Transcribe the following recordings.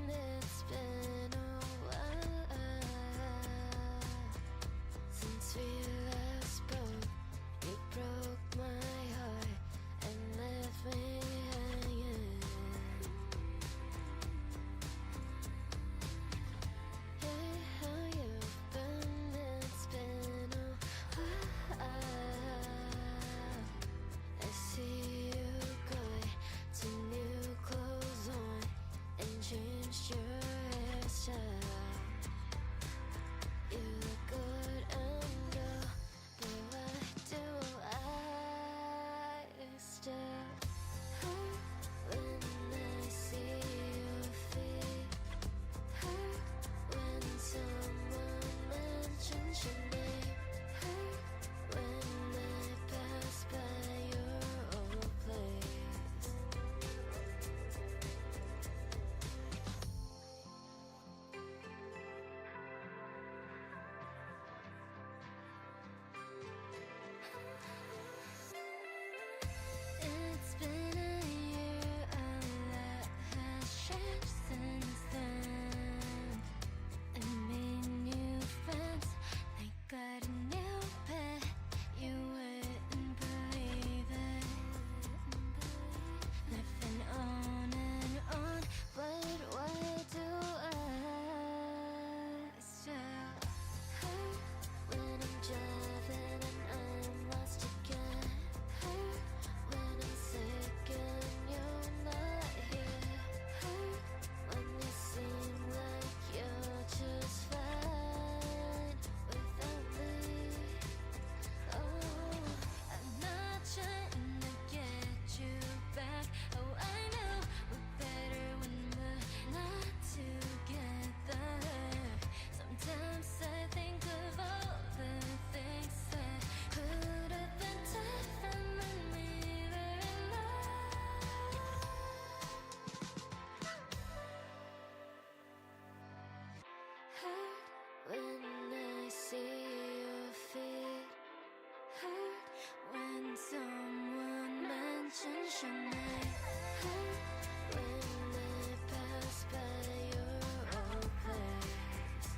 It's been a while since we last spoke. You broke my heart and left me hanging. Hey, how you been? It's been a while. I see you going to new clothes on and changed your hairstyle. You look good and girl, but why do I still hurt when I see your feet? Hurt when someone mentions your name. Hurt when I pass by your old place. It's been a year, a lot has changed since then. I made new friends, I got a new pet. You wouldn't believe it. I've been on and on, but why do I still hurt when I'm driving and I'm lost again? Hurt when I'm sick and you're not here. Hurt when you seem like you're just fine without me. Oh, I'm not trying to get you back. Oh, I know we're better when we're not together. Sometimes I think of all the things that could have been different when we were in love. Hurt when I see your feet. Hurt when someone mentions your name. Hurt when I pass by your old place.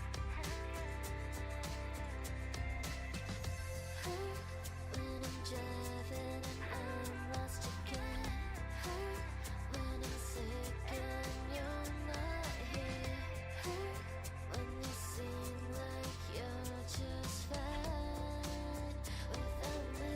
Hurt when I'm driving and I'm lost again. Hurt when I'm sick and you're not here. Hurt when you seem like you're just fine without me.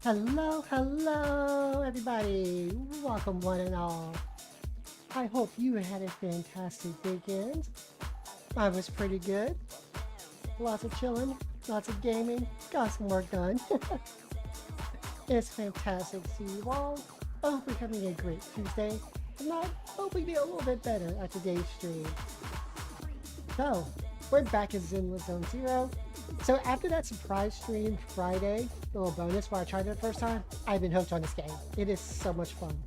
Hello, everybody. Welcome, one and all. I hope you had a fantastic weekend. I was pretty good. Lots of chilling, lots of gaming, got some work done. It's fantastic to see you all. I hope you're having a great Tuesday. And I hope we do a little bit better at today's stream. So, we're back at Zenlesszonezero. So after that surprise stream Friday, the little bonus where I tried it the first time, I've been hooked on this game. It is so much fun.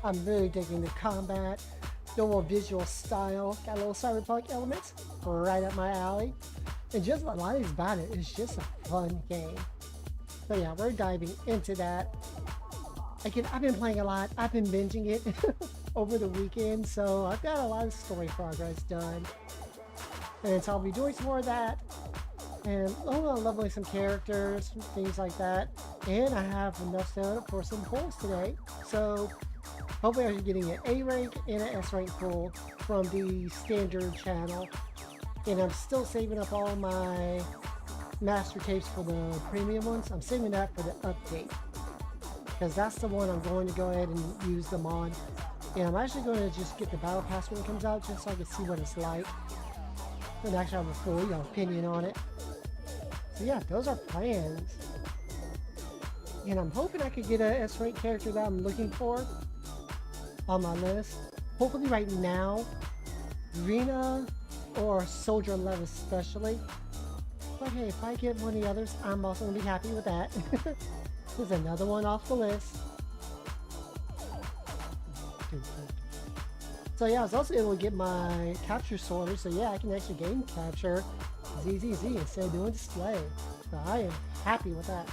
I'm really digging the combat, the little visual style, got a little cyberpunk elements right up my alley. And just a lot about it is just a fun game. So yeah, we're diving into that. Again, I've been playing a lot. I've been binging it over the weekend, so I've got a lot of story progress done. And so I'll be doing some more of that. And leveling some characters, things like that. And I have enough set up for some pulls today. So hopefully I'm getting an A rank and an S rank pull from the standard channel. And I'm still saving up all my master tapes for the premium ones. I'm saving that for the update, because that's the one I'm going to go ahead and use them on. And I'm actually going to just get the battle pass when it comes out, just so I can see what it's like. And actually have a full opinion on it. So yeah, those are plans. And I'm hoping I could get a S-rank character that I'm looking for on my list. Hopefully right now, Rena or Soldier 11 especially. But hey, if I get one of the others, I'm also going to be happy with that. There's another one off the list. So yeah, I was also able to get my capture sorter, so yeah, I can actually game capture ZZZ instead of doing display. So I am happy with that.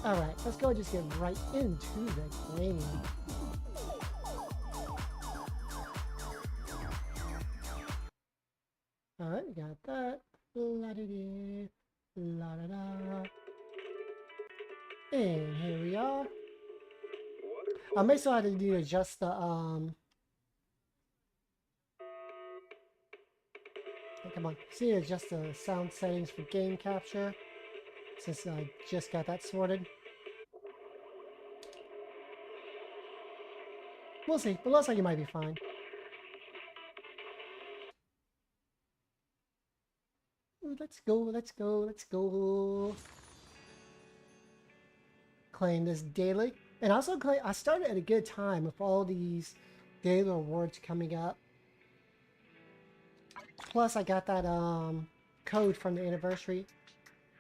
Alright, let's go just get right into the game. Alright, we got that. La-da-dee, la-da-da. And here we are. I may still have to do adjust the come on, see, adjust the sound settings for game capture since I just got that sorted. We'll see, but looks like it might be fine. Ooh, let's go, let's go, let's go. Claim this daily. And also claim, I started at a good time with all these daily rewards coming up. Plus I got that code from the anniversary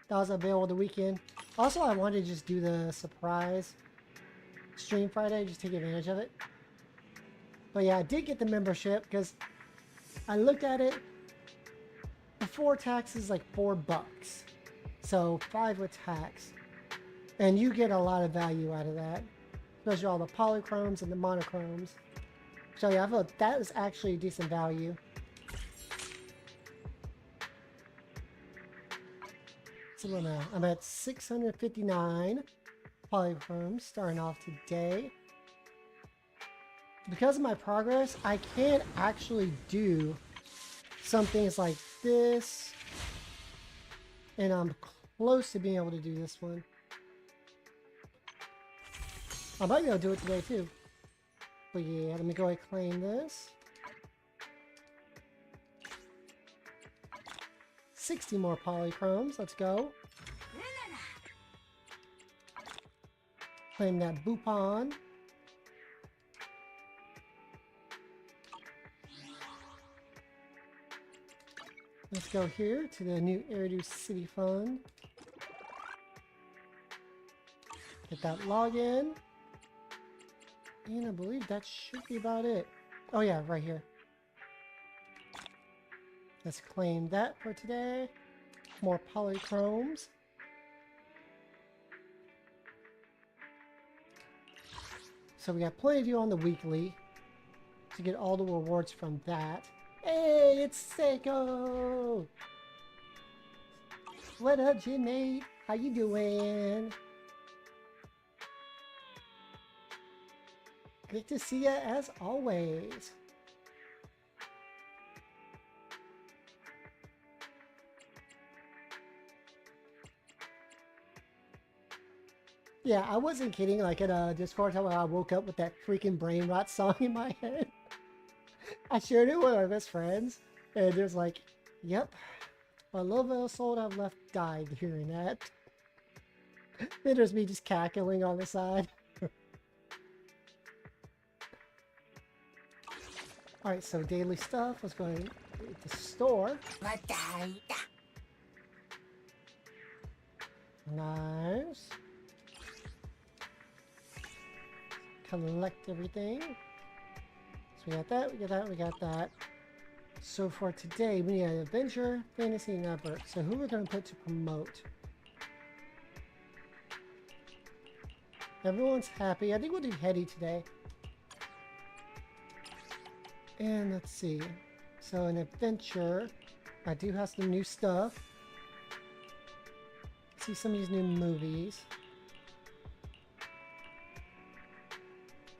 that was available the weekend. Also, I wanted to just do the surprise stream Friday, just take advantage of it. But yeah, I did get the membership because I looked at it. Before tax is like $4. So 5 with tax. And you get a lot of value out of that. Especially all the polychromes and the monochromes. So yeah, I feel like that is actually decent value. So I'm at 659 polychromes starting off today. Because of my progress, I can actually do some things like this. And I'm close to being able to do this one. I might be able to do it today too. But yeah, let me go ahead and claim this. 60 more polychromes, let's go. Claim that Bupon. Let's go here to the new Eridu City Fund. Get that login. And I believe that should be about it. Oh yeah, right here. Let's claim that for today. More polychromes. So we got plenty to do on the weekly to get all the rewards from that. Hey, it's Seiko! What up, Jimmy? How you doing? Good to see ya as always. Yeah, I wasn't kidding. Like in a Discord time, I woke up with that freaking brain rot song in my head. I shared it with my best friends, and there's like, yep, my little bit of soul I've left died hearing that. Then there's me just cackling on the side. Alright, so daily stuff. Let's go ahead and the store. Nice. Collect everything. So we got that, we got that, we got that. So for today, we need an adventure, fantasy, and effort. So who we're going to put to promote? Everyone's happy. I think we'll do Hetty today. And let's see. So an adventure. I do have some new stuff. See some of these new movies.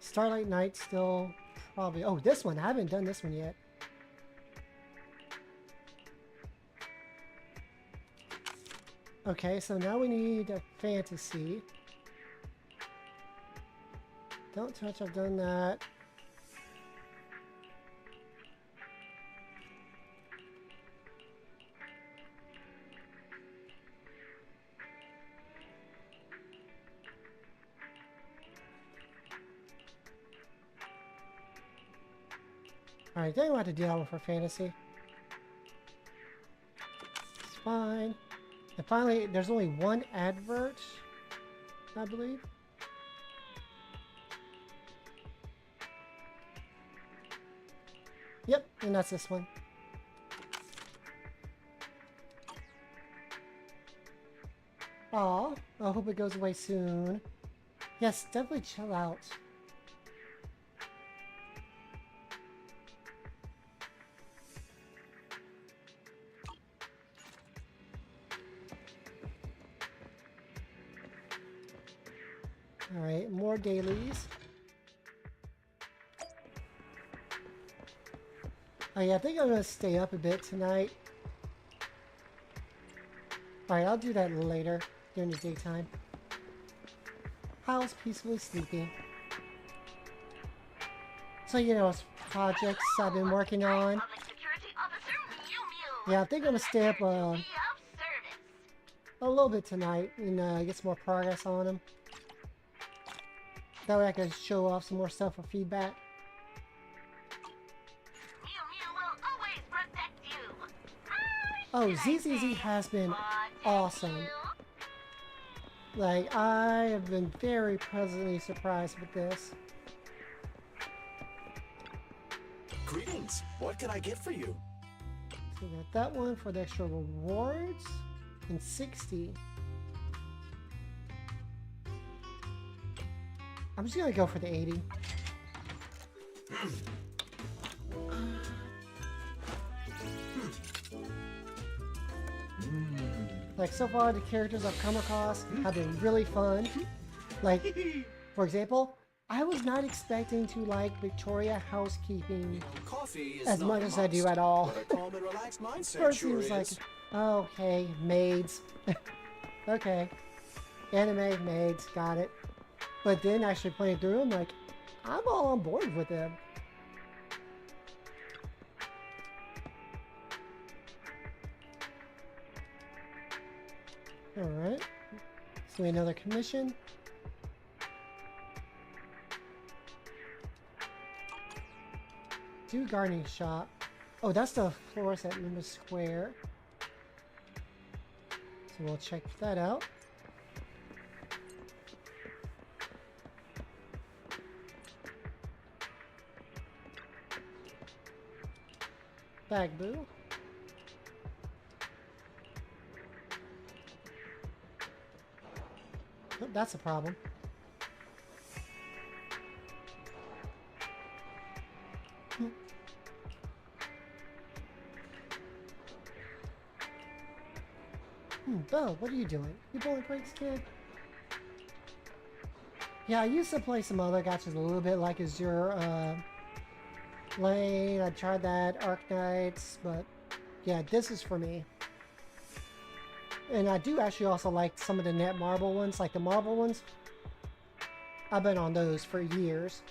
Starlight Night still probably. Oh, this one. I haven't done this one yet. Okay, so now we need a fantasy. Don't touch, I've done that. Alright, then we'll have to do that one for fantasy. It's fine. And finally, there's only one advert, I believe. Yep, and that's this one. Aw, I hope it goes away soon. Yes, definitely chill out. Alright, more dailies. Oh yeah, I think I'm gonna stay up a bit tonight. Alright, I'll do that later, during the daytime. Kyle's peacefully sleeping. So, you know, it's projects I've been working on. Yeah, I think I'm gonna stay up a little bit tonight and get some more progress on them. That way I can show off some more stuff for feedback. Oh, ZZZ has been awesome. Like, I have been very pleasantly surprised with this. Greetings. What can I get for you? So we got that one for the extra rewards. And 60. I'm just gonna go for the 80. Like, so far the characters I've come across have been really fun. Like, for example, I was not expecting to like Victoria housekeeping Coffee is as not much a as I do must, at all. but a calm and relaxed mindset First sure he was like, is. oh, okay, maids. Okay. Anime, maids, got it. But then actually playing through them, like, I'm all on board with them. Alright. So another commission. Do gardening shop. Oh, that's the florist at Lima Square. So we'll check that out. Bag boo. Oh, that's a problem. Bo, what are you doing? You bowling pranks, kid? Yeah, I used to play some other gachas a little bit, like Azure Lane. I tried that, Arc Knights, but yeah, this is for me. And I do actually also like some of the Netmarble ones, like the Marble ones. I've been on those for years.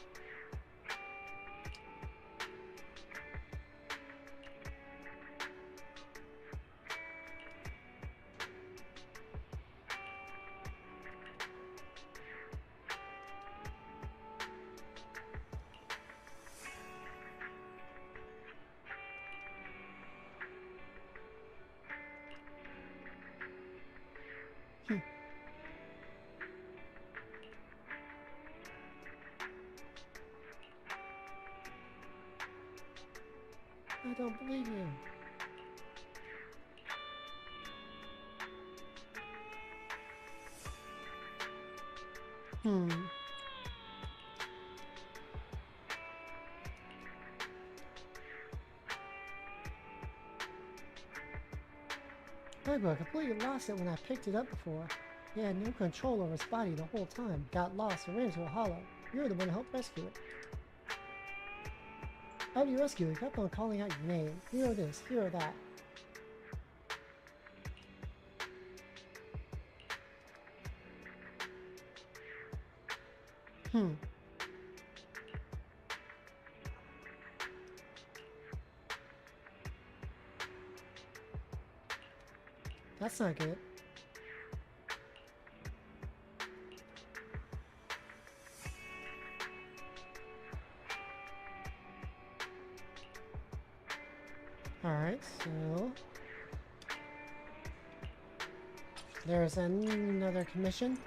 I don't believe you. I completely lost it when I picked it up before. He had no control over his body the whole time. Got lost and ran into a hollow. You're the one who helped rescue it. How do you rescue it? Kept on calling out your name. Hero this, hero that. That's not good. Alright, so there's another commission.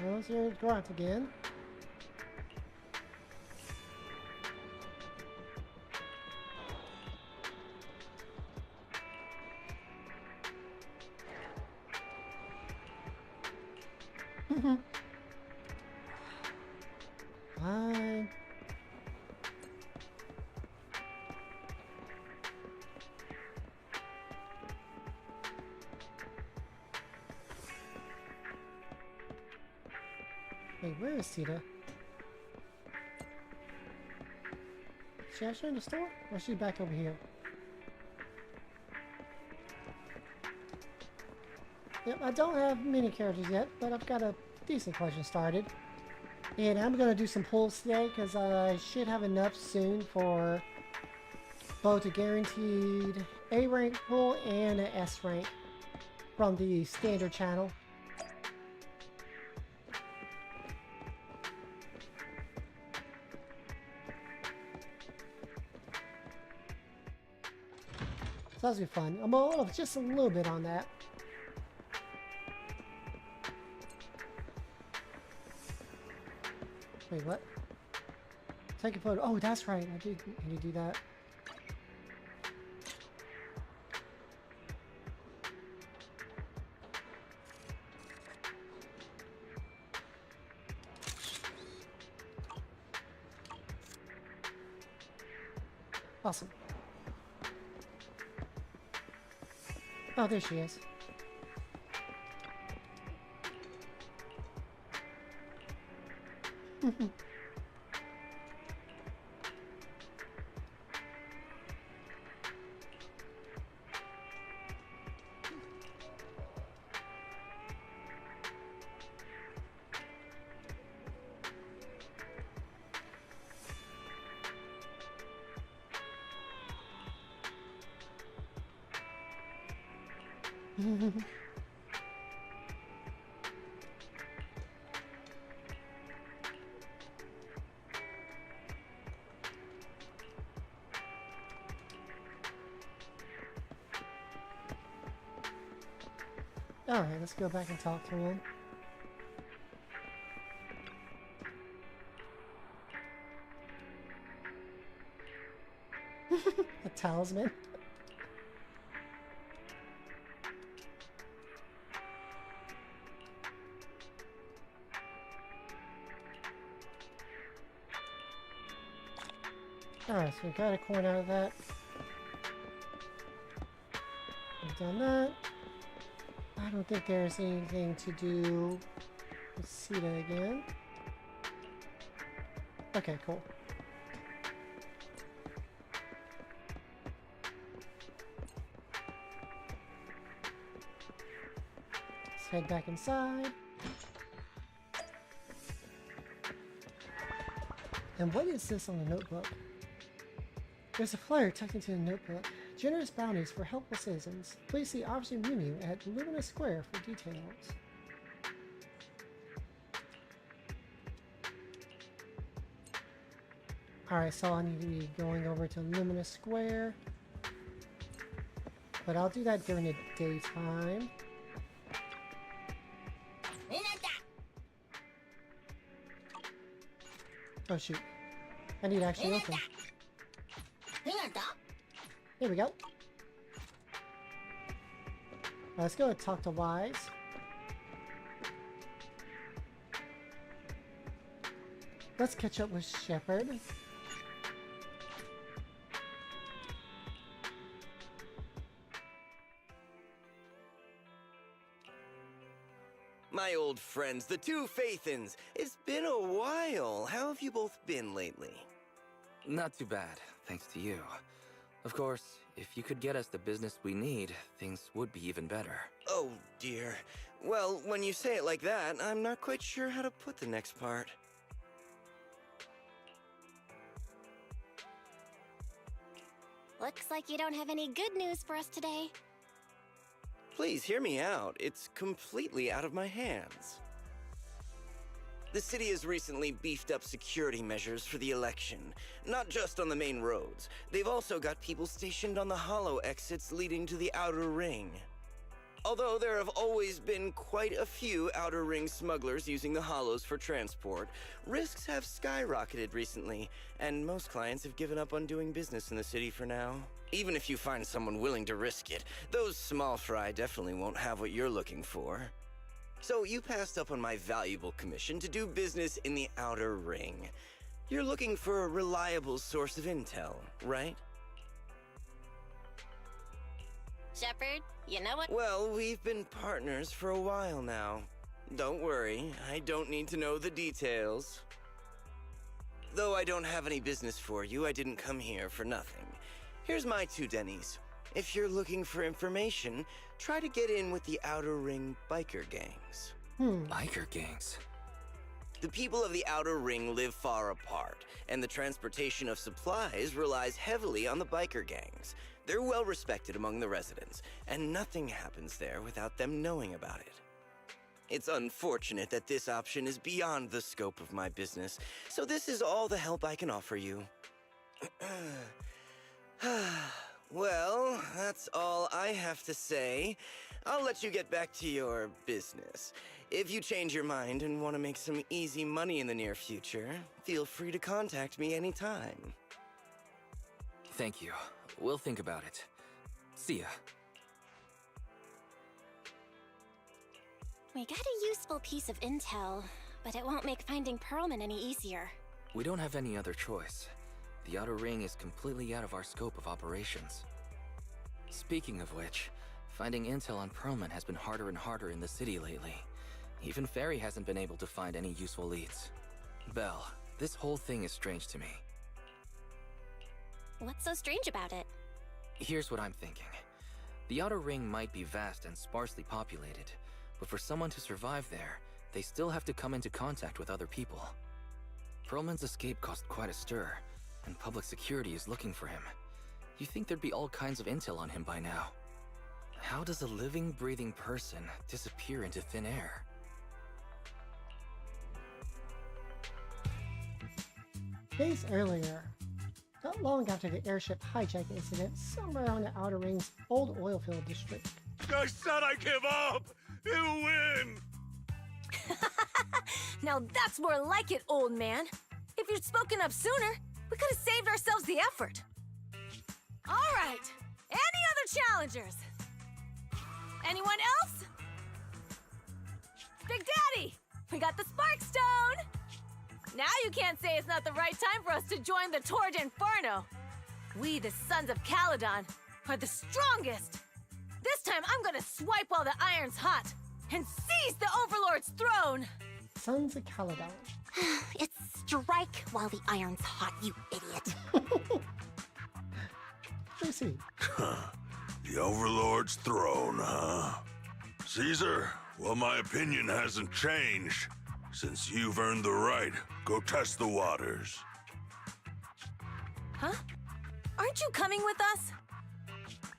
Oh, there's Grant again. Fine. Wait, where is Sita? Is she actually in the store? Or is she back over here? Yep, I don't have many characters yet, but I've got a decent collection started. And I'm going to do some pulls today because I should have enough soon for both a guaranteed A rank pull and an S rank from the standard channel. So that'll be fun. I'm all of just a little bit on that. Wait, what? Take a photo. Oh, that's right. I need to do that. Awesome. Oh, there she is. Alright, let's go back and talk to him. A talisman. Alright, so we got a coin out of that. We've done that. I don't think there's anything to do with Sita again. Okay, cool. Let's head back inside. And what is this on the notebook? There's a flyer tucked into the notebook. Generous bounties for helpful citizens. Please see option menu at Lumina Square for details. Alright, so I need to be going over to Lumina Square. But I'll do that during the daytime. Oh shoot. I need to actually open. Here we go. Let's go and talk to Wise. Let's catch up with Shepard. My old friends, the two Faithins. It's been a while. How have you both been lately? Not too bad, thanks to you. Of course, if you could get us the business we need, things would be even better. Oh, dear. Well, when you say it like that, I'm not quite sure how to put the next part. Looks like you don't have any good news for us today. Please hear me out. It's completely out of my hands. The city has recently beefed up security measures for the election, not just on the main roads. They've also got people stationed on the hollow exits leading to the outer ring. Although there have always been quite a few outer ring smugglers using the hollows for transport, risks have skyrocketed recently, and most clients have given up on doing business in the city for now. Even if you find someone willing to risk it, those small fry definitely won't have what you're looking for. So you passed up on my valuable commission to do business in the outer ring. You're looking for a reliable source of intel, right? Shepard, you know what? Well, we've been partners for a while now. Don't worry, I don't need to know the details. Though I don't have any business for you, I didn't come here for nothing. Here's my 2 dennies. If you're looking for information, try to get in with the outer ring biker gangs. Biker gangs? The people of the outer ring live far apart, and the transportation of supplies relies heavily on the biker gangs. They're well respected among the residents, and nothing happens there without them knowing about it. It's unfortunate that this option is beyond the scope of my business, so this is all the help I can offer you. Well, that's all I have to say. I'll let you get back to your business. If you change your mind and want to make some easy money in the near future, feel free to contact me anytime. Thank you. We'll think about it. See ya. We got a useful piece of intel, but it won't make finding Pearlman any easier. We don't have any other choice. The outer ring is completely out of our scope of operations. Speaking of which, finding intel on Pearlman has been harder and harder in the city lately. Even Fairy hasn't been able to find any useful leads. Belle, this whole thing is strange to me. What's so strange about it? Here's what I'm thinking. The outer ring might be vast and sparsely populated, but for someone to survive there, they still have to come into contact with other people. Pearlman's escape caused quite a stir, and public security is looking for him. You'd think there'd be all kinds of intel on him by now. How does a living, breathing person disappear into thin air? Days earlier, not long after the airship hijack incident, somewhere on the Outer Ring's old oil field district. I said I give up! You win! Now that's more like it, old man. If you'd spoken up sooner, we could have saved ourselves the effort. All right, any other challengers? Anyone else? Big Daddy, we got the Spark Stone! Now you can't say it's not the right time for us to join the Torrid Inferno. We, the Sons of Caledon, are the strongest. This time I'm gonna swipe while the iron's hot and seize the Overlord's throne. Sons of Caledon. It's strike while the iron's hot, you idiot. Lucy. The Overlord's throne, huh? Caesar, well, my opinion hasn't changed. Since you've earned the right, go test the waters. Huh? Aren't you coming with us?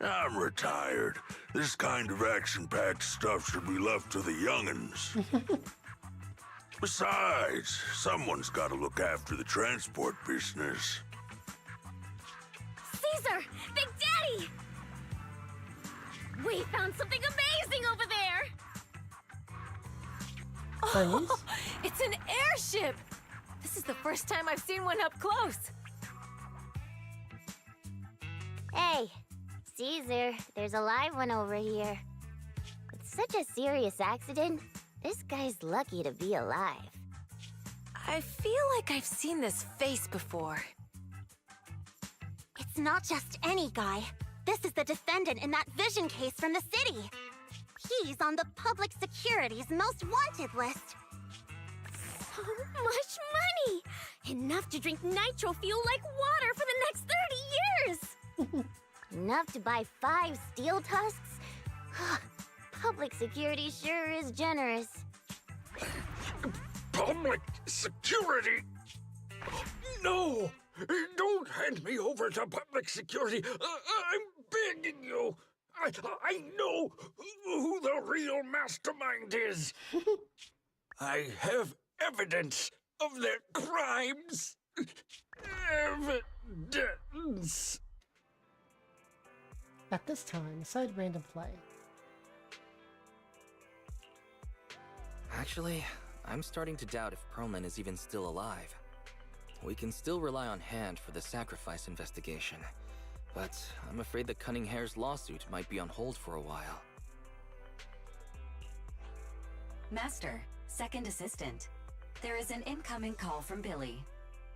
I'm retired. This kind of action-packed stuff should be left to the young'uns. Besides, someone's got to look after the transport business. Caesar! Big Daddy! We found something amazing over there! Chinese? It's an airship! This is the first time I've seen one up close. Hey, Caesar, there's a live one over here. With such a serious accident, this guy's lucky to be alive. I feel like I've seen this face before. It's not just any guy. This is the defendant in that vision case from the city. He's on the public security's most wanted list. So much money! Enough to drink nitro fuel like water for the next 30 years! Enough to buy 5 steel tusks? Public security sure is generous. Public security? No! Don't hand me over to public security. I'm begging you. I know who the real mastermind is. I have evidence of their crimes. Evidence. At this time, aside random play. Actually, I'm starting to doubt if Perlman is even still alive. We can still rely on Hand for the sacrifice investigation, but I'm afraid the Cunning Hare's lawsuit might be on hold for a while. Master, second assistant. There is an incoming call from Billy.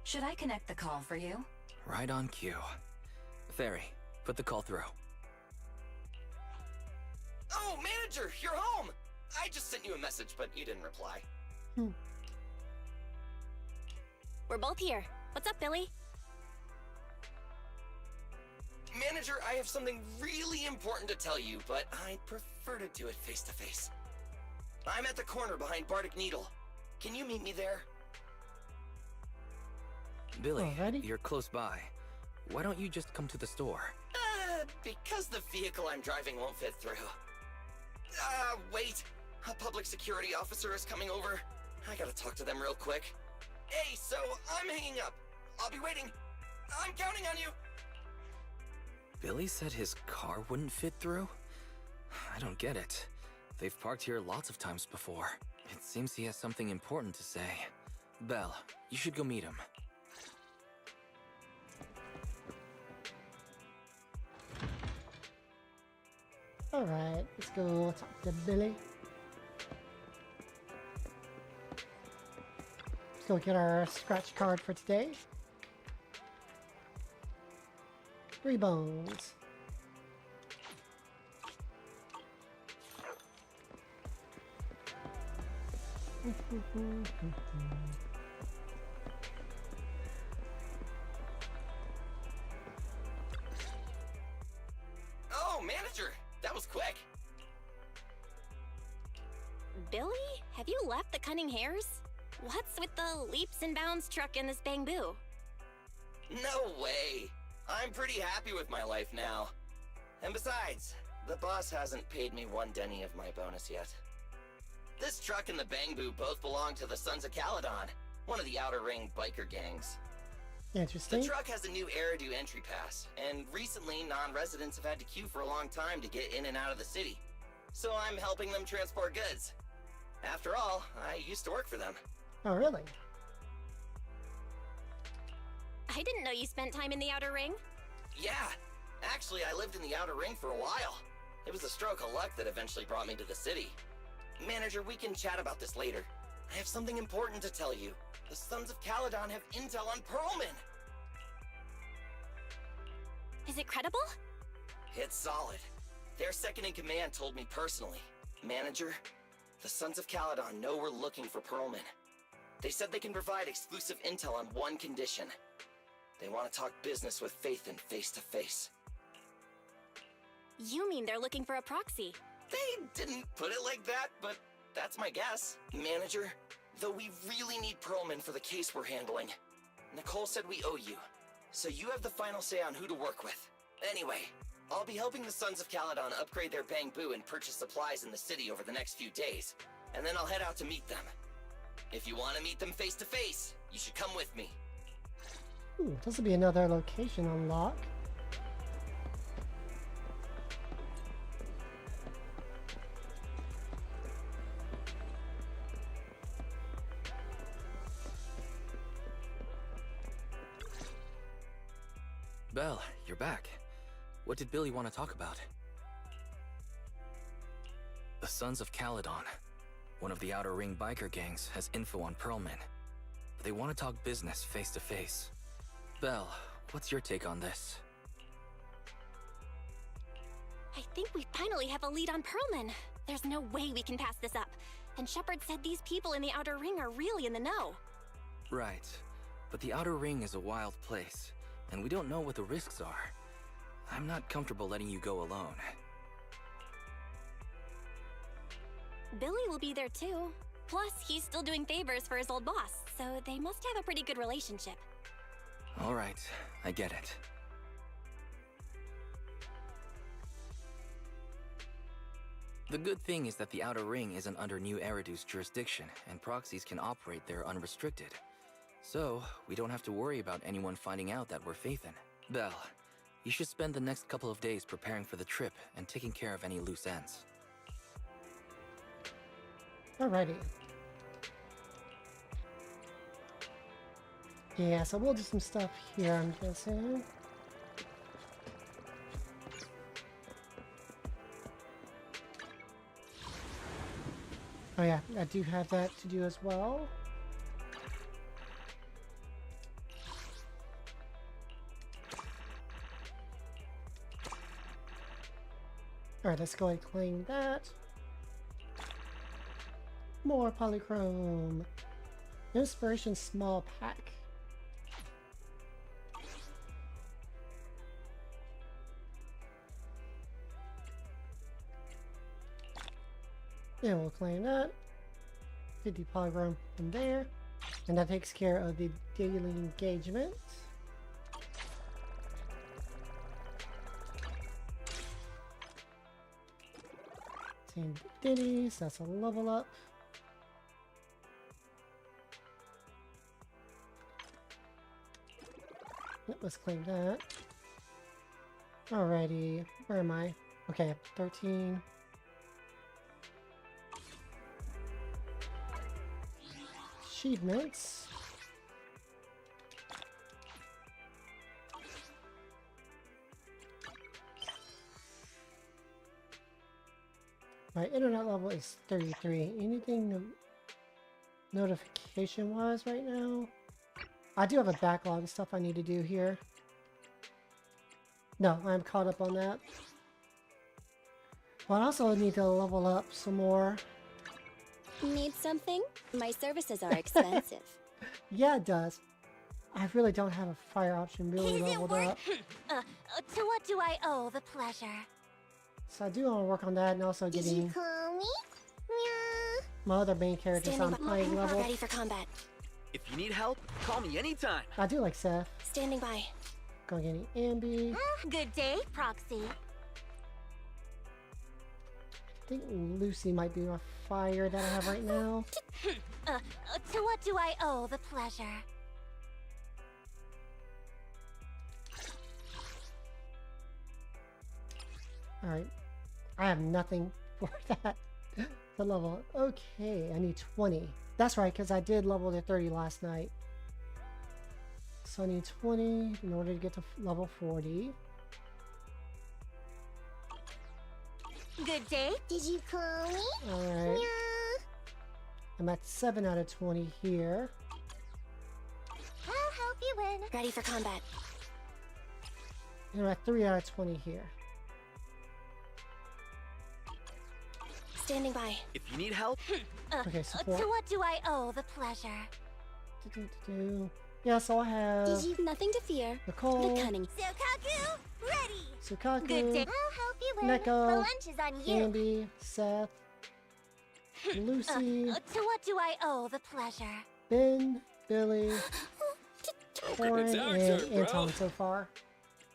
Should I connect the call for you? Right on cue. Fairy, put the call through. Oh, manager, you're home! I just sent you a message, but you didn't reply. We're both here. What's up, Billy? Manager, I have something really important to tell you, but I'd prefer to do it face to face. I'm at the corner behind Bardic Needle. Can you meet me there? Billy, Alrighty. you're close by. Why don't you just come to the store? Because the vehicle I'm driving won't fit through. Wait. A public security officer is coming over. I gotta talk to them real quick. Hey, so I'm hanging up. I'll be waiting. I'm counting on you. Billy said his car wouldn't fit through? I don't get it. They've parked here lots of times before. It seems he has something important to say. Belle, you should go meet him. Alright, let's go talk to Billy. Let's go get our scratch card for today. 3 bones. Oh, manager, that was quick. Billy? Have you left the Cunning Hares? What's with the leaps and bounds truck and this bamboo? No way. I'm pretty happy with my life now. And besides, the boss hasn't paid me 1 denny of my bonus yet. This truck and the Bangbu both belong to the Sons of Caledon, one of the Outer Ring biker gangs. The Interesting. truck has a new Eridu entry pass, and recently non-residents have had to queue for a long time to get in and out of the city. So I'm helping them transport goods. After all, I used to work for them. Oh, really? I didn't know you spent time in the Outer Ring. Yeah, actually I lived in the Outer Ring for a while. It was a stroke of luck that eventually brought me to the city. Manager, we can chat about this later. I have something important to tell you. The Sons of Caledon have intel on Perlman. Is it credible? It's solid. Their second-in-command told me personally. Manager, the Sons of Caledon know we're looking for Perlman. They said they can provide exclusive intel on one condition. They want to talk business with Faithin face-to-face. You mean they're looking for a proxy? They didn't put it like that, but that's my guess. Manager, though we really need Perlman for the case we're handling. Nicole said we owe you, so you have the final say on who to work with. Anyway, I'll be helping the Sons of Caledon upgrade their Bangbu and purchase supplies in the city over the next few days, and then I'll head out to meet them. If you want to meet them face to face, you should come with me. Ooh, this will be another location unlock. Belle, you're back. What did Billy want to talk about? The Sons of Caledon, one of the Outer Ring biker gangs, has info on Perlman. But they want to talk business face to face. Belle, what's your take on this? I think we finally have a lead on Perlman. There's no way we can pass this up. And Shepard said these people in the Outer Ring are really in the know. Right, but the Outer Ring is a wild place, and we don't know what the risks are. I'm not comfortable letting you go alone. Billy will be there too. Plus, he's still doing favors for his old boss, so they must have a pretty good relationship. All right, I get it. The good thing is that the Outer Ring isn't under New Eridu's jurisdiction, and proxies can operate there unrestricted. So, we don't have to worry about anyone finding out that we're Faithin. Belle, you should spend the next couple of days preparing for the trip and taking care of any loose ends. Alrighty. Yeah, so we'll do some stuff here, I'm guessing. Oh yeah, I do have that to do as well. Alright, let's go ahead and claim that. More polychrome. Inspiration small pack. And we'll claim that. 50 polychrome from there. And that takes care of the daily engagement. Same ditties, that's a level up. Yep, let's claim that. Alrighty, where am I? Okay, 13. Achievements. My internet level is 33. Anything notification wise right now? I do have a backlog of stuff I need to do here. No, I'm caught up on that. But I also need to level up some more. Need something? My services are expensive. Yeah, it does. I really don't have a fire option really leveled up. To what do I owe the pleasure? So I do want to work on that and also Did you getting call me? Meow. my other main characters on high level. Ready for combat. If you need help, call me anytime. I do like Seth. Standing by. Gonna get any Ambi. Good day, Proxy. I think Lucy might be my fire that I have right now. To what do I owe the pleasure? Alright. I have nothing for that to level. Okay, I need 20. That's right, because I did level to 30 last night. So I need 20 in order to get to level 40. Good day. Did you call me? Alright. Meow. I'm at 7 out of 20 here. I'll help you win. Ready for combat. And I'm at 3 out of 20 here. Standing by. If you need help, Okay, support. To what do I owe the pleasure? Yeah, so I have Nothing to fear. Nicole, The cunning. Sukaku, ready. Sukaku, Good day. I'll help you win. Neko, The lunch is on you. Andy, Seth, Lucy, To what do I owe the pleasure? Ben, Billy, Corin, it's our and turn, bro. Anton so far.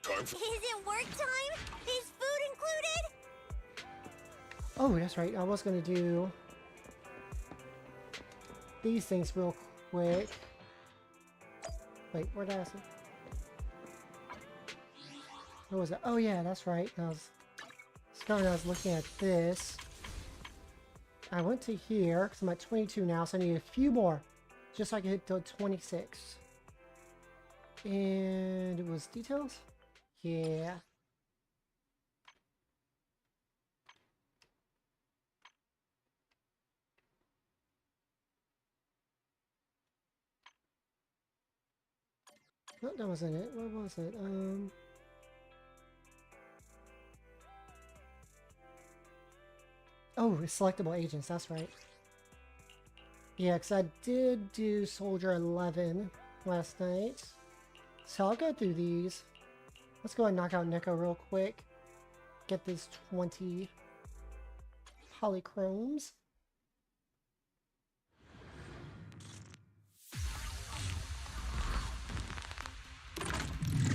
Time for Is it work time? Is food included? Oh, that's right. I was going to do these things real quick. Wait, where did I see? What was it? Oh, yeah, that's right. I was looking at this. I went to here because I'm at 22 now, so I need a few more just so I can hit to 26. And it was details? Yeah. No, that wasn't it. What was it? Oh, it's selectable agents, that's right. Yeah, because I did do Soldier 11 last night. So I'll go through these. Let's go and knock out Neko real quick. Get these 20 polychromes.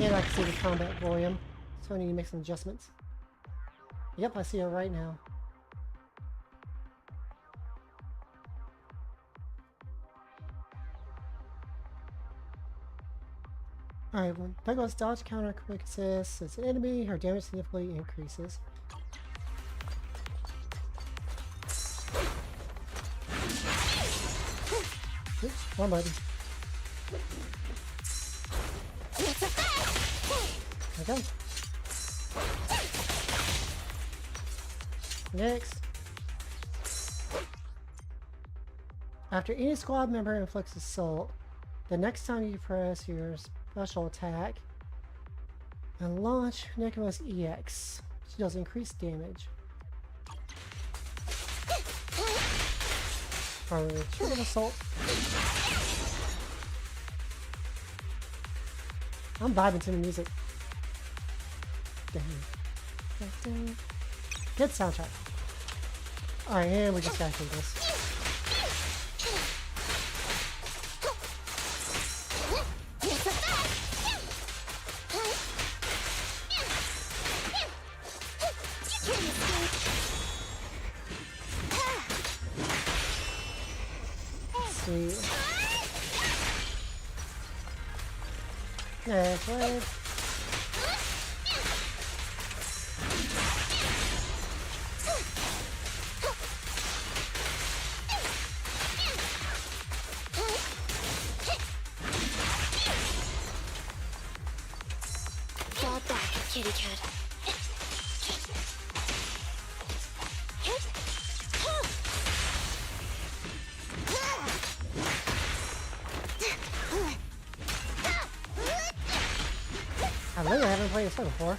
And I can see the combat volume, so I need to make some adjustments. Yep, I see it right now. Alright, when Pegasus dodge counter quick assist, it's an enemy, her damage significantly increases. Oops, wrong button. Okay. Next. After any squad member inflicts assault, the next time you press your special attack and launch Nicholas EX, which does increased damage. Alright, triple assault. I'm vibing to the music. Good soundtrack. Alright, and we just gotta do this. Sweet. Next wave. Fall back, kitty cat. I literally haven't played this one before.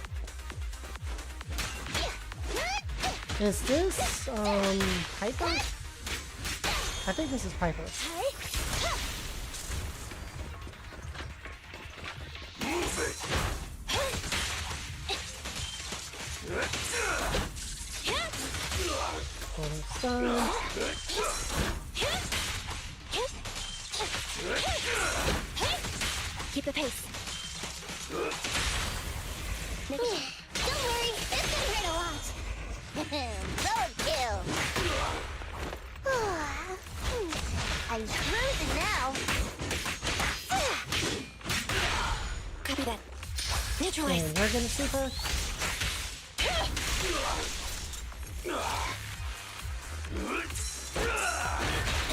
Is this, Piper? I think this is Piper. Stun. Keep the pace. Don't worry, this can hurt a lot. Bullet kill. I'm cruising now. Copy that. Neutralize. And we're gonna super.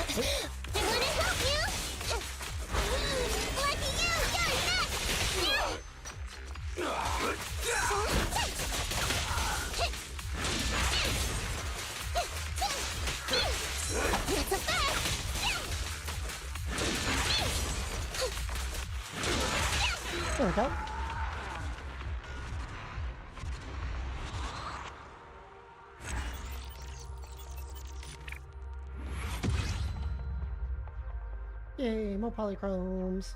I wanna help you. Lucky you, you're next. It's a fact. There we go. Yay, more polychromes.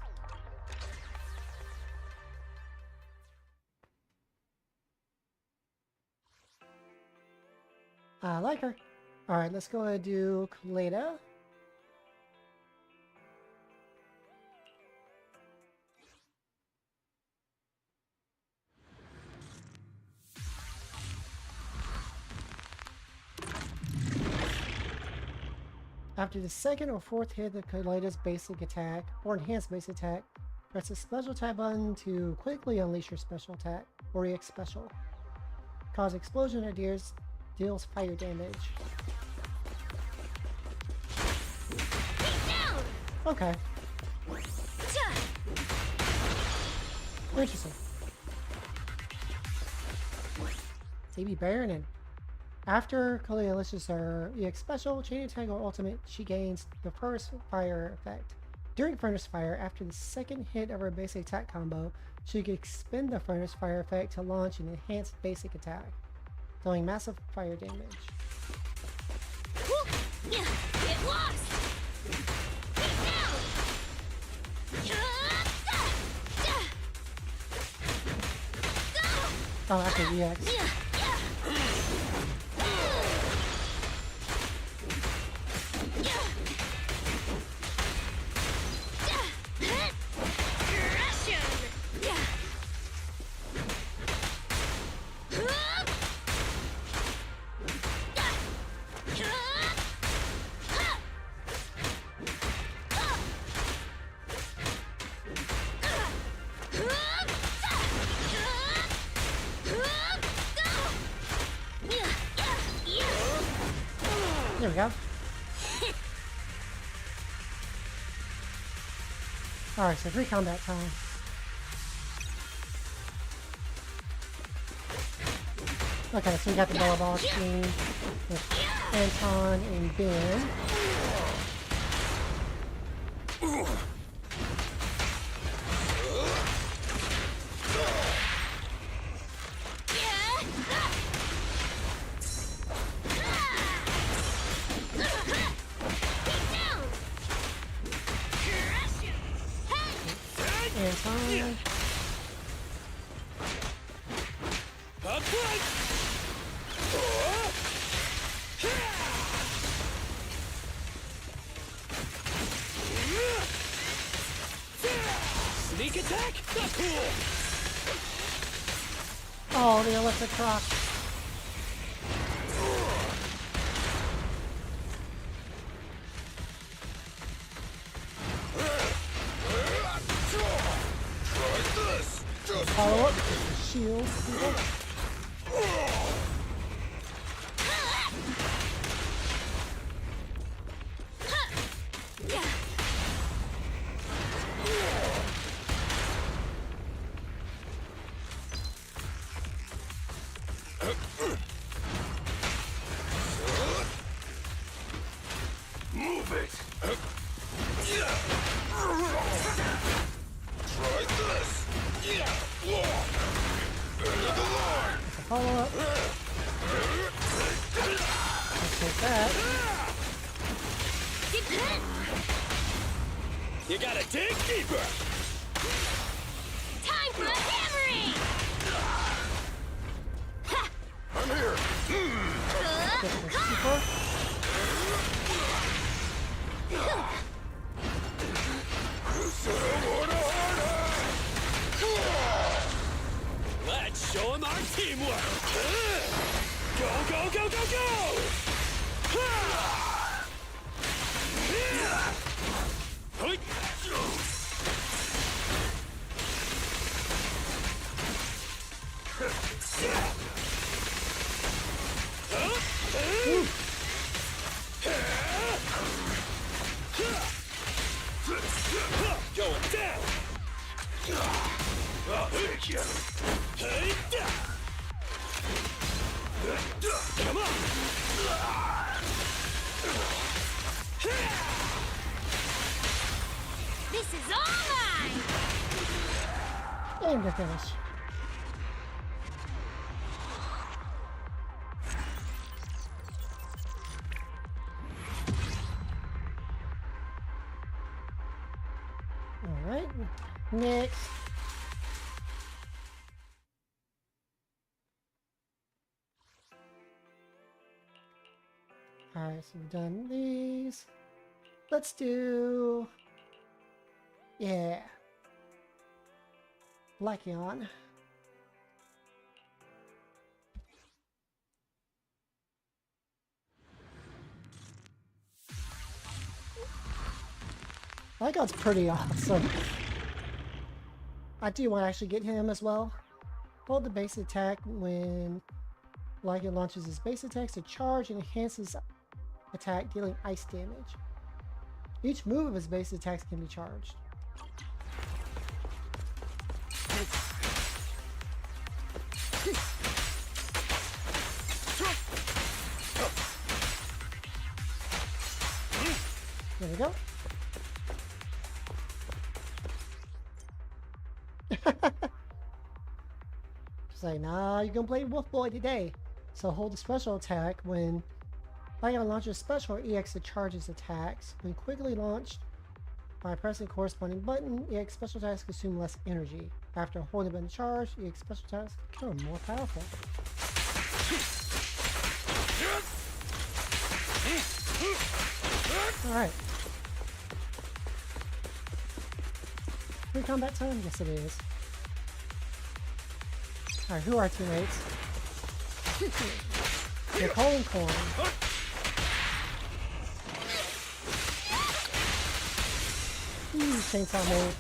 I like her. Alright, let's go ahead and do Kaleda. After the second or fourth hit of Kaleda's basic attack, or enhanced basic attack, press the special attack button to quickly unleash your special attack, or EX special. Cause explosion or deals fire damage. Okay. Interesting. TB Baronin. After Kaleda unleashes her EX special, chain attack or ultimate, she gains the first fire effect. During furnace fire, after the second hit of her basic attack combo, she can expend the furnace fire effect to launch an enhanced basic attack, dealing massive fire damage. Get lost! Oh, after EX. There we go. Alright, so 3 combat time. Okay, so we got the volleyball team with Anton and Ben. Anton. Sneak attack? Not cool! Oh, the electric croc. Follow up with the shield. Move it! Try this! Follow up. Let's take that. You gotta dig deeper! Time for a hammering! I'm here! Get the super. Let's show them our teamwork! Go, go, go, go, go! Going down! I'll take you! Come on! This is all mine! And the finish. Alright, next. Alright, so we've done these. Let's do... Yeah. Leahvana. Leahvana's pretty awesome. I do want to actually get him as well. Hold the base attack when Leahvana launches his base attacks to charge and enhances attack, dealing ice damage. Each move of his base attacks can be charged. There we go. Just like, nah, you're gonna play Wolf Boy today. So hold the special attack when Leahvana launches special EX to charge its attacks. When quickly launched by pressing corresponding button, EX special attacks consume less energy. After holding the button charged, EX special attacks become more powerful. Alright. Free combat time? Yes it is. Alright, who are our teammates? Nicole and Corn. Chainsaw mode.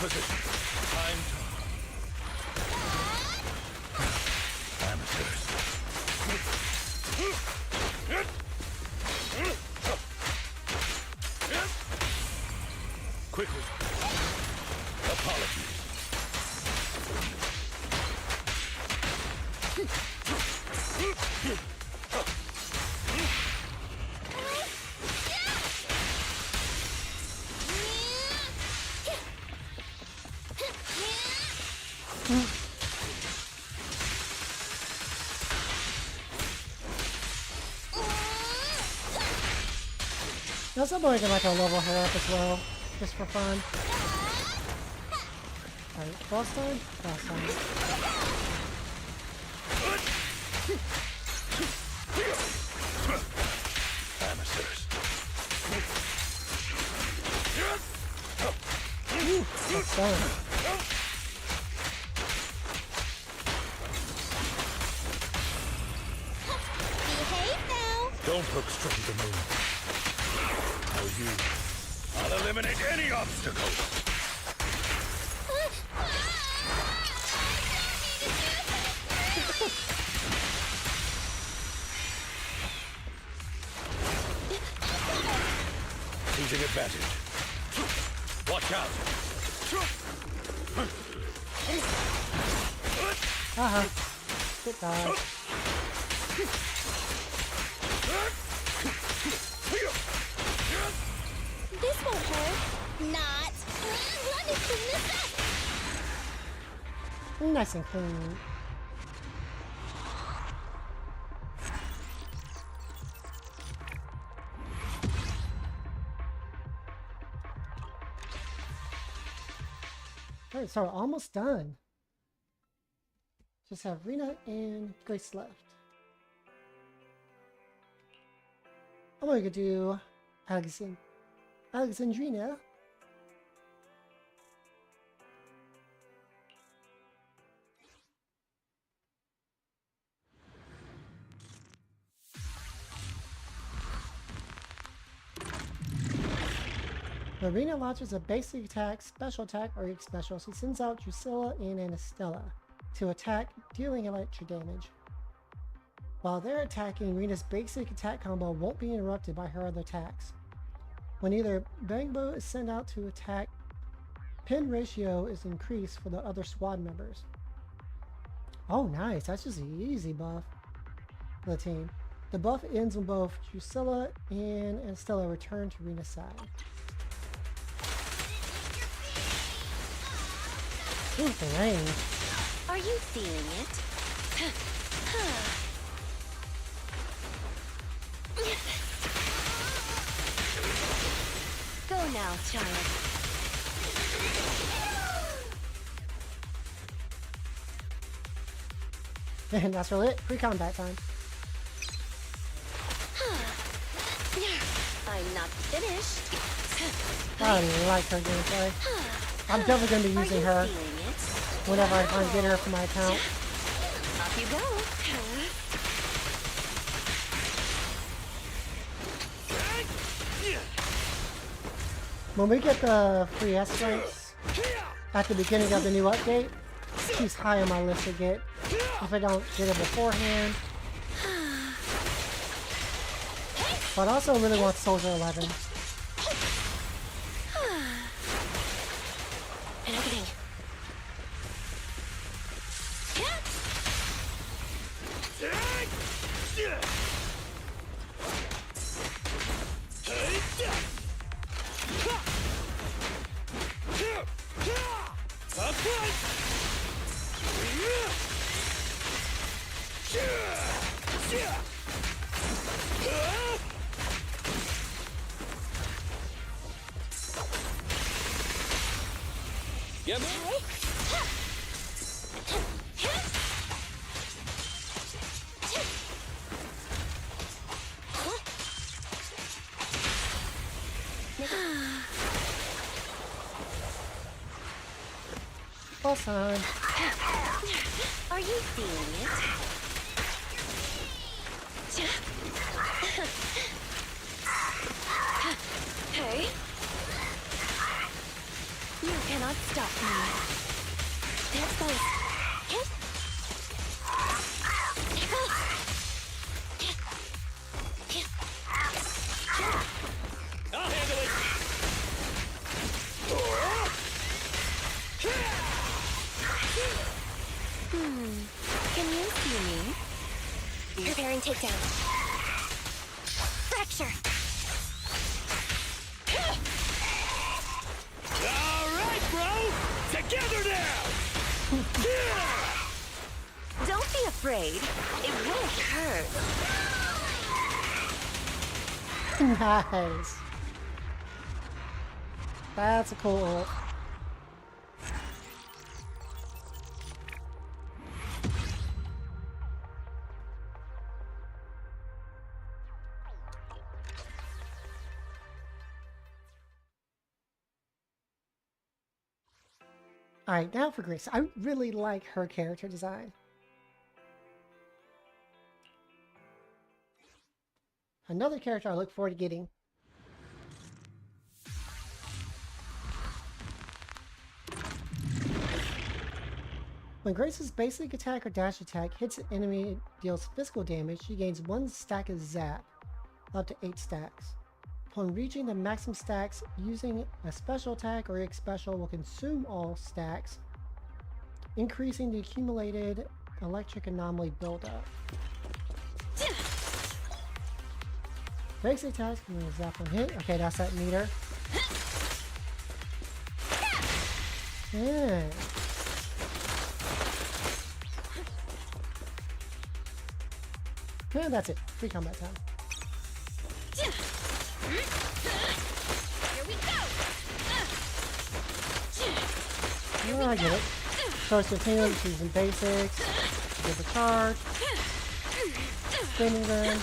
position. Time to... Amateurs. Quickly. Apologies. Now somebody can like a level her up as well, just for fun. Alright, boss time? Boss time. Amateurs. That's done. Behave now. Don't look straight at the moon. I'll eliminate any obstacles. Seizing advantage. Watch out. Good dodge. This won't hurt. Not. Let me clean this up. Nice and clean. Alright, so we're almost done. Just have Rena and Grace left. I'm gonna go do Alexandrina. Marina launches a basic attack, special attack, or special. She sends out Drusilla and Anastella to attack, dealing electric damage. While they're attacking, Rena's basic attack combo won't be interrupted by her other attacks. When either Bangbo is sent out to attack, pin ratio is increased for the other squad members. Oh nice, that's just an easy buff for the team. The buff ends when both Drusilla and Anastella return to Rena's side. Ooh, the range. Are you feeling it? Go now, child. And that's really it. Pre-combat time. I'm not finished. I like her gameplay. I'm definitely going to be using her whenever I try and get her for my account. Off you go. When we get the free S ranks at the beginning of the new update, she's high on my list to get if I don't get it beforehand. But I also really want Soldier 11. And everything. Yep. Boss time. Are you feeling it? Hey. You cannot stop Fracture. All right, bro! Together now! Don't be afraid. It won't hurt. Nice. That's a cool ult. Alright, now for Grace. I really like her character design. Another character I look forward to getting. When Grace's basic attack or dash attack hits an enemy and deals physical damage, she gains 1 stack of zap, up to 8 stacks. Upon reaching the maximum stacks, using a special attack or X special will consume all stacks, increasing the accumulated electric anomaly buildup. Basic attacks can zap one hit. Okay, that's that meter. Yeah. And that's it. Free combat time. Here we go. Oh, I get it. Charge continues using basics. Get the charge. Spinning gun.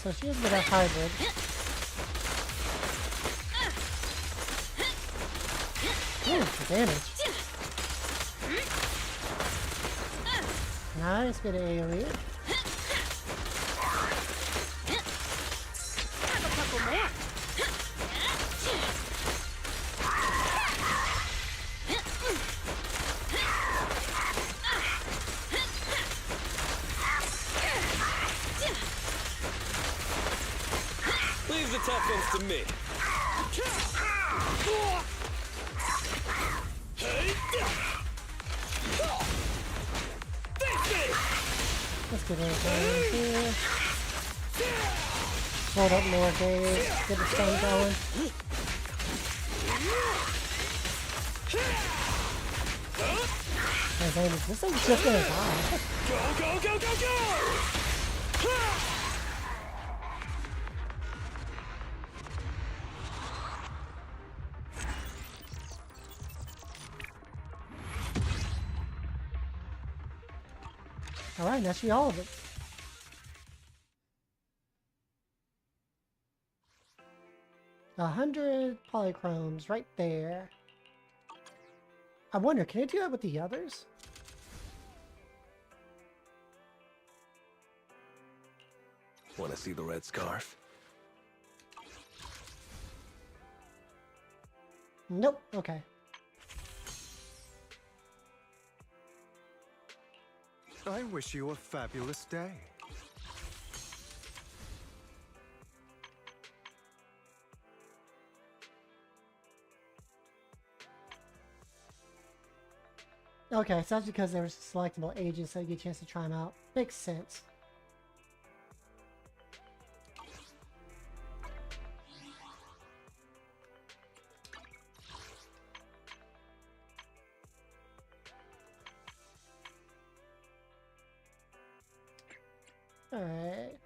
So she has a bit of hybrid. Ooh, the damage. Nice bit of AoE. Have a couple more. Leave the tough ones to me. Let's get everything here. Hold up more gauge. Get the stun going. Oh, baby, this thing's just gonna die. Go, go, go, go, go! Alright, that's all of it. A 100 polychromes right there. I wonder, can I do that with the others? Want to see the red scarf? Nope, okay. I wish you a fabulous day. Okay, so that's because they were selectable agents, so you get a chance to try them out. Makes sense. Alright.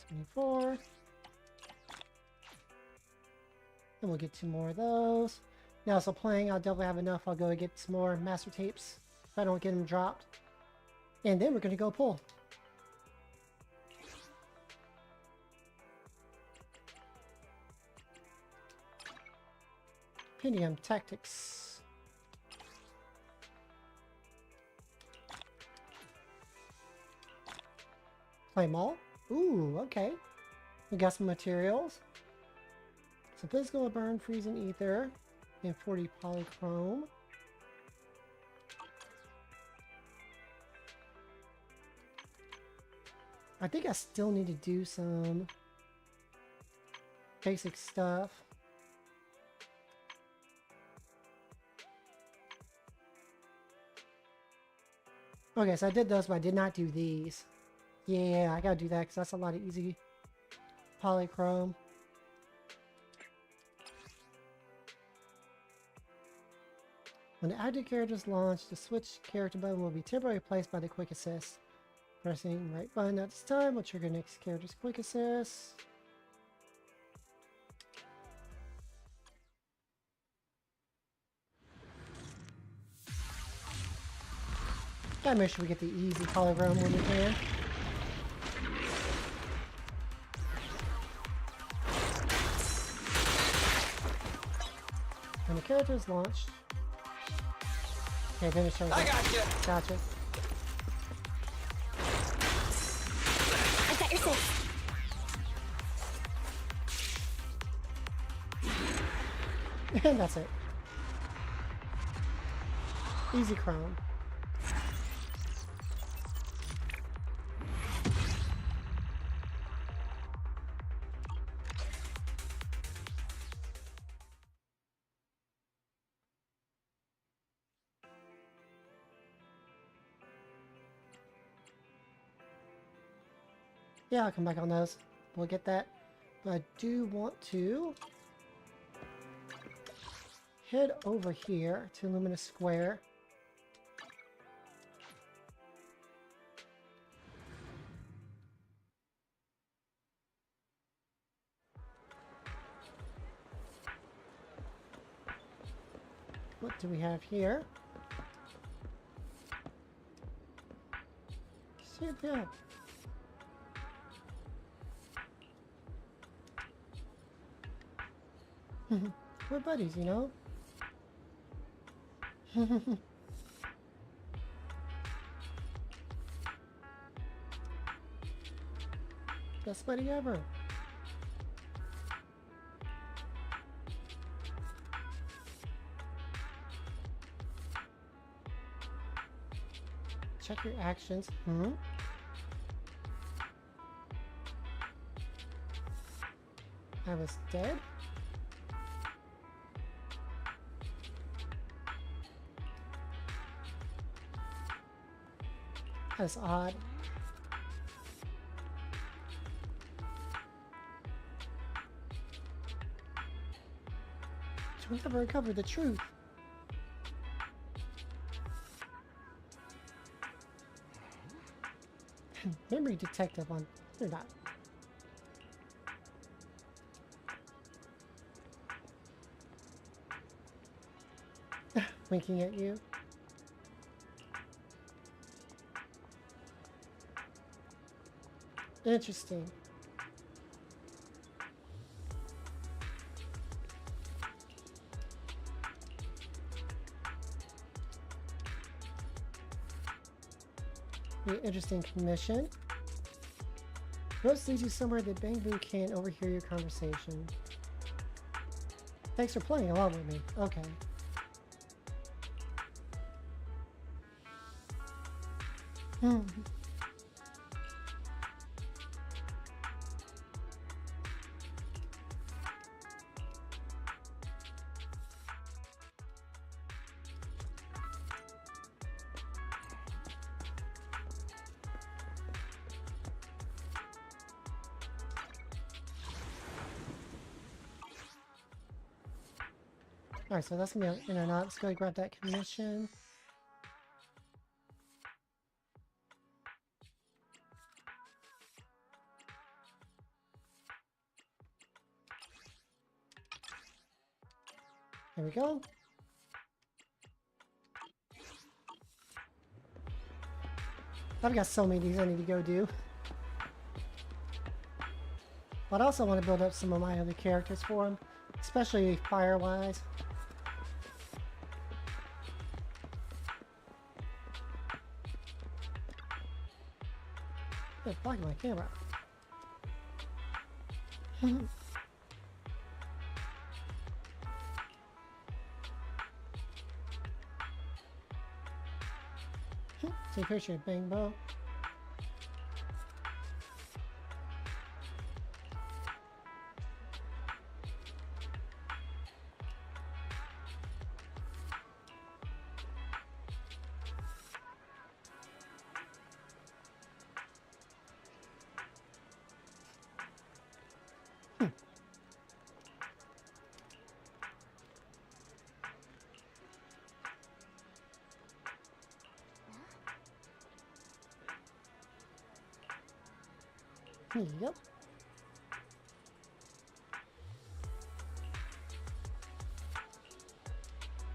24. And we'll get 2 more of those. Now, so playing, I'll definitely have enough. I'll go and get some more master tapes if I don't get them dropped. And then we're going to go pull. Pentium Tactics. Play mall. Ooh, okay. We got some materials. So physical burn, freezing ether, and 40 polychrome. I think I still need to do some basic stuff. Okay, so I did those, but I did not do these. Yeah, I gotta do that because that's a lot of easy polychrome. When the active character is launched, the switch character button will be temporarily replaced by the quick assist. Pressing right button at this time will trigger next character's quick assist. Gotta make sure we get the easy polychrome when we can. When the character is launched. Okay, then it shows up. I gotcha. Gotcha. I've got your six. And that's it. Easy chrome. Yeah, I'll come back on those. We'll get that. But I do want to head over here to Luminous Square. What do we have here? Super good. We're buddies, you know? Best buddy ever. Check your actions. I was dead? That's odd. You'll never recover the truth. Memory detective on. You're not. Winking at you. Interesting. Very interesting commission. Roads leads you somewhere that Bangbu can't overhear your conversation. Thanks for playing along with me. Okay. Alright, so that's gonna be in or not. Let's go grab that commission. There we go. I've got so many of these I need to go do. But I also want to build up some of my other characters for them, especially fire-wise. It's blocking my camera. Take a picture of Bang Bo. Yep.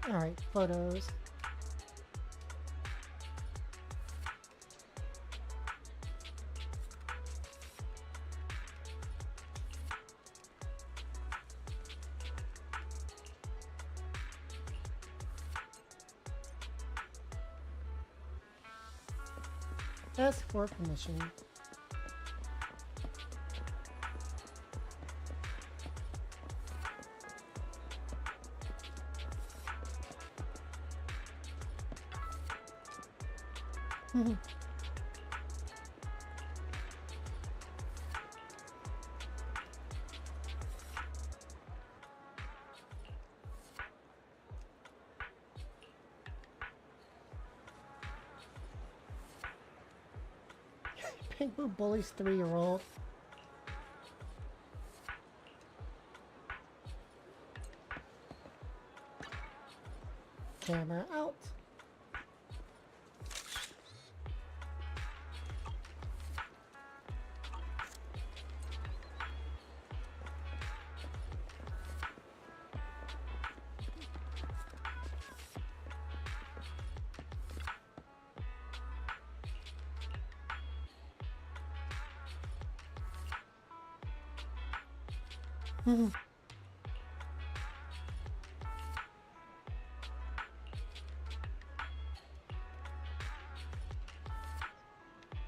Alright, photos. Ask for permission. Penguin bullies 3-year-old. Camera out.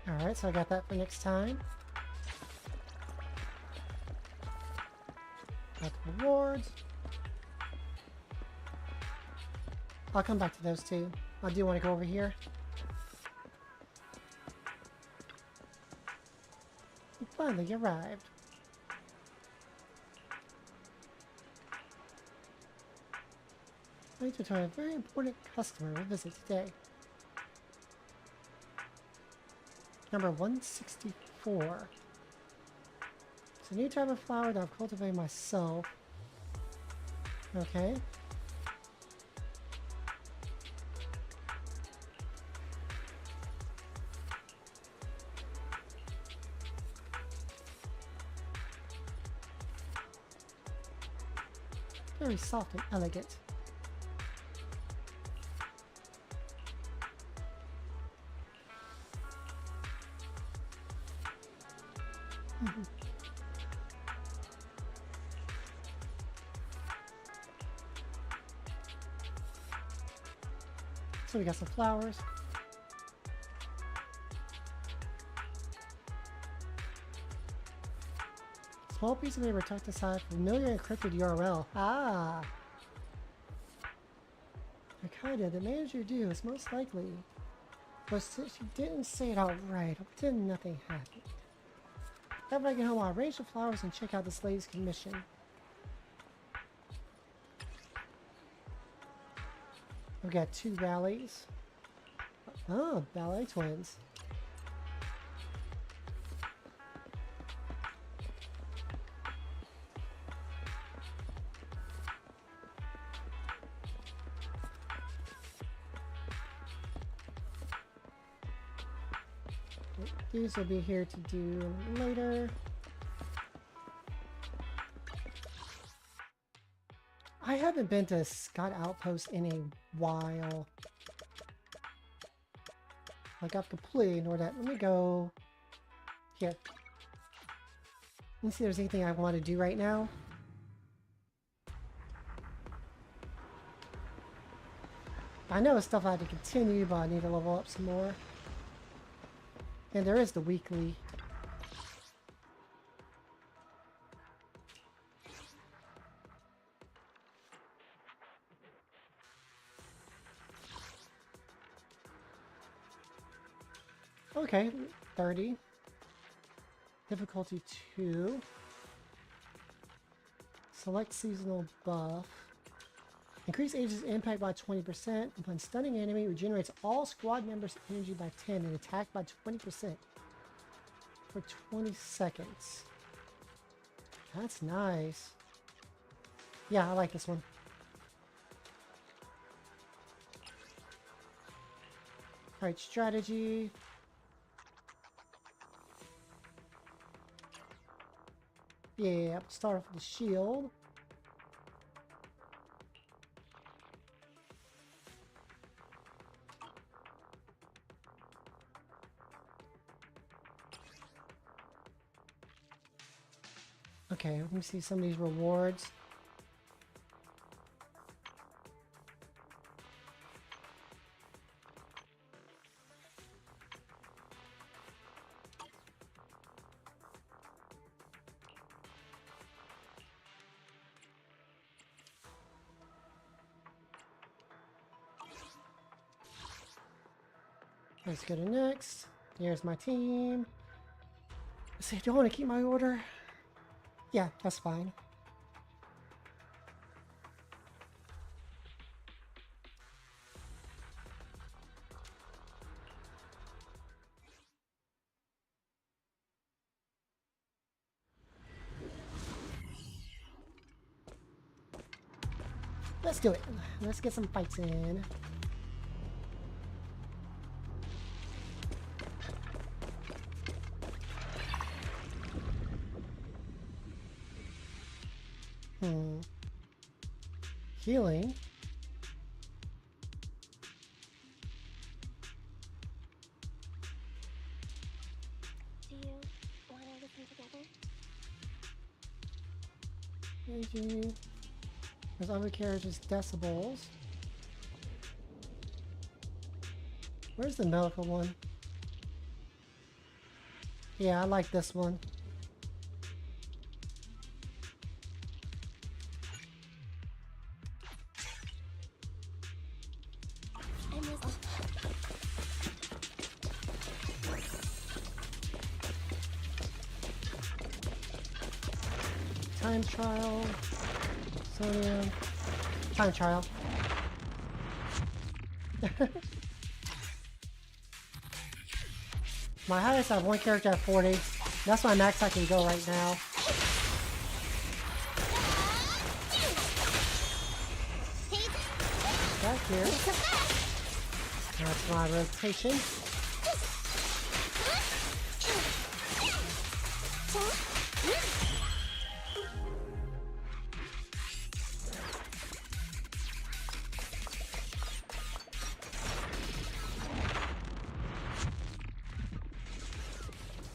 Alright, so I got that for next time. Got the rewards. I'll come back to those two. I do want to go over here. We finally arrived. I need to try a very important customer we visit today. Number 164. It's a new type of flower that I've cultivated myself. Okay. Very soft and elegant. So we got some flowers. Small piece of paper tucked aside, familiar encrypted URL. Ah! Akida, the manager do is most likely. But since you didn't say it outright, I'll pretend nothing happened. After I get home, I'll arrange the flowers and check out this lady's commission. We've got 2 ballets. Oh, ballet twins. These will be here to do later. I haven't been to Scott Outpost in a while. Like, I've completely ignored that. Let me go here. Let me see if there's anything I want to do right now. I know it's stuff I have to continue, but I need to level up some more. And there is the weekly. Okay, 30. Difficulty 2. Select seasonal buff. Increase Age's impact by 20%. When stunning enemy, regenerates all squad members' energy by 10 and attack by 20% for 20 seconds. That's nice. Yeah, I like this one. Alright, strategy. Yeah, start off with the shield. Okay, let me see some of these rewards. Let's go to next. Here's my team. Let's see, do I want to keep my order? Yeah, that's fine. Let's do it. Let's get some fights in. Healing. Do you want to listen together? AG. There's other characters, decibels. Where's the medical one? Yeah, I like this one. Time trial. Sodium. Time trial. My highest, I have one character at 40. That's my max I can go right now. Back here. That's my rotation.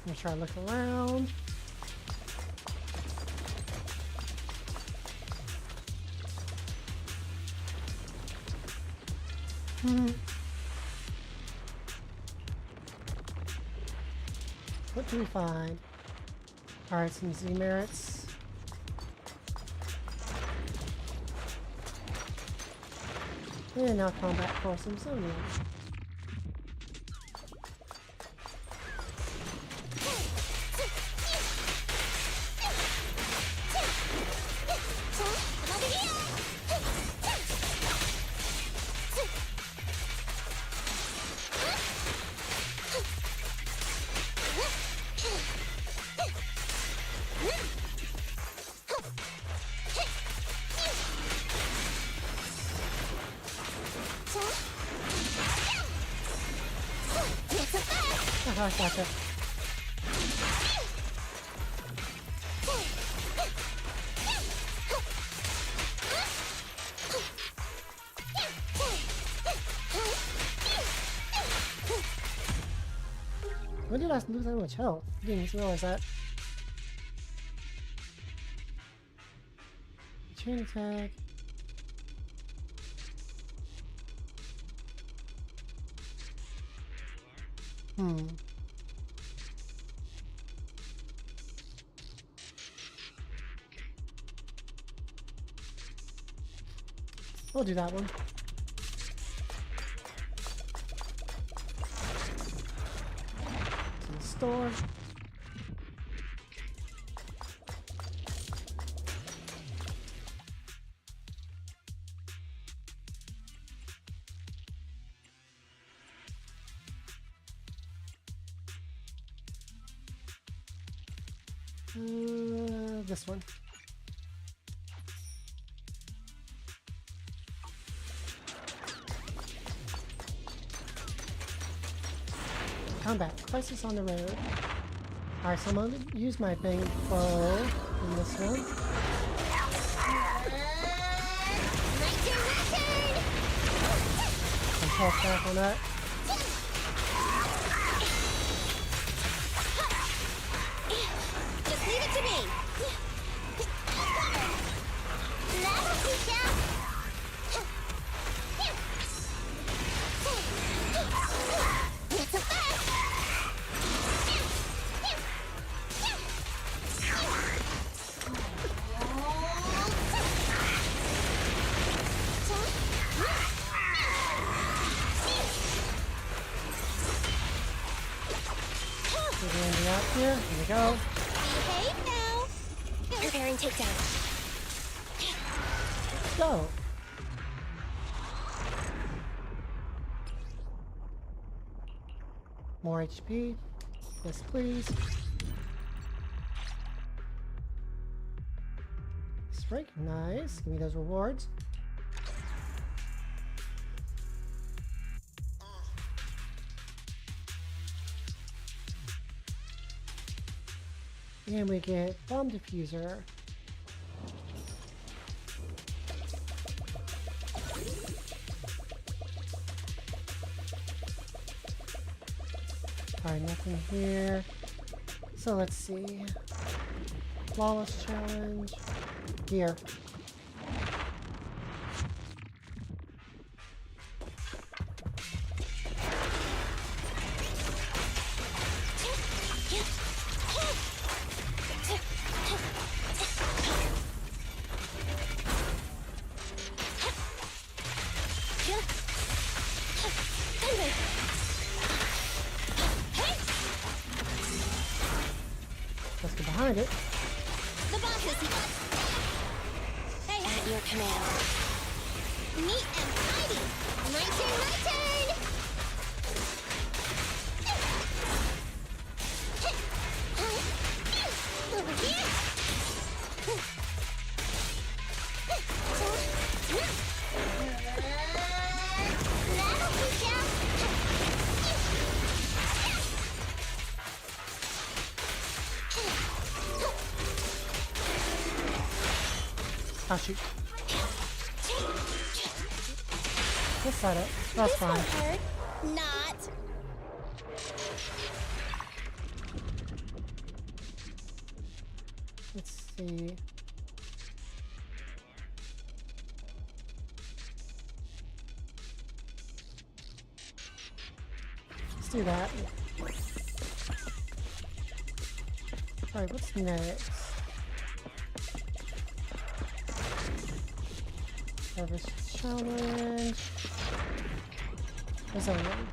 I'm gonna try to look around. What do we find? Alright, some Z merits. And now combat for some sodium. Gotcha. When did I lose that much health? I didn't even realize that. Chain attack. We'll do that one. To the store. This one. Combat. Crisis on the road. Alright, so I'm gonna use my bang bow in this one. And health back on that. Just leave it to me. That'll teach ya. Not so fast. Get Andy out here. Here we go. Behave now. Preparing takedown. Let's go. More HP. Yes, please. Strike. Nice. Give me those rewards. And we get bomb diffuser. Alright, nothing here. So let's see. Flawless challenge. Here. Let's get behind it. The boss is here. Hey, at your command. Neat and tidy. My turn, my turn. Over here. That'll teach ya. Oh shoot. We'll set it. That's This fine. won't hurt. Not. Let's see. Let's do that. Alright, what's next? Service challenge. What's that one?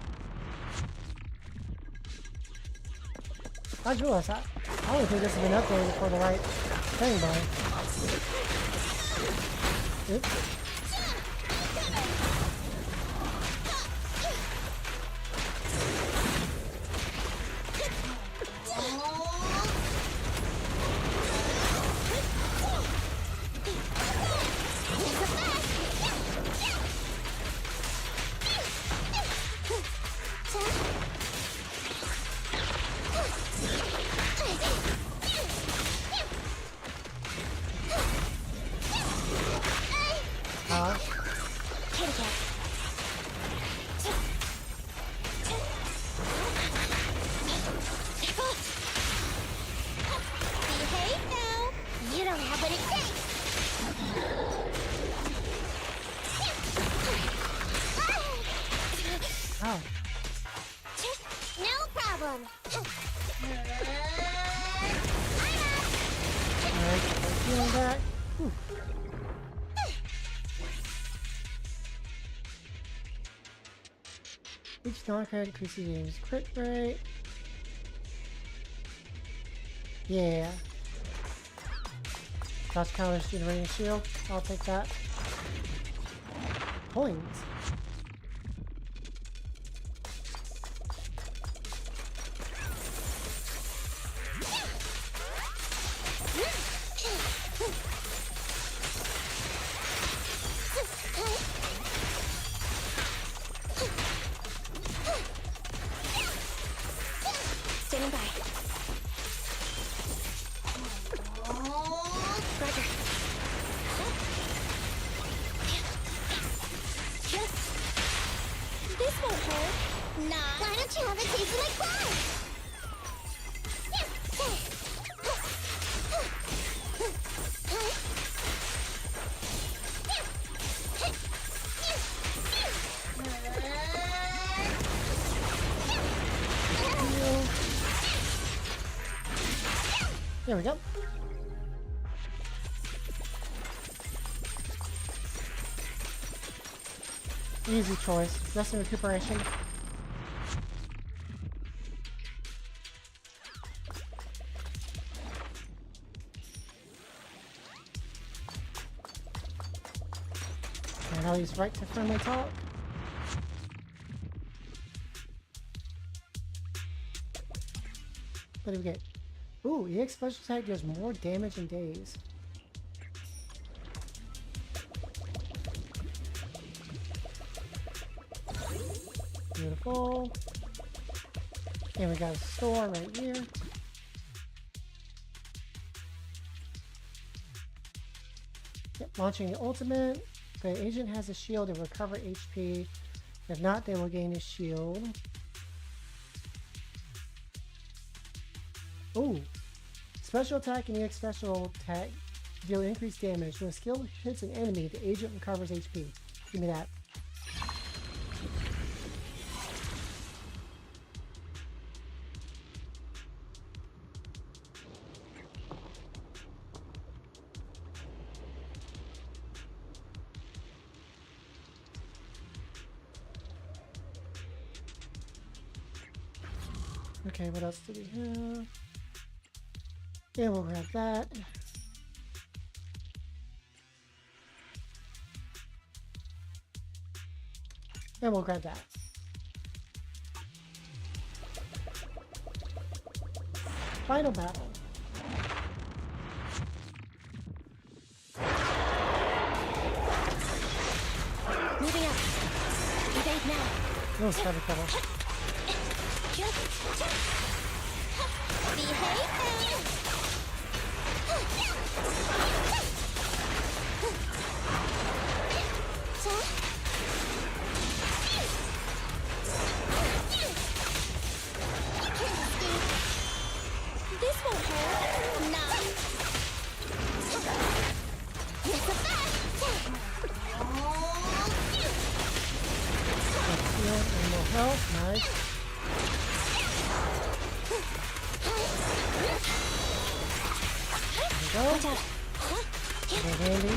I just realized that. I don't think this has been updated for the right thing, though. Oops. Behave now. You don't have what it takes. Oh. No problem. Alright, feeling that. Whew. Each non-crit increases your crit rate. Yeah. Dodge counters generating shield. I'll take that. Coins. Standing by. hair. Nah. Why don't you have a taste of my claws? There we go. Easy choice. Rest and recuperation. And I'll use right to friendly talk. What do we get? Ooh, EX special attack does more damage in days. Beautiful. And we got a store right here. Yep, launching the ultimate. The agent has a shield to recover HP. If not, they will gain a shield. Ooh. Special attack and EX special attack deal increased damage. When a skill hits an enemy, the agent recovers HP. Give me that. Okay, what else do we have? Yeah, we'll grab that. And we'll grab that. Final battle. Moving up. Evade now. No, it's heavy cover. Behave now. This won't hurt. Nah. It's a fast. Heal and more health. Nice. There we Watch go. out. They're handy.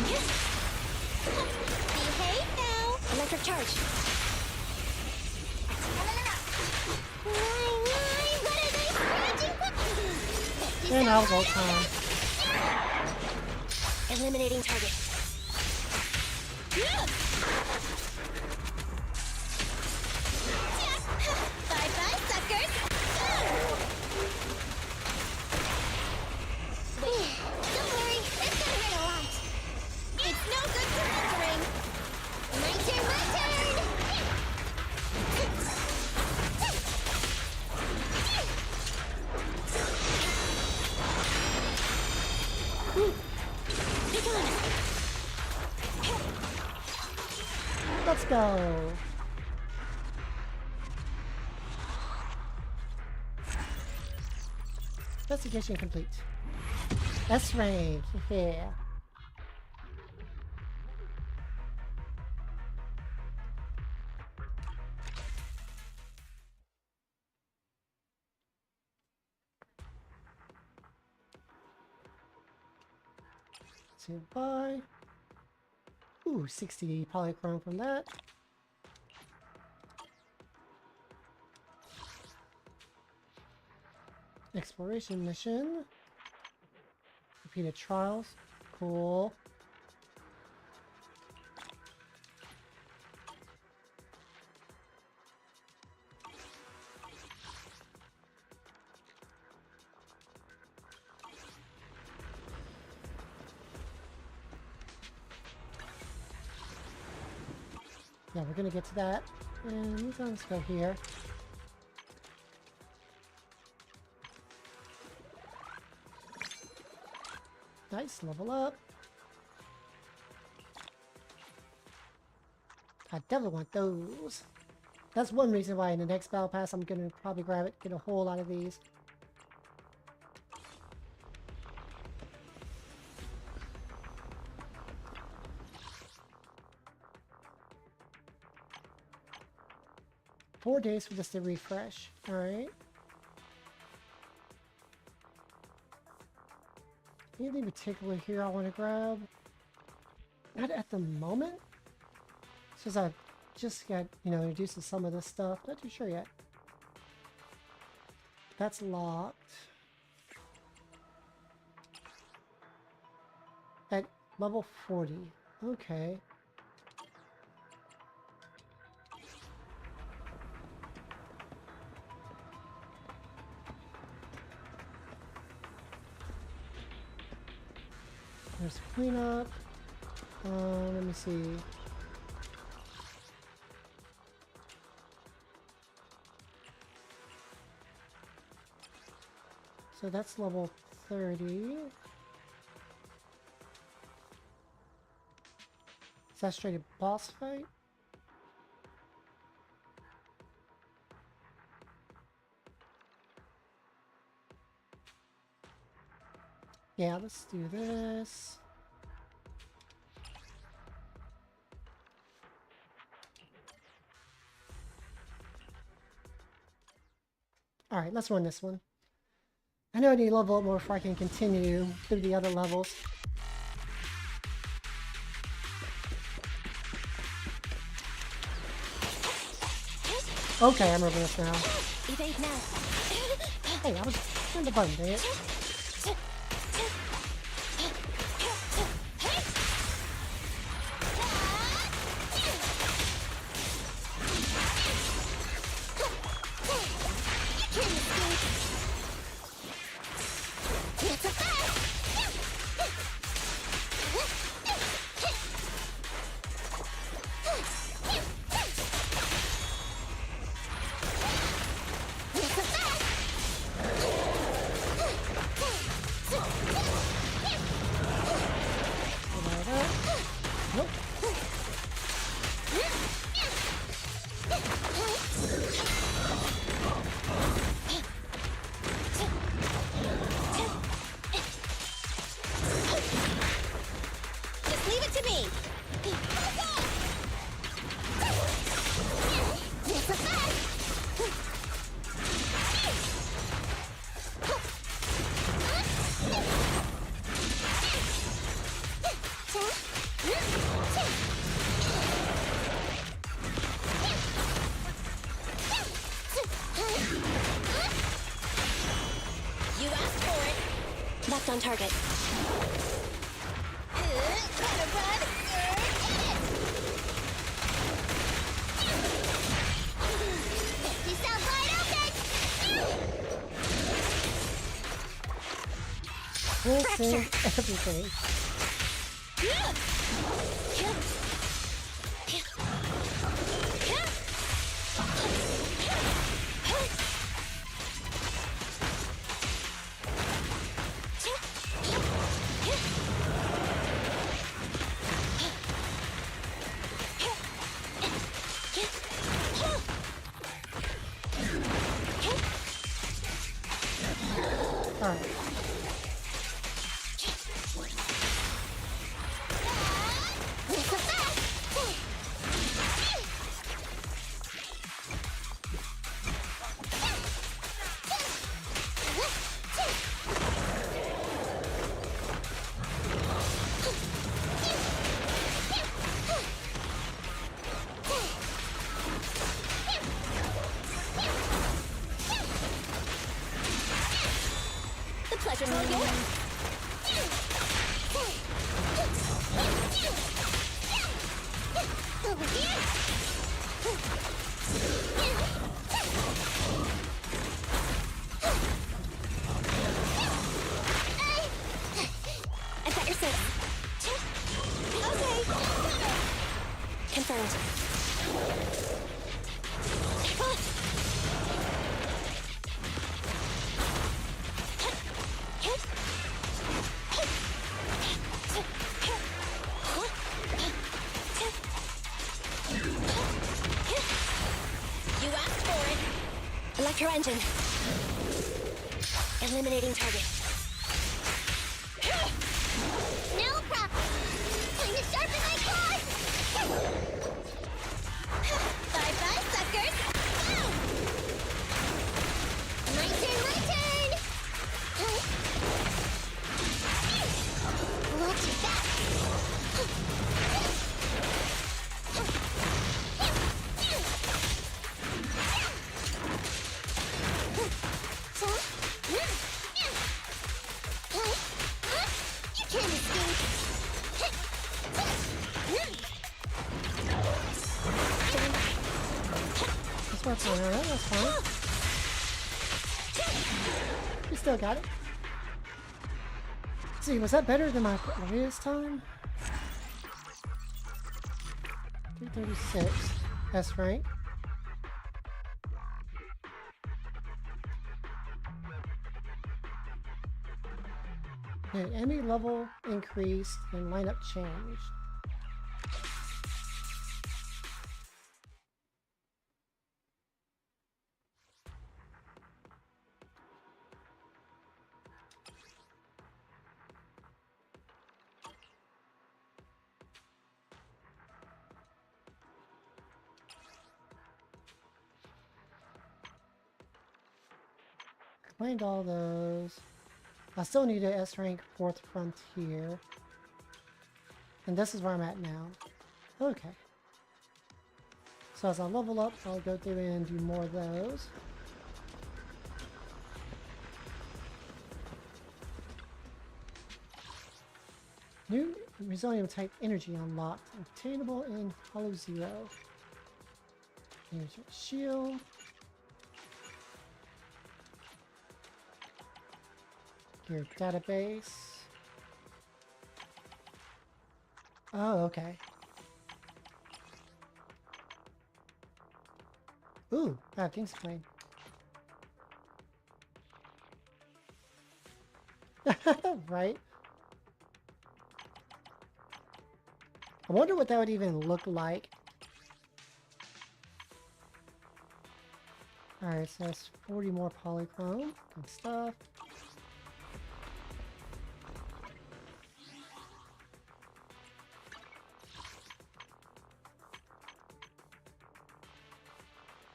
Behave now. Electric charge. What are they scratching? And now ult time. Eliminating target. Bye-bye, suckers. Don't worry, it's gonna hurt a lot. It's no good surrendering. My turn, my turn. Pick on. Let's go. Investigation complete. S rank. Yeah. Stand by. Ooh, 60 polychrome from that. Exploration mission. Repeated trials. Cool. Yeah, we're gonna get to that. And let's go here. Nice, level up. I definitely want those. That's one reason why in the next battle pass I'm gonna probably grab it, get a whole lot of these. Four days for this to refresh. Alright. Anything particular here I want to grab? Not at the moment. Since I've just got, you know, introduced to some of this stuff. Not too sure yet. That's locked. At level 40. Okay. There's cleanup. Let me see. So that's level 30. Is that straight a boss fight? Yeah, let's do this. Alright, let's run this one. I know I need to level up more before I can continue through the other levels. Okay, I remember this now. Evade now. Hey, I was on the button, dang it. On target. Fracture everything. your engine. Eliminating target. No problem. Time to sharpen my claws. Bye-bye, suckers. Boom! My turn, my turn. Watch your back. You can't escape. This one's alright, that's fine. We still got it. Let's see, was that better than my previous time? 336. That's right. Okay, enemy level increased and lineup changed. Claimed all those. I still need an S rank 4th frontier. And this is where I'm at now. Okay. So as I level up, I'll go through and do more of those. New resilient type energy unlocked. Obtainable in Hollow Zero. Here's your shield. Your database. Oh, okay. Ooh, I have things to play. Right? I wonder what that would even look like. Alright, so that's 40 more polychrome. Good stuff.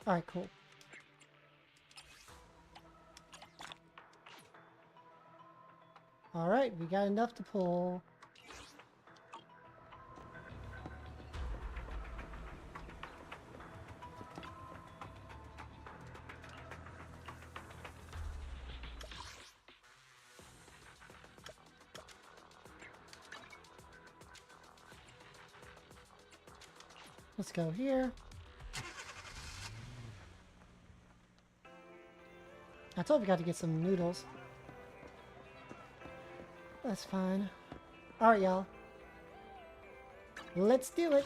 Alright, cool. Alright, we got enough to pull. Let's go here. I told we got to get some noodles. That's fine. Alright, y'all. Let's do it.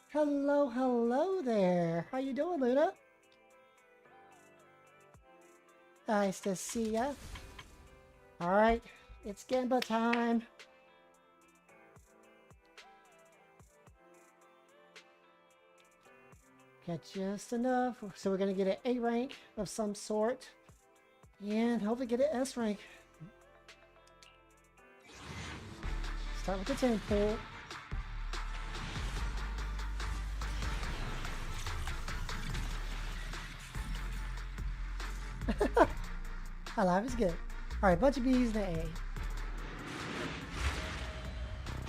Hello, hello there. How you doing, Luna? Nice to see ya. Alright, it's Gemba time. Got just enough, so we're gonna get an A rank of some sort, and hopefully get an S rank. Start with the 10 pool. Live is good. Alright, bunch of B's and an A.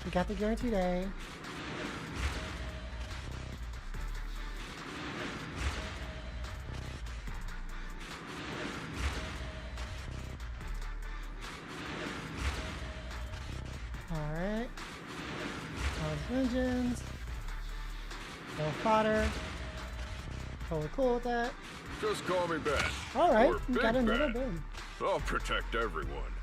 We got the guaranteed A. Alright. All those engines. More fodder. Totally cool with that. Just call me back. Alright, Or we Big got another Bad. boom. I'll protect everyone.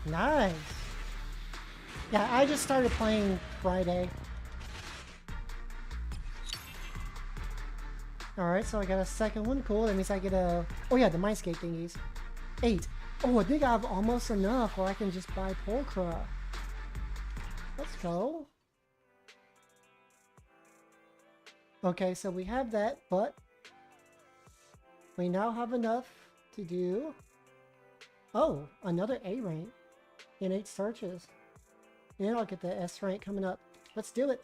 Nice. Yeah, I just started playing Friday. Alright, so I got a second one. Cool. That means I get a... Oh yeah, the Mindscape thingies. 8. Oh, I think I have almost enough where I can just buy Pulchra. Let's go. Okay, so we have that, but we now have enough to do... Oh, another A rank in 8 searches. And I'll get the S rank coming up. Let's do it.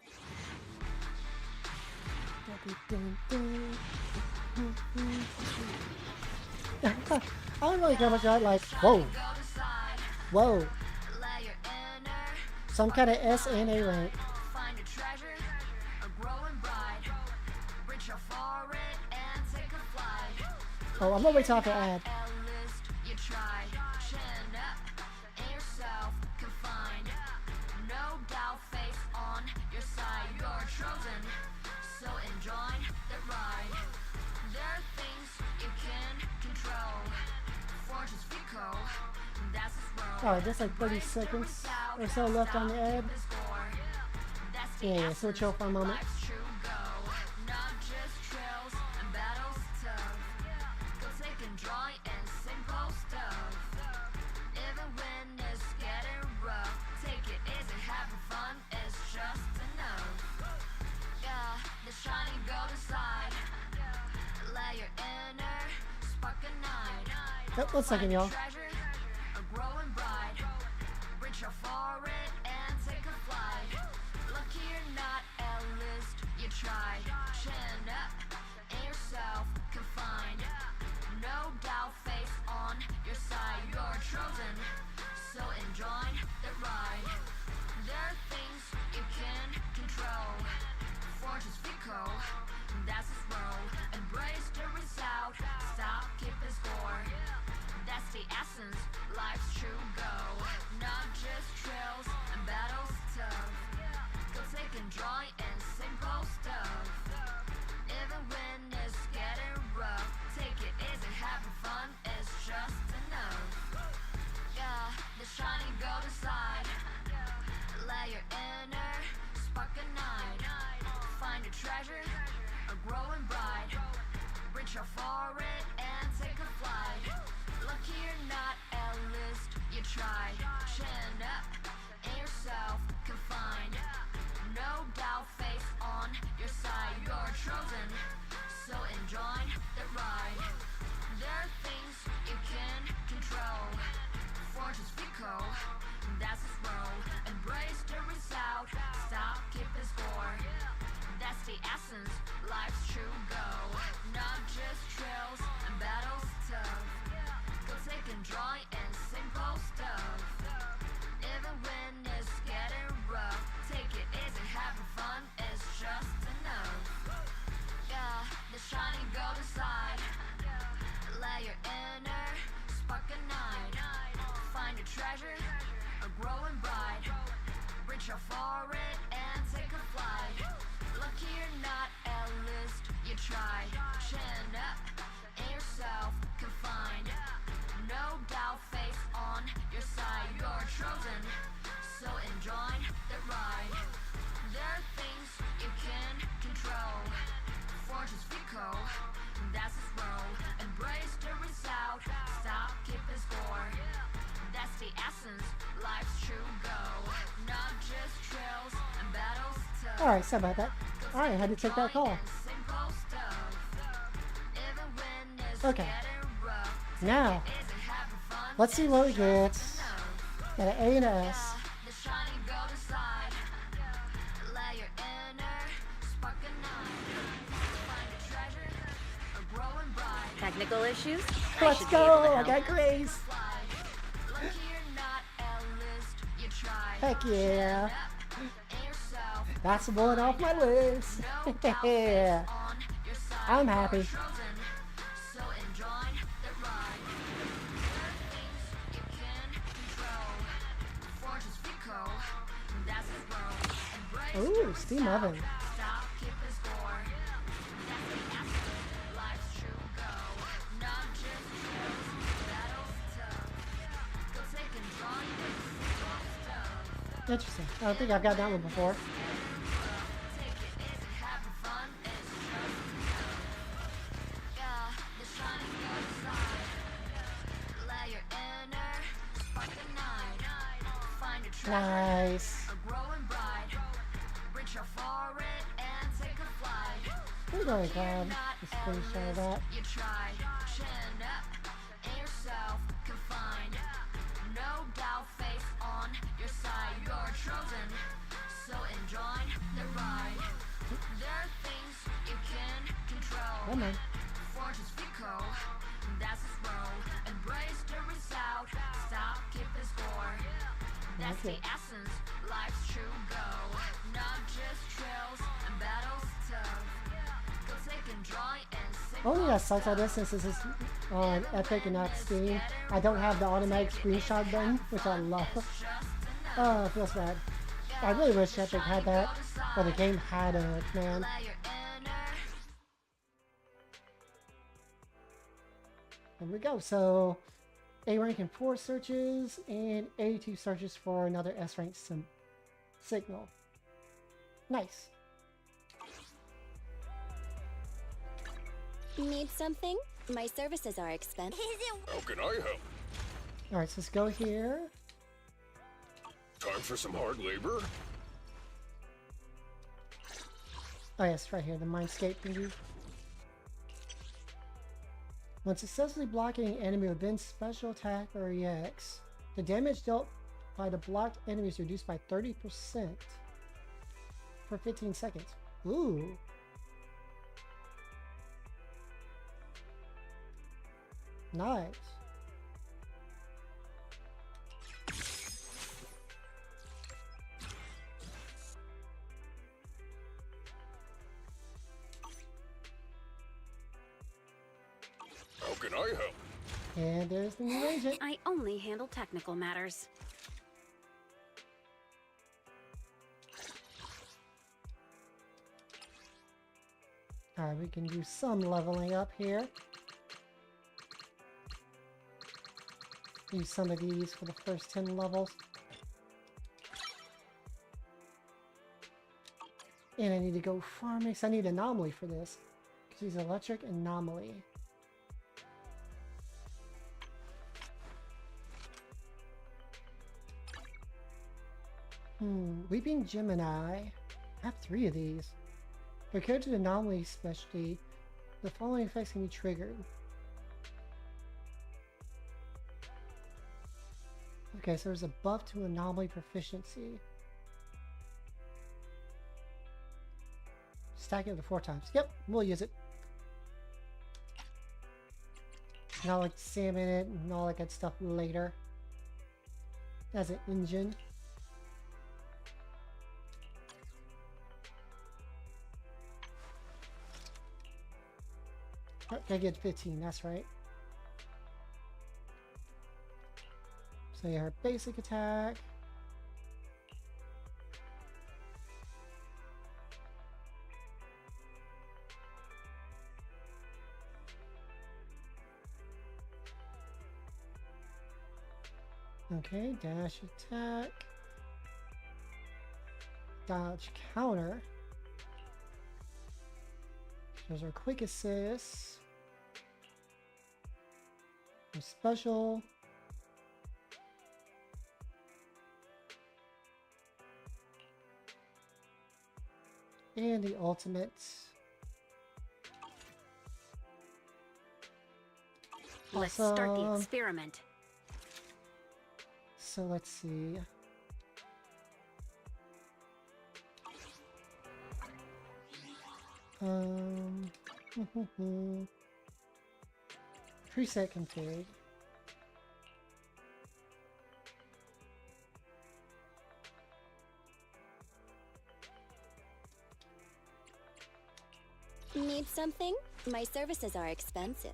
I don't really care much about like, whoa. Whoa. Some kind of S and A rank. Oh, I'm gonna wait till after ad. Alright, there's like 30 seconds or so left on the ad. Yeah, so chill for a moment. Yep, 1 second, y'all. Alright, sorry about that. Alright, I had to take that call. Okay. Now, let's see what we get. Got an A and an S. Technical issues? Let's go! I got Grace! Heck yeah! That's one off my list! Yeah! I'm happy. Ooh, steam oven. Interesting. I don't think I've got that one before. Nice. We're going to grab the screenshot of that. Come on. That's the essence, life's true goal. Not just trails and battles tough. Go take and draw and only that sucks about this since this is on Epic and not Steam. I don't have the automatic screenshot button, which I love. Oh, it feels bad. I really wish Epic had that, or the game had it, man. There we go. So, A rank in 4 searches and 82 searches for another S rank signal. Nice. Need something? My services are expensive. How can I help? Alright, so let's go here. Time for some hard labor? Oh yes, right here, the Mindscape thingy. When successfully blocking an enemy with Ben's special attack or EX, the damage dealt by the blocked enemy is reduced by 30% for 15 seconds. Ooh. Nice. How can I help? And there's the new agent. I only handle technical matters. Alright, we can do some leveling up here. Use some of these for the first 10 levels. And I need to go farming, so I need anomaly for this. Because he's electric anomaly. Weeping Gemini. I have 3 of these. Compared to the anomaly specialty, the following effects can be triggered. Okay, so there's a buff to anomaly proficiency. Stack it to 4 times. Yep, we'll use it. Not like salmon it and all that good stuff later. As an engine. I get 15, that's right. So yeah, her basic attack. Okay, dash attack. Dodge counter. There's our quick assist. Our special. And the ultimate. Let's start the experiment. So let's see. Preset config. Need something? My services are expensive.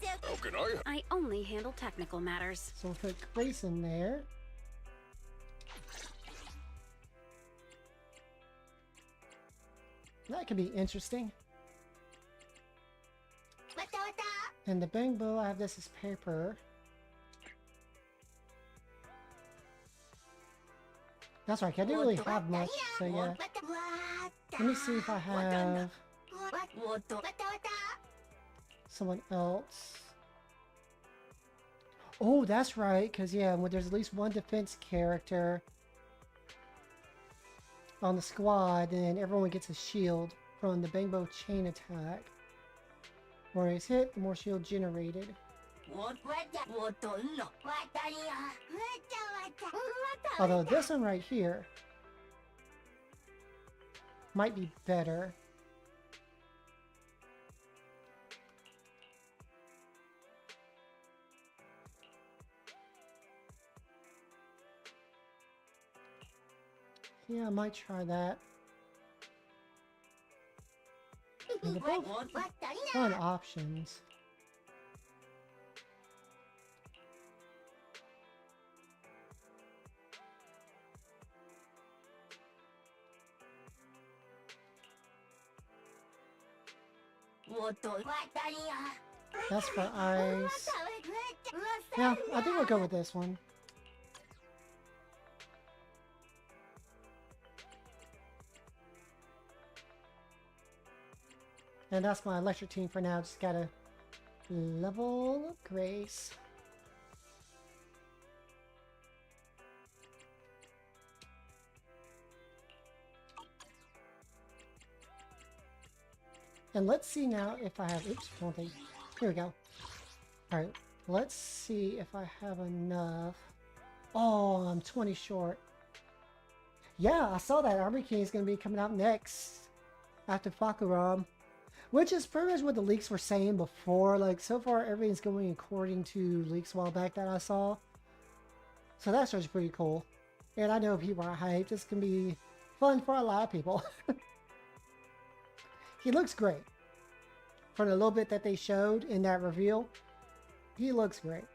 How can I help? I only handle technical matters. So we'll put Grace in there. That could be interesting. And the bang bow, I have this as paper. That's right, I didn't really have much, so yeah. Let me see if I have someone else. Oh, that's right, because yeah, when there's at least one defense character on the squad, then everyone gets a shield from the Bangbo chain attack. The more he's hit, the more shield generated. Although this one right here might be better. Yeah, I might try that. And they're both fun options. That's for ice. Yeah, I think we'll go with this one. And that's my electric team for now. Just gotta level Grace. And let's see now if I have, oops, wrong thing. Here we go. Alright, let's see if I have enough. Oh, I'm 20 short. Yeah, I saw that Armor King is going to be coming out next after Fakuram. Which is pretty much what the leaks were saying before. Like, so far everything's going according to leaks a while back that I saw. So that's just pretty cool. And I know people are hyped. This can be fun for a lot of people. He looks great. From the little bit that they showed in that reveal, he looks great.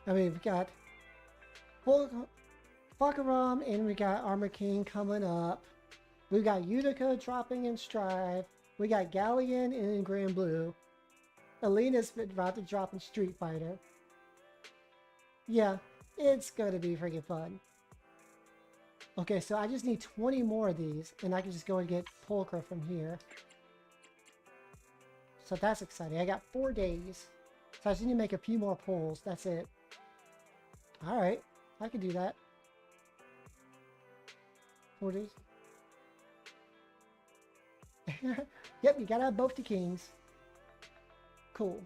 I mean, we got Fakuram and we got Armor King coming up. We got Utica dropping in Strive. We got Galleon in Grand Blue. Alina's about to drop in Street Fighter. Yeah, it's gonna be freaking fun. Okay, so I just need 20 more of these, and I can just go and get Pulchra from here. So that's exciting. I got 4 days. So I just need to make a few more pulls. That's it. Alright, I can do that. 4 days. Yep, you gotta have both the kings. Cool.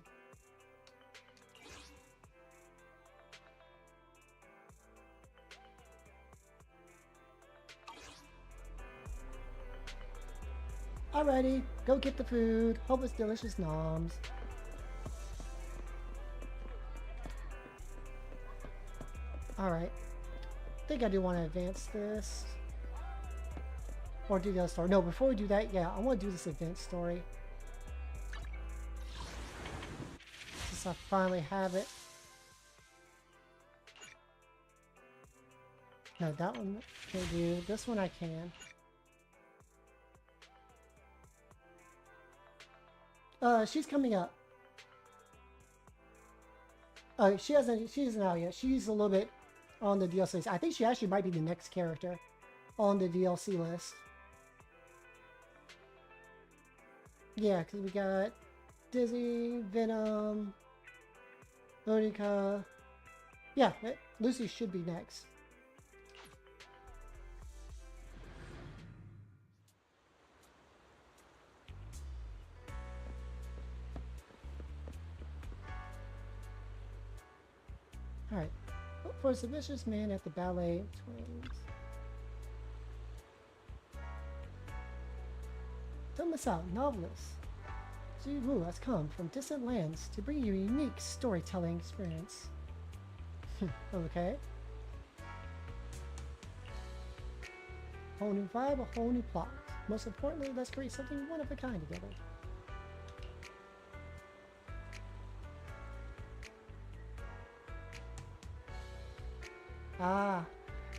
Alrighty, go get the food. Hope it's delicious noms. Alright. I think I do want to advance this. Or do the other story. No, before we do that, yeah, I want to do this event story. Since I finally have it. No, that one I can't do. This one I can. She's coming up. She isn't out yet. She's a little bit on the DLC list. I think she actually might be the next character on the DLC list. Yeah, because we got Dizzy, Venom, Monica. Yeah, Lucy should be next. Alright. Look for a suspicious man at the Ballet Twins. Don't miss out, novelists. Jiwoo has come from distant lands to bring you a unique storytelling experience. Okay. Whole new vibe, a whole new plot. Most importantly, let's create something one of a kind together.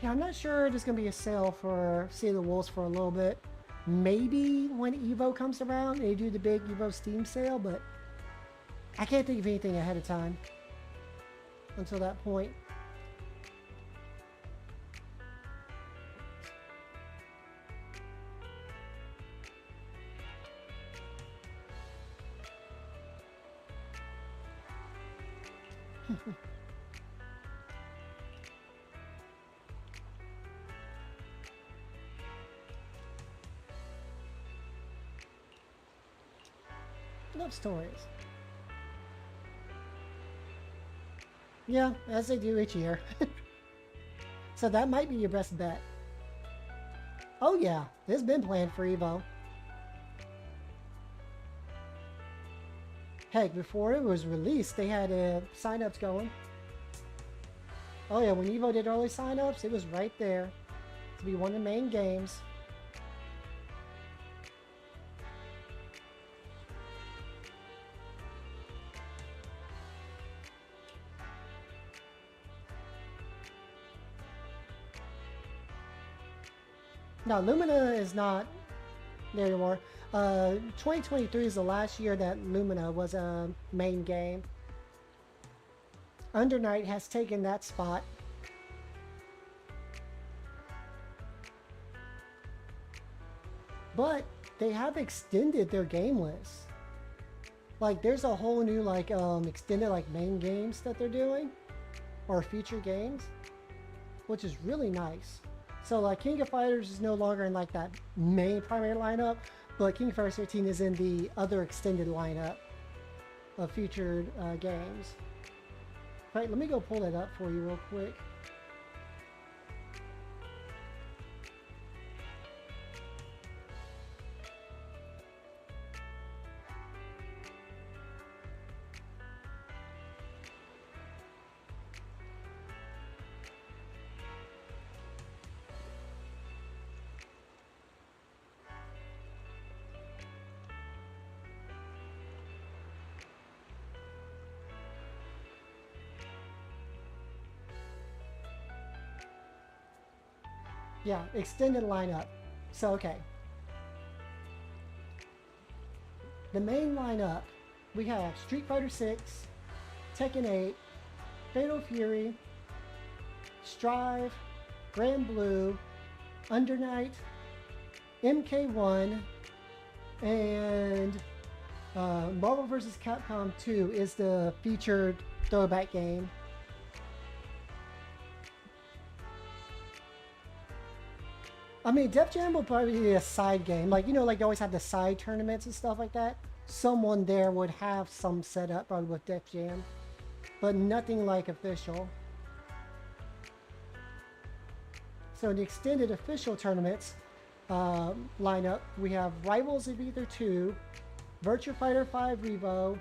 Yeah, I'm not sure there's gonna be a sale for Sea of the Wolves for a little bit. Maybe when Evo comes around, they do the big Evo Steam sale, but I can't think of anything ahead of time until that point. Love stories. Yeah, as they do each year. So that might be your best bet. Oh yeah, it's been planned for Evo. Heck, before it was released, they had sign-ups going. Oh yeah, when Evo did early sign-ups, it was right there to be one of the main games. No, Lumina is not there anymore. 2023 is the last year that Lumina was a main game. Undernight has taken that spot. But they have extended their game list. Like there's a whole new like extended like main games that they're doing, or feature games, which is really nice. So like King of Fighters is no longer in like that main primary lineup, but King of Fighters 13 is in the other extended lineup of featured games. Right, let me go pull that up for you real quick. Yeah, extended lineup. So, okay. The main lineup, we have Street Fighter 6, Tekken 8, Fatal Fury, Strive, Grand Blue, Undernight, MK1, and Marvel vs. Capcom 2 is the featured throwback game. I mean, Def Jam will probably be a side game. Like, you know, like they always have the side tournaments and stuff like that. Someone there would have some setup probably with Def Jam, but nothing like official. So in the extended official tournaments lineup, we have Rivals of Ether 2, Virtua Fighter 5 Revo,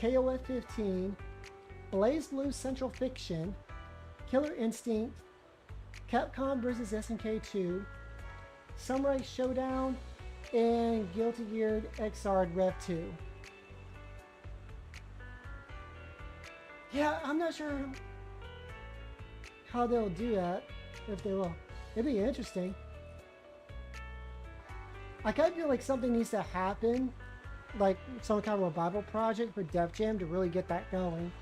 KOF 15, Blaze Blue Central Fiction, Killer Instinct, Capcom vs. SNK 2, Samurai Showdown, and Guilty Gear XR Rev 2. Yeah, I'm not sure how they'll do that, if they will. It'd be interesting. I kind of feel like something needs to happen, like some kind of revival project for Def Jam to really get that going.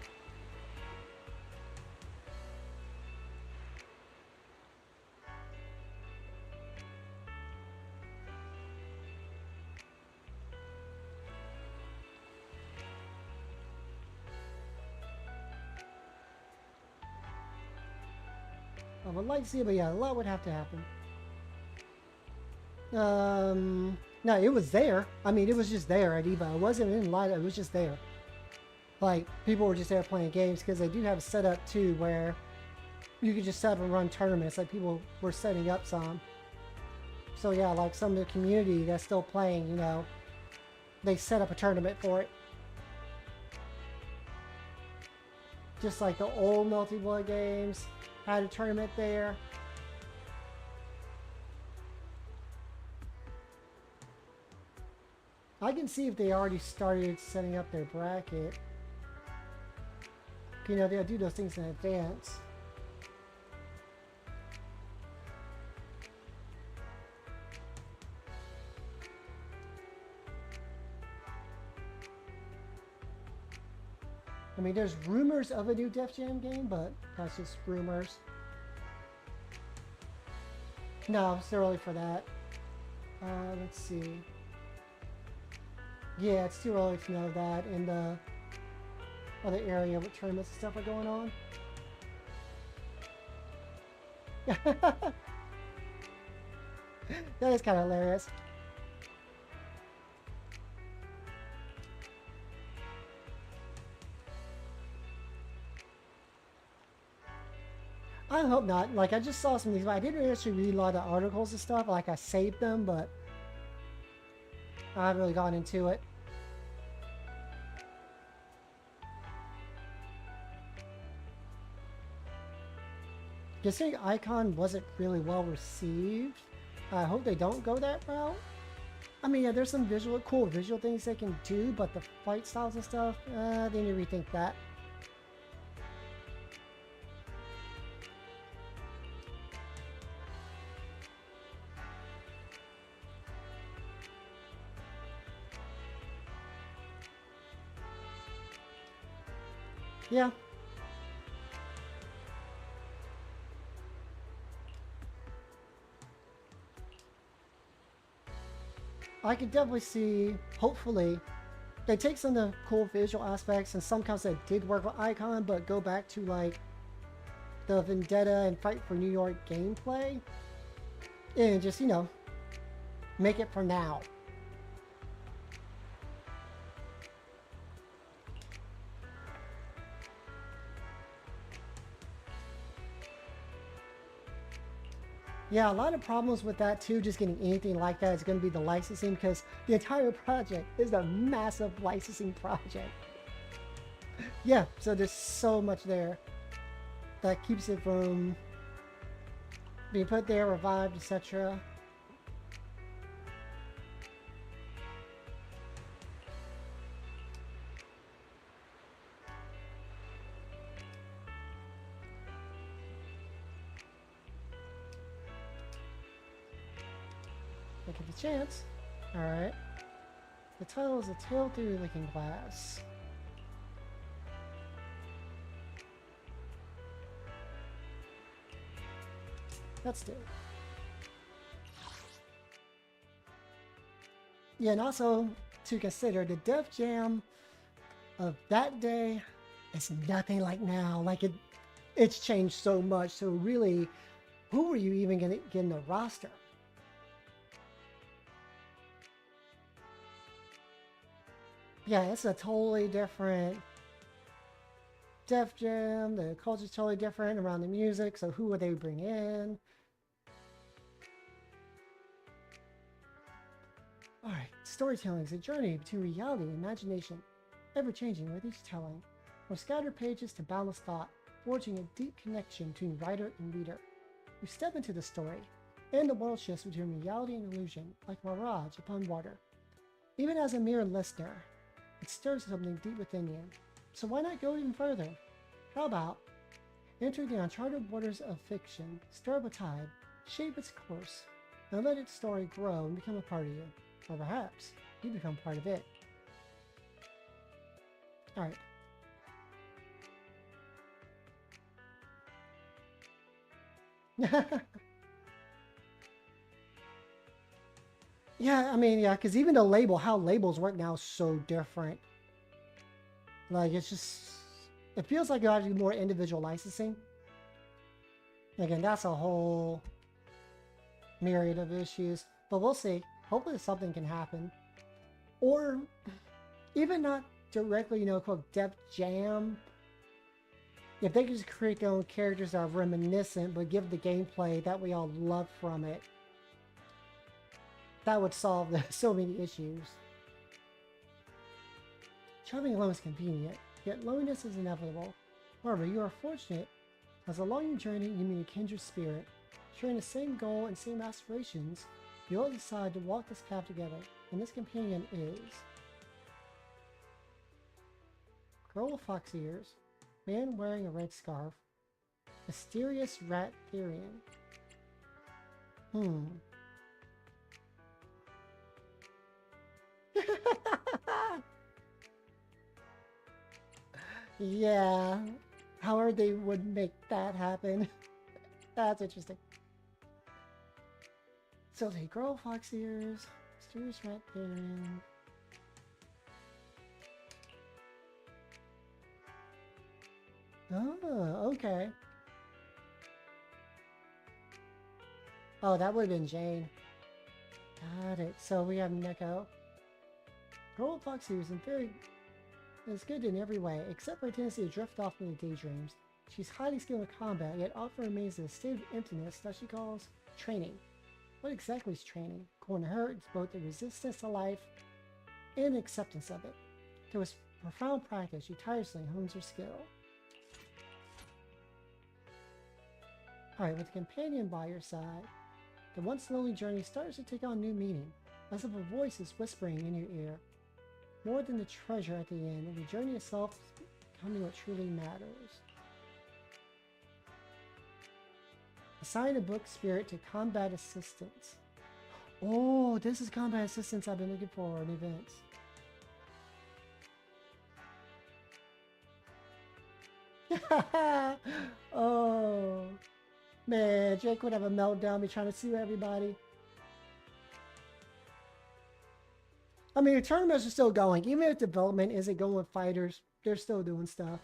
I would like to see it, but yeah, a lot would have to happen. No, it was there. I mean, it was just there at EVO. It wasn't in lineup, it was just there. Like, people were just there playing games, because they do have a setup too where you could just set up and run tournaments. Like, people were setting up some. So yeah, like some of the community that's still playing, you know, they set up a tournament for it. Just like the old multi-blood games had a tournament there. I can see if they already started setting up their bracket. You know, they'll do those things in advance. I mean, there's rumors of a new Def Jam game, but that's just rumors. No, it's too early for that. Let's see. Yeah, it's too early to know that. And other area with tournaments and stuff are going on. That is kind of hilarious. I hope not. Like, I just saw some of these, but I didn't actually read a lot of the articles and stuff. Like, I saved them, but I haven't really gotten into it. Considering Icon wasn't really well received, I hope they don't go that route. I mean, yeah, there's some cool visual things they can do, but the fight styles and stuff, they need to rethink that. Yeah. I could definitely see, hopefully, they take some of the cool visual aspects and some concepts that did work with Icon, but go back to like the Vendetta and Fight for New York gameplay and just, you know, make it for now. Yeah, a lot of problems with that too, just getting anything like that is going to be the licensing, because the entire project is a massive licensing project. Yeah, so there's so much there that keeps it from being put there, revived, etc. Look at the chance. Alright. The title is A Tale Through Looking Glass. Let's do it. Yeah, and also to consider the Def Jam of that day is nothing like now. Like it's changed so much. So really, who were you even gonna get in the roster? Yeah, it's a totally different Def Jam. The culture's totally different around the music. So who would they bring in? Alright, storytelling is a journey between reality and imagination, ever-changing with each telling. From scattered pages to boundless thought, forging a deep connection between writer and reader. You step into the story, and the world shifts between reality and illusion, like mirage upon water. Even as a mere listener, it stirs something deep within you. So why not go even further? How about enter the uncharted waters of fiction, stir up a tide, shape its course, and let its story grow and become a part of you. Or perhaps you become part of it. Alright. Yeah, I mean, yeah, because even the label, how labels work now is so different. Like, it's just, it feels like you have to do more individual licensing. Again, that's a whole myriad of issues, but we'll see. Hopefully something can happen. Or even not directly, you know, called Def Jam. If they could just create their own characters that are reminiscent, but give the gameplay that we all love from it, that would solve so many issues. Traveling alone is convenient, yet loneliness is inevitable. However, you are fortunate, as along your journey you meet a kindred spirit, sharing the same goal and same aspirations. You all decide to walk this path together, and this companion is girl with fox ears, man wearing a red scarf, mysterious rat Therian. Yeah, however they would make that happen. That's interesting. So the girl fox ears, mysterious rat Therian. Oh, okay. Oh, that would have been Jane. Got it. So we have Neko. Girl Foxy is good in every way, except for a tendency to drift off into daydreams. She's highly skilled in combat, yet often remains in a state of emptiness that she calls training. What exactly is training? According to her, it's both the resistance to life and acceptance of it. Through its profound practice, she tirelessly hones her skill. Alright, with a companion by your side, the once lonely journey starts to take on new meaning, as if a voice is whispering in your ear. More than the treasure at the end, and the journey itself is becoming what truly matters. Assign a book spirit to combat assistance. Oh, this is combat assistance I've been looking for in events. Oh, man, Jake would have a meltdown, be trying to sue everybody. I mean, the tournaments are still going. Even if development isn't going with fighters, they're still doing stuff.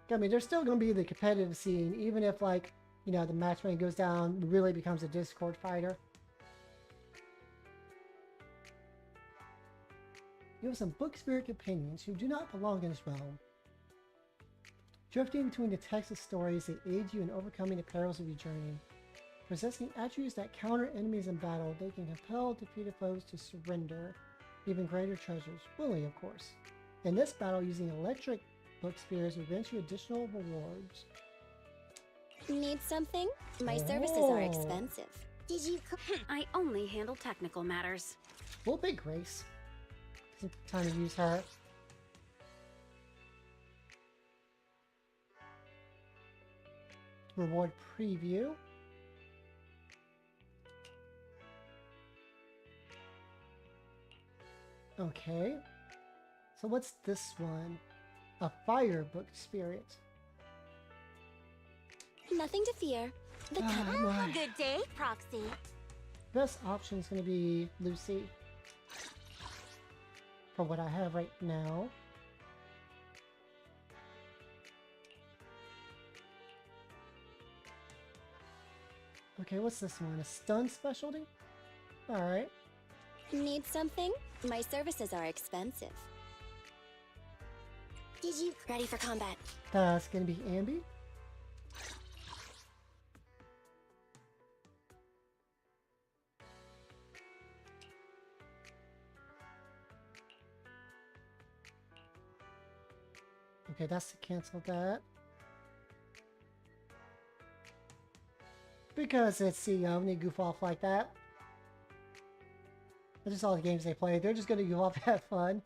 I mean, there's still going to be the competitive scene, even if, like, you know, the matchmaking goes down, really becomes a Discord fighter. You have some book spirit companions who do not belong in this realm. Drifting between the text of stories that aid you in overcoming the perils of your journey. Possessing attributes that counter enemies in battle, they can compel defeated foes to surrender even greater treasures, willingly of course. In this battle, using electric book spirits will grant you additional rewards. Need something? My services are expensive. Did you I only handle technical matters. Well, big Grace. Time to use her. Reward preview. Okay. So what's this one? A fire book spirit. Nothing to fear. The good day, Proxy. Best option is going to be Lucy. For what I have right now. Okay, what's this one? A stun specialty? Alright. Need something? My services are expensive. Did you ready for combat? That's gonna be Ambi. Okay, that's to cancel that. Because it's CEO and they goof off like that. That's just all the games they play. They're just gonna goof off and have fun.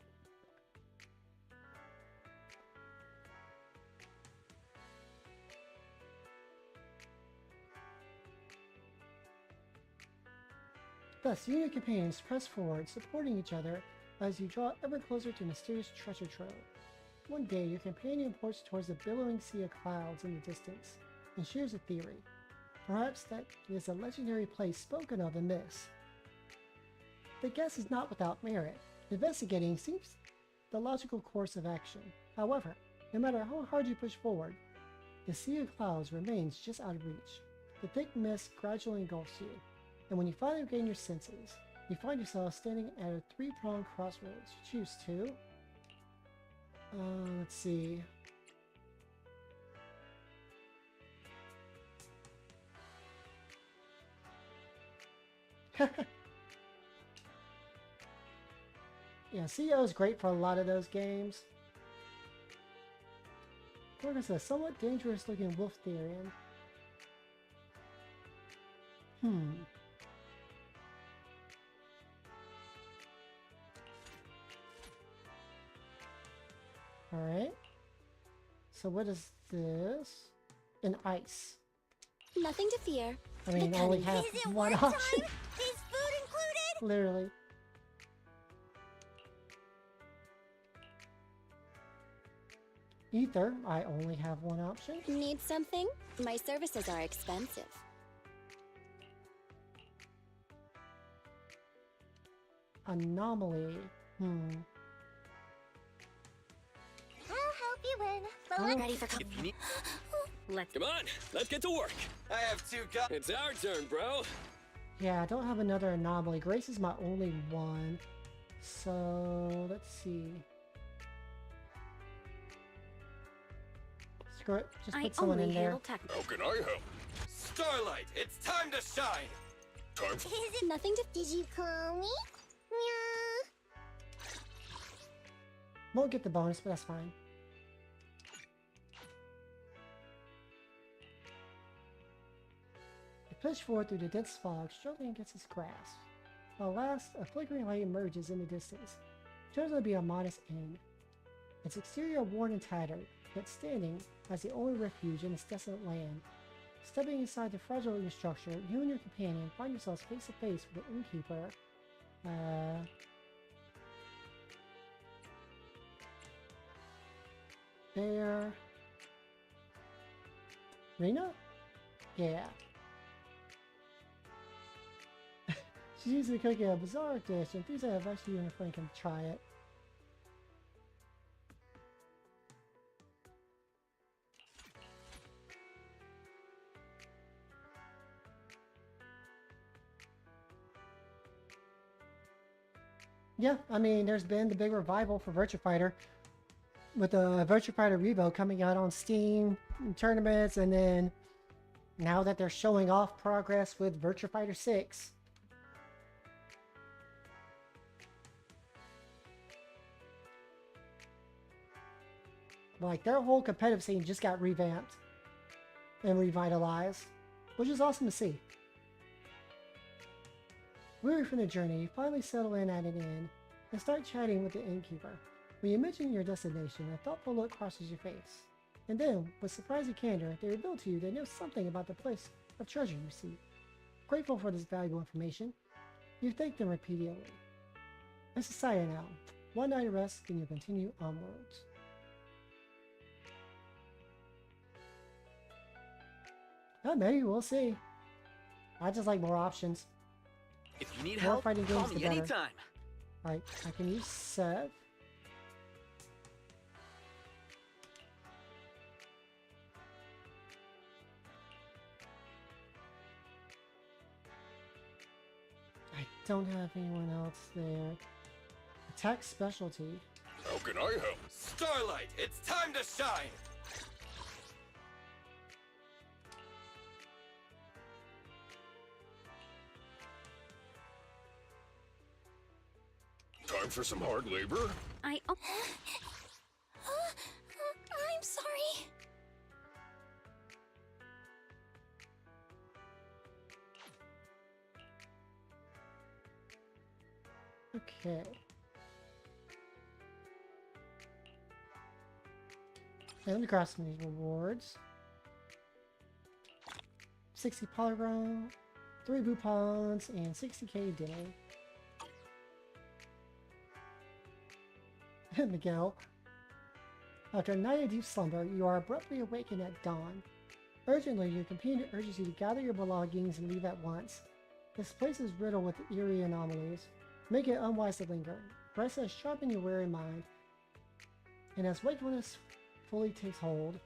Thus, you and your companions press forward, supporting each other as you draw ever closer to mysterious treasure trove. One day, your companion ports towards the billowing sea of clouds in the distance and shares a theory. Perhaps that is a legendary place spoken of in this. The guess is not without merit. Investigating seems the logical course of action. However, no matter how hard you push forward, the sea of clouds remains just out of reach. The thick mist gradually engulfs you, and when you finally regain your senses, you find yourself standing at a three-pronged crossroads. Choose two. Let's see. Yeah, CEO is great for a lot of those games. Focus a somewhat dangerous looking wolf Therian. Alright. So what is this? An ice. Nothing to fear. I mean, I only have one option. Is food included? Literally. Ether, I only have one option. Need something? My services are expensive. Anomaly. when Oh. ready for If you need... Let's Come on, let's get to work. I have two It's our turn, bro. Yeah, I don't have another anomaly. Grace is my only one. So let's see. Screw it. Just I put someone only in there. handle technical. How can I help? Starlight, it's time to shine. Time for... Is it nothing to... Did you call me? Meow. Won't get the bonus, but that's fine. It pushed forward through the dense fog, struggling against its grasp. While last, a flickering light emerges in the distance. It turns out to be a modest inn. Its exterior worn and tattered, yet standing as the only refuge in this desolate land. Stepping inside the fragile wooden structure, you and your companion find yourselves face to face with the innkeeper. There. Rena? Yeah. She's usually cooking a bizarre dish, and these have actually you and a friend can try it. Yeah, I mean, there's been the big revival for Virtua Fighter with the Virtua Fighter Revo coming out on Steam tournaments, and then now that they're showing off progress with Virtua Fighter 6. Like, their whole competitive scene just got revamped and revitalized, which is awesome to see. Weary from the journey, you finally settle in at an inn and start chatting with the innkeeper. When you mention your destination, a thoughtful look crosses your face. And then, with surprising candor, they reveal to you they know something about the place of treasure you seek. Grateful for this valuable information, you thank them repeatedly. It's society now. One night of rest, and you continue onwards. Maybe we'll see. I just like more options. If you need More help, fighting call games, the me better. anytime. Alright, I can use Sev. I don't have anyone else there. Attack specialty. How can I help? Starlight, it's time to shine. Time for some hard labor? I'm sorry. Okay. And let me grab some of these rewards. 60 polygon, 3 boupons, and 60k a day. Miguel. After a night of deep slumber, you are abruptly awakened at dawn. Urgently, your companion urges you to gather your belongings and leave at once. This place is riddled with eerie anomalies. Make it unwise to linger. Rest has sharpened your weary mind, and as wakefulness fully takes hold,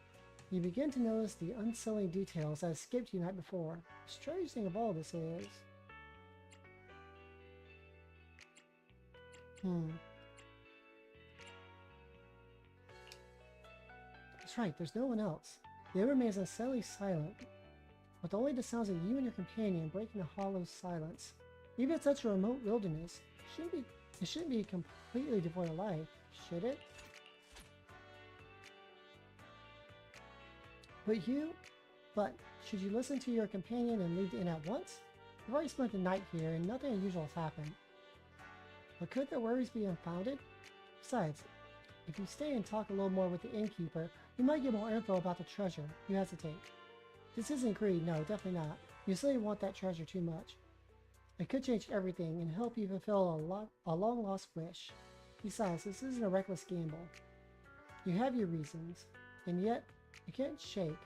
you begin to notice the unsettling details that escaped you the night before. The strange thing of all this is... That's right, there's no one else. The air remains unsettling silent, with only the sounds of you and your companion breaking the hollow silence. Even in such a remote wilderness, it shouldn't be completely devoid of life, should it? But should you listen to your companion and leave the inn at once? You've already spent the night here and nothing unusual has happened. But could their worries be unfounded? Besides, if you stay and talk a little more with the innkeeper, you might get more info about the treasure. You hesitate. This isn't greed, no, definitely not. You simply want that treasure too much. It could change everything and help you fulfill a long-lost wish. Besides, this isn't a reckless gamble. You have your reasons, and yet you can't shake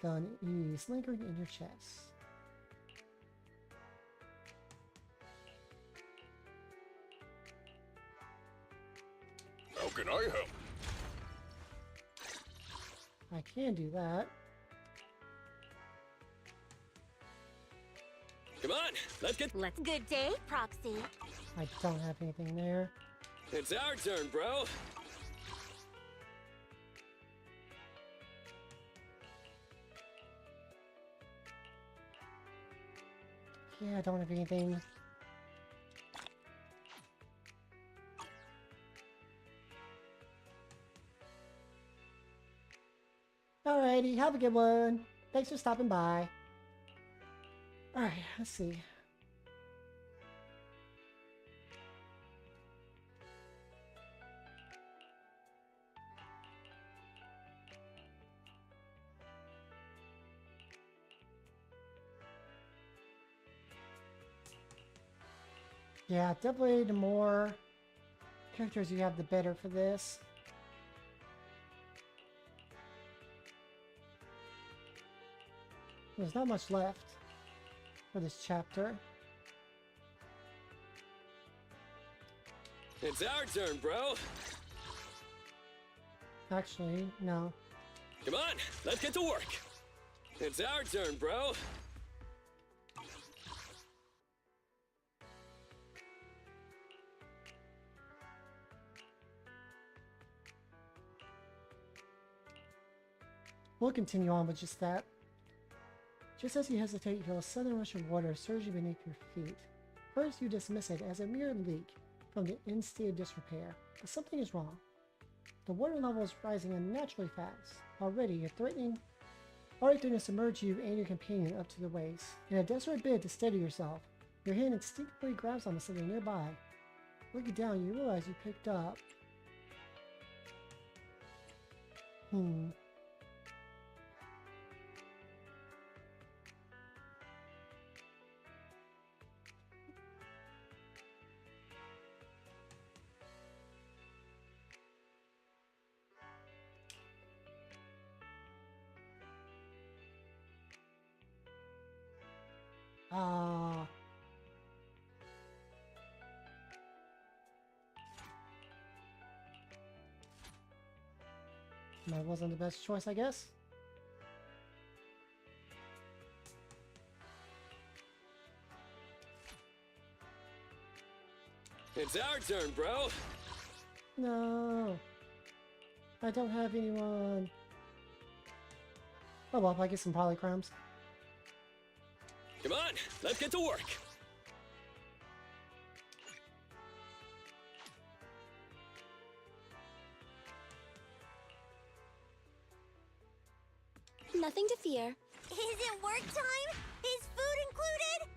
the unease lingering in your chest. How can I help? I can do that. Come on, let's get. Good day, Proxy. I don't have anything there. It's our turn, bro. Yeah, I don't have anything. Alrighty, have a good one. Thanks for stopping by. Alright, let's see. Yeah, definitely the more characters you have, the better for this. There's not much left for this chapter. It's our turn, bro. Actually, no. Come on, let's get to work. It's our turn, bro. We'll continue on with just that. Just as you hesitate, you feel a sudden rush of water surging beneath your feet. First, you dismiss it as a mere leak from the end state of disrepair, but something is wrong. The water level is rising unnaturally fast. Already threatening to submerge you and your companion up to the waist. In a desperate bid to steady yourself, your hand instinctively grabs onto something nearby. Looking down, you realize you picked up... That wasn't the best choice, I guess. It's our turn, bro. No. I don't have anyone. Oh well, I get some polychromes. Come on, let's get to work. Nothing to fear. Is it work time? Is food included?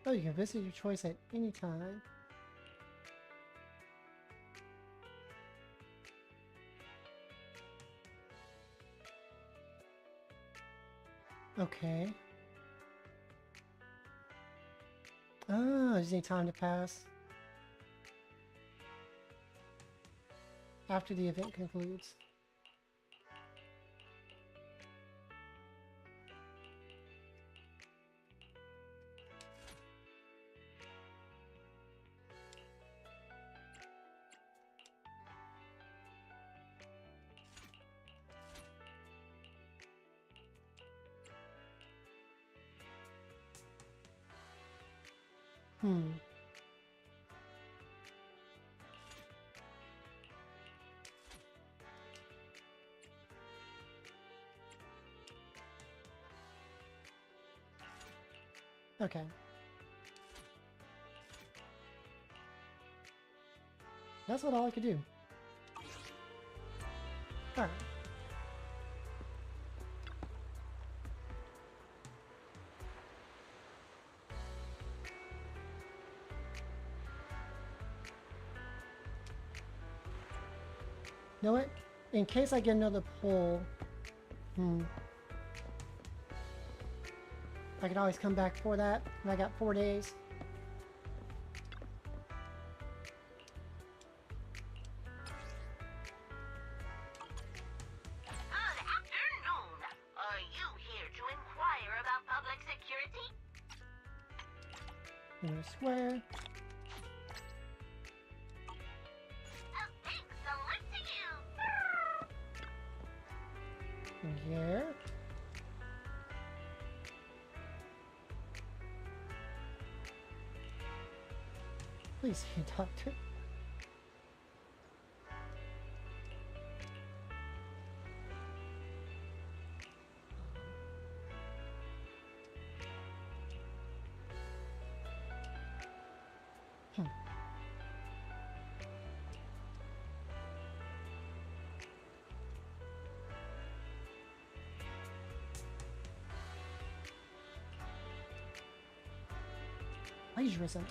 Oh, you can visit your choice at any time. Okay. Ah, just need time to pass. After the event concludes. Okay. That's what all I could do. Alright. You know what? In case I get another pull... I can always come back for that, and I got 4 days. Good afternoon. Are you here to inquire about public security? Inner square. Thanks a lot to you. In here. Please see a doctor. Plagiarism.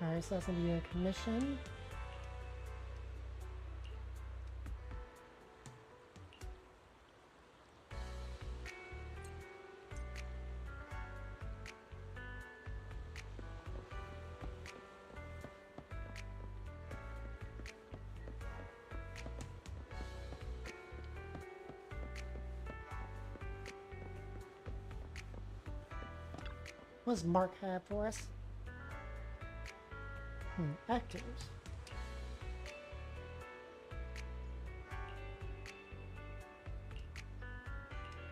Alright, so that's gonna be a commission. What does Mark have for us? Actors.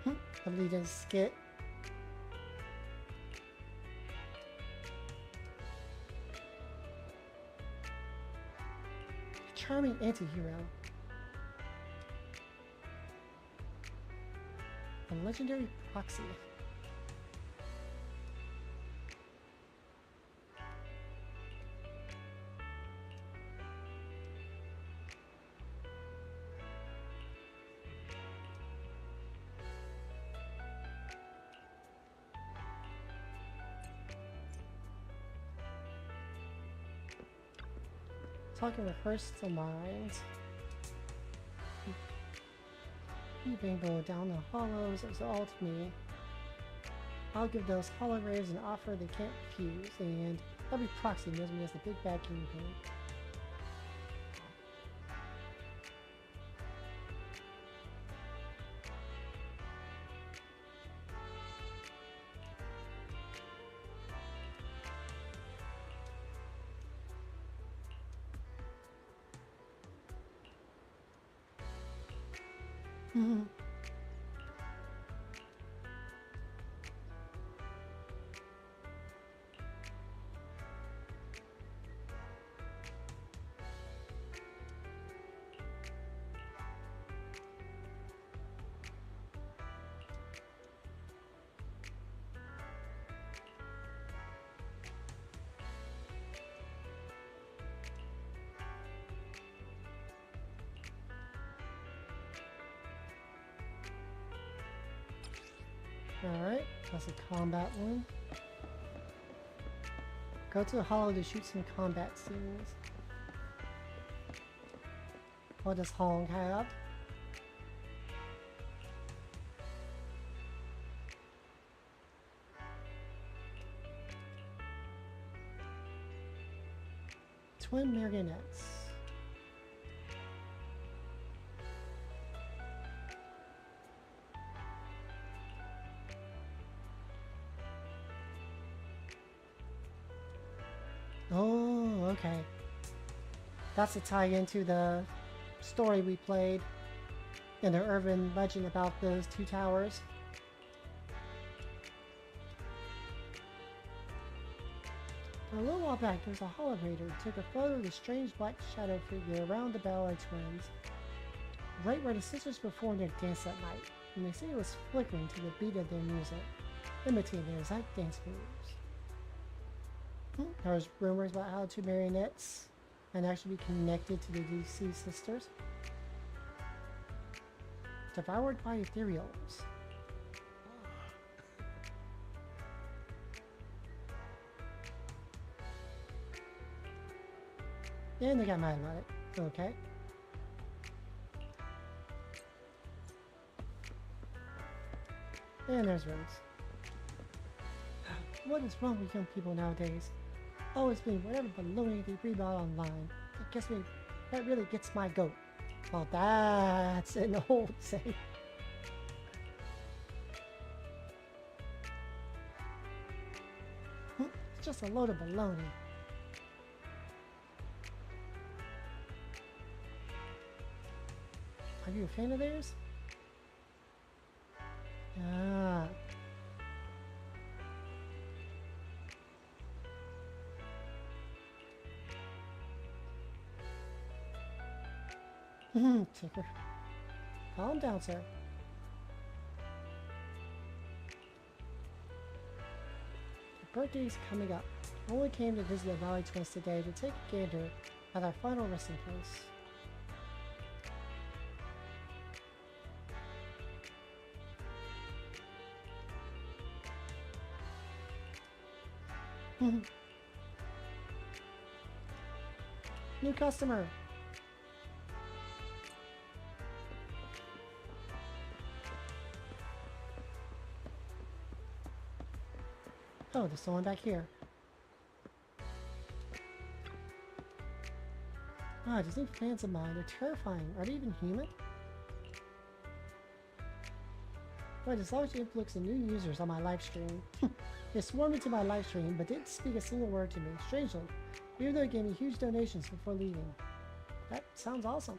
The lead is skit. Charming anti-hero. A legendary proxy. Talking rehearsal lines. You rainbow down the hollows exalt me. I'll give those hollow rays an offer they can't refuse, and every proxy knows me as the big bad kingpin. Alright, that's a combat one. Go to the hollow to shoot some combat scenes. What does Hong have? Twin marionettes. Oh, okay. That's a tie into the story we played in the urban legend about those two towers. A little while back, there was a holorator who took a photo of the strange black shadow figure around the Ballet twins, right where the sisters performed their dance that night, and they say it was flickering to the beat of their music, imitating their exact dance moves. There was rumors about how the two marionettes and actually be connected to the DC sisters. Devoured by ethereals. And they got mad about it. Okay. And there's roads. What is wrong with young people nowadays? Always being whatever baloney they read about online. That really gets my goat. Well, that's an old saying. It's just a load of baloney. Are you a fan of theirs? Ah. Ticker. Calm down, sir. Your birthday's coming up. I only came to visit the Valley Twins today to take a gander at our final resting place. New customer. Oh, there's someone back here. Ah, these new fans of mine, they're terrifying. Are they even human? Right, there's large influx of new users on my live stream. They swarmed into my live stream, but didn't speak a single word to me, strangely, even though they gave me huge donations before leaving. That sounds awesome.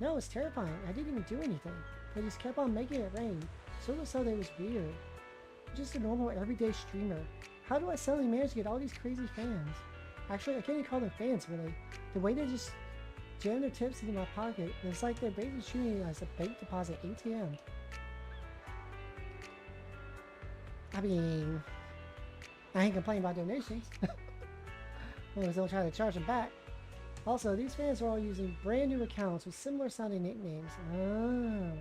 No, it's terrifying. I didn't even do anything. They just kept on making it rain. Sort of thought it was weird. I'm just a normal, everyday streamer. How do I suddenly manage to get all these crazy fans? Actually, I can't even call them fans, really. The way they just jam their tips into my pocket, it's like they're basically treating me as a bank deposit ATM. I mean, I ain't complaining about donations. Well, don't try to charge them back. Also, these fans are all using brand new accounts with similar sounding nicknames. Ah,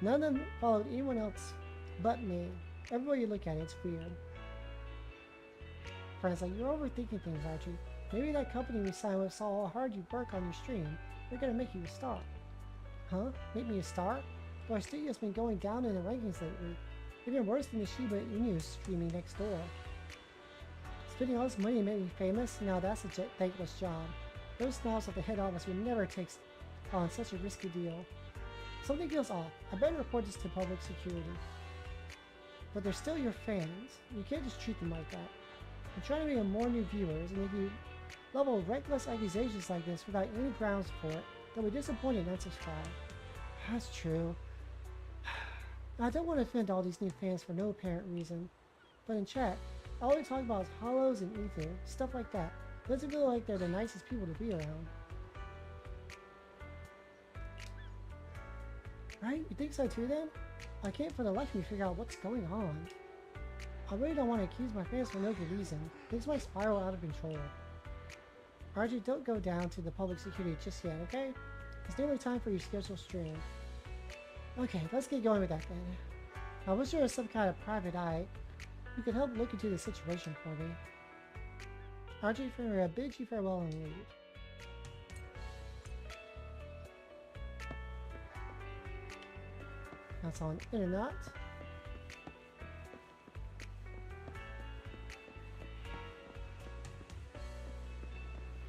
none of them followed anyone else but me. Everywhere you look at it, it's weird. Friends, like, you're overthinking things, aren't you? Maybe that company we signed with saw how hard you work on your stream. They're gonna make you a star. Huh? Make me a star? Well, our studio's been going down in the rankings lately. Even worse than the Shiba Inu streaming next door. Spending all this money to make me famous? Now that's a thankless job. Those snobs at the head office would never take on such a risky deal. Something feels off. I better report this to public security. But they're still your fans. You can't just treat them like that. I'm trying to bring in more new viewers, and if you level reckless accusations like this without any grounds for it, they'll be disappointed and unsubscribe. That's true. I don't want to offend all these new fans for no apparent reason, but in chat, all they talk about is hollows and ether, stuff like that. Doesn't feel like they're the nicest people to be around. Right? You think so too then? I can't for the life of me figure out what's going on. I really don't want to accuse my fans for no good reason. Things might spiral out of control. RJ, don't go down to the public security just yet, okay? It's nearly time for your scheduled stream. Okay, let's get going with that then. I wish there was some kind of private eye who could help look into the situation for me. RJ, I bid you farewell and leave. That's on internet.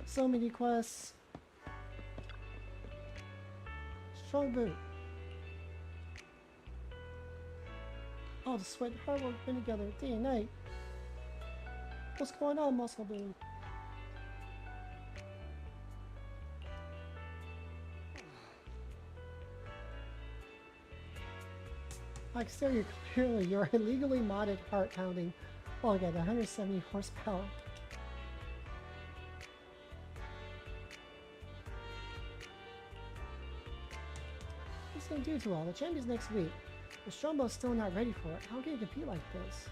So many quests. Strong boot. All the sweat and hard work been together day and night. What's going on, muscle boot? Like stereo, clearly your illegally modded heart pounding log at 170 horsepower. What's gonna do to all? The champion's next week. But Strombo's still not ready for it. How can you compete like this?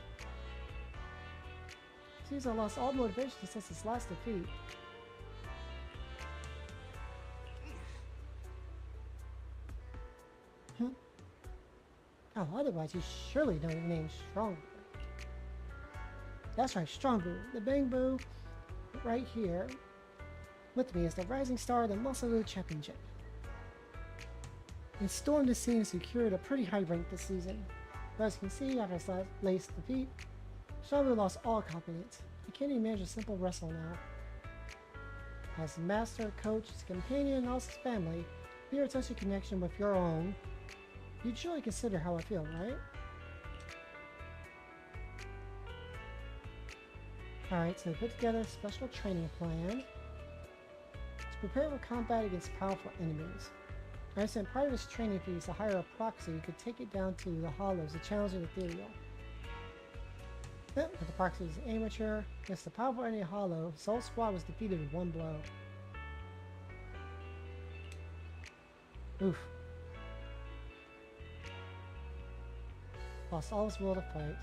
Seems I lost all motivation since his last defeat. Oh, otherwise you surely know the name Strong. That's right, Strong Boo. The Bang Boo right here. With me is the rising star of the Muscle Championship. We stormed the scene and secured a pretty high rank this season. But as you can see, after his latest defeat, Shamu lost all confidence. He can't even manage a simple wrestle now. As master, coach, his companion, and also his family, fear such a connection with your own. You'd surely consider how I feel, right? Alright, so put together a special training plan to prepare for combat against powerful enemies. I understand part of this training fee is to hire a proxy who could take it down to the hollows to challenge the ethereal. But the proxy is amateur. Against the powerful enemy hollow, his whole squad was defeated with one blow. Oof. Lost all his will to fight.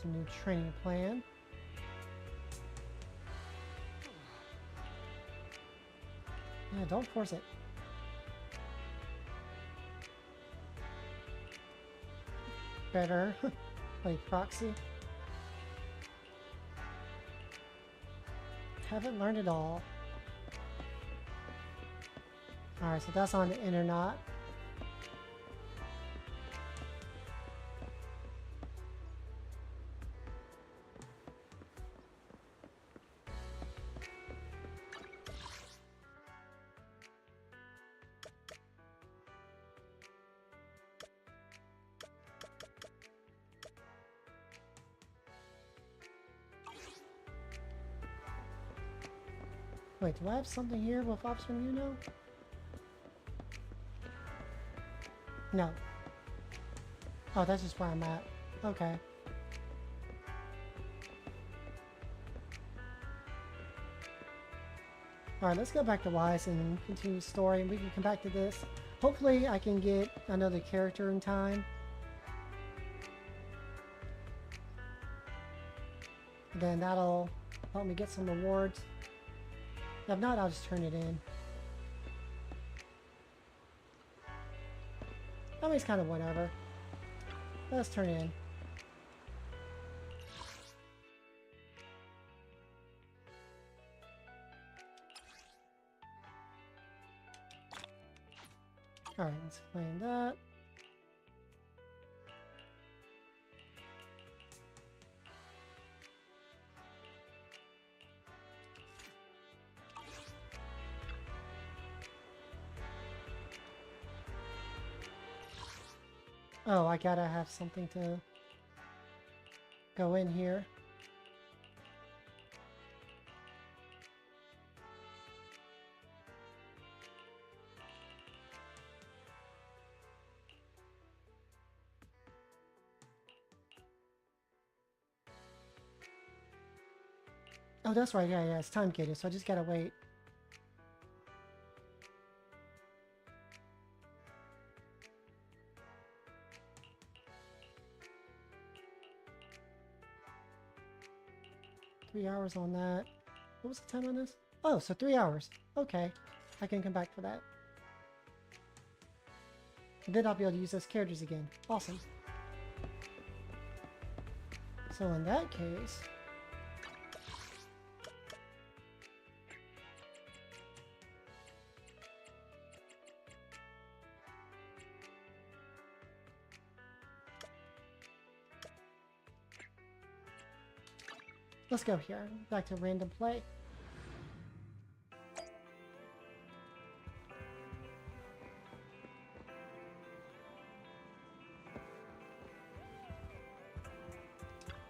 Some new training plan. Yeah, don't force it. Better play proxy. Haven't learned it all. Alright, so that's on the internet. Wait, do I have something here with ops from you now? No. Oh, that's just where I'm at. Okay. Alright, let's go back to Wise and continue the story, and we can come back to this. Hopefully I can get another character in time. And then that'll help me get some rewards. If not, I'll just turn it in. I mean, it's kind of whatever. Let's turn it in. Alright, let's claim that. Oh, I gotta have something to go in here. Oh, that's right. Yeah, it's time gated, so I just gotta wait. Three hours on that. What was the time on this? Oh, so 3 hours. Okay. I can come back for that. And then I'll be able to use those characters again. Awesome. So in that case... let's go here. Back to random play.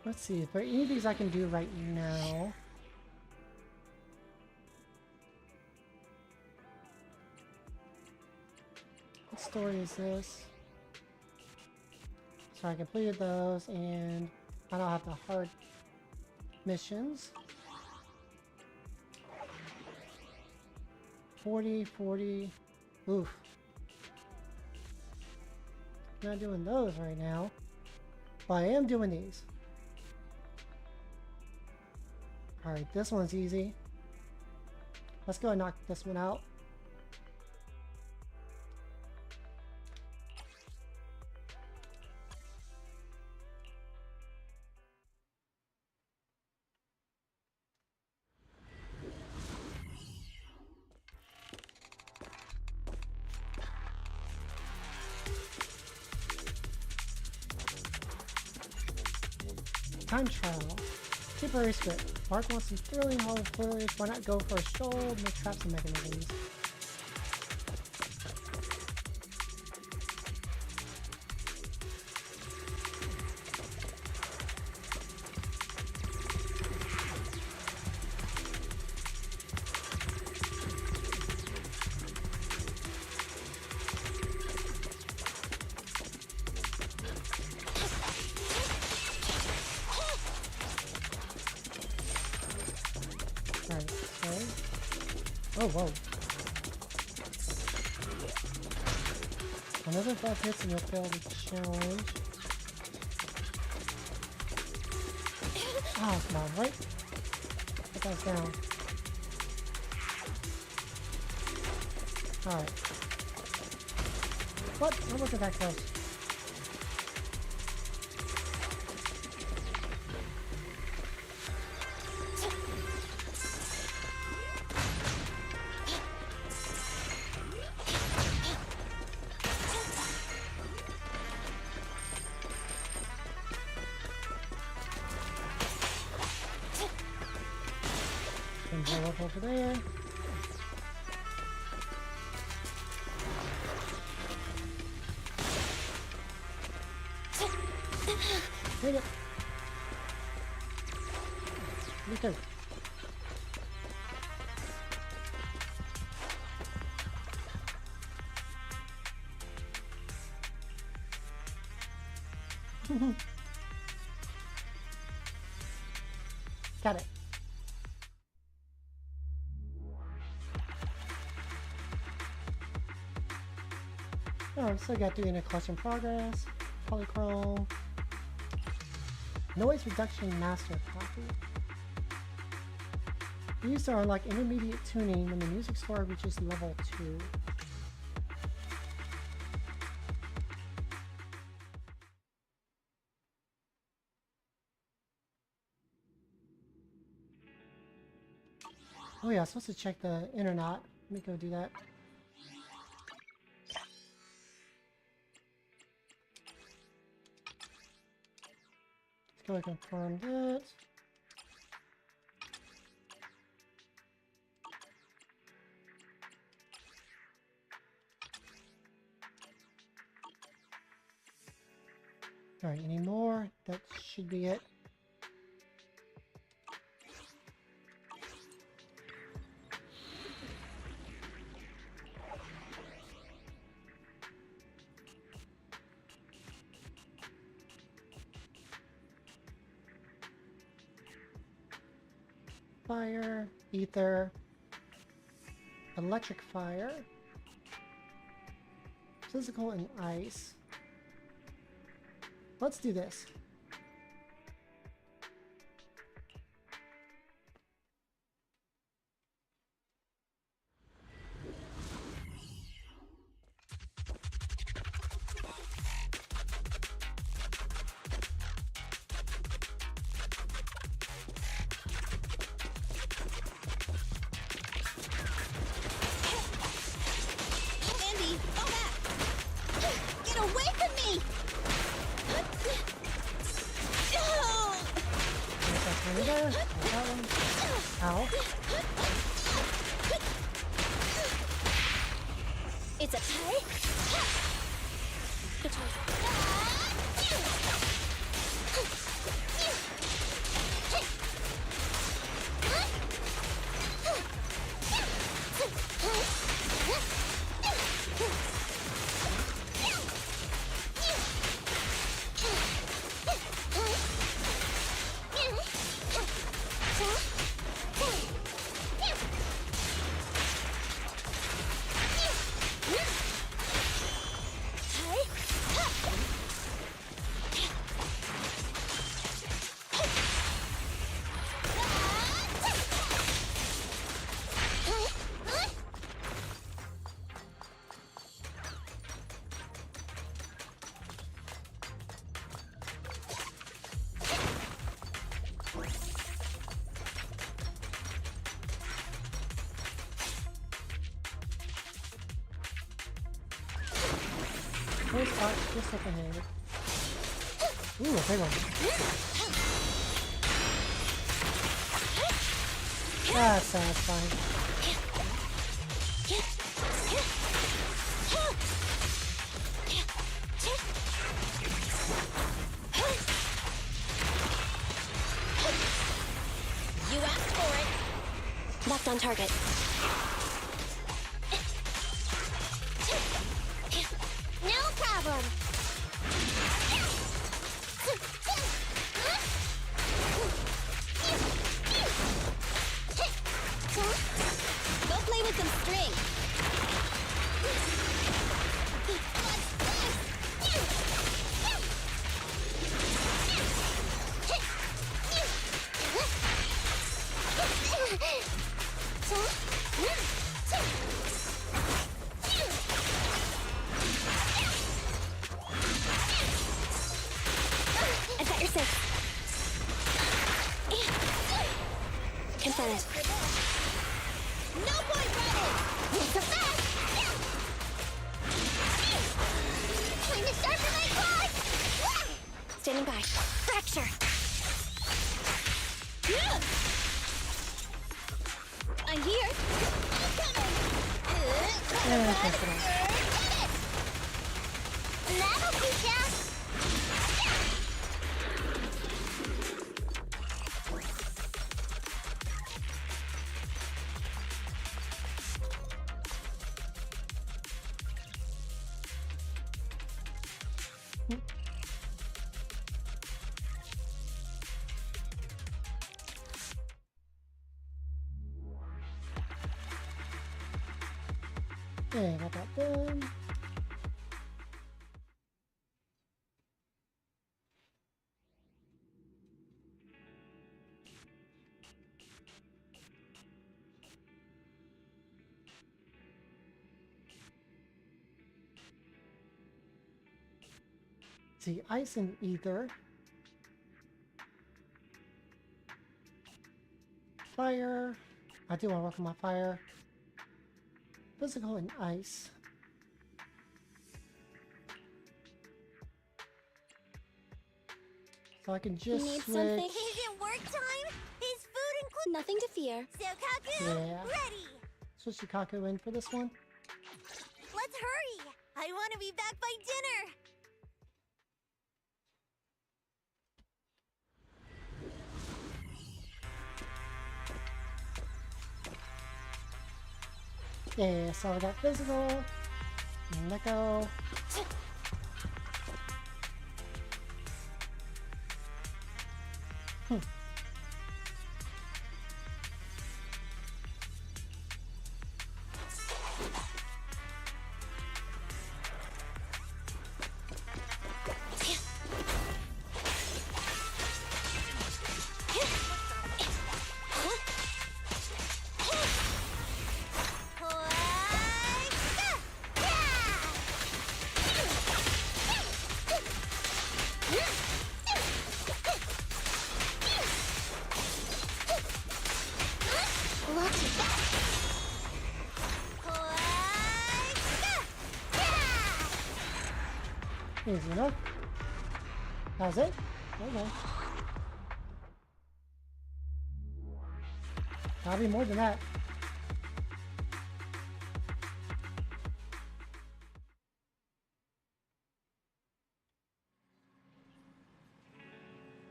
Let's see if there are any of these I can do right now. What story is this? So I completed those and I don't have the hard missions. 40. Oof. Not doing those right now. But I am doing these. Alright, this one's easy. Let's go and knock this one out. Time trial. Temporary script. Mark wants some thrilling horror footage. Why not go for a stroll? Make traps and mechanisms. Oh, whoa. Another 5 hits and you'll fail the challenge. Oh, come on, right? Put that down. Alright. What? I wasn't that close. Over there. Take it. Me too. Got it. Oh, still got doing a collection progress, polychrome, noise reduction master copy. These are like intermediate tuning when the music score reaches level 2. Oh yeah, I'm supposed to check the internet. Let me go do that. Go and confirm that. Alright, any more? That should be it. Fire, ether, electric fire, physical and ice. Let's do this. Ow. It's a tie. Good choice. First box, just like I had. Ooh, a big one. That's satisfying. You asked for it. That's on target. No problem. Go play with some string. I've got your six. Confirm it. No point running! It's a fact! Trying to sharpen my claws! Standing by. Fracture! I'm here. That'll teach ya! Okay, got that done. See, ice and ether. Fire. I do want to work on my fire. Physical and ice. So I can just Need switch. something? Is it work time? Is food included? Nothing to fear. Sokaku, Yeah. ready! Switch Shikaku in for this one. Let's hurry! I want to be back by dinner! Yeah, so I got physical. Let go. Easy enough. That's it? Okay. Gotta be more than that.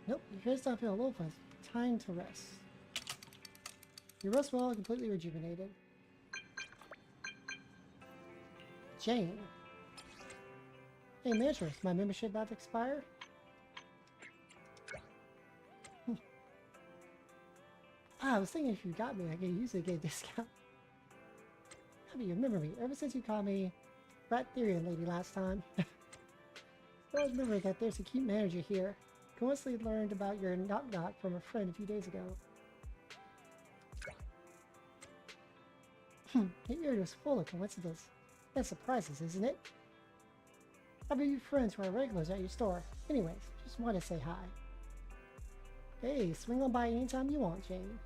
Nope, your hair's not feeling a little fuzzy. Time to rest. You rest well and completely rejuvenated. Jane. Hey, manager, is my membership about to expire? I was thinking if you got me, I could usually get a discount. How do you remember me? Ever since you called me Rat Therian Lady last time. I always remember that there's a cute manager here. Coincidentally learned about your knock-knock from a friend a few days ago. The area was full of coincidences and surprises, isn't it? I bet you friends who are regulars at your store. Anyways, just want to say hi. Hey, swing on by anytime you want, Jane.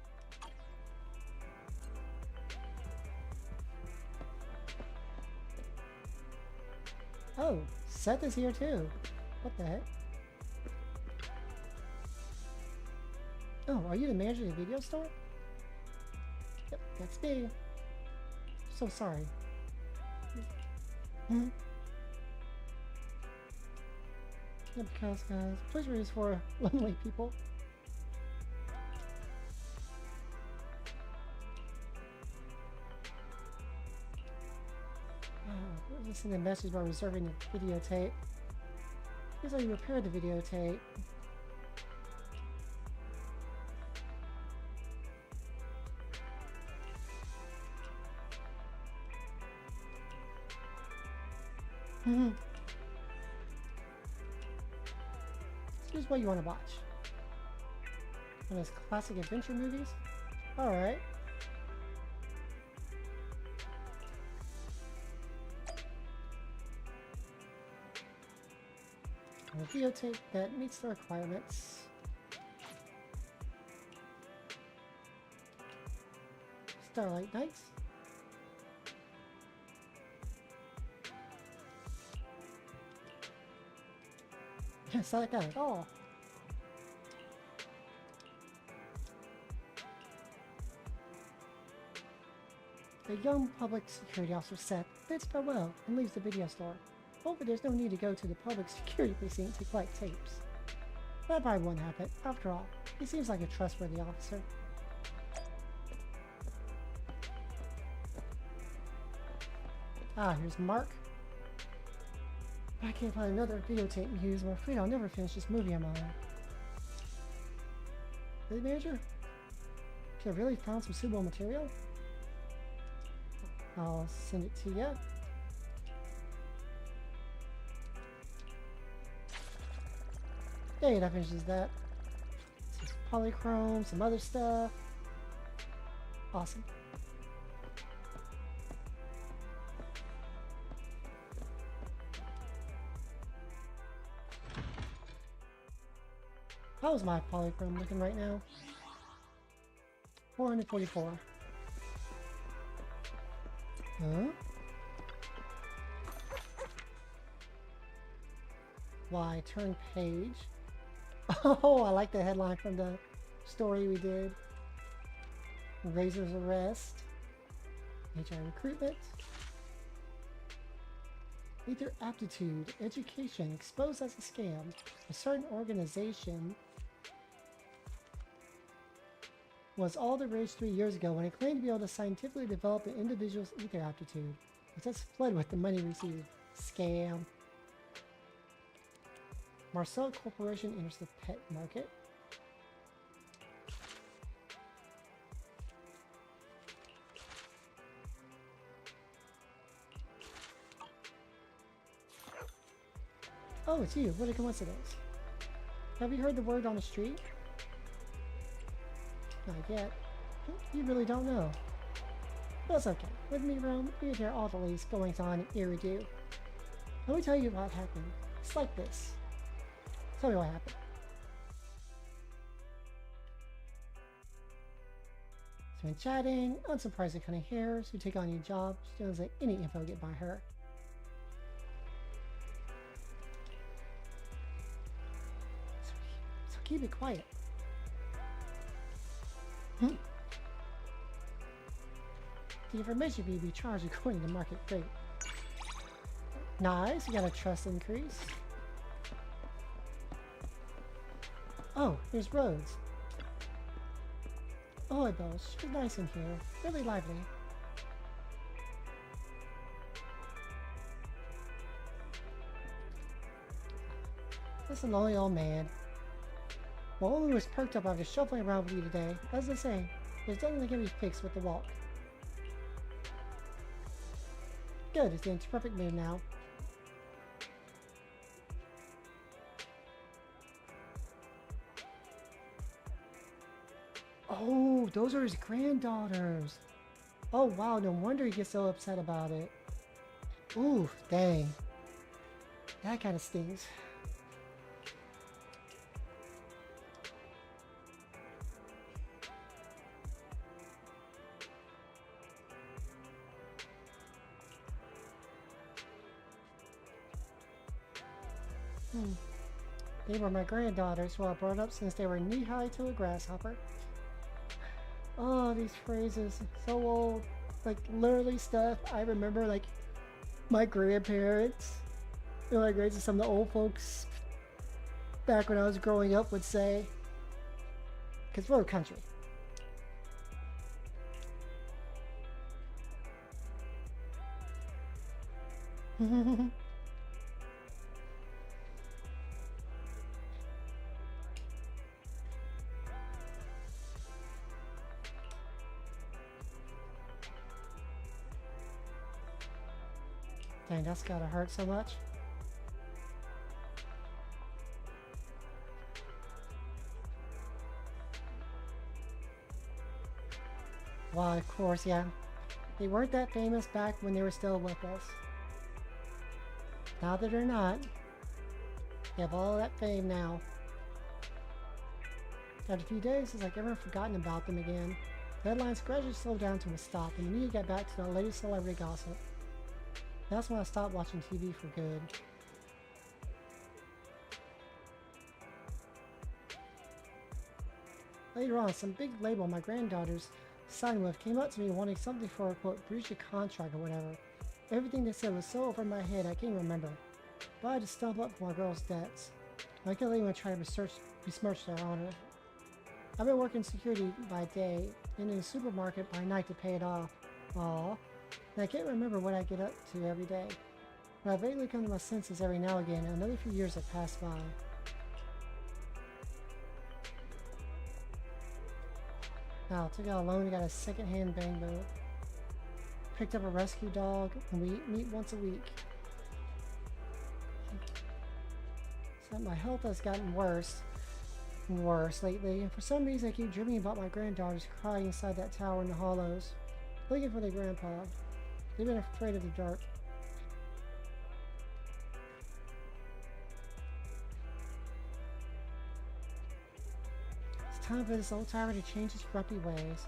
Oh, Seth is here too. What the heck? Oh, are you the manager of the video store? Yep, that's me. So sorry. Hmm? Yeah, because guys, pleasure is for lonely people. Listen to the message about reserving the videotape. Here's how you repair the videotape. Here's what you want to watch. One of those classic adventure movies? Alright. A videotape that meets the requirements. Starlight Nights. It's not like that at all. The young public security officer said, bids farewell, and leaves the video store. Hopefully there's no need to go to the public security precinct to collect tapes. That probably won't happen. After all, he seems like a trustworthy officer. Ah, here's Mark. I can't find another videotape to use. I'm afraid I'll never finish this movie I'm on. Really, Manager? If I really found some suitable material, I'll send it to you. Hey, that finishes that. Some polychrome, some other stuff. Awesome. How's my polychrome looking right now? 444. Huh? Why, turn page. Oh, I like the headline from the story we did. Razor's arrest. HR recruitment. Leader aptitude. Education. Exposed as a scam. A certain organization was all the rage 3 years ago when it claimed to be able to scientifically develop an individual's ether aptitude. It just fled with the money received. Scam. Marcel Corporation enters the pet market. Oh, it's you. What a coincidence. Have you heard the word on the street? Not yet. You really don't know. That's okay. With me, Rome, you hear all the latest goings on in Iridu. Let me tell you what happened. It's like this. Tell me what happened. So in chatting, unsurprising kind of hairs who take on your job. She doesn't let any info get by her. So keep it quiet. The information will be charged according to market rate. Nice, you got a trust increase. Oh, here's Rhodes. Oh, Bells, she's nice in here. Really lively. That's a lonely old man. Well, only was perked up after shuffling around with you today. As I say, there's nothing that can be fixed with the walk. Good, it's in perfect mood now. Oh, those are his granddaughters. Oh wow, no wonder he gets so upset about it. Ooh, dang. That kind of stings. They were my granddaughters who I brought up since they were knee-high to a grasshopper. Oh, these phrases, so old. Like literally stuff I remember like my grandparents, or like some of the old folks back when I was growing up would say. Because we're a country. Dang, that's gotta hurt so much. Well, of course, yeah. They weren't that famous back when they were still with us. Now that they're not, they have all that fame now. After a few days, it's like everyone's forgotten about them again. The headlines gradually slowed down to a stop, and the media got back to the latest celebrity gossip. That's when I stopped watching TV for good. Later on, some big label my granddaughter's signed with came up to me wanting something for a quote, breach of contract or whatever. Everything they said was so over my head I can't remember. But I had to stumble up for my girl's debts. I couldn't even try to besmirch their honor. I've been working security by day and in a supermarket by night to pay it off. Aww. And I can't remember what I get up to every day. But I vaguely come to my senses every now and again, and another few years have passed by. Now, took out a loan and got a second-hand bang boat. Picked up a rescue dog, and we meet once a week. So my health has gotten worse and worse lately, and for some reason I keep dreaming about my granddaughters crying inside that tower in the hollows, looking for their grandpa. They've been afraid of the dark. It's time for this old timer to change his grumpy ways.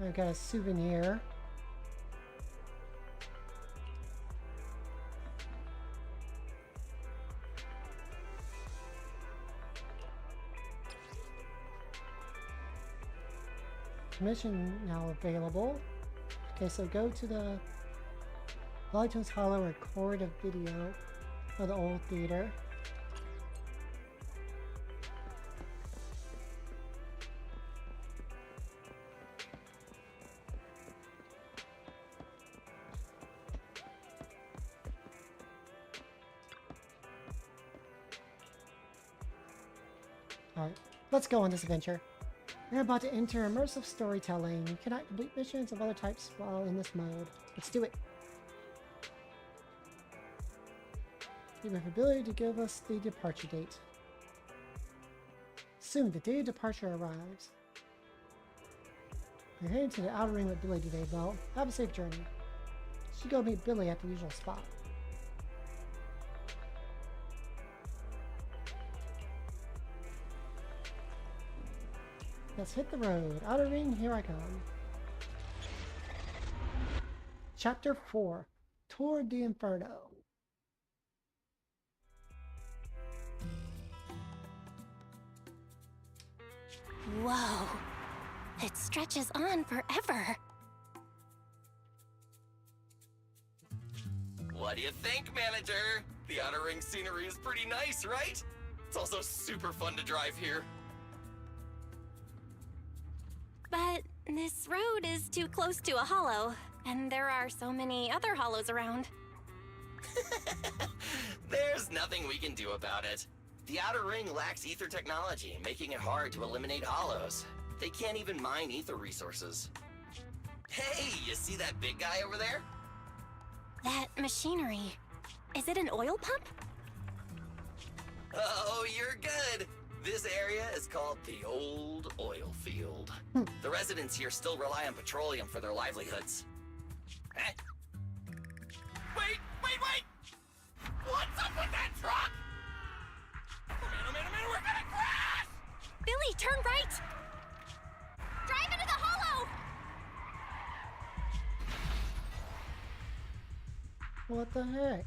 I've got a souvenir. Mission now available. Okay, so go to the Lightones Hollow, record a video of the old theater. Alright, let's go on this adventure. We're about to enter immersive storytelling. You cannot complete missions of other types while in this mode. Let's do it. You have the ability to give us the departure date. Soon, the day of departure arrives. You're heading to the outer ring with Billy today, Belle. Have a safe journey. You should go meet Billy at the usual spot. Let's hit the road. Outer ring, here I come. Chapter 4. Toward the Inferno. Whoa. It stretches on forever. What do you think, manager? The outer ring scenery is pretty nice, right? It's also super fun to drive here. But this road is too close to a hollow, and there are so many other hollows around. There's nothing we can do about it. The outer ring lacks ether technology, making it hard to eliminate hollows. They can't even mine ether resources. Hey, you see that big guy over there? That machinery. Is it an oil pump? Oh, you're good. This area is called the Old Oil Field. The residents here still rely on petroleum for their livelihoods. Eh? Wait! What's up with that truck? Oh man, we're gonna crash! Billy, turn right! Drive into the hollow! What the heck?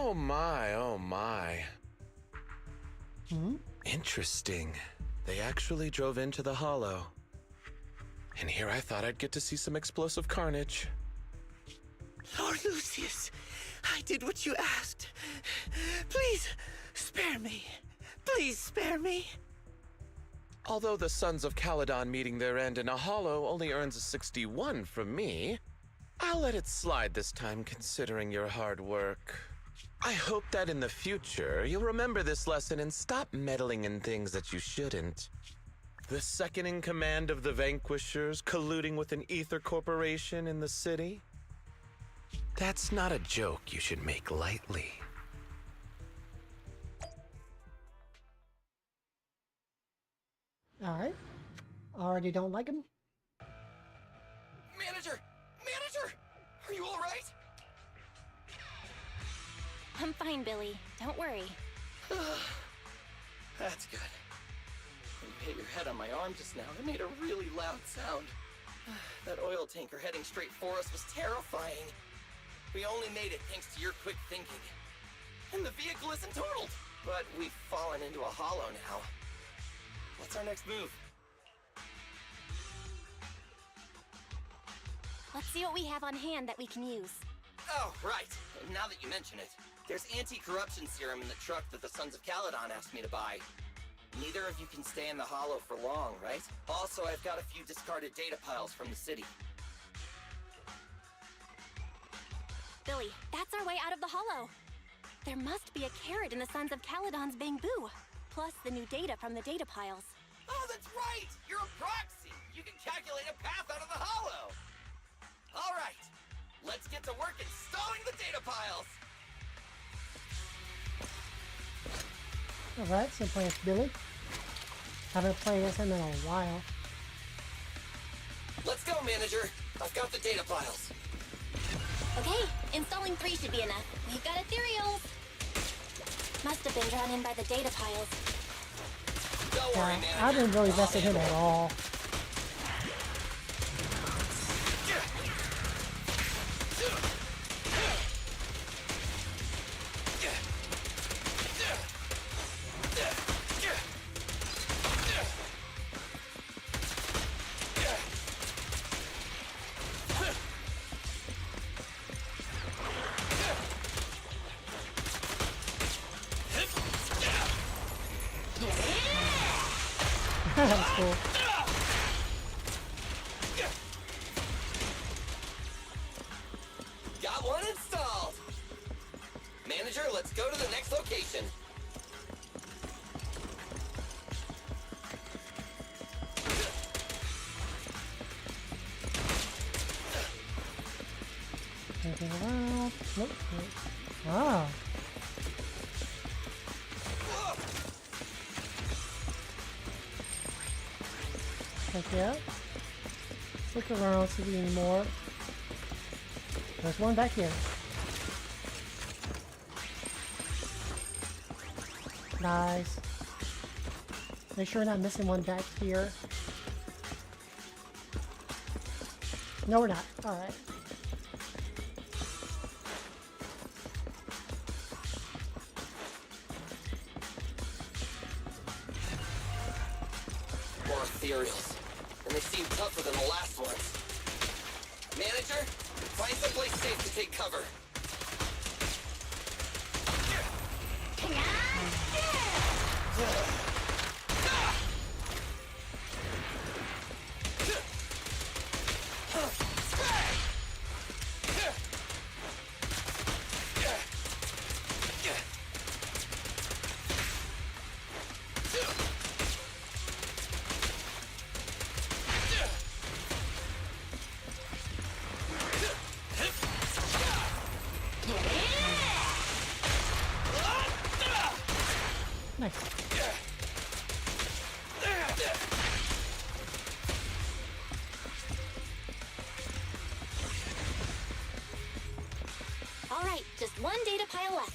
Oh my, oh my. Hmm? Interesting. They actually drove into the hollow. And here I thought I'd get to see some explosive carnage. Lord Lucius, I did what you asked. Please, spare me. Please spare me. Although the Sons of Caledon meeting their end in a hollow only earns a 61 from me, I'll let it slide this time considering your hard work. I hope that in the future, you'll remember this lesson and stop meddling in things that you shouldn't. The second in command of the Vanquishers colluding with an ether corporation in the city? That's not a joke you should make lightly. Alright. Already don't like him? Manager! Manager! Are you alright? I'm fine, Billy. Don't worry. That's good. When you hit your head on my arm just now, it made a really loud sound. That oil tanker heading straight for us was terrifying. We only made it thanks to your quick thinking. And the vehicle isn't totaled, but we've fallen into a hollow now. What's our next move? Let's see what we have on hand that we can use. Oh, right. Now that you mention it, there's anti-corruption serum in the truck that the Sons of Caledon asked me to buy. Neither of you can stay in the hollow for long, right? Also, I've got a few discarded data piles from the city. Billy, that's our way out of the hollow. There must be a carrot in the Sons of Caledon's bamboo, plus the new data from the data piles. Oh, that's right! You're a proxy! You can calculate a path out of the hollow! All right, let's get to work installing the data piles! Alright, so play as Billy. Haven't played as him in a while. Let's go, manager! I've got the data piles. Okay, installing 3 should be enough. We've got ethereals. Must have been drawn in by the data piles. Don't worry, manager. I didn't really mess with him at all. That's cool. Got one installed! Manager, let's go to the next location. Anything around? Nope. Ah. Check it out. Look around, see if any more. There's one back here. Nice. Make sure we're not missing one back here. No, we're not. Alright. More ethereals. And they seem tougher than the last ones. Manager, find someplace safe to take cover. Nice. All right, just one data pile left.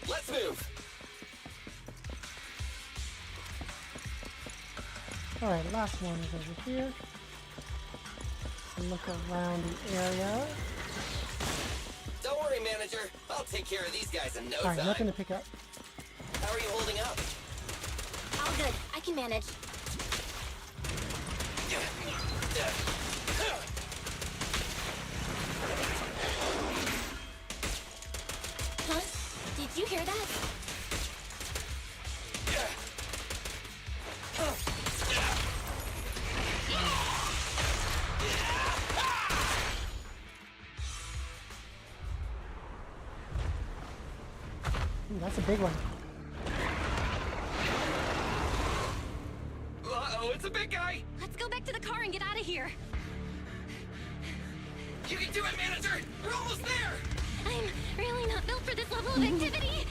Let's move. Alright, last one is over here. So look around the area. Don't worry, manager. I'll take take care of these guys in no Alright, time. nothing to pick up. How are you holding up? All good. I can manage. Huh? Did you hear that? Ooh, that's a big one. Uh-oh, it's a big guy! Let's go back to the car and get out of here. You can do it, manager! We're almost there! I'm really not built for this level of activity.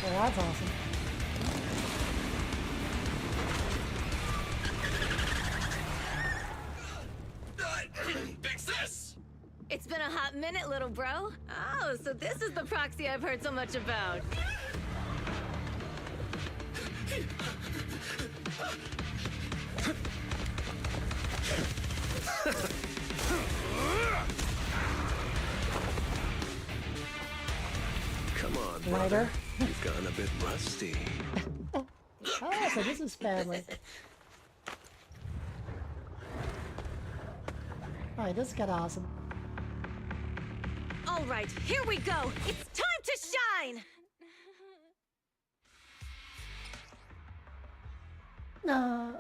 Well, that's awesome. Big sis! It's been a hot minute, little bro. Oh, so this is the proxy I've heard so much about. Come on, Lighter. brother. You've gotten a bit rusty. Oh, so this is family. Alright, this got awesome. All right, here we go. It's time to shine.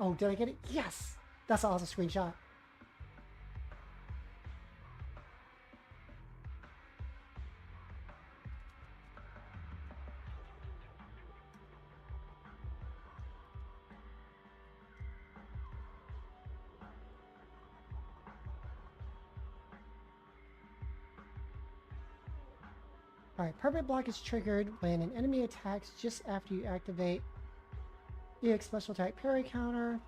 Oh, did I get it? Yes! That's an awesome screenshot. Alright, Perfect Block is triggered when an enemy attacks just after you activate EX Special Attack Parry Counter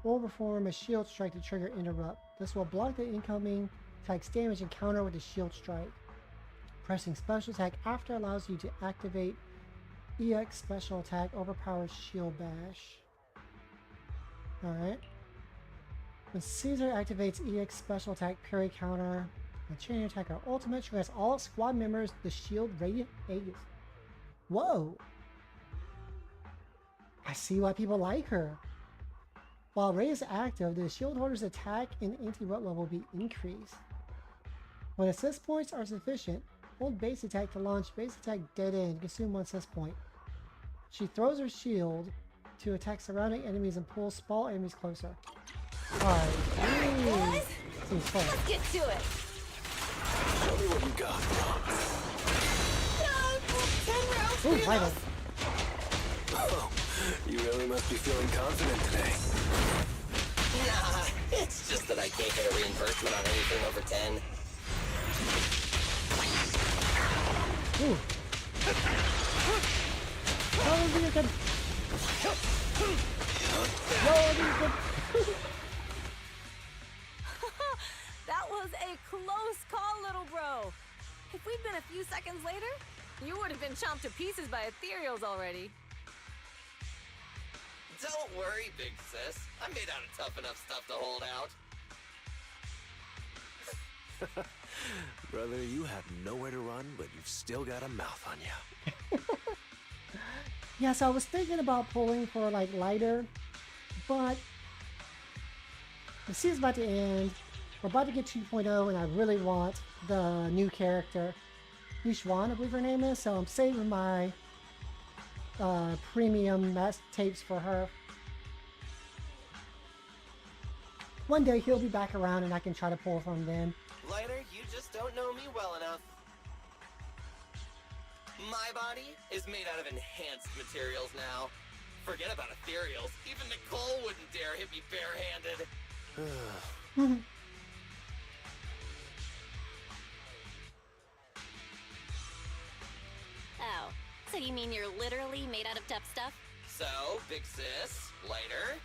or perform a Shield Strike to trigger Interrupt. This will block the incoming attack's damage and counter with a Shield Strike. Pressing Special Attack after allows you to activate EX Special Attack overpowers Shield Bash. Alright. When Caesar activates EX Special Attack Parry Counter, the chain attacker ultimate triggers all squad members the shield radiant Aegis. Whoa! I see why people like her. While Ray is active, the shield holder's attack and anti-rut level will be increased. When assist points are sufficient, hold base attack to launch base attack dead end, consume 1 assist point. She throws her shield to attack surrounding enemies and pulls small enemies closer. Alright, seems fun. Let's get to it. Show me what you got. Ooh, vital. Oh, you really must be feeling confident today. Nah, it's just that I can't get a reimbursement on anything over 10. Ooh. Oh, you're good. No, you're good. That was a close call, little bro. If we'd been a few seconds later, you would have been chomped to pieces by ethereals already. Don't worry, big sis. I'm made out of tough enough stuff to hold out. Brother, you have nowhere to run, but you've still got a mouth on you. Yeah, so I was thinking about pulling for like lighter, but the season's about to end. We're about to get 2.0, and I really want the new character, Leahvana, I believe her name is. So I'm saving my premium tapes for her. One day he'll be back around, and I can try to pull from then. Lighter, you just don't know me well enough. My body is made out of enhanced materials now. Forget about ethereals. Even Nicole wouldn't dare hit me barehanded. Oh, so you mean you're literally made out of tough stuff? So, big sis, Lighter,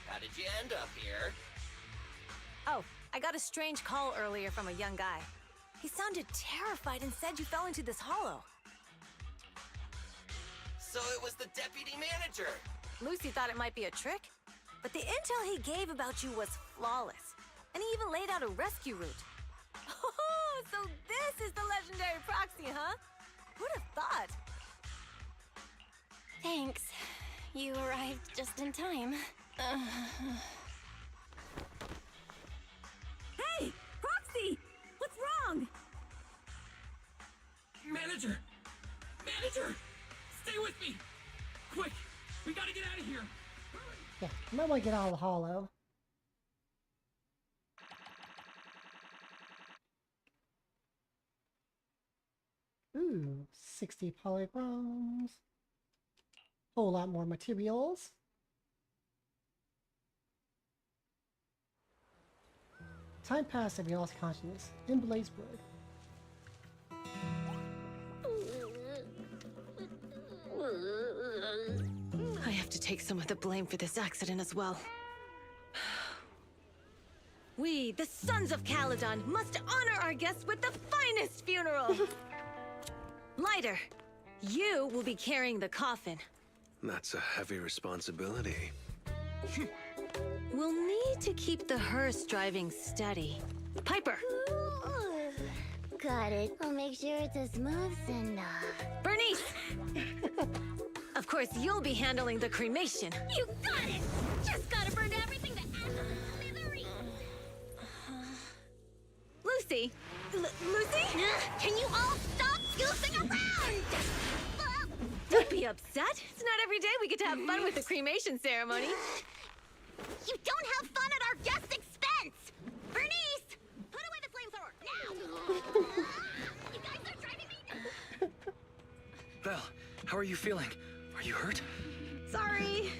how did you end up here? Oh, I got a strange call earlier from a young guy. He sounded terrified and said you fell into this hollow. So it was the deputy manager. Lucy thought it might be a trick, but the intel he gave about you was flawless. And he even laid out a rescue route. Oh, so this is the legendary proxy, huh? Who'd have thought? Thanks. You arrived just in time. Hey, Proxy! What's wrong? Manager! Manager! Stay with me! Quick! We gotta get out of here! Yeah, you might want to get out of the hollow. Ooh, 60 polygrams. Whole lot more materials. Time passed and we lost consciousness in Blazewood. I have to take some of the blame for this accident as well. We, the Sons of Caledon, must honor our guests with the finest funeral! Lighter, you will be carrying the coffin. That's a heavy responsibility. We'll need to keep the hearse driving steady. Piper! Got it. I'll make sure it's as smooth enough. Bernice! Of course, you'll be handling the cremation. You got it! Just gotta burn everything to smithereens! Lucy! Lucy? Can you all stop goofing around? Don't be upset. It's not every day we get to have fun with the cremation ceremony. You don't have fun at our guest expense! Bernice! Put away the flamethrower, now! You guys are driving me nuts! Belle, how are you feeling? Are you hurt? Sorry.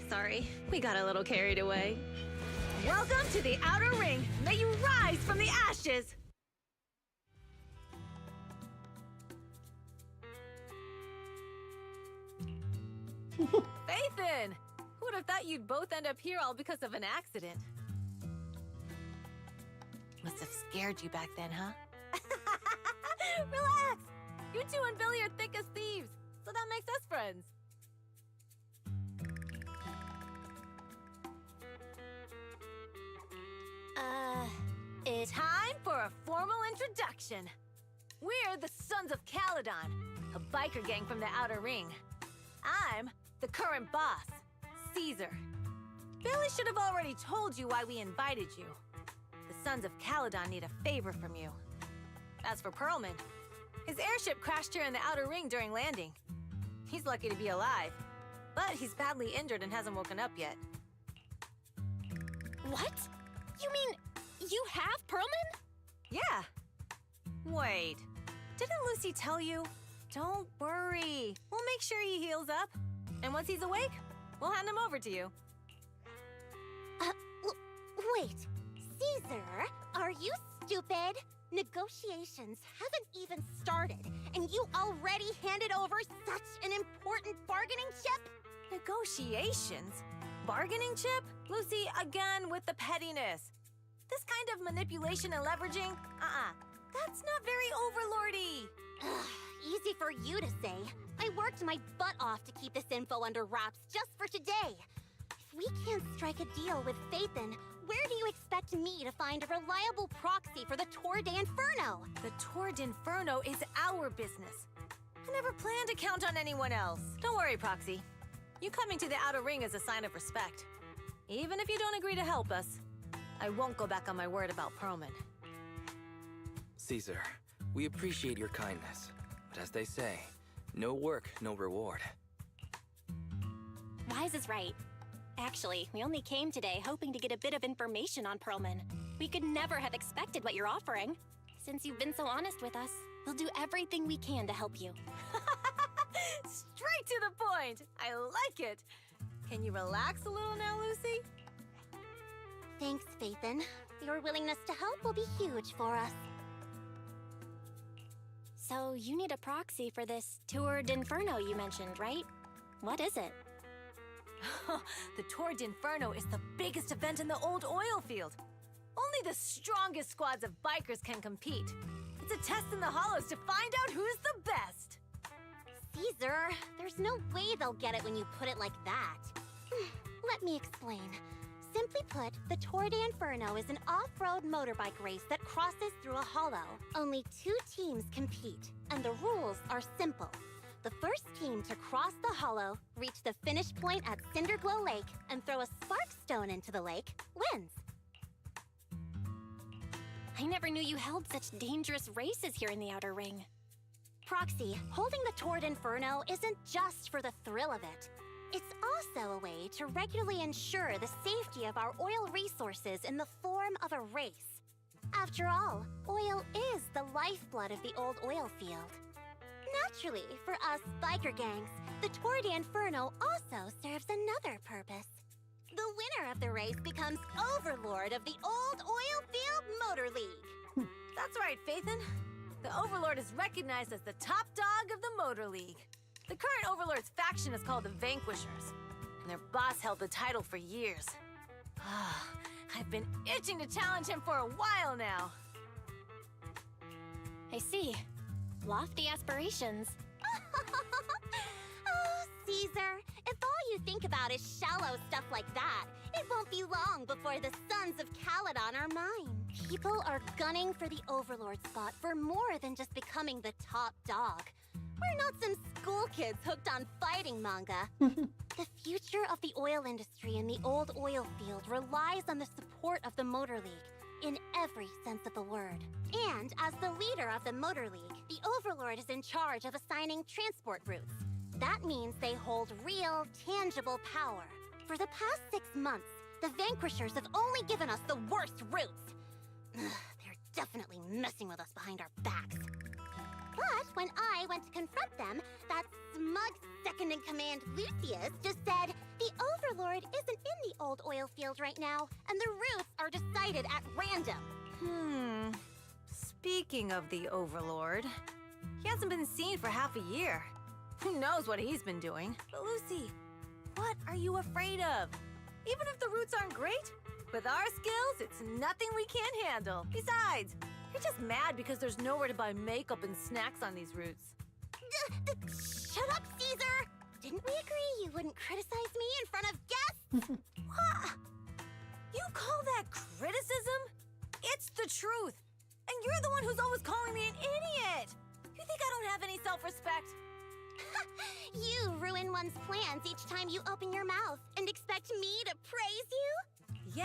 We got a little carried away. Welcome to the Outer Ring. May you rise from the ashes. Faithin! Who would have thought you'd both end up here all because of an accident? Must have scared you back then, huh? Relax! You two and Billy are thick as thieves, so that makes us friends. It's time for a formal introduction. We're the Sons of Caledon, a biker gang from the Outer Ring. I'm the current boss, Caesar. Billy should have already told you why we invited you. The Sons of Caledon need a favor from you. As for Pearlman, his airship crashed here in the Outer Ring during landing. He's lucky to be alive, but he's badly injured and hasn't woken up yet. What? You mean you have Pearlman? Yeah. Wait, didn't Lucy tell you? Don't worry. We'll make sure he heals up. And once he's awake, we'll hand him over to you. Wait. Caesar, are you stupid? Negotiations haven't even started, and you already handed over such an important bargaining chip? Negotiations? Bargaining chip? Lucy, again with the pettiness. This kind of manipulation and leveraging? That's not very overlordy. Easy for you to say. I worked my butt off to keep this info under wraps just for today. If we can't strike a deal with Faithin, where do you expect me to find a reliable proxy for the Tour d'Inferno? The Tour d'Inferno is our business. I never planned to count on anyone else. Don't worry, Proxy. You coming to the Outer Ring is a sign of respect. Even if you don't agree to help us, I won't go back on my word about Pearlman. Caesar, we appreciate your kindness. But as they say, no work, no reward. Wise is right. Actually, we only came today hoping to get a bit of information on Pearlman. We could never have expected what you're offering. Since you've been so honest with us, we'll do everything we can to help you. Straight to the point! I like it! Can you relax a little now, Lucy? Thanks, Faithin. Your willingness to help will be huge for us. So you need a proxy for this Tour d'Inferno you mentioned, right? What is it? The Tour d'Inferno is the biggest event in the old oil field. Only the strongest squads of bikers can compete. It's a test in the hollows to find out who's the best. Caesar, there's There's no way they'll get it when you put it like that. Let me explain. Simply put, the Tour de Inferno is an off-road motorbike race that crosses through a hollow. Only 2 teams compete, and the rules are simple. The first team to cross the hollow, reach the finish point at Cinderglow Lake, and throw a spark stone into the lake, wins. I never knew you held such dangerous races here in the Outer Ring. Proxy, holding the Tour de Inferno isn't just for the thrill of it. It's also a way to regularly ensure the safety of our oil resources in the form of a race. After all, oil is the lifeblood of the old oil field. Naturally, for us biker gangs, the Tour de Inferno also serves another purpose. The winner of the race becomes overlord of the old oil field motor league. That's right, Phaethon. The Overlord is recognized as the top dog of the Motor League. The current Overlord's faction is called the Vanquishers, and their boss held the title for years. I've been itching to challenge him for a while now. I see. Lofty aspirations. Oh, Caesar, if all you think about is shallow stuff like that, it won't be long before the sons of Caledon are mine. People are gunning for the Overlord spot for more than just becoming the top dog. We're not some school kids hooked on fighting manga. The future of the oil industry in the old oil field relies on the support of the Motor League, in every sense of the word. And as the leader of the Motor League, the Overlord is in charge of assigning transport routes. That means they hold real, tangible power. For the past 6 months, the Vanquishers have only given us the worst routes. They're definitely messing with us behind our backs. But when I went to confront them, that smug second-in-command Lucius just said the Overlord isn't in the old oil field right now, and the routes are decided at random. Speaking of the Overlord, he hasn't been seen for half a year. Who knows what he's been doing? But Lucy, what are you afraid of? Even if the routes aren't great, with our skills, it's nothing we can't handle. Besides, you're just mad because there's nowhere to buy makeup and snacks on these routes. Shut up, Caesar! Didn't we agree you wouldn't criticize me in front of guests? What? You call that criticism? It's the truth. And you're the one who's always calling me an idiot. You think I don't have any self-respect? You ruin one's plans each time you open your mouth and expect me to praise you?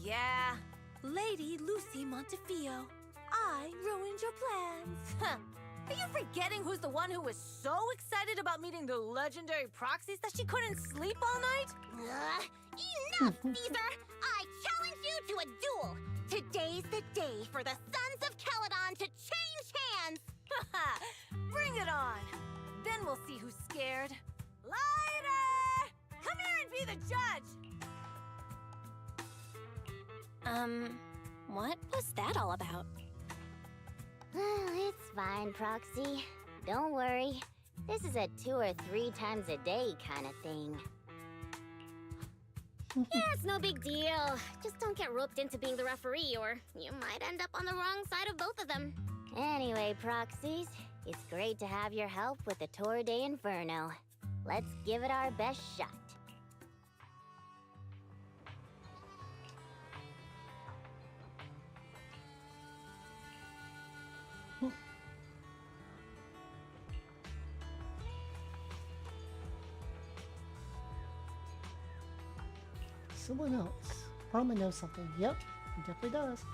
Yeah. Lady Lucy Montefiore. I ruined your plans. Are you forgetting who's the one who was so excited about meeting the legendary proxies that she couldn't sleep all night? Enough, Caesar! I challenge you to a duel! Today's the day for the Sons of Caledon to change hands! Bring it on! Then we'll see who's scared. Lighter! Come here and be the judge! What was that all about? It's fine, Proxy. Don't worry. This is a 2 or 3 times a day kind of thing. Yeah, it's no big deal. Just don't get roped into being the referee, or you might end up on the wrong side of both of them. Anyway, Proxies, it's great to have your help with the Tour de Inferno. Let's give it our best shot. Someone else. Perlman knows something. Yep, he definitely does.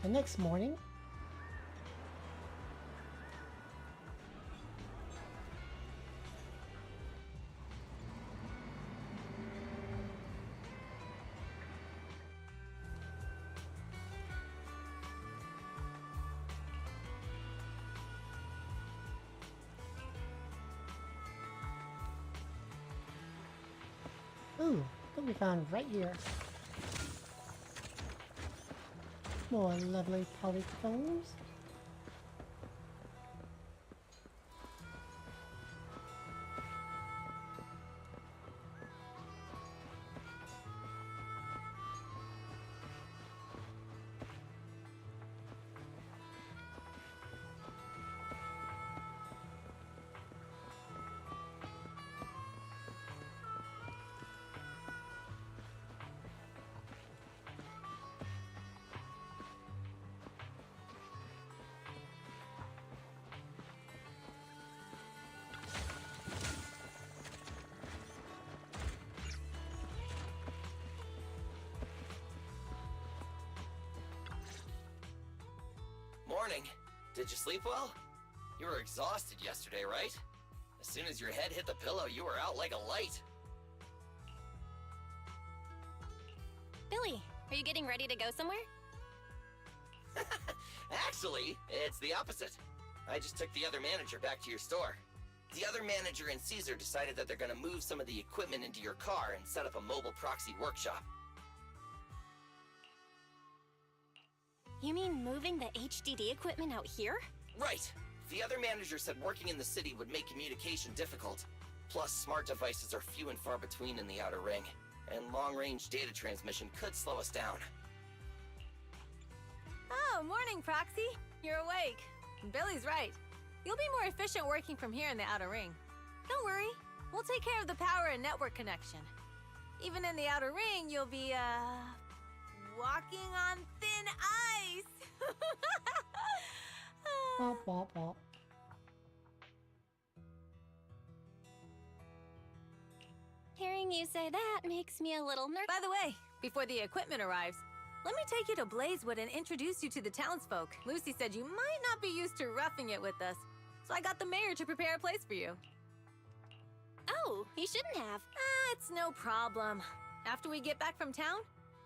The next morning, Ooh, what we found right here. More lovely polyphones. Morning. Did you sleep well? You were exhausted yesterday, right? As soon as your head hit the pillow, you were out like a light. Billy, are you getting ready to go somewhere? Actually, it's the opposite. I just took the other manager back to your store. The other manager and Caesar decided that they're gonna move some of the equipment into your car and set up a mobile proxy workshop. You mean moving the HDD equipment out here? Right. The other manager said working in the city would make communication difficult. Plus, smart devices are few and far between in the Outer Ring, and long-range data transmission could slow us down. Oh, morning, Proxy. You're awake. Billy's right. You'll be more efficient working from here in the Outer Ring. Don't worry. We'll take care of the power and network connection. Even in the Outer Ring, you'll be, walking on thin ice. Bop, bop, bop. Hearing you say that makes me a little nervous. By the way, before the equipment arrives, let me take you to Blazewood and introduce you to the townsfolk. Lucy said you might not be used to roughing it with us, so I got the mayor to prepare a place for you. Oh, you shouldn't have. It's no problem. After we get back from town,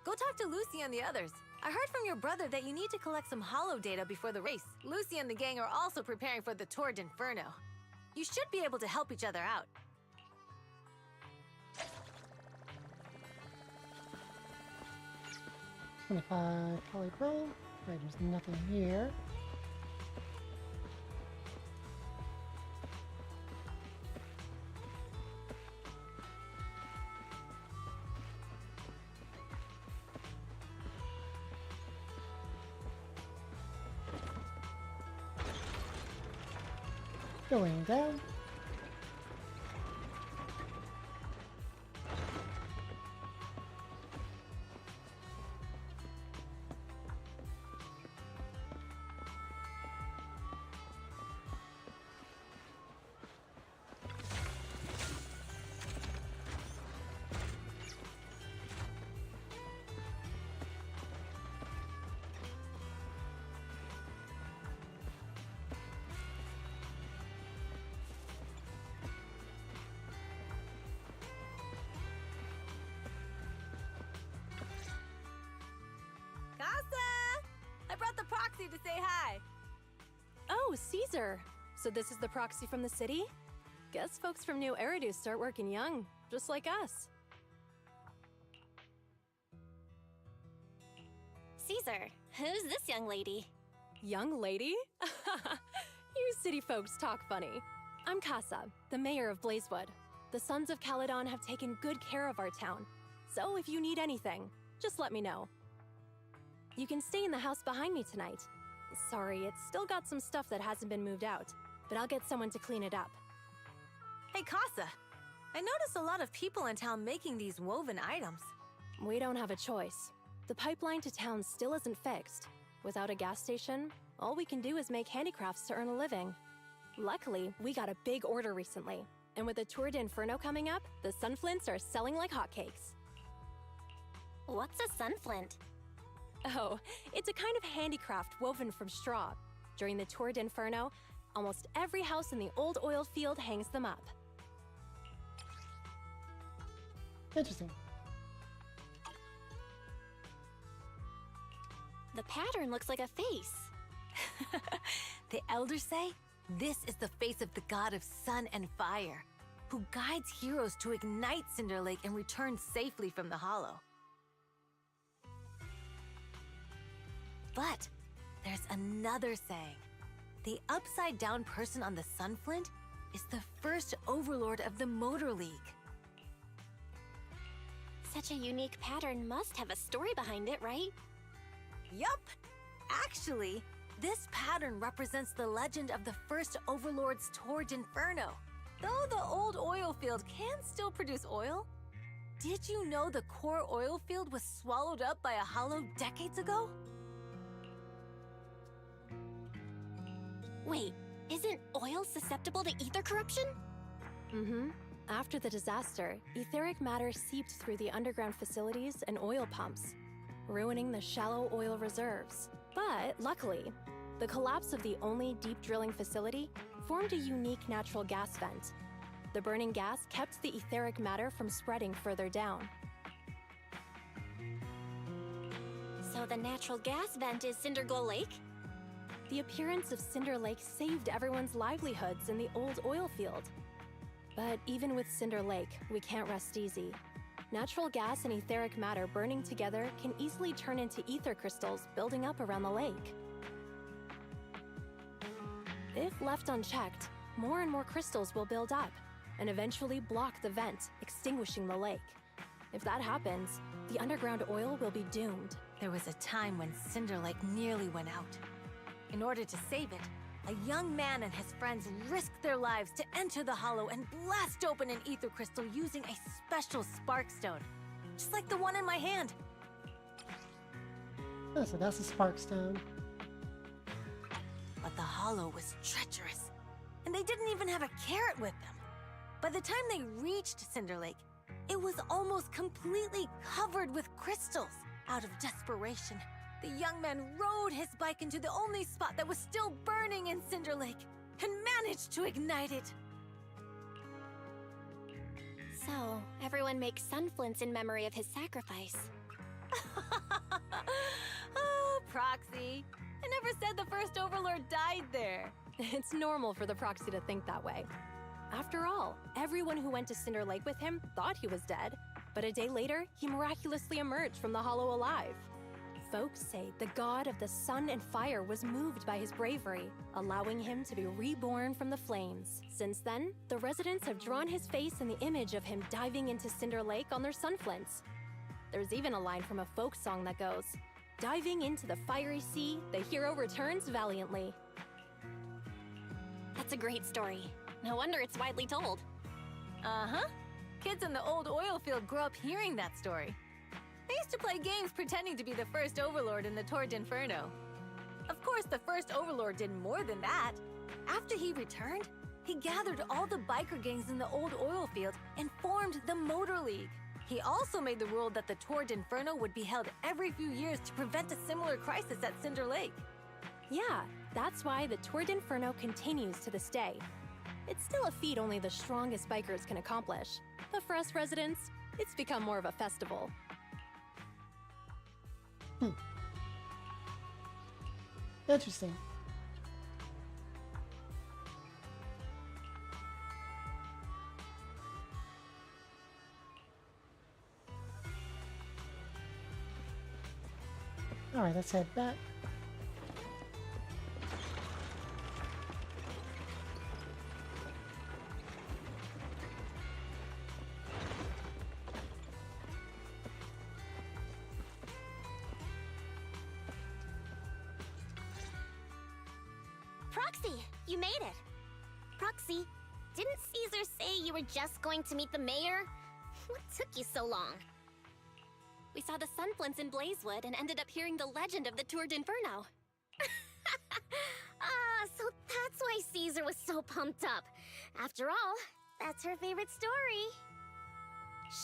go talk to Lucy and the others. I heard from your brother that you need to collect some holo data before the race. Lucy and the gang are also preparing for the Tour d'Inferno. You should be able to help each other out. 25 polychrome. Right, there's nothing here. Going down. I brought the proxy to say hi. Oh, Caesar. So this is the proxy from the city? Guess folks from New Eridu start working young, just like us. Caesar, who's this young lady? Young lady? You city folks talk funny. I'm Casa, the mayor of Blazewood. The Sons of Caledon have taken good care of our town. So if you need anything, just let me know. You can stay in the house behind me tonight. Sorry, it's still got some stuff that hasn't been moved out, but I'll get someone to clean it up. Hey, Casa. I noticed a lot of people in town making these woven items. We don't have a choice. The pipeline to town still isn't fixed. Without a gas station, all we can do is make handicrafts to earn a living. Luckily, we got a big order recently, and with the Tour d'Inferno coming up, the sunflints are selling like hotcakes. What's a sunflint? Oh, it's a kind of handicraft woven from straw. During the Tour d'Inferno, almost every house in the old oil field hangs them up. Interesting. The pattern looks like a face. The elders say this is the face of the god of sun and fire. who guides heroes to ignite Cinder Lake and return safely from the Hollow. But there's another saying. The upside-down person on the Sunflint is the first overlord of the Motor League. Such a unique pattern must have a story behind it, right? Yup! Actually, this pattern represents the legend of the first overlord's Torrent Inferno. Though the old oil field can still produce oil, did you know the core oil field was swallowed up by a hollow decades ago? Wait, isn't oil susceptible to ether corruption? Mm-hmm. After the disaster, etheric matter seeped through the underground facilities and oil pumps, ruining the shallow oil reserves. But luckily, the collapse of the only deep drilling facility formed a unique natural gas vent. The burning gas kept the etheric matter from spreading further down. So the natural gas vent is Cinderglow Lake? The appearance of Cinder Lake saved everyone's livelihoods in the old oil field. But even with Cinder Lake, we can't rest easy. Natural gas and etheric matter burning together can easily turn into ether crystals building up around the lake. If left unchecked, more and more crystals will build up and eventually block the vent, extinguishing the lake. If that happens, the underground oil will be doomed. There was a time when Cinder Lake nearly went out. In order to save it, a young man and his friends risked their lives to enter the Hollow and blast open an ether crystal using a special spark stone, just like the one in my hand. Oh, so that's a spark stone. But the Hollow was treacherous, and they didn't even have a carrot with them. By the time they reached Cinder Lake, it was almost completely covered with crystals. Out of desperation, the young man rode his bike into the only spot that was still burning in Cinder Lake and managed to ignite it. So, everyone makes sunflints in memory of his sacrifice. Oh, Proxy. I never said the first Overlord died there. It's normal for the Proxy to think that way. After all, everyone who went to Cinder Lake with him thought he was dead, but a day later, he miraculously emerged from the Hollow alive. Folks say the god of the sun and fire was moved by his bravery, allowing him to be reborn from the flames. Since then, the residents have drawn his face in the image of him diving into Cinder Lake on their sunflints. There's even a line from a folk song that goes, "Diving into the fiery sea, the hero returns valiantly." That's a great story. No wonder it's widely told. Uh-huh. Kids in the old oil field grew up hearing that story. They used to play games pretending to be the first Overlord in the Torrent Inferno. Of course, the first Overlord did more than that. After he returned, he gathered all the biker gangs in the old oil field and formed the Motor League. He also made the rule that the Torrent Inferno would be held every few years to prevent a similar crisis at Cinder Lake. Yeah, that's why the Torrent Inferno continues to this day. It's still a feat only the strongest bikers can accomplish, but for us residents, it's become more of a festival. Interesting. Alright, let's head back. Proxy, you made it. Proxy, didn't Caesar say you were just going to meet the mayor? What took you so long? We saw the sunflints in Blazewood and ended up hearing the legend of the Tour d'Inferno. So that's why Caesar was so pumped up. After all, that's her favorite story.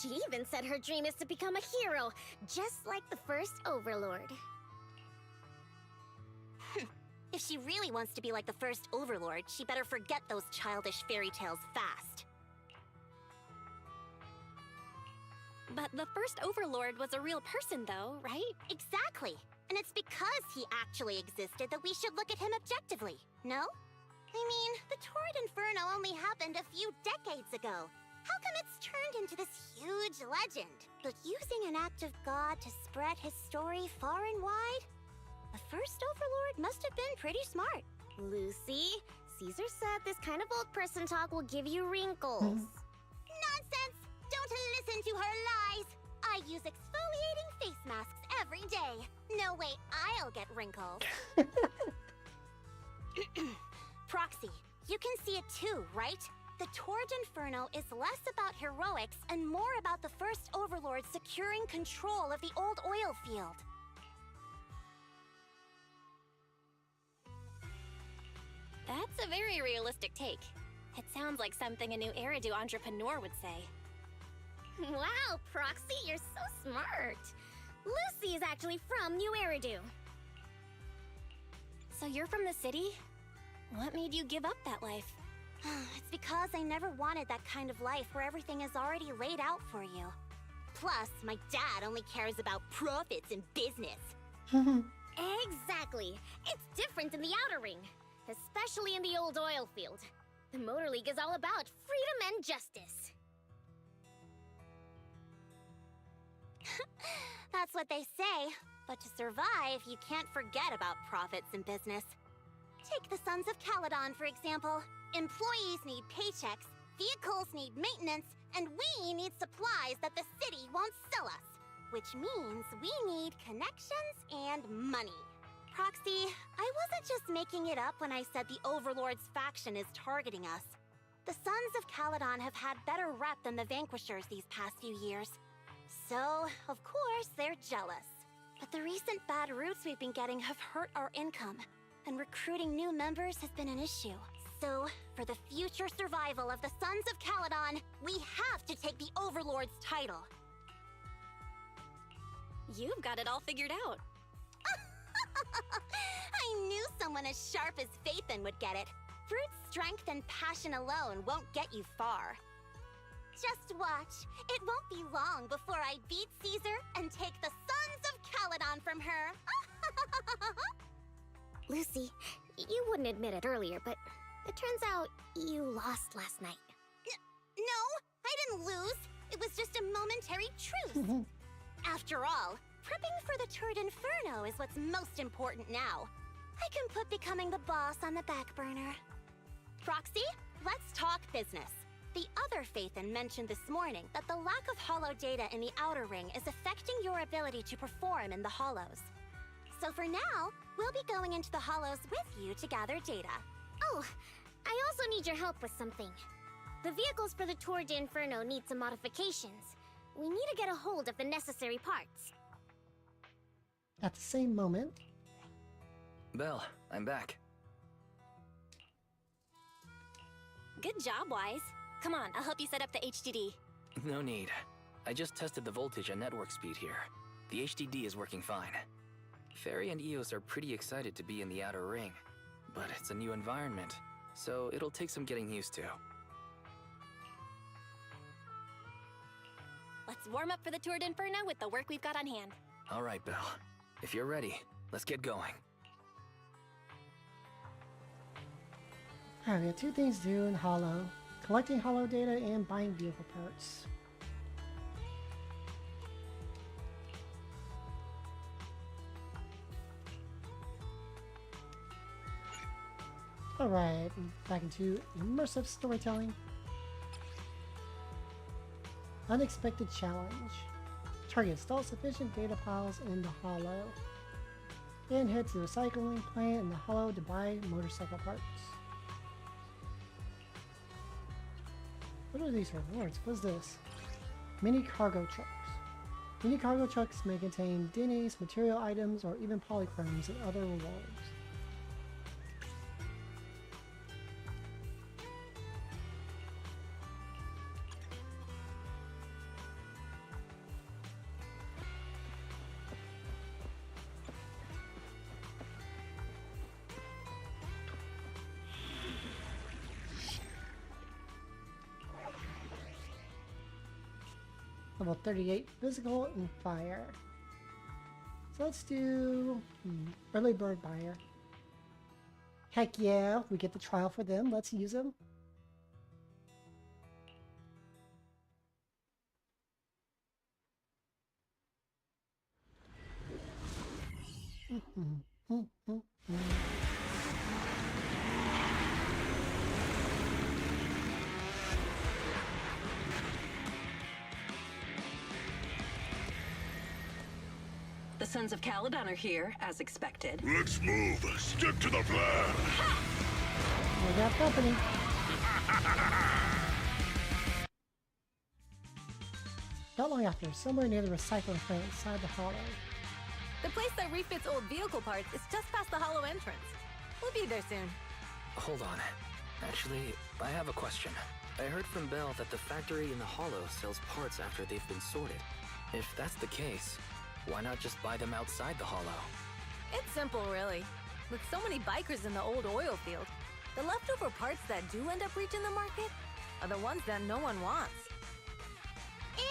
She even said her dream is to become a hero, just like the first Overlord. If she really wants to be like the first Overlord, she better forget those childish fairy tales fast. But the first Overlord was a real person though, right? Exactly. And it's because he actually existed that we should look at him objectively, no? I mean, the Torrid Inferno only happened a few decades ago. How come it's turned into this huge legend? But using an act of God to spread his story far and wide? The first Overlord must have been pretty smart. Lucy, Caesar said this kind of old person talk will give you wrinkles. Nonsense! Don't listen to her lies! I use exfoliating face masks every day. No way I'll get wrinkles. Proxy, you can see it too, right? The Torrid Inferno is less about heroics and more about the first Overlord securing control of the old oil field. That's a very realistic take. It sounds like something a new Eridu entrepreneur would say. Wow, Proxy, you're so smart. Lucy is actually from New Eridu. So you're from the city? What made you give up that life? It's because I never wanted that kind of life where everything is already laid out for you. Plus, my dad only cares about profits and business. Exactly. It's different in the Outer Ring, especially in the old oil field. The Motor League is all about freedom and justice. That's what they say. But to survive, you can't forget about profits and business. Take the Sons of Caledon, for example. Employees need paychecks, vehicles need maintenance, and we need supplies that the city won't sell us. Which means we need connections and money. Proxy, I wasn't just making it up when I said the Overlord's faction is targeting us. The Sons of Caledon have had better rep than the Vanquishers these past few years. So, of course, they're jealous. But the recent bad routes we've been getting have hurt our income, and recruiting new members has been an issue. So, for the future survival of the Sons of Caledon, we have to take the Overlord's title. You've got it all figured out. I knew someone as sharp as Phaethon would get it. Brute strength and passion alone won't get you far. Just watch. It won't be long before I beat Caesar and take the Sons of Caledon from her. Lucy, you wouldn't admit it earlier, but it turns out you lost last night. No, I didn't lose. It was just a momentary truce. After all, prepping for the Torrid Inferno is what's most important now. I can put becoming the boss on the back burner. Proxy, let's talk business. The other Phaethon mentioned this morning that the lack of hollow data in the Outer Ring is affecting your ability to perform in the Hollows. So for now, we'll be going into the Hollows with you to gather data. Oh, I also need your help with something. The vehicles for the Tour de Inferno need some modifications. We need to get a hold of the necessary parts. At the same moment... Belle, I'm back. Good job, Wise. Come on, I'll help you set up the HDD. No need. I just tested the voltage and network speed here. The HDD is working fine. Fairy and Eos are pretty excited to be in the Outer Ring, but it's a new environment, so it'll take some getting used to. Let's warm up for the Tour d'Inferno with the work we've got on hand. All right, Belle. If you're ready, let's get going. Alright, we have two things to do in Hollow. Collecting Hollow data and buying vehicle parts. Alright, back into immersive storytelling. Unexpected challenge. Target install sufficient data piles in the Hollow. Then head to the recycling plant in the Hollow to buy motorcycle parts. What are these rewards? What's this? Mini cargo trucks. Mini cargo trucks may contain DNAs, material items, or even polychromes and other rewards. Level 38 physical and fire. So let's do early bird buyer. Heck yeah, we get the trial for them. Let's use them. The Sons of Caledon are here, as expected. Let's move. Stick to the plan. We got company. Not long after, somewhere near the recycling plant inside the hollow. The place that refits old vehicle parts is just past the hollow entrance. We'll be there soon. Hold on. Actually, I have a question. I heard from Belle that the factory in the hollow sells parts after they've been sorted. If that's the case, why not just buy them outside the hollow? It's simple, really. With so many bikers in the old oil field, the leftover parts that do end up reaching the market are the ones that no one wants.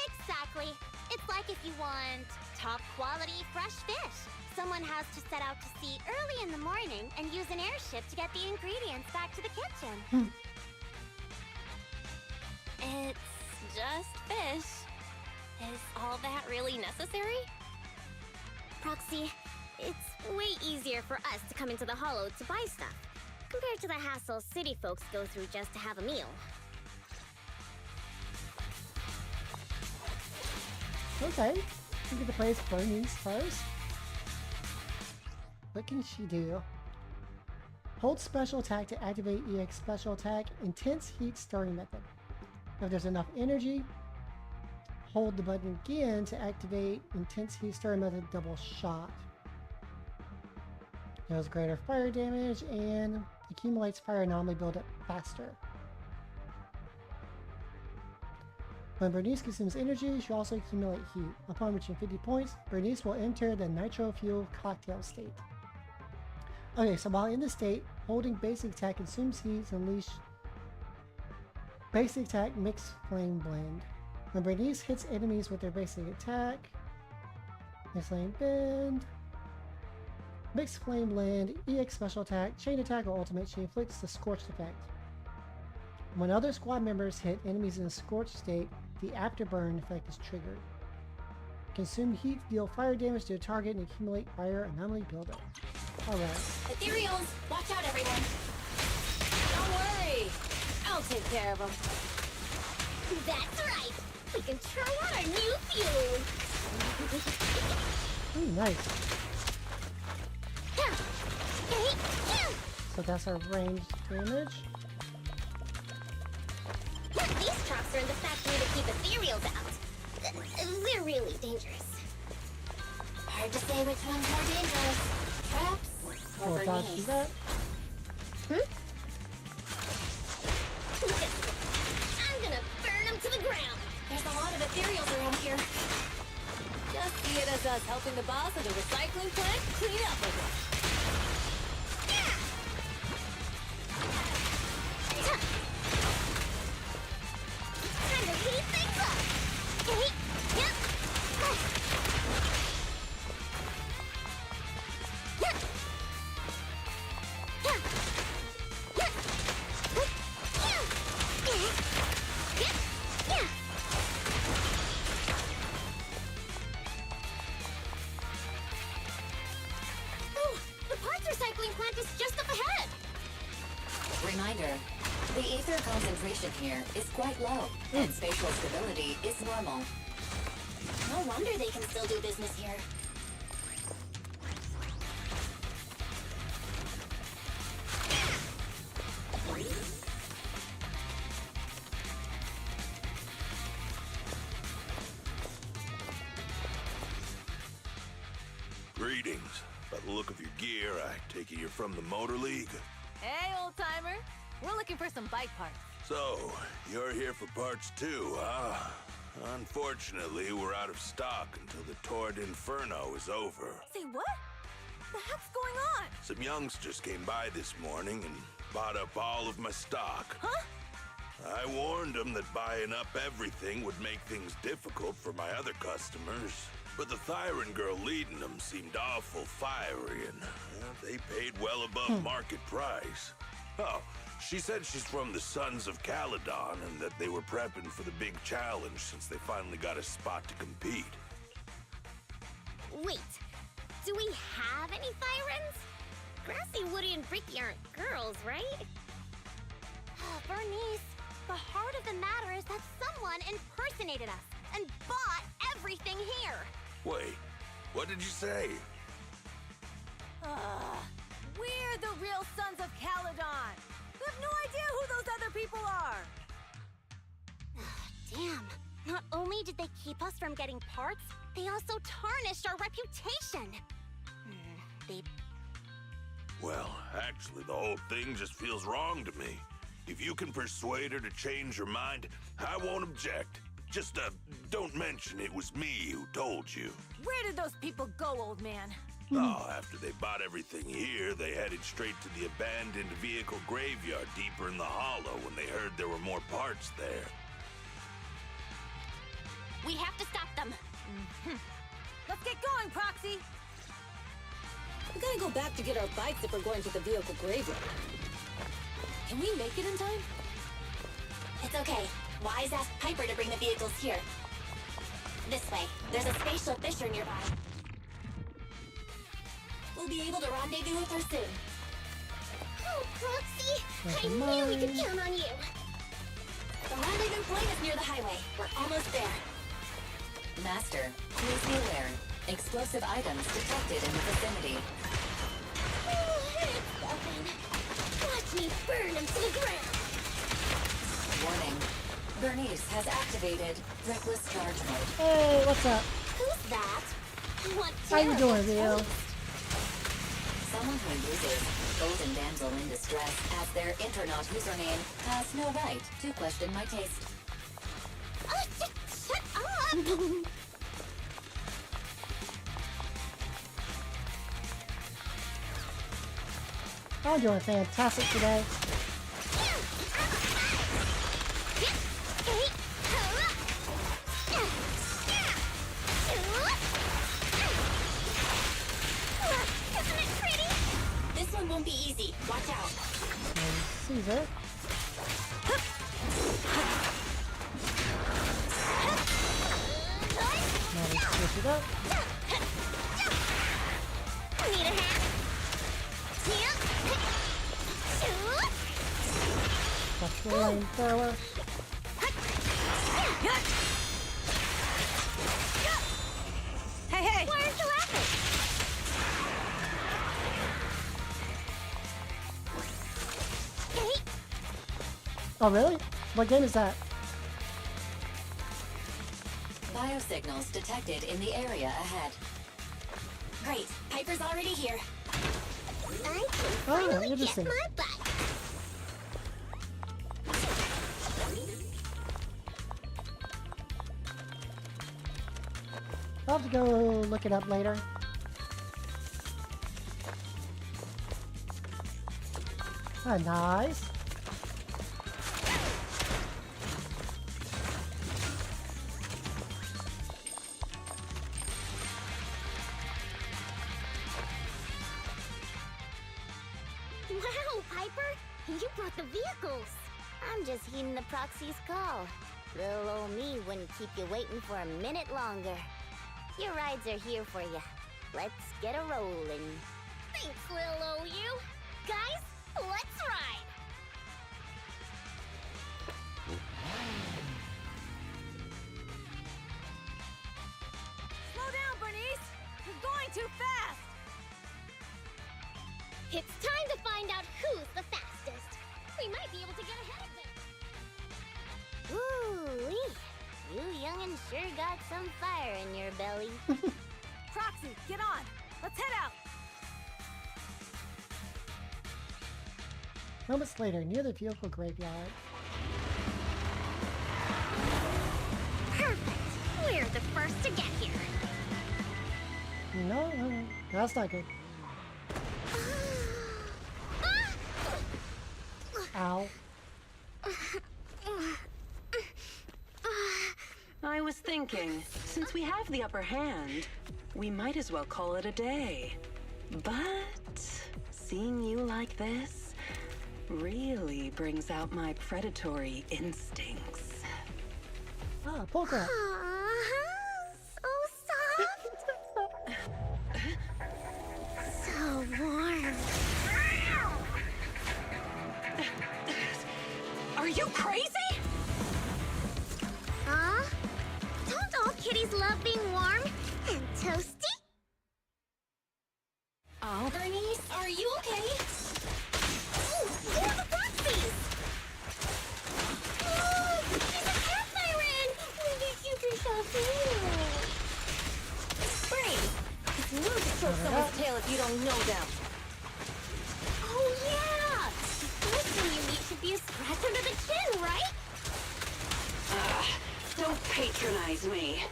Exactly. It's like if you want top quality fresh fish. Someone has to set out to sea early in the morning and use an airship to get the ingredients back to the kitchen. It's just fish. Is all that really necessary? Proxy, it's way easier for us to come into the hollow to buy stuff, compared to the hassle city folks go through just to have a meal. Okay, we get to place Bernice first. What can she do? Hold special attack to activate EX special attack, intense heat stirring method. If there's enough energy, hold the button again to activate intense heat stirring method double shot. Deals greater fire damage and accumulates fire anomaly buildup faster. When Bernice consumes energy, she also accumulates heat. Upon reaching 50 points, Bernice will enter the nitro fuel cocktail state. Okay, so while in this state, holding basic attack consumes heat to unleash basic attack mix flame blend. When Bernice hits enemies with their basic attack, mix flame blend, mix flame blend, EX special attack, chain attack, or ultimate, she inflicts the scorched effect. When other squad members hit enemies in a scorched state, the afterburn effect is triggered. Consume heat, deal fire damage to a target, and accumulate fire anomaly buildup. Alright. Ethereals, watch out everyone. Don't worry, I'll take care of them. That's right. We can try out our new fuel. Ooh, nice. So that's our ranged damage. These traps are in the factory to keep ethereals out. They're really dangerous. Hard to say which one's more dangerous. Traps or We'll dodge through that. I'm gonna burn them to the ground. There's a lot of ethereals around here. Just see it as us helping the boss of the recycling plant clean up with it. Time to heat things up. Oh, the parts recycling plant is just up ahead. Reminder, the ether concentration here is quite low, and spatial stability is normal. No wonder they can still do business here. Greetings. By the look of your gear, I take it you're from the Motor League. Hey, old-timer. We're looking for some bike parts. So, you're here for parts too, huh? Unfortunately, we're out of stock until the Torrid Inferno is over. Say what? The heck's going on? Some youngsters came by this morning and bought up all of my stock. Huh? I warned them that buying up everything would make things difficult for my other customers. But the Thyran girl leading them seemed awful fiery, and they paid well above market price. Oh, she said she's from the Sons of Caledon, and that they were prepping for the big challenge since they finally got a spot to compete. Wait, do we have any Thyrans? Grassy, Woody, and Bricky aren't girls, right? Bernice, the heart of the matter is that someone impersonated us and bought everything here. Wait, what did you say? We're the real Sons of Caledon. We have no idea who those other people are. Damn. Not only did they keep us from getting parts, they also tarnished our reputation. Well, actually, the whole thing just feels wrong to me. If you can persuade her to change her mind, I won't object. Just, don't mention it was me who told you. Where did those people go, old man? Oh, after they bought everything here, they headed straight to the abandoned vehicle graveyard deeper in the hollow when they heard there were more parts there. We have to stop them. Let's get going, Proxy. We gotta go back to get our bikes if we're going to the vehicle graveyard. Can we make it in time? It's okay. Wise asked Piper to bring the vehicles here. This way. There's a spatial fissure nearby. We'll be able to rendezvous with her soon. Oh, Proxy! I knew we could count on you! The rendezvous point is near the highway. We're almost there. Master, please be aware. Explosive items detected in the vicinity. Oh, it's nothing. Watch me burn him to the ground! Warning. Bernice has activated reckless charge mode. Hey, what's up? Who's that? What How you doing, Leo? Someone who uses Golden Damsel in Distress as their Internaut username has no right to question my taste. Shut up! I'm doing fantastic today. Isn't it pretty? This one won't be easy. Watch out. Caesar. Now we switch it up. Need a hand? That's the flamethrower. Hey! Why aren't you laughing? Oh, really? What game is that? Biosignals detected in the area ahead. Great. Piper's already here. I can Oh, finally get interesting. my bike. I'll have to go look it up later. Ah, nice. Wow, Piper! You brought the vehicles! I'm just heeding the proxy's call. Little old me wouldn't keep you waiting for a minute longer. Your rides are here for you. Let's get a rolling. Thanks, little old you. Guys, let's ride! Slow down, Bernice! You're going too fast! It's time to find out who's the fastest. We might be able to get ahead of them. Ooh-wee. You young'uns sure got some fire in your belly. Proxy, get on! Let's head out! Moments later, near the vehicle graveyard. Perfect! We're the first to get here. No, that's not good. Ow. I was thinking thinking, since we have the upper hand, we might as well call it a day. But seeing you like this really brings out my predatory instincts. Ah, polka. So soft. So warm. Are you crazy? Huh? Don't all kitties love being warm and toasty? Oh. Bernice, are you okay? Ooh, they're the Foxies! Oh, she's a cat siren! When did you do something? Bernice, it's rude to stroke someone's tail if you don't know them. Oh, yeah! The first thing you need should be a scratch under the chin, right? Don't patronize me.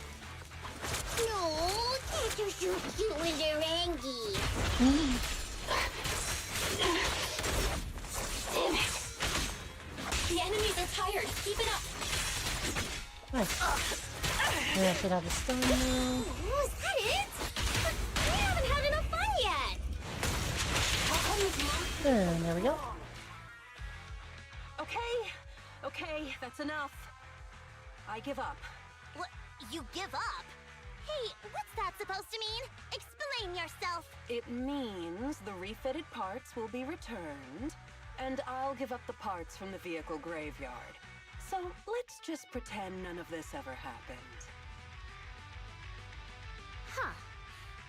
No, cats are so cute when they're angry. Damn it! The enemies are tired. Keep it up. Nice. Yeah, I should have a stun now. Oh, is that it? But we haven't had enough fun yet. I'll come with you. And there we go. Okay, that's enough. I give up. What? You give up? Hey, what's that supposed to mean? Explain yourself. It means the refitted parts will be returned, and I'll give up the parts from the vehicle graveyard. So let's just pretend none of this ever happened. Huh.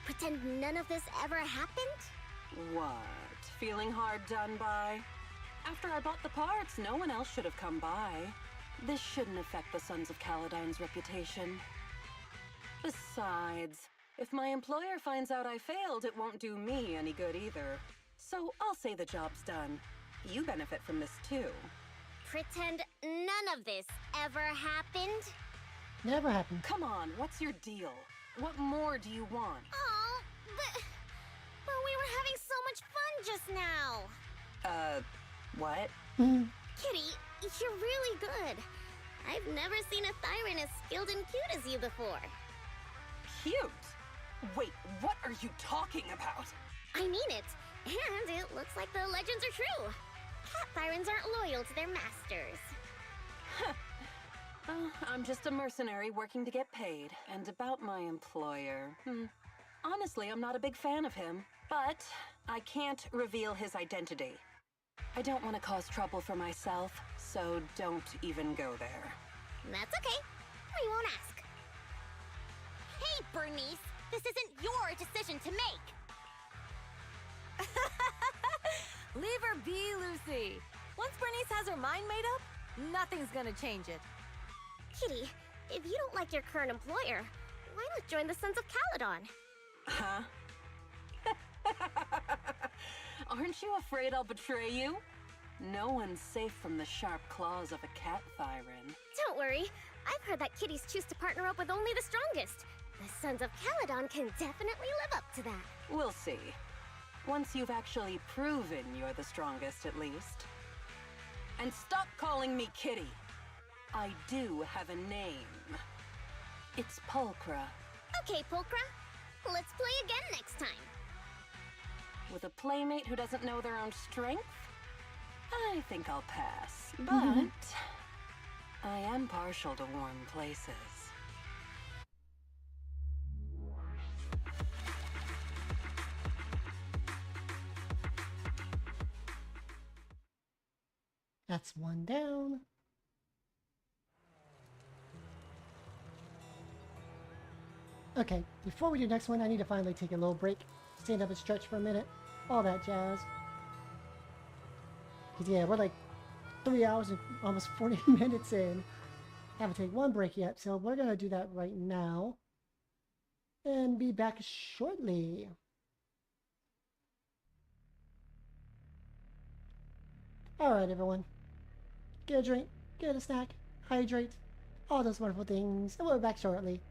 Pretend none of this ever happened? What? Feeling hard done by? After I bought the parts, no one else should have come by. This shouldn't affect the Sons of Caledon's reputation. Besides, if my employer finds out I failed, it won't do me any good either. So I'll say the job's done. You benefit from this too. Pretend none of this ever happened? Never happened. Come on, what's your deal? What more do you want? Oh, but we were having so much fun just now. What? Kitty, you're really good. I've never seen a Thyran as skilled and cute as you before. Cute? Wait, what are you talking about? I mean it. And it looks like the legends are true. Cat Thyrans aren't loyal to their masters. I'm just a mercenary working to get paid. And about my employer, honestly, I'm not a big fan of him. But I can't reveal his identity. I don't want to cause trouble for myself, so don't even go there. That's okay. We won't ask. Hey, Bernice, this isn't your decision to make. Leave her be, Lucy. Once Bernice has her mind made up, nothing's gonna change it. Kitty, if you don't like your current employer, why not join the Sons of Caledon? Huh? Aren't you afraid I'll betray you? No one's safe from the sharp claws of a cat Thyran. Don't worry. I've heard that kitties choose to partner up with only the strongest. The Sons of Caledon can definitely live up to that. We'll see. Once you've actually proven you're the strongest, at least. And stop calling me Kitty. I do have a name. It's Pulchra. Okay, Pulchra. Let's play again next time. With a playmate who doesn't know their own strength? I think I'll pass. But I am partial to warm places. That's one down. Okay, before we do next one, I need to finally take a little break, stand up and stretch for a minute, all that jazz. Because yeah, we're like 3 hours and almost 40 minutes in. Haven't taken one break yet, so we're going to do that right now. And be back shortly. Alright everyone, get a drink, get a snack, hydrate, all those wonderful things, and we'll be back shortly.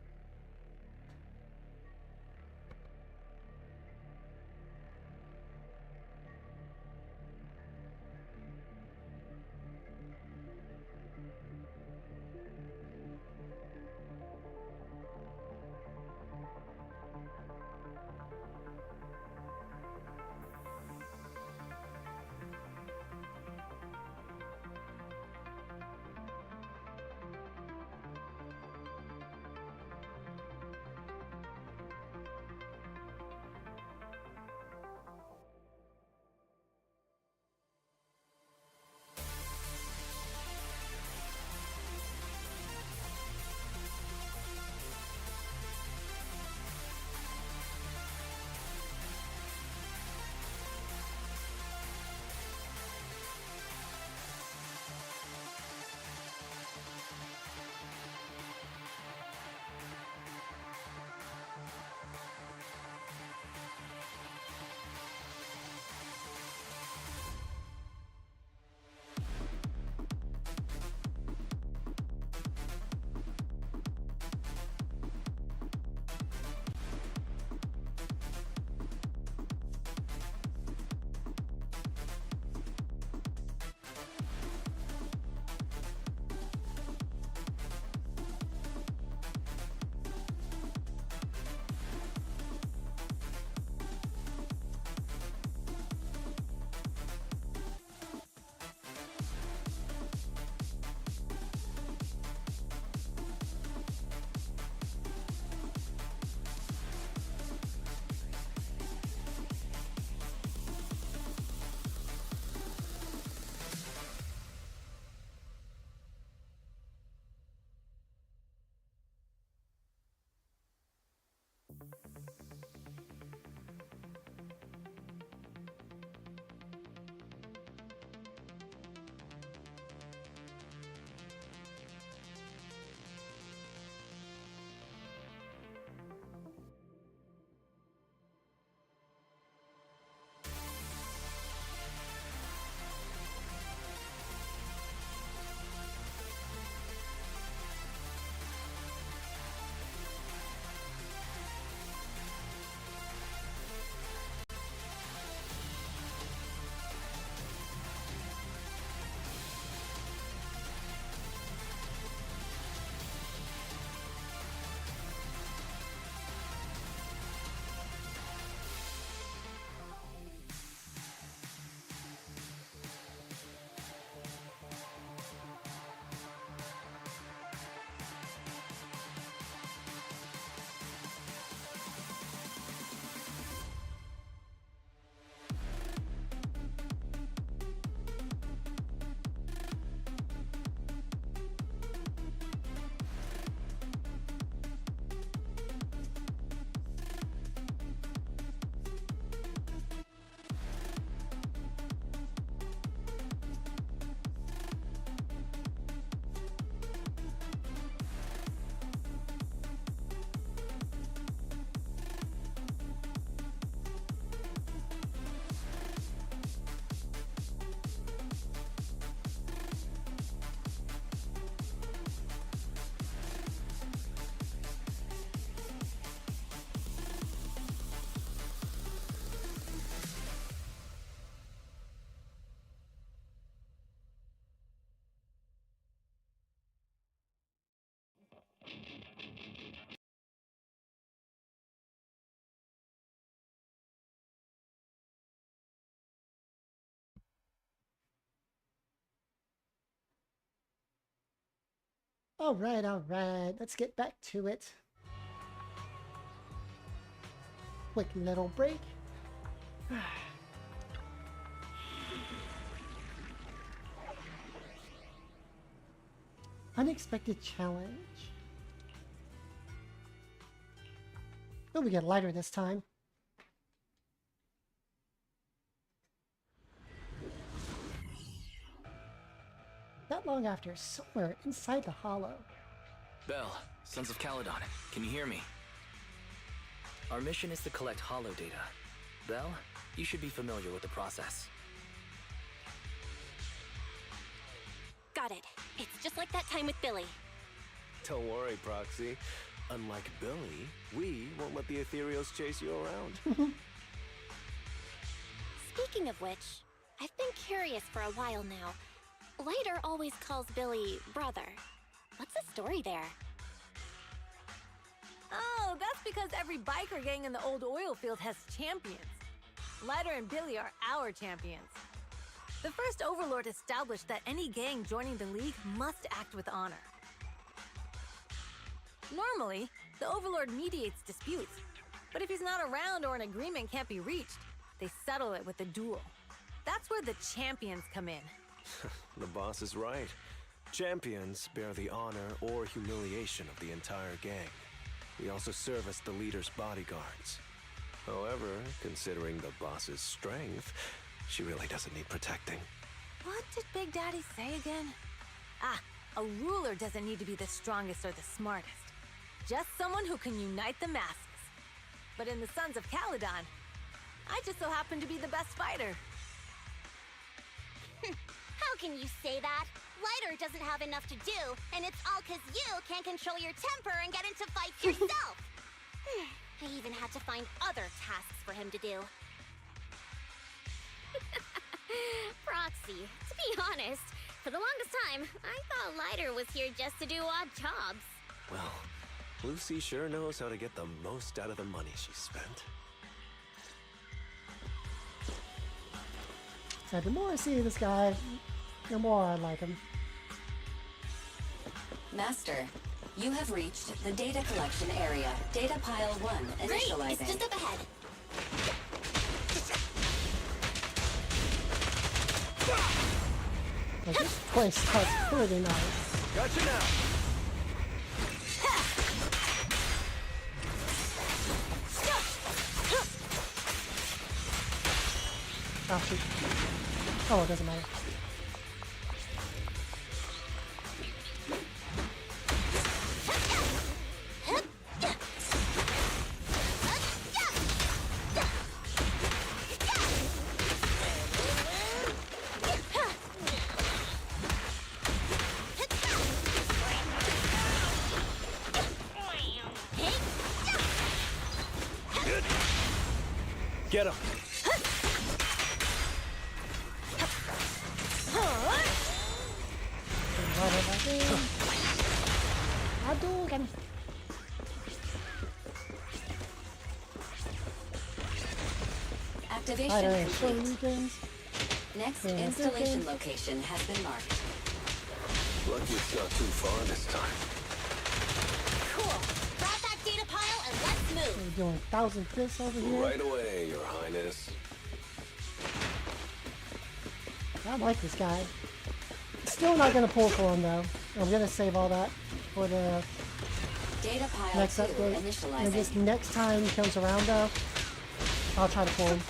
Alright, let's get back to it. Quick little break. Unexpected challenge. Oh, we get lighter this time. Not long after, somewhere inside the hollow. Belle, Sons of Caledon, can you hear me? Our mission is to collect hollow data. Belle, you should be familiar with the process. Got it. It's just like that time with Billy. Don't worry, Proxy. Unlike Billy, we won't let the ethereals chase you around. Speaking of which, I've been curious for a while now. Lighter always calls Billy brother. What's the story there? Oh, that's because every biker gang in the old oil field has champions. Lighter and Billy are our champions. The first Overlord established that any gang joining the League must act with honor. Normally, the Overlord mediates disputes, but if he's not around or an agreement can't be reached, they settle it with a duel. That's where the champions come in. The boss is right. Champions bear the honor or humiliation of the entire gang. We also serve as the leader's bodyguards. However, considering the boss's strength, she really doesn't need protecting. What did Big Daddy say again? Ah, a ruler doesn't need to be the strongest or the smartest. Just someone who can unite the masses. But in the Sons of Caledon, I just so happen to be the best fighter. How can you say that? Lighter doesn't have enough to do, and it's all because you can't control your temper and get into fights yourself. I even had to find other tasks for him to do. Proxy, to be honest, for the longest time, I thought Lighter was here just to do odd jobs. Well, Lucy sure knows how to get the most out of the money she spent. So the more I see this guy, the more I like him. Master, you have reached the data collection area. Data pile 1 initializing. Great, it's just up ahead. Well, this place sounds pretty nice. Gotcha now! Oh, shoot. Oh, it doesn't matter. Get him! Activation complete. Next installation location has been marked. Lucky it's not too far this time. Cool. Grab that data pile and let's move. We're doing 1,000 fists over here. Right away, Your Highness. I like this guy. Still not gonna pull for him though. I'm gonna save all that for the data pile next update. And just next time he comes around though, I'll try to pull him.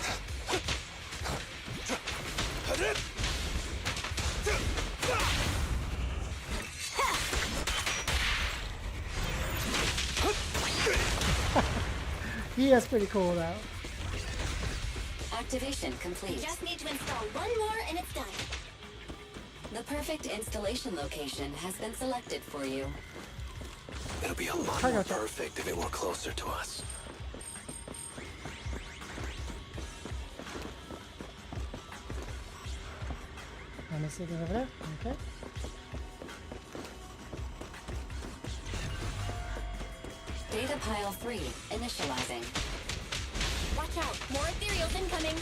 He is pretty cool though. Activation complete. Just need to install one more and it's done. The perfect installation location has been selected for you. It'll be a lot more perfect if it were closer to us. I'm gonna see anything over there. Okay. Data pile 3 initializing. Watch out, more ethereals incoming.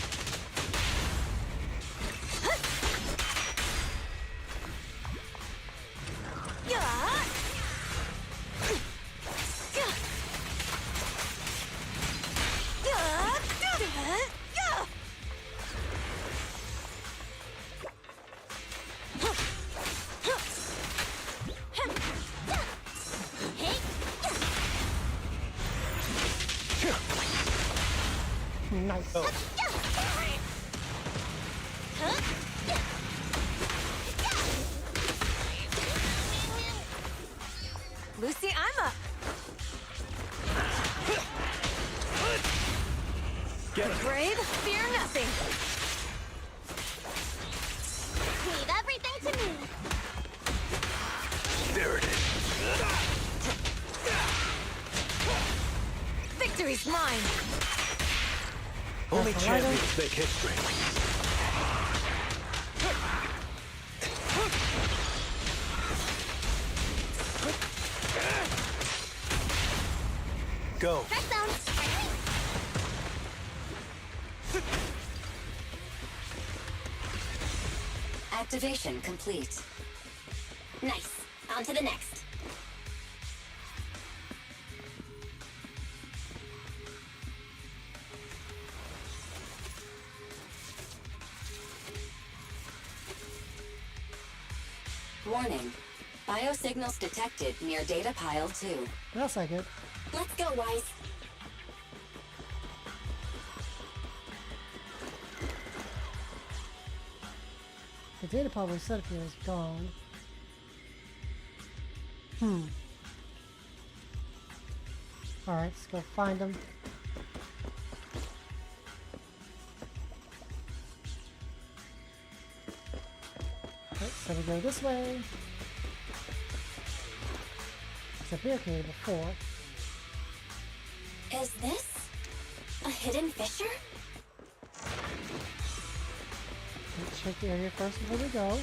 nice. Lucy, I'm up. Get it. Brave, fear nothing. Leave everything to me. There it is. Victory's mine. Only champions make history. Go. Strike zone. Activation complete. Nice. On to the next. Warning. Biosignals detected near data pile 2. That's not good. Let's go, Wise. The data pile set up here is gone. Alright, let's go find them. Okay, so we go this way. It's a barricade before. Is this a hidden fissure? Let's check the area first before we go.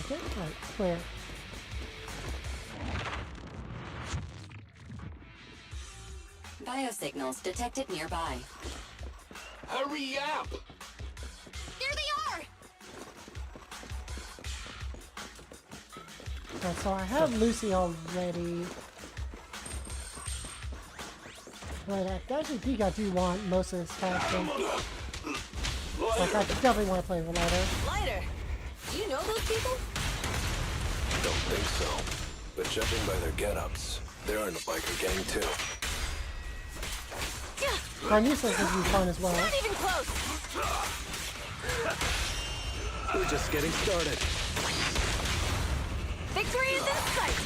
Okay, alright, clear. Biosignals detected nearby. Hurry up! There they are! Alright, so I have Lucy already. But I actually think I do want most of this faction. Like, I definitely want to play with Lighter. Lighter, do you know those people? Don't think so. But judging by their get-ups, they're in the biker gang too. Carnisa would be fun as well. Not even close. We're just getting started. Victory is in sight.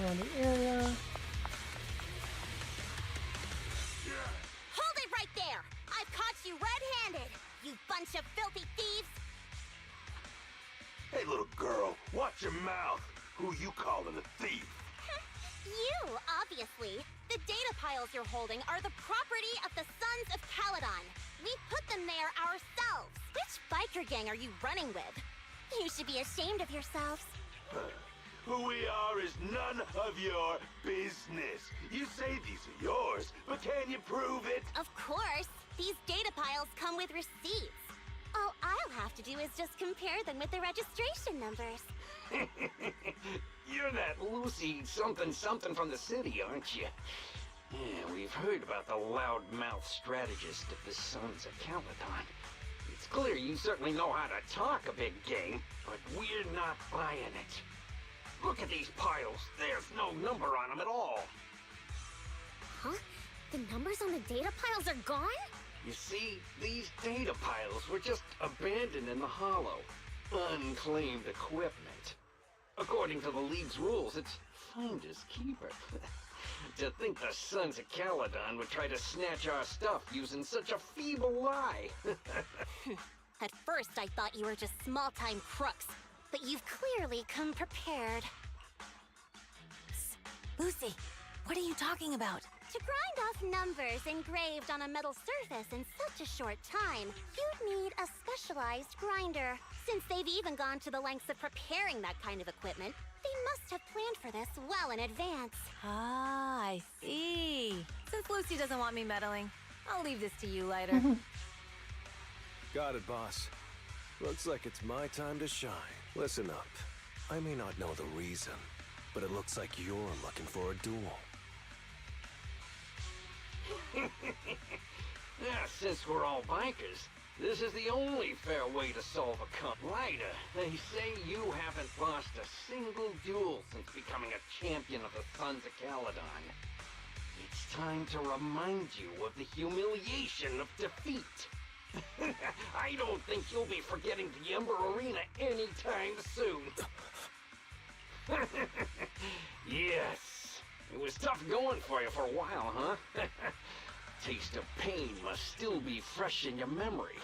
Around the area. Hold it right there! I've caught you red-handed, you bunch of filthy thieves! Hey, little girl, watch your mouth. Who you calling a thief? You, obviously. The data piles you're holding are the property of the Sons of Caledon. We put them there ourselves. Which biker gang are you running with? You should be ashamed of yourselves. Who we are is none of your business. You say these are yours, but can you prove it? Of course. These data piles come with receipts. All I'll have to do is just compare them with the registration numbers. You're that Lucy something from the city, aren't you? Yeah, we've heard about the loudmouth strategist of the Sons of Caledon. It's clear you certainly know how to talk a big game, but we're not buying it. Look at these piles. There's no number on them at all. Huh? The numbers on the data piles are gone? You see, these data piles were just abandoned in the hollow. Unclaimed equipment. According to the League's rules, it's finders keeper. To think the Sons of Caledon would try to snatch our stuff using such a feeble lie. At first, I thought you were just small-time crooks, but you've clearly come prepared. Lucy, what are you talking about? To grind off numbers engraved on a metal surface in such a short time, you'd need a specialized grinder. Since they've even gone to the lengths of preparing that kind of equipment, they must have planned for this well in advance. Ah, I see. Since Lucy doesn't want me meddling, I'll leave this to you, Lighter. Got it, boss. Looks like it's my time to shine. Listen up. I may not know the reason, but it looks like you're looking for a duel. Yeah, since we're all bikers, this is the only fair way to solve a Lighter, they say you haven't lost a single duel since becoming a champion of the Sons of Caledon. It's time to remind you of the humiliation of defeat. I don't think you'll be forgetting the Ember Arena anytime soon. Yes, it was tough going for you for a while, huh? Taste of pain must still be fresh in your memory.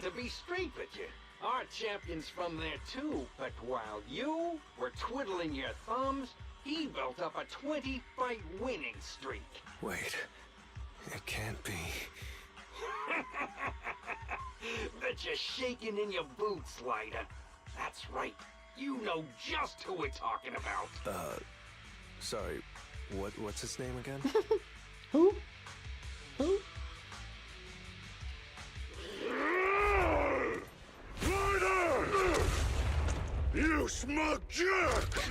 To be straight with you, our champion's from there too, but while you were twiddling your thumbs, he built up a 20-fight winning streak. Wait, it can't be. Bet you're shaking in your boots, Lighter. That's right. You know just who we're talking about. Sorry, what's his name again? Who? Who? Lighter! You smug jerk!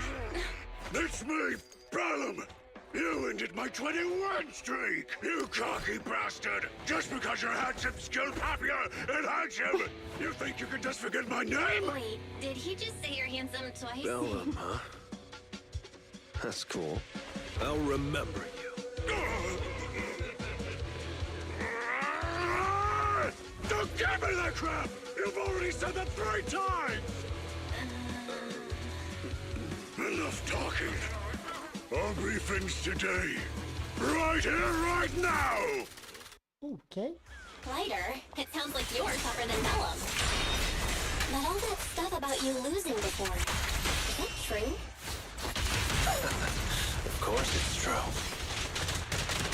It's me, Bellum! You ended my 21 streak, you cocky bastard! Just because you're handsome, skilled, happier, and handsome, you think you can just forget my name? Wait, did he just say you're handsome twice? Bellum, huh? That's cool. I'll remember you. Don't give me that crap! You've already said that 3 times! Enough talking. I'll brief things today. Right here, right now! Okay. Lighter, it sounds like you're tougher than Bellum. But all that stuff about you losing before, is that true? Of course it's true.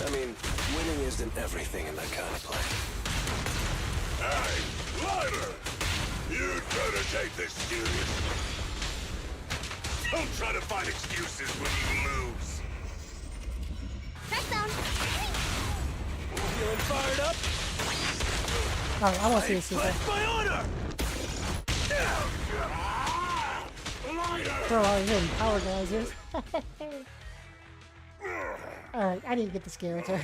I mean, winning isn't everything in that kind of play. Hey, Lighter! You'd better take this serious. Don't try to find excuses when you lose. Press zone. Feeling fired up? Alright, I want to see this. Pledge my honor! Throw all your power geysers. Alright, I need to get the character.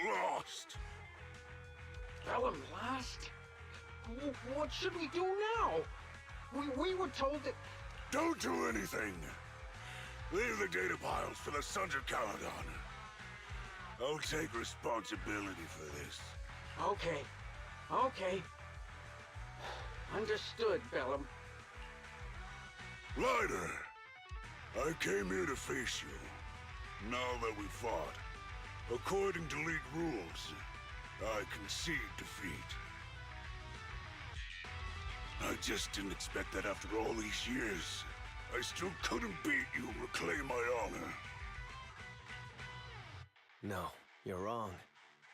Lost. Bellum lost? What should we do now? We were told that... Don't do anything. Leave the data piles for the Sons of Caledon. I'll take responsibility for this. Okay. Okay. Understood, Bellum. Lighter, I came here to face you. Now that we fought, according to League rules, I concede defeat. I just didn't expect that after all these years. I still couldn't beat you, reclaim my honor. No, you're wrong.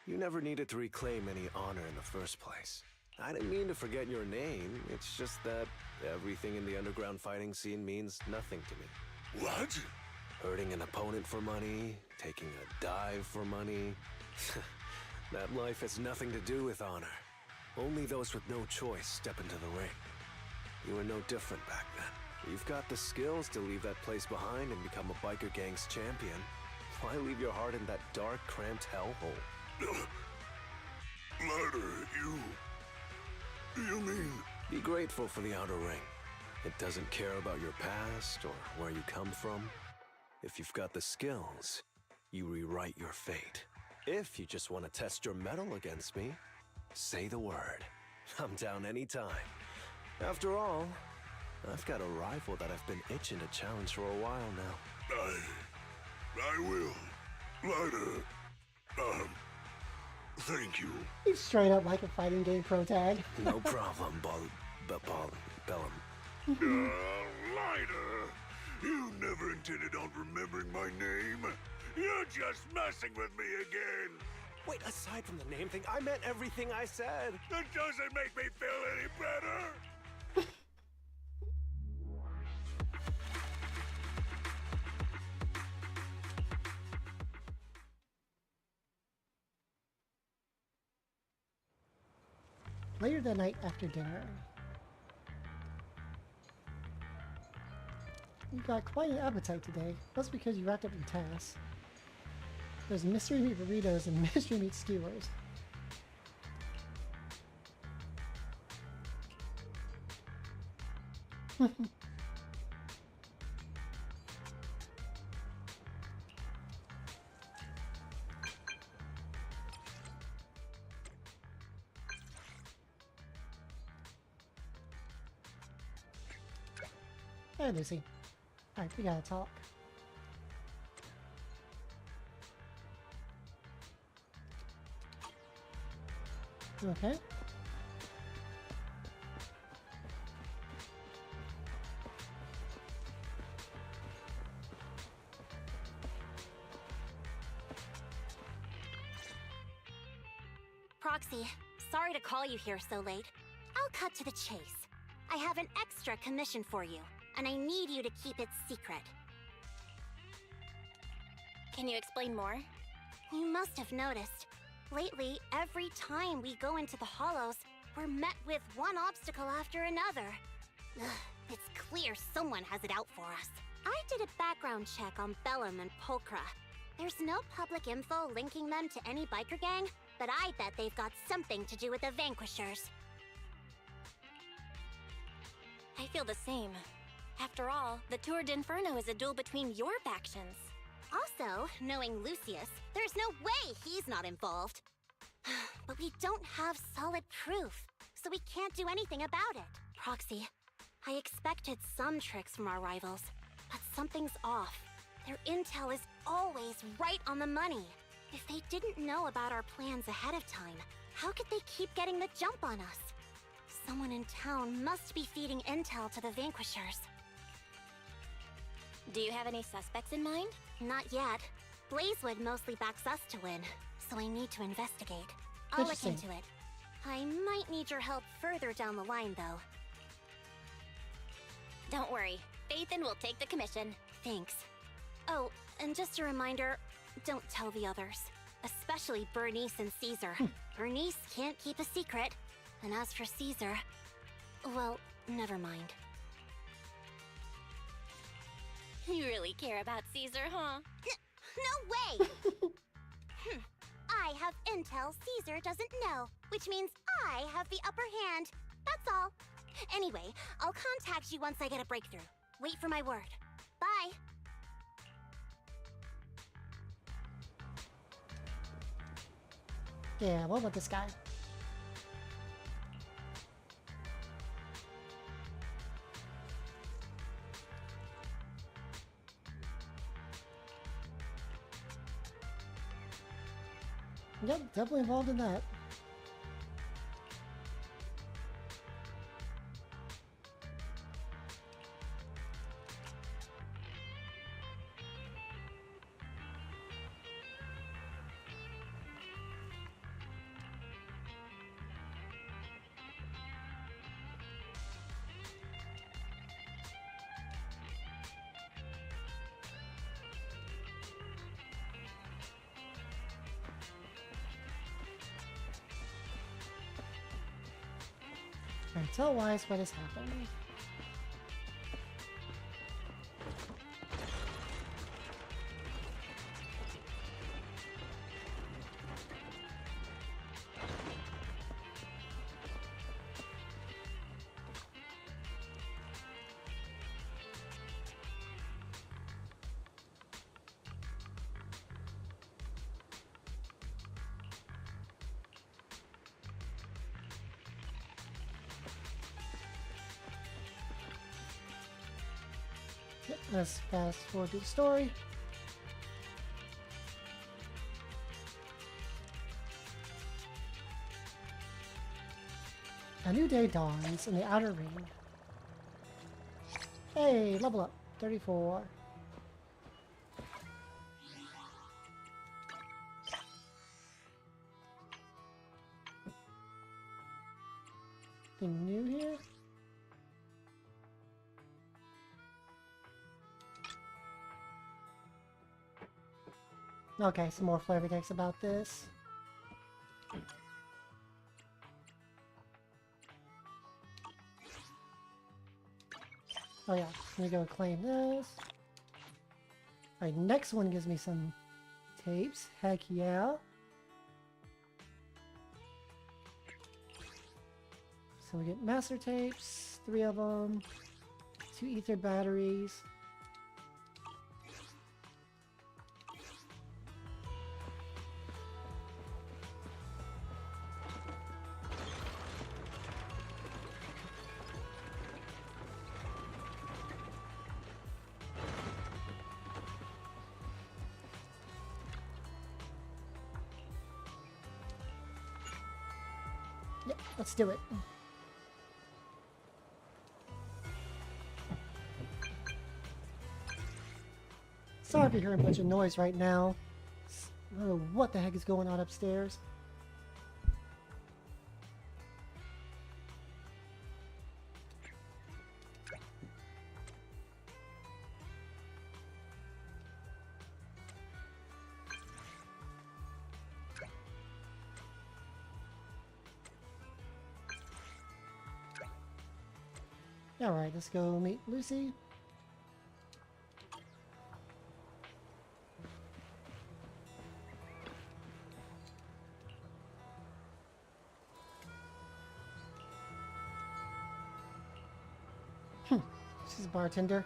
You never needed to reclaim any honor in the first place. I didn't mean to forget your name. It's just that everything in the underground fighting scene means nothing to me. What? Hurting an opponent for money, taking a dive for money. That life has nothing to do with honor. Only those with no choice step into the ring. You were no different back then. You've got the skills to leave that place behind and become a biker gang's champion. Why leave your heart in that dark, cramped hellhole? Lighter, you mean... Be grateful for the outer ring. It doesn't care about your past or where you come from. If you've got the skills, you rewrite your fate. If you just want to test your mettle against me, say the word. I'm down anytime. After all, I've got a rival that I've been itching to challenge for a while now. I will. Lighter, thank you. He's straight up like a fighting game pro tag. No problem, Bellum. Lighter, you never intended on remembering my name. You're just messing with me again. Wait, aside from the name thing, I meant everything I said. That doesn't make me feel any better. Later that night after dinner. You got quite an appetite today. That's because you wrapped up your tasks. There's mystery meat burritos and mystery meat skewers. Hey, Lucy. Alright, we gotta talk. Okay. Proxy, sorry to call you here so late. I'll cut to the chase. I have an extra commission for you, and I need you to keep it secret. Can you explain more? You must have noticed. Lately, every time we go into the Hollows, we're met with one obstacle after another. Ugh, it's clear someone has it out for us. I did a background check on Bellum and Pulchra. There's no public info linking them to any biker gang, but I bet they've got something to do with the Vanquishers. I feel the same. After all, the Tour d'Inferno is a duel between your factions. Also, knowing Lucius, there's no way he's not involved. But we don't have solid proof, so we can't do anything about it. Proxy, I expected some tricks from our rivals, but something's off. Their intel is always right on the money. If they didn't know about our plans ahead of time, how could they keep getting the jump on us? Someone in town must be feeding intel to the Vanquishers. Do you have any suspects in mind? Not yet. Blazewood mostly backs us to win, so I need to investigate. I'll look into it. I might need your help further down the line, though. Don't worry. Phaethon will take the commission. Thanks. Oh, and just a reminder, don't tell the others. Especially Bernice and Caesar. Bernice can't keep a secret. And as for Caesar, well, never mind. You really care about Caesar, huh? No way! I have intel Caesar doesn't know, which means I have the upper hand. That's all. Anyway, I'll contact you once I get a breakthrough. Wait for my word. Bye. Yeah, what about this guy? Yep, definitely involved in that. Alright, tell Wise what has happened. Let's fast forward to the story. A new day dawns in the outer ring. Hey, level up. 34. Anything new here? Okay, some more flavor text about this. Oh yeah, let me go claim this. Alright, next one gives me some tapes. Heck yeah. So we get master tapes, 3 of them. 2 ether batteries. Yep, let's do it. Sorry if you're hearing a bunch of noise right now. I don't know what the heck is going on upstairs. Alright, let's go meet Lucy. She's a bartender.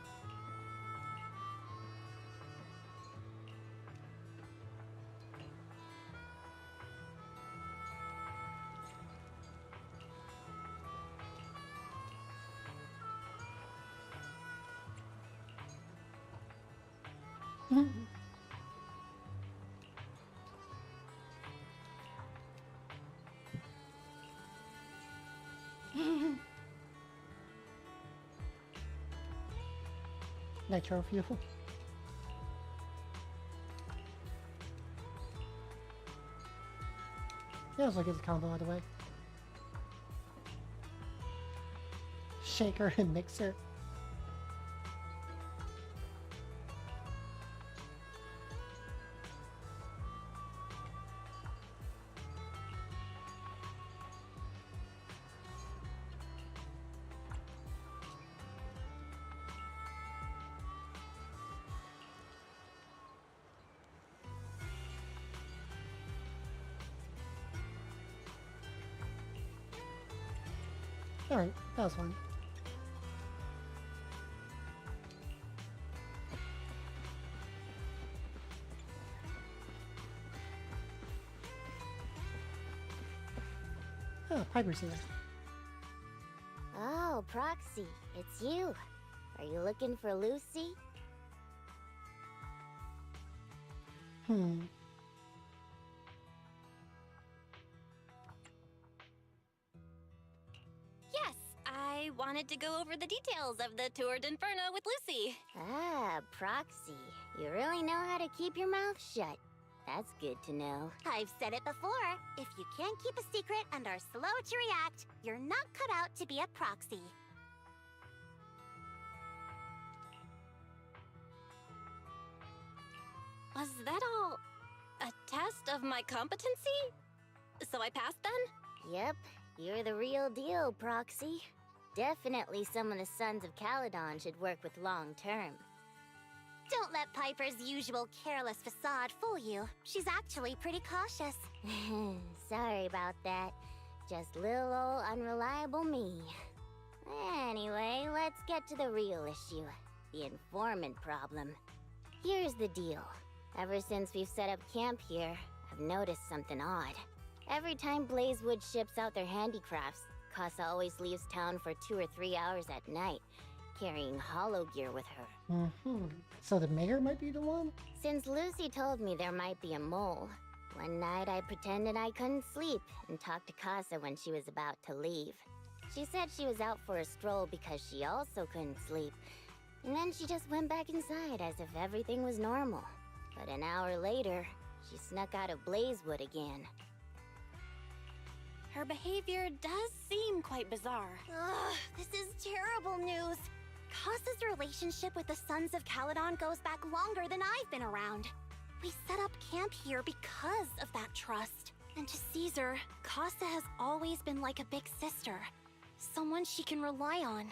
Nitro fuel. Yeah, let's look at the combo out of the way. Shaker and mixer. Alright, that was fun. Oh, Piper's here. Oh, Proxy, it's you. Are you looking for Lucy? Yes, I wanted to go over the details of the Tour d'Inferno with Lucy. Ah, Proxy. You really know how to keep your mouth shut. That's good to know. I've said it before. If you can't keep a secret and are slow to react, you're not cut out to be a proxy. Was that all a test of my competency? So I passed then? Yep, you're the real deal, Proxy. Definitely some of the Sons of Caledon should work with long term. Don't let Piper's usual careless facade fool you. She's actually pretty cautious. Sorry about that. Just little old unreliable me. Anyway, let's get to the real issue. The informant problem. Here's the deal. Ever since we've set up camp here, I've noticed something odd. Every time Blazewood ships out their handicrafts, Casa always leaves town for 2 or 3 hours at night, carrying hollow gear with her. So the mayor might be the one? Since Lucy told me there might be a mole, one night I pretended I couldn't sleep and talked to Casa when she was about to leave. She said she was out for a stroll because she also couldn't sleep, and then she just went back inside as if everything was normal. But an hour later, she snuck out of Blazewood again. Her behavior does seem quite bizarre. Ugh, this is terrible news. Casa's relationship with the Sons of Caledon goes back longer than I've been around. We set up camp here because of that trust. And to Caesar, Casa has always been like a big sister. Someone she can rely on.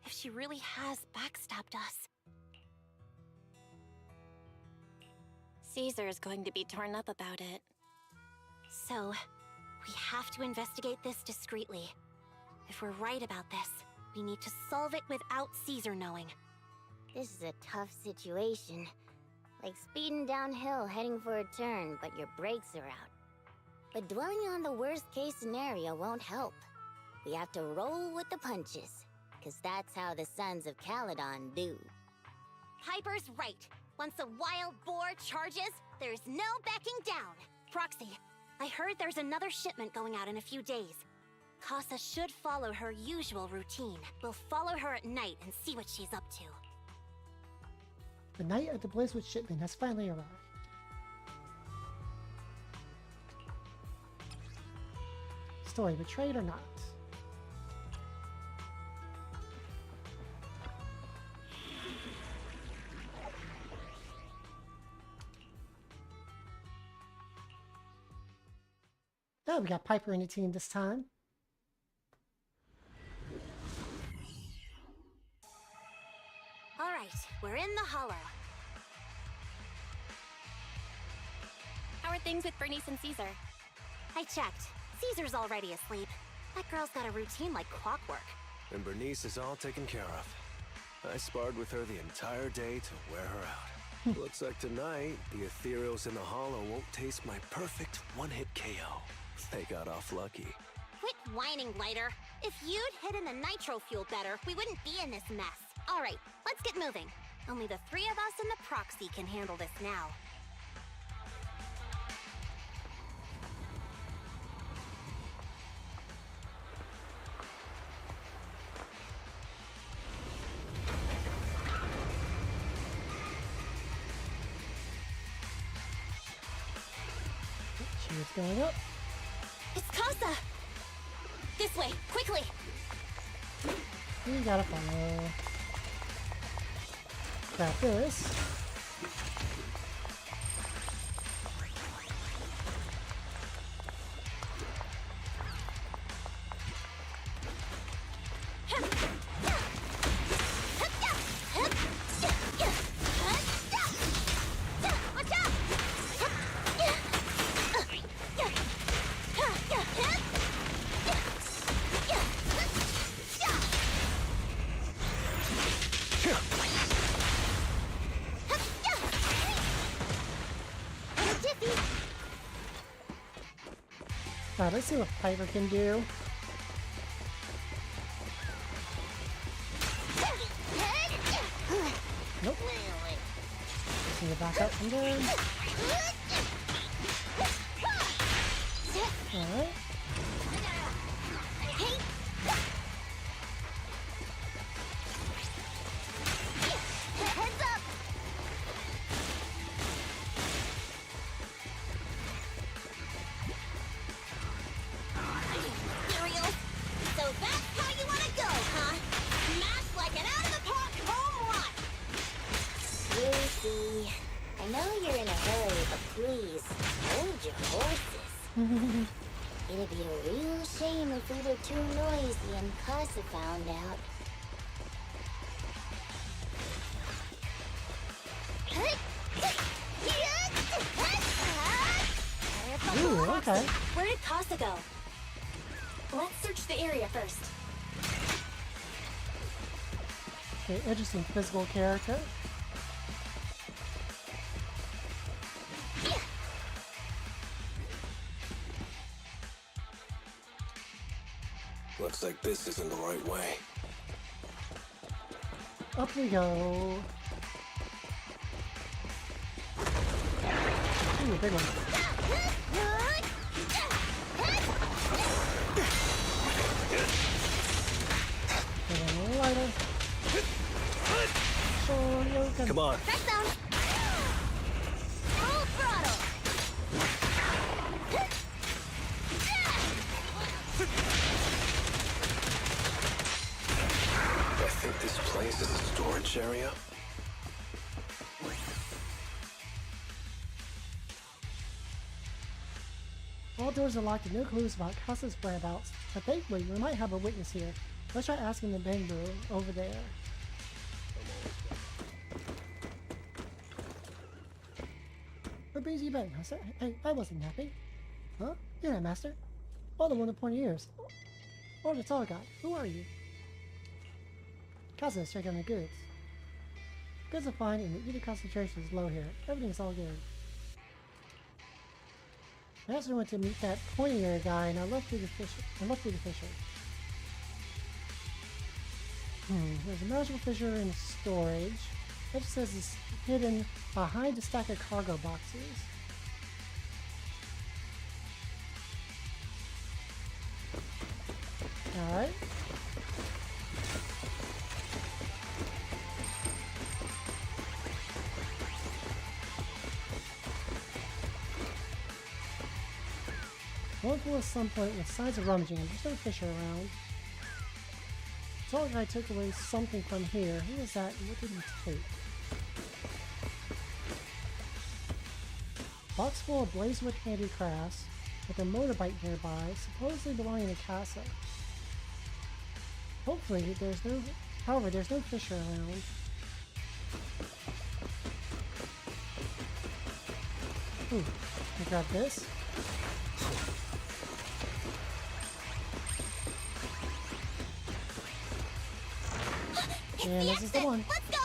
If she really has backstabbed us. Caesar is going to be torn up about it. So, we have to investigate this discreetly. If we're right about this, We need to solve it without Caesar knowing. This is a tough situation. Like speeding downhill heading for a turn, but your brakes are out. But dwelling on the worst-case scenario won't help. We have to roll with the punches, because that's how the Sons of Caledon do. Piper's right. Once a wild boar charges, there's no backing down. Proxy, I heard there's another shipment going out in a few days. Casa should follow her usual routine. We'll follow her at night and see what she's up to. The night of the Blizzwood shipment has finally arrived. Story betrayed or not? Oh, we got Piper in the team this time. All right, we're in the hollow. How are things with Bernice and Caesar? I checked. Caesar's already asleep. That girl's got a routine like clockwork. And Bernice is all taken care of. I sparred with her the entire day to wear her out. Looks like tonight, the ethereals in the hollow won't taste my perfect one-hit KO. They got off lucky. Quit whining, Lighter. If you'd hidden the nitro fuel better, we wouldn't be in this mess. All right, let's get moving. Only the three of us and the proxy can handle this now. She is going up. It's Casa! This way, quickly! You gotta follow. Got this. Alright, let's see what Piper can do. Nope. See you back up from there. Alright. Heads up! So that's how you want to go, huh? Smash like an out-of-the-park home run! Lucy, I know you're in a hurry, but please, hold your horses. It'd be a real shame if we were too noisy and Casa found out. Ooh, okay. Where did Casa go? Let's search the area first. Okay, interesting physical character. Looks like this isn't the right way. Up we go. Ooh, big one. Lighter. Come on. Press down. Full throttle. I think this place is a storage area. All doors are locked and no clues about Casa's whereabouts, but thankfully we might have a witness here. Let's try asking the Bang Boo over there. What brings you back, Master? Hey, I wasn't napping. Huh? You're not Master. Oh, the one with pointy ears. Or the tall guy. Who are you? Casa, let's check on the goods. Goods are fine and the eating concentration is low here. Everything's all good. I also went to meet that pointy-ear guy and I looked through the fissure. There's a magical fissure in storage. It just says it's hidden behind a stack of cargo boxes. Alright. One pool at some point with signs of rummaging and there's no fissure around. Tall guy took away something from here. Who was that and what did he take? Box full of blazewood handicrafts with a motorbike nearby, supposedly belonging to Casa. Hopefully however, there's no fissure around. Ooh, can I grab this? And this is the one. Let's go!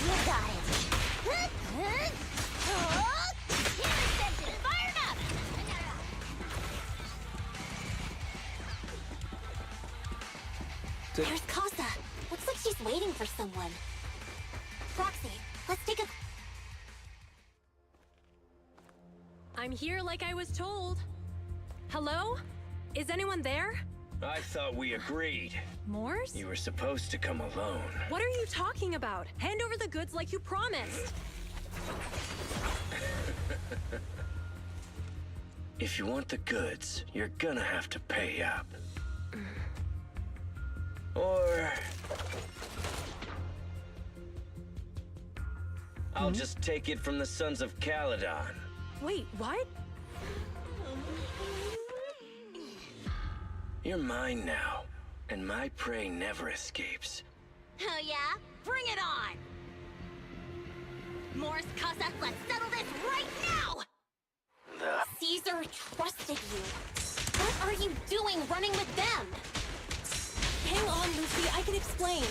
You got it. Intercepted! Fired up! There's Casa. Looks like she's waiting for someone. Proxy, let's take a... I'm here like I was told. Hello? Is anyone there? I thought we agreed. Morse? You were supposed to come alone. What are you talking about? Hand over the goods like you promised. If you want the goods, you're gonna have to pay up. Or... I'll just take it from the Sons of Caledon. Wait, what? You're mine now, and my prey never escapes. Oh yeah? Bring it on! Morse, Casa, let's settle this right now! Caesar trusted you. What are you doing running with them? Hang on, Lucy, I can explain.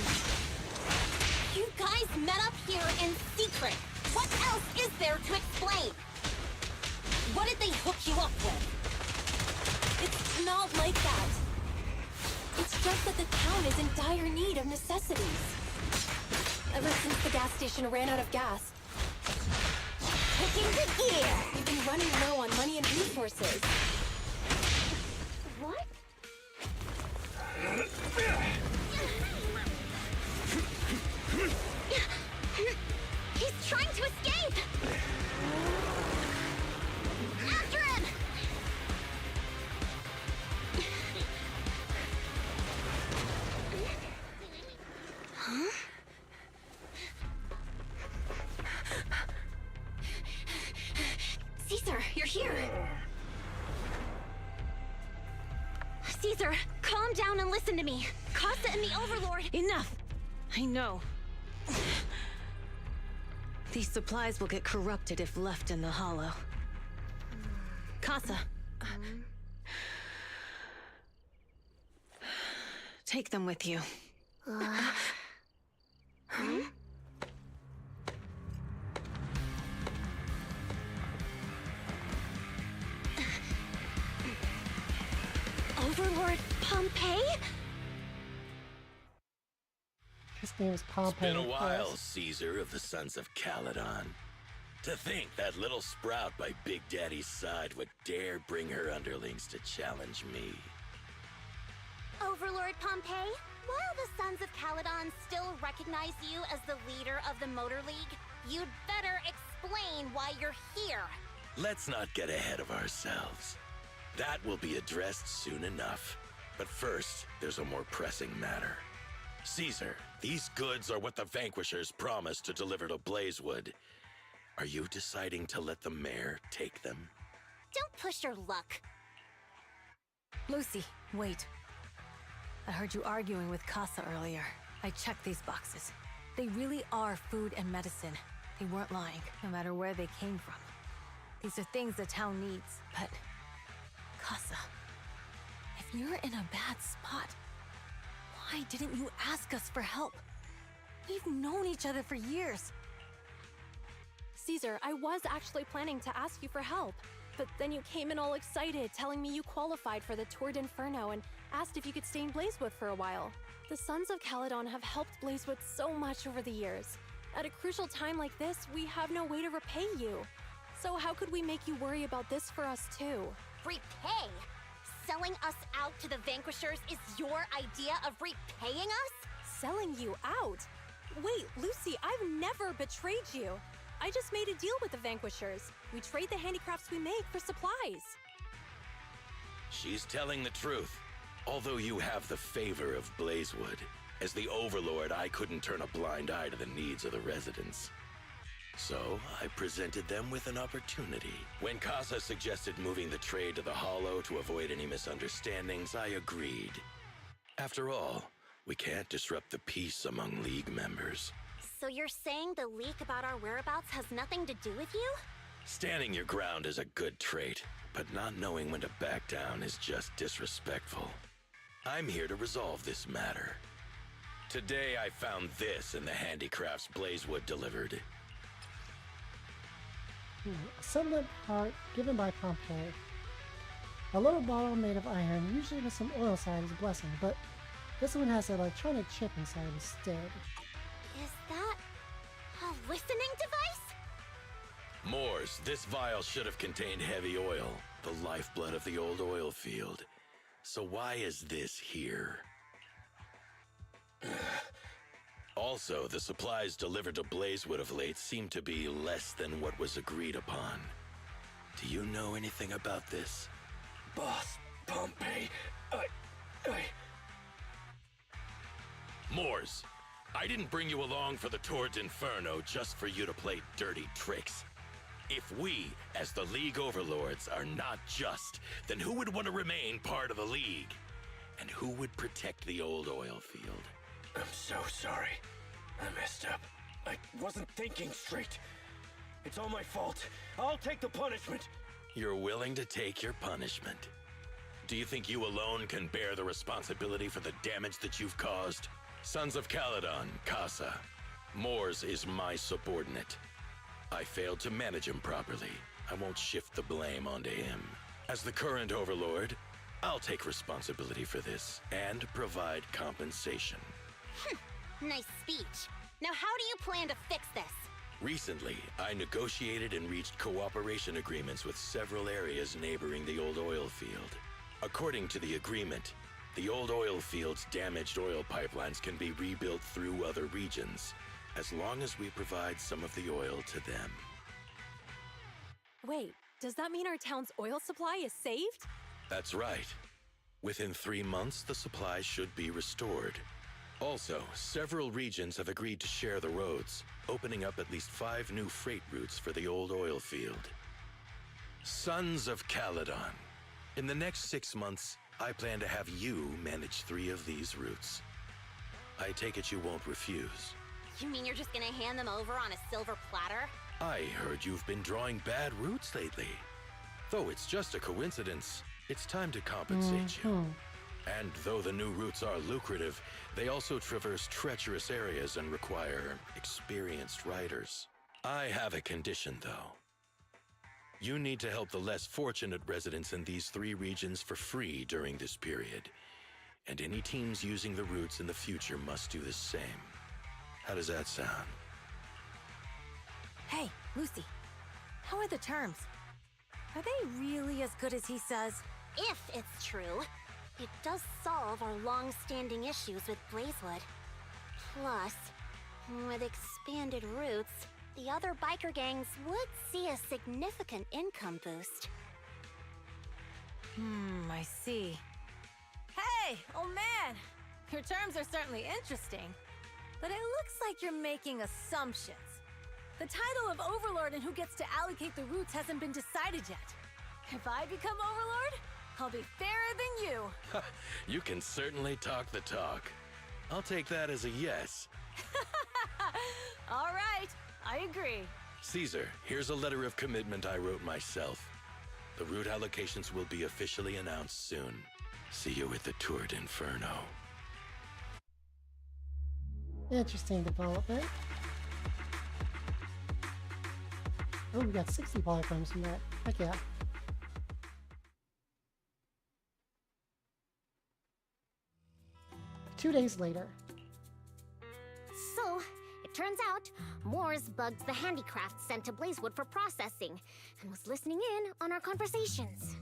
You guys met up here in secret. What else is there to explain? What did they hook you up with? It's not like that. It's just that the town is in dire need of necessities. Ever since the gas station ran out of gas. Kicking the gear! We've been running low on money and resources. What? He's trying to escape! After him! Huh? Caesar, you're here! Caesar, calm down and listen to me. Casa and the Overlord... Enough! I know. These supplies will get corrupted if left in the hollow. Casa. Take them with you. Overlord Pompeii? His name is Pompeii. It's been a while, Caesar of the Sons of Caledon. To think that little sprout by Big Daddy's side would dare bring her underlings to challenge me. Overlord Pompeii, while the Sons of Caledon still recognize you as the leader of the Motor League, you'd better explain why you're here. Let's not get ahead of ourselves. That will be addressed soon enough. But first, there's a more pressing matter. Caesar, these goods are what the Vanquishers promised to deliver to Blazewood. Are you deciding to let the mayor take them? Don't push your luck. Lucy, wait. I heard you arguing with Casa earlier. I checked these boxes. They really are food and medicine. They weren't lying, no matter where they came from. These are things the town needs, but... Casa, if you're in a bad spot, why didn't you ask us for help? We've known each other for years. Caesar, I was actually planning to ask you for help, but then you came in all excited, telling me you qualified for the Tour d'Inferno and asked if you could stay in Blazewood for a while. The Sons of Caledon have helped Blazewood so much over the years. At a crucial time like this, we have no way to repay you. So how could we make you worry about this for us too? Repay? Selling us out to the Vanquishers is your idea of repaying us? Selling you out? Wait, Lucy, I've never betrayed you. I just made a deal with the Vanquishers. We trade the handicrafts we make for supplies. She's telling the truth. Although you have the favor of Blazewood, as the Overlord, I couldn't turn a blind eye to the needs of the residents. So, I presented them with an opportunity. When Casa suggested moving the trade to the Hollow to avoid any misunderstandings, I agreed. After all, we can't disrupt the peace among League members. So you're saying the leak about our whereabouts has nothing to do with you? Standing your ground is a good trait, but not knowing when to back down is just disrespectful. I'm here to resolve this matter. Today I found this in the handicrafts Blazewood delivered. A sentiment heart given by Pompeii. A little bottle made of iron, usually with some oil inside as a blessing, but this one has an electronic chip inside instead. Is that a listening device? Moors, this vial should have contained heavy oil, the lifeblood of the old oil field. So why is this here? Also, the supplies delivered to Blazewood of late seem to be less than what was agreed upon. Do you know anything about this? Boss, Pompeii, Moors, I didn't bring you along for the Tour d'Inferno just for you to play dirty tricks. If we, as the League Overlords, are not just, then who would want to remain part of the League? And who would protect the old oil field? I'm so sorry. I messed up. I wasn't thinking straight. It's all my fault. I'll take the punishment. You're willing to take your punishment. Do you think you alone can bear the responsibility for the damage that you've caused? Sons of Caledon, Casa. Moors is my subordinate. I failed to manage him properly. I won't shift the blame onto him. As the current Overlord, I'll take responsibility for this and provide compensation. Nice speech. Now how do you plan to fix this? Recently, I negotiated and reached cooperation agreements with several areas neighboring the old oil field. According to the agreement, the old oil field's damaged oil pipelines can be rebuilt through other regions, as long as we provide some of the oil to them. Wait, does that mean our town's oil supply is saved? That's right. Within 3 months, the supply should be restored. Also, several regions have agreed to share the roads, opening up at least 5 new freight routes for the old oil field. Sons of Caledon. In the next 6 months, I plan to have you manage 3 of these routes. I take it you won't refuse. You mean you're just gonna hand them over on a silver platter? I heard you've been drawing bad routes lately. Though it's just a coincidence, it's time to compensate you. And though the new routes are lucrative, they also traverse treacherous areas and require experienced riders. I have a condition, though. You need to help the less fortunate residents in these 3 regions for free during this period. And any teams using the routes in the future must do the same. How does that sound? Hey, Lucy. How are the terms? Are they really as good as he says? If it's true, it does solve our long-standing issues with Blazewood. Plus, with expanded routes, the other biker gangs would see a significant income boost. I see. Hey, old man! Your terms are certainly interesting, but it looks like you're making assumptions. The title of Overlord and who gets to allocate the routes hasn't been decided yet. If I become Overlord, I'll be fairer than you. You can certainly talk the talk. I'll take that as a yes. All right, I agree. Caesar, here's a letter of commitment I wrote myself. The route allocations will be officially announced soon. See you at the Tour d'Inferno. Interesting development. Oh, we got 60 polychromes from that. Heck yeah. Two days later. So, it turns out, Moores bugged the handicraft sent to Blazewood for processing, and was listening in on our conversations.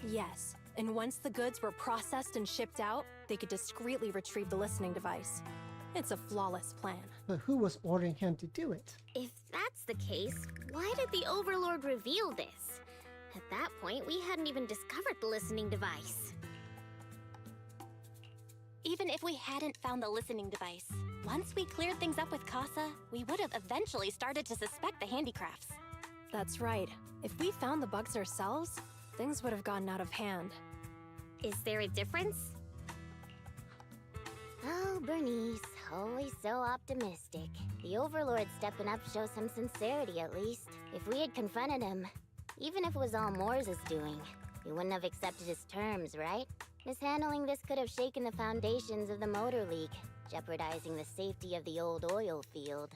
Yes, and once the goods were processed and shipped out, they could discreetly retrieve the listening device. It's a flawless plan. But who was ordering him to do it? If that's the case, why did the Overlord reveal this? At that point, we hadn't even discovered the listening device. Even if we hadn't found the listening device, once we cleared things up with Casa, we would have eventually started to suspect the handicrafts. That's right. If we found the bugs ourselves, things would have gotten out of hand. Is there a difference? Oh, Bernice, always so optimistic. The Overlord stepping up shows some sincerity, at least. If we had confronted him, even if it was all Moores' doing, we wouldn't have accepted his terms, right? Mishandling this could have shaken the foundations of the Motor League, jeopardizing the safety of the old oil field.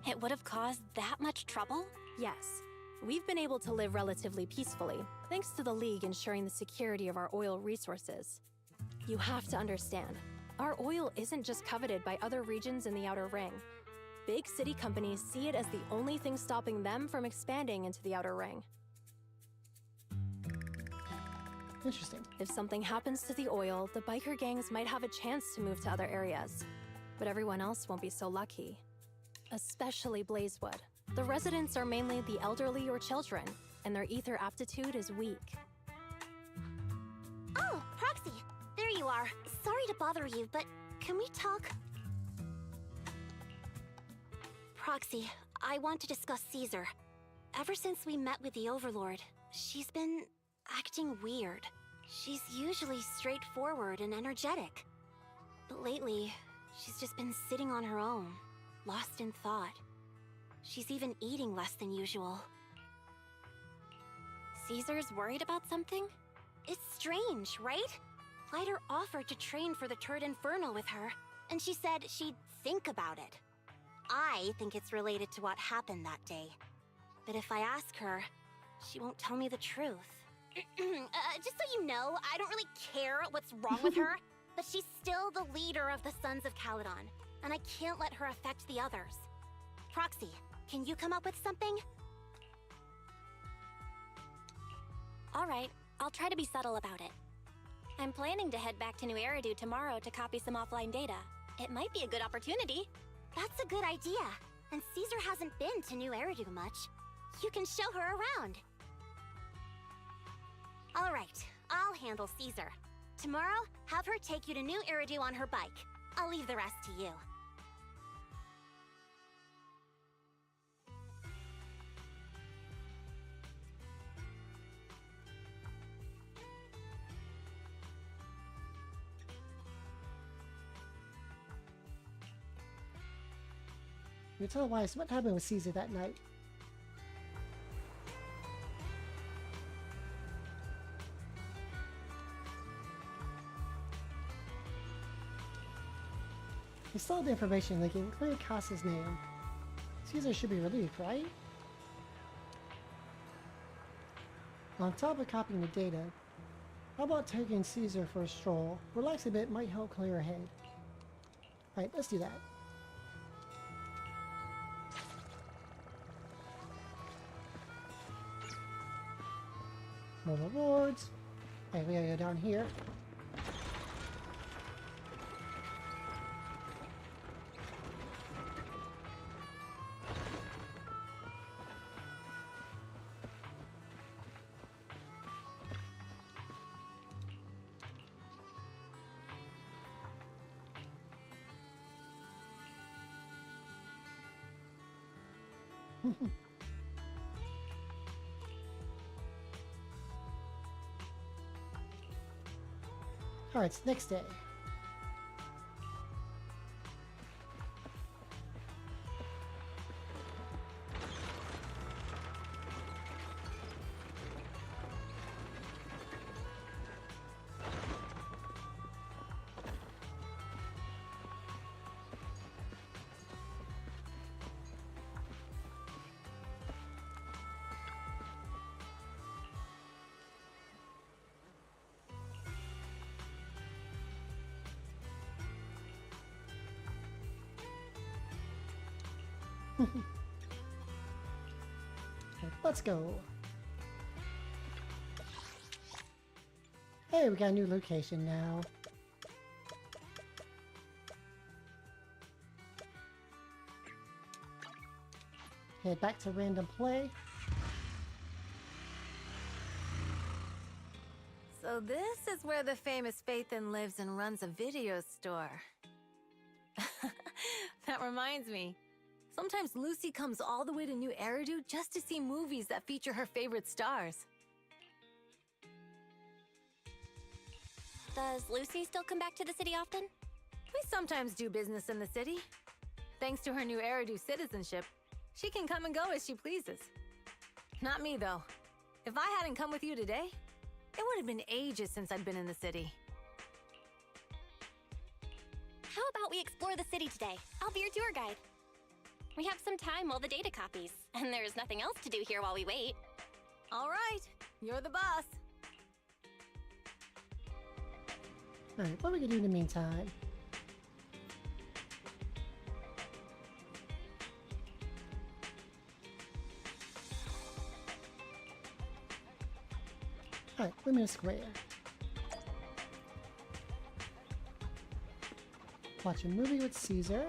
It would have caused that much trouble? Yes. We've been able to live relatively peacefully, thanks to the League ensuring the security of our oil resources. You have to understand, our oil isn't just coveted by other regions in the Outer Ring. Big city companies see it as the only thing stopping them from expanding into the Outer Ring. Interesting. If something happens to the oil, the biker gangs might have a chance to move to other areas. But everyone else won't be so lucky. Especially Blazewood. The residents are mainly the elderly or children, and their ether aptitude is weak. Oh, Proxy! There you are. Sorry to bother you, but can we talk? Proxy, I want to discuss Caesar. Ever since we met with the Overlord, she's been acting weird. She's usually straightforward and energetic. But lately, she's just been sitting on her own, lost in thought. She's even eating less than usual. Caesar's worried about something? It's strange, right? Lighter offered to train for the Tour d'Inferno with her, and she said she'd think about it. I think it's related to what happened that day. But if I ask her, she won't tell me the truth. Just so you know, I don't really care what's wrong with her, but she's still the leader of the Sons of Caledon, and I can't let her affect the others. Proxy, can you come up with something? All right, I'll try to be subtle about it. I'm planning to head back to New Eridu tomorrow to copy some offline data. It might be a good opportunity. That's a good idea. And Caesar hasn't been to New Eridu much. You can show her around. All right, I'll handle Caesar. Tomorrow, have her take you to New Eridu on her bike. I'll leave the rest to you. You tell Wise what happened with Caesar that night. He stole the information linking clear Casa's name. Caesar should be relieved, right? On top of copying the data, how about taking Caesar for a stroll? Relax a bit might help clear her head. Alright, let's do that. More rewards. Alright, we gotta go down here. Alright, it's next day. Okay, let's go. Hey, we got a new location now. Head back to random play. So this is where the famous Phaethon lives and runs a video store. That reminds me. Sometimes Lucy comes all the way to New Eridu just to see movies that feature her favorite stars. Does Lucy still come back to the city often? We sometimes do business in the city. Thanks to her New Eridu citizenship, she can come and go as she pleases. Not me, though. If I hadn't come with you today, it would have been ages since I'd been in the city. How about we explore the city today? I'll be your tour guide. We have some time while the data copies, and there's nothing else to do here while we wait. All right, you're the boss. Alright, what are we gonna do in the meantime? Alright, Luminous Square. Watch a movie with Caesar.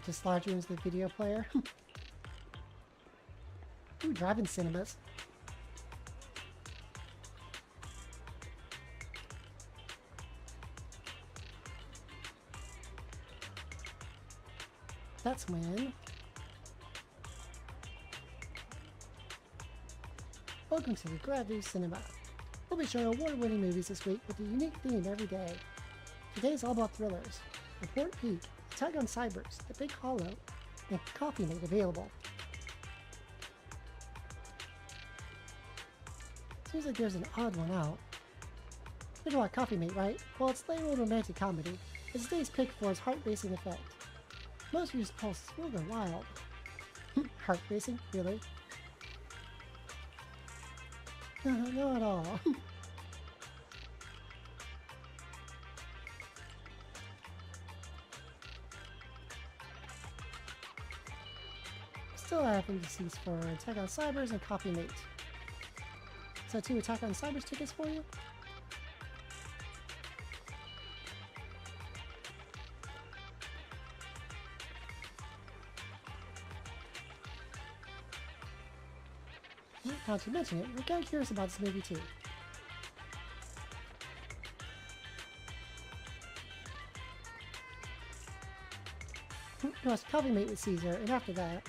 Just larger into the video player. Ooh, drive-in cinemas. That's when. Welcome to the Gravity Cinema. We'll be showing award-winning movies this week with a unique theme every day. Today is all about thrillers. Report Peak, Attack on Cybers, The Big Hollow, and Coffee Mate available. Seems like there's an odd one out. You know what, Coffee Mate, right? Well, it's labeled romantic comedy. It's today's pick for its heart-racing effect. Most reviews call Swirl Go Wild. Heart-racing? Really? Not at all. Still have indices for Attack on Cybers and Coffee Mate. So 2 Attack on Cybers tickets for you? Now to mention it, we're kind of curious about this movie too. You must Coffee Mate with Caesar, and after that...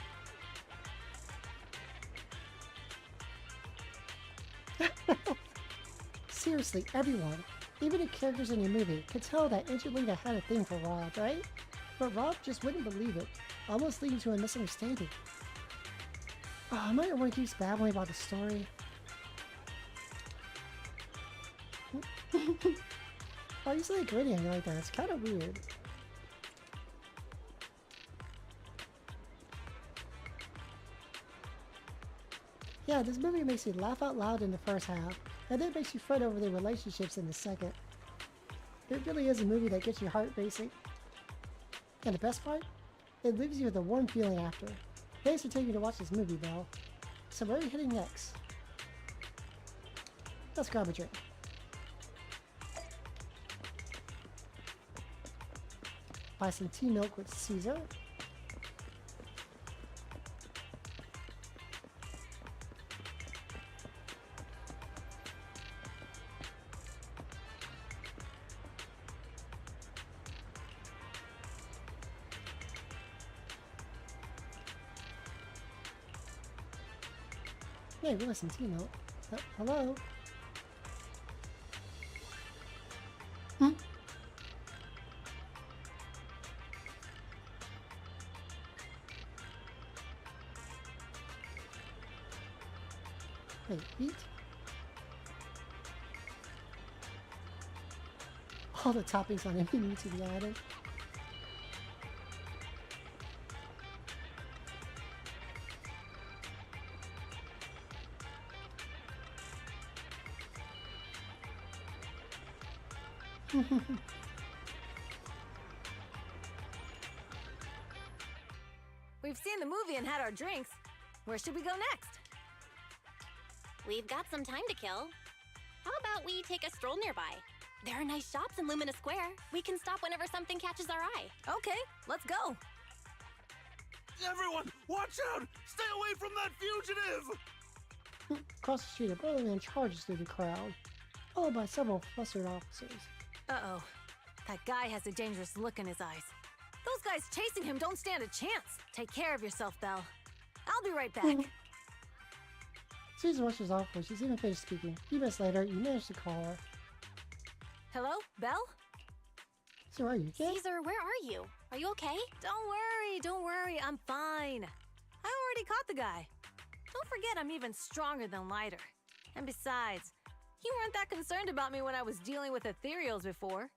Seriously, everyone, even the characters in your movie, could tell that Angelina had a thing for Rob, right? But Rob just wouldn't believe it, almost leading to a misunderstanding. Oh, am I the one who keeps babbling about the story? Why you say gritty at me like that? It's kind of weird. Yeah, this movie makes you laugh out loud in the first half, and then makes you fret over the relationships in the second. It really is a movie that gets your heart racing. And the best part? It leaves you with a warm feeling after. Thanks for taking me to watch this movie, Belle. So where are we heading next? Let's grab a drink. Buy some tea milk with Caesar. Hey, we listen tea milk. Hello? Wait, eat? All the toppings on empty meat to be added. We've seen the movie and had our drinks. Where should we go next? We've got some time to kill. How about we take a stroll nearby? There are nice shops in Lumina Square. We can stop whenever something catches our eye. Okay, let's go. Everyone, watch out! Stay away from that fugitive! Across the street, a burly man charges through the crowd, followed by several flustered officers. Uh-oh. That guy has a dangerous look in his eyes. Those guys chasing him don't stand a chance. Take care of yourself, Belle. I'll be right back. Caesar rushes off before she's even finished speaking. A few minutes later, you manage to call her. Hello, Belle? So are you okay? Caesar, where are you? Are you okay? Don't worry, I'm fine. I already caught the guy. Don't forget I'm even stronger than Lighter. And besides, you weren't that concerned about me when I was dealing with ethereals before.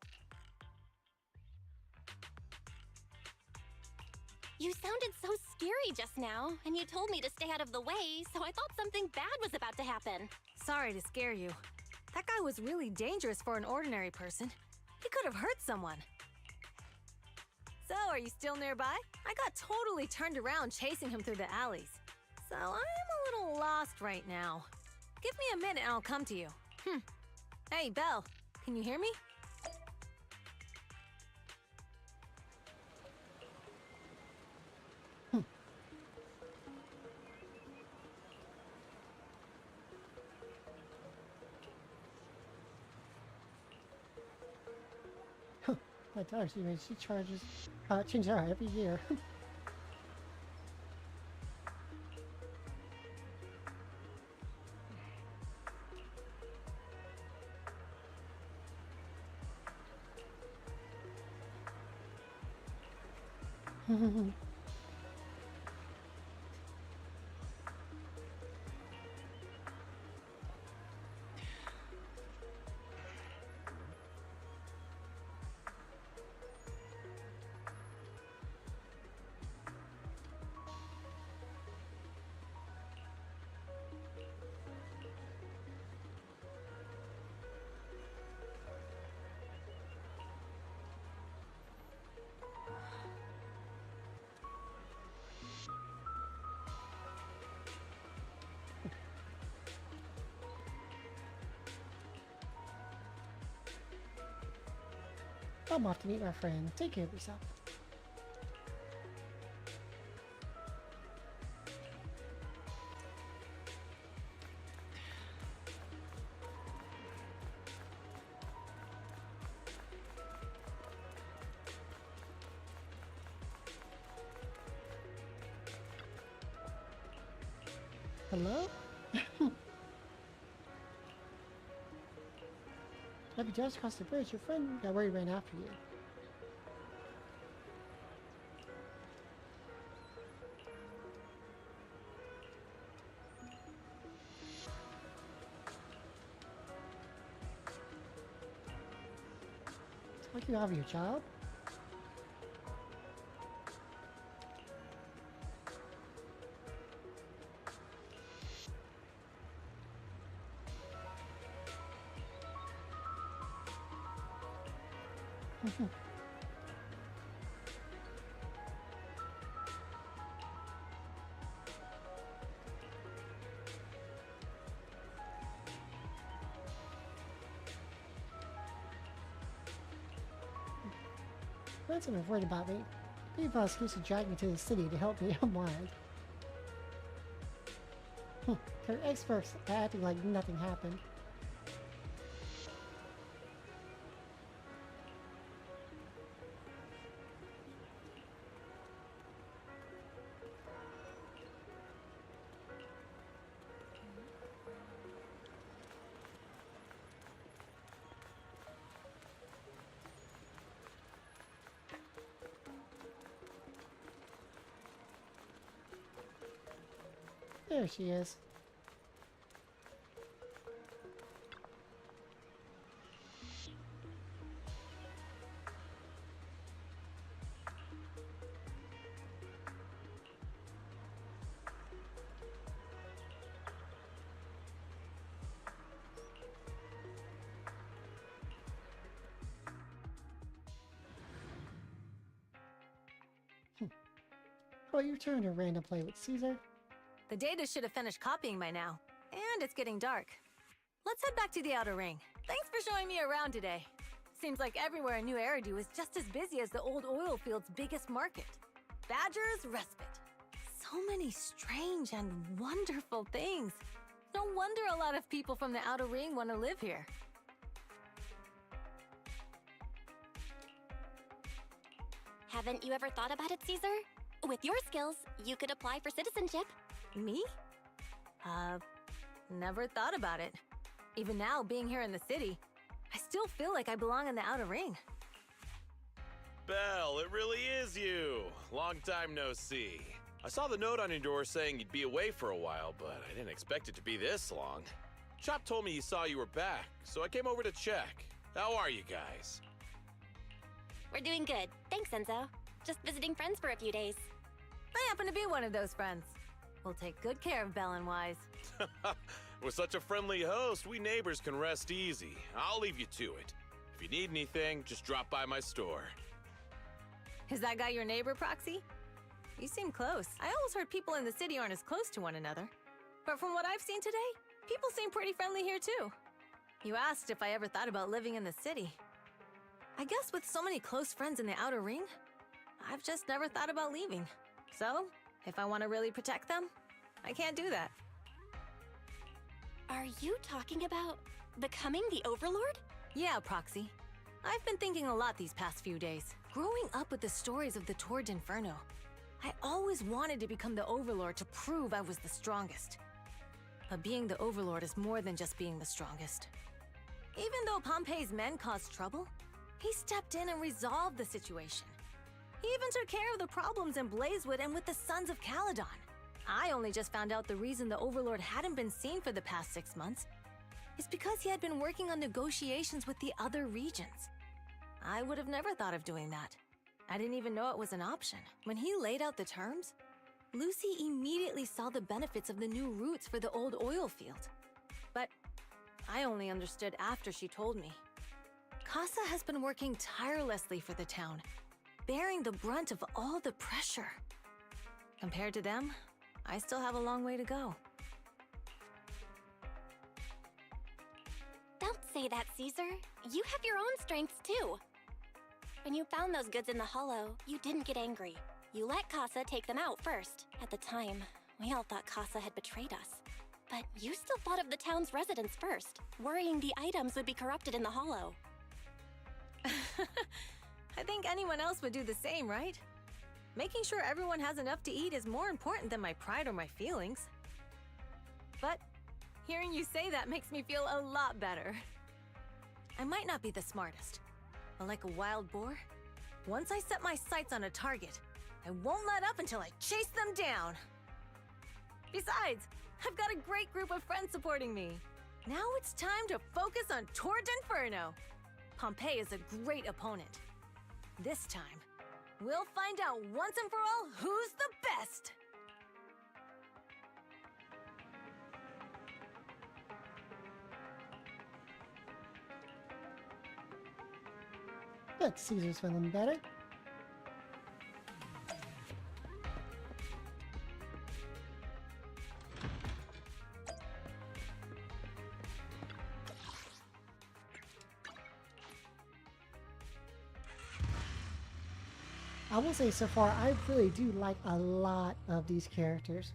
You sounded so scary just now, and you told me to stay out of the way, so I thought something bad was about to happen. Sorry to scare you. That guy was really dangerous for an ordinary person. He could have hurt someone. So, are you still nearby? I got totally turned around chasing him through the alleys. So, I am a little lost right now. Give me a minute and I'll come to you. Hey, Belle, can you hear me? My daughter, she charges, changes her every year. I'm off to meet my friend. Take care of yourself. Hello? Have you just crossed the bridge? Your friend got worried ran after you. It's like you have your job? Ransom worried about me. Leahvana keeps dragging me to the city to help me unwind. They're experts at acting like nothing happened. There she is. Well, your turn to random play with Caesar. The data should have finished copying by now. And it's getting dark. Let's head back to the Outer Ring. Thanks for showing me around today. Seems like everywhere in New Eridu is just as busy as the old oil field's biggest market. Badger's Respite. So many strange and wonderful things. No wonder a lot of people from the Outer Ring want to live here. Haven't you ever thought about it, Caesar? With your skills, you could apply for citizenship. Me? Never thought about it. Even now, being here in the city, I still feel like I belong in the Outer Ring. Belle, it really is you. Long time no see. I saw the note on your door saying you'd be away for a while, but I didn't expect it to be this long. Chop told me he saw you were back, so I came over to check. How are you guys? We're doing good. Thanks, Enzo. Just visiting friends for a few days. I happen to be one of those friends. We'll take good care of Belle and Wise. With such a friendly host, we neighbors can rest easy. I'll leave you to it. If you need anything, just drop by my store. Is that guy your neighbor, Proxy? You seem close. I always heard people in the city aren't as close to one another. But from what I've seen today, people seem pretty friendly here too. You asked if I ever thought about living in the city. I guess with so many close friends in the Outer Ring, I've just never thought about leaving. So, if I want to really protect them, I can't do that. Are you talking about becoming the Overlord? Yeah, Proxy. I've been thinking a lot these past few days. Growing up with the stories of the Torrid Inferno, I always wanted to become the Overlord to prove I was the strongest. But being the Overlord is more than just being the strongest. Even though Pompey's men caused trouble, he stepped in and resolved the situation. He even took care of the problems in Blazewood and with the Sons of Caledon. I only just found out the reason the Overlord hadn't been seen for the past 6 months is because he had been working on negotiations with the other regions. I would have never thought of doing that. I didn't even know it was an option. When he laid out the terms, Lucy immediately saw the benefits of the new routes for the old oil field. But I only understood after she told me. Casa has been working tirelessly for the town, bearing the brunt of all the pressure. Compared to them, I still have a long way to go. Don't say that, Caesar. You have your own strengths too. When you found those goods in the hollow, you didn't get angry. You let Casa take them out first. At the time, we all thought Casa had betrayed us. But you still thought of the town's residents first, worrying the items would be corrupted in the hollow. I think anyone else would do the same, right? Making sure everyone has enough to eat is more important than my pride or my feelings. But hearing you say that makes me feel a lot better. I might not be the smartest, but like a wild boar, once I set my sights on a target, I won't let up until I chase them down. Besides, I've got a great group of friends supporting me. Now it's time to focus on Torrid Inferno. Pompey is a great opponent. This time, we'll find out once and for all who's the best! But Caesar's feeling better. I will say so far, I really do like a lot of these characters.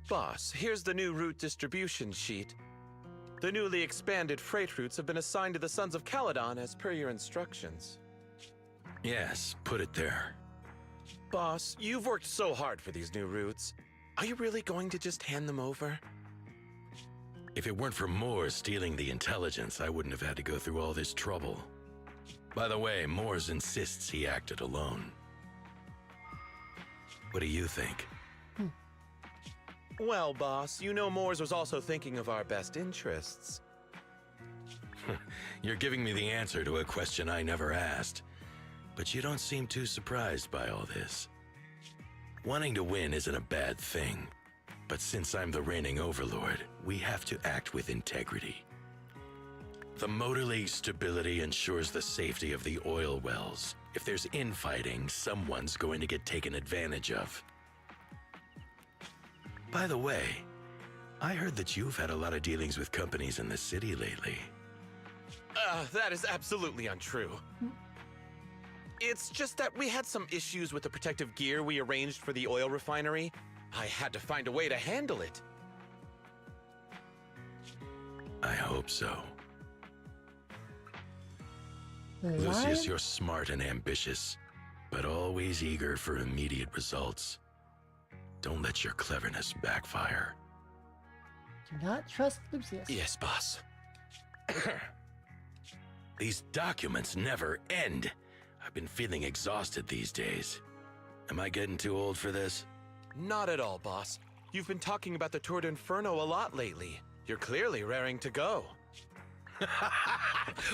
Boss, here's the new route distribution sheet. The newly expanded freight routes have been assigned to the Sons of Caledon as per your instructions. Yes, put it there. Boss, you've worked so hard for these new routes. Are you really going to just hand them over? If it weren't for Moore stealing the intelligence, I wouldn't have had to go through all this trouble. By the way, Moores insists he acted alone. What do you think? Well, boss, you know Moores was also thinking of our best interests. You're giving me the answer to a question I never asked. But you don't seem too surprised by all this. Wanting to win isn't a bad thing. But since I'm the reigning overlord, we have to act with integrity. The motorly stability ensures the safety of the oil wells. If there's infighting, someone's going to get taken advantage of. By the way, I heard that you've had a lot of dealings with companies in the city lately. That is absolutely untrue. It's just that we had some issues with the protective gear we arranged for the oil refinery. I had to find a way to handle it. I hope so. Lion? Lucius, you're smart and ambitious, but always eager for immediate results. Don't let your cleverness backfire. Do not trust Lucius. Yes, boss. These documents never end. I've been feeling exhausted these days. Am I getting too old for this? Not at all, boss. You've been talking about the Tour d'Inferno a lot lately. You're clearly raring to go.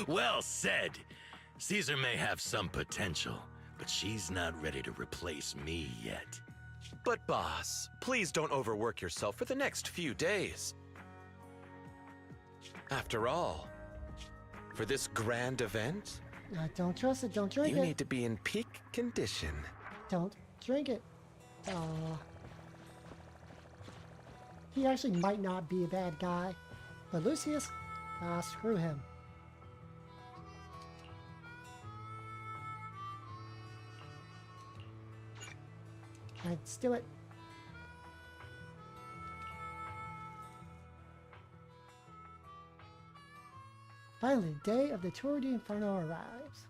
Well said. Caesar may have some potential, but she's not ready to replace me yet. But boss, please don't overwork yourself for the next few days. After all, for this grand event, I don't trust it. Don't drink it. you need to be in peak condition. Don't drink it. He actually might not be a bad guy, but Lucius, screw him. Let's do it. Finally, the day of the Tour d'Inferno arrives.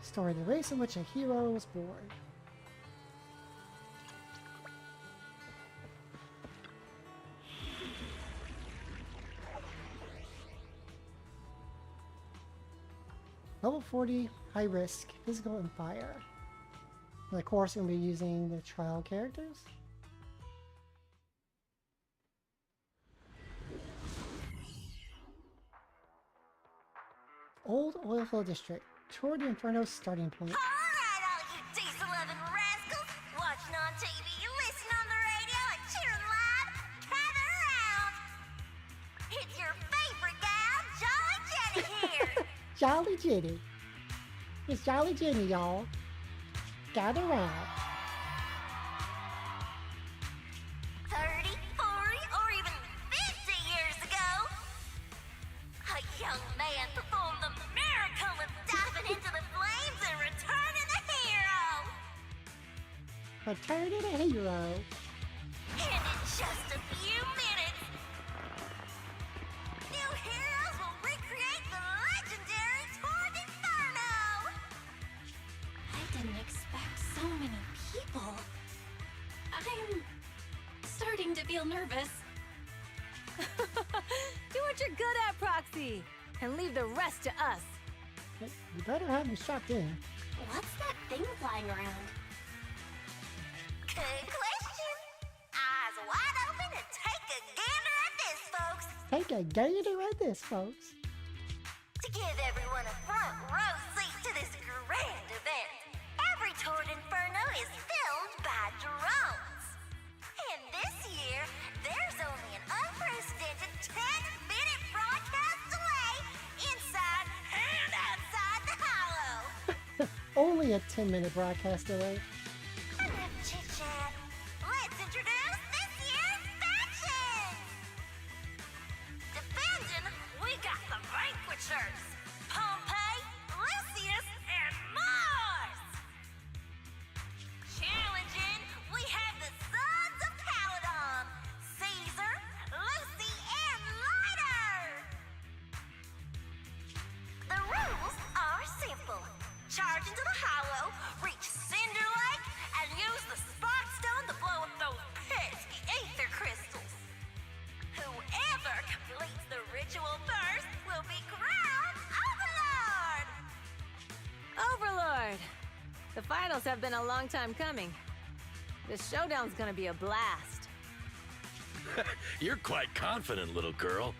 Story of the race in which a hero was born. Level 40, high risk, physical and fire. And of course, I'm going to be using the trial characters. Old Oilfield District, Tour d'Inferno starting point. Alright, all you diesel-loving rascals! Watching on TV, listening on the radio, and cheering live, gather around! It's your favorite gal, Jolly Jenny here! Jolly Jenny. It's Jolly Jenny, y'all. Gather round. 30, 40, or even 50 years ago, a young man performed the miracle of diving into the flames and returning a hero! Returning a hero. And in just a few minutes, new heroes will recreate the legendary Tour d'Inferno! I didn't expect so many people. I'm starting to feel nervous. Do what you're good at, Proxy, and leave the rest to us. You better have me strapped in. What's that thing flying around? Good question. Eyes wide open and take a gander at this, folks. Take a gander at this, folks. To give everyone a front row seat to this grand event, every Tour d'Inferno is filmed by drones. And this year, there's only an unprecedented 10-minute broadcast delay inside and outside the hollow. Only a 10-minute broadcast delay. Enough chit-chat. Let's introduce this year's factions! Defending, we got the Vanquishers, Pompey, Lucius, and Mars! Challenging, we have the Sons of Caledon, Caesar, Lucy, and Lighter! The rules are simple. Charge into the hollow, reach Cinder Lake, and use the Spark Stone to blow up those pesky ether crystals. Whoever completes the ritual first will be crowned Overlord! Overlord! The finals have been a long time coming. This showdown's gonna be a blast. You're quite confident, little girl.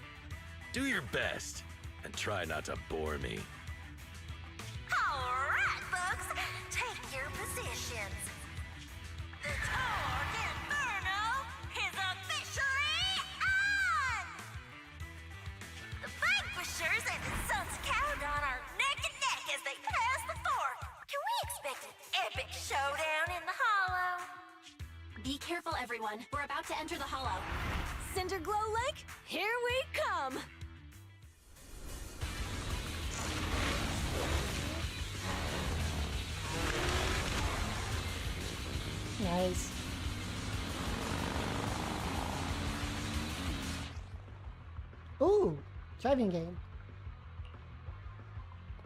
Do your best, and try not to bore me. Alright, folks, take your positions. The Tour d'Inferno is officially on! The Vanquishers and the Sons of Caledon are neck and neck as they pass the fork. Can we expect an epic Be careful, everyone. We're about to enter the hollow. Cinderglow Lake, here we come! Nice. Ooh, driving game.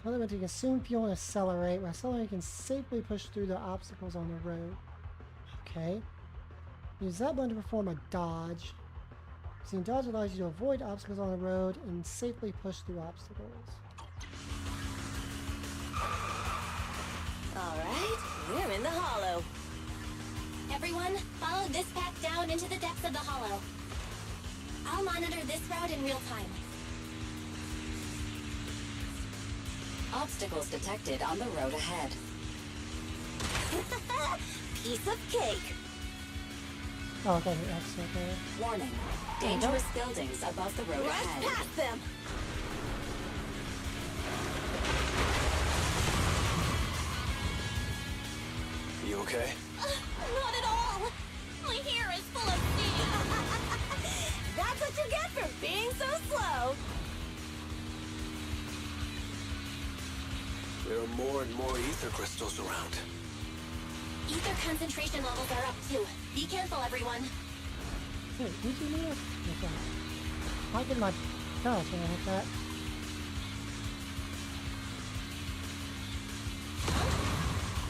Element to consume fuel and accelerate. When accelerating, you can safely push through the obstacles on the road. Okay. Use that button to perform a dodge. Using dodge allows you to avoid obstacles on the road and safely push through obstacles. Alright, we're in the hollow. Everyone, follow this path down into the depths of the hollow. I'll monitor this route in real time. Obstacles detected on the road ahead. Piece of cake. Oh, okay, that's okay. Warning. Dangerous buildings above the road ahead. Right past them! You okay? Not at all! My hair is full of steam! That's what you get for being so slow! There are more and more ether crystals around. Ether concentration levels are up too. Be careful, everyone. Hey, did you need it? Okay. I get my gosh, I hit that.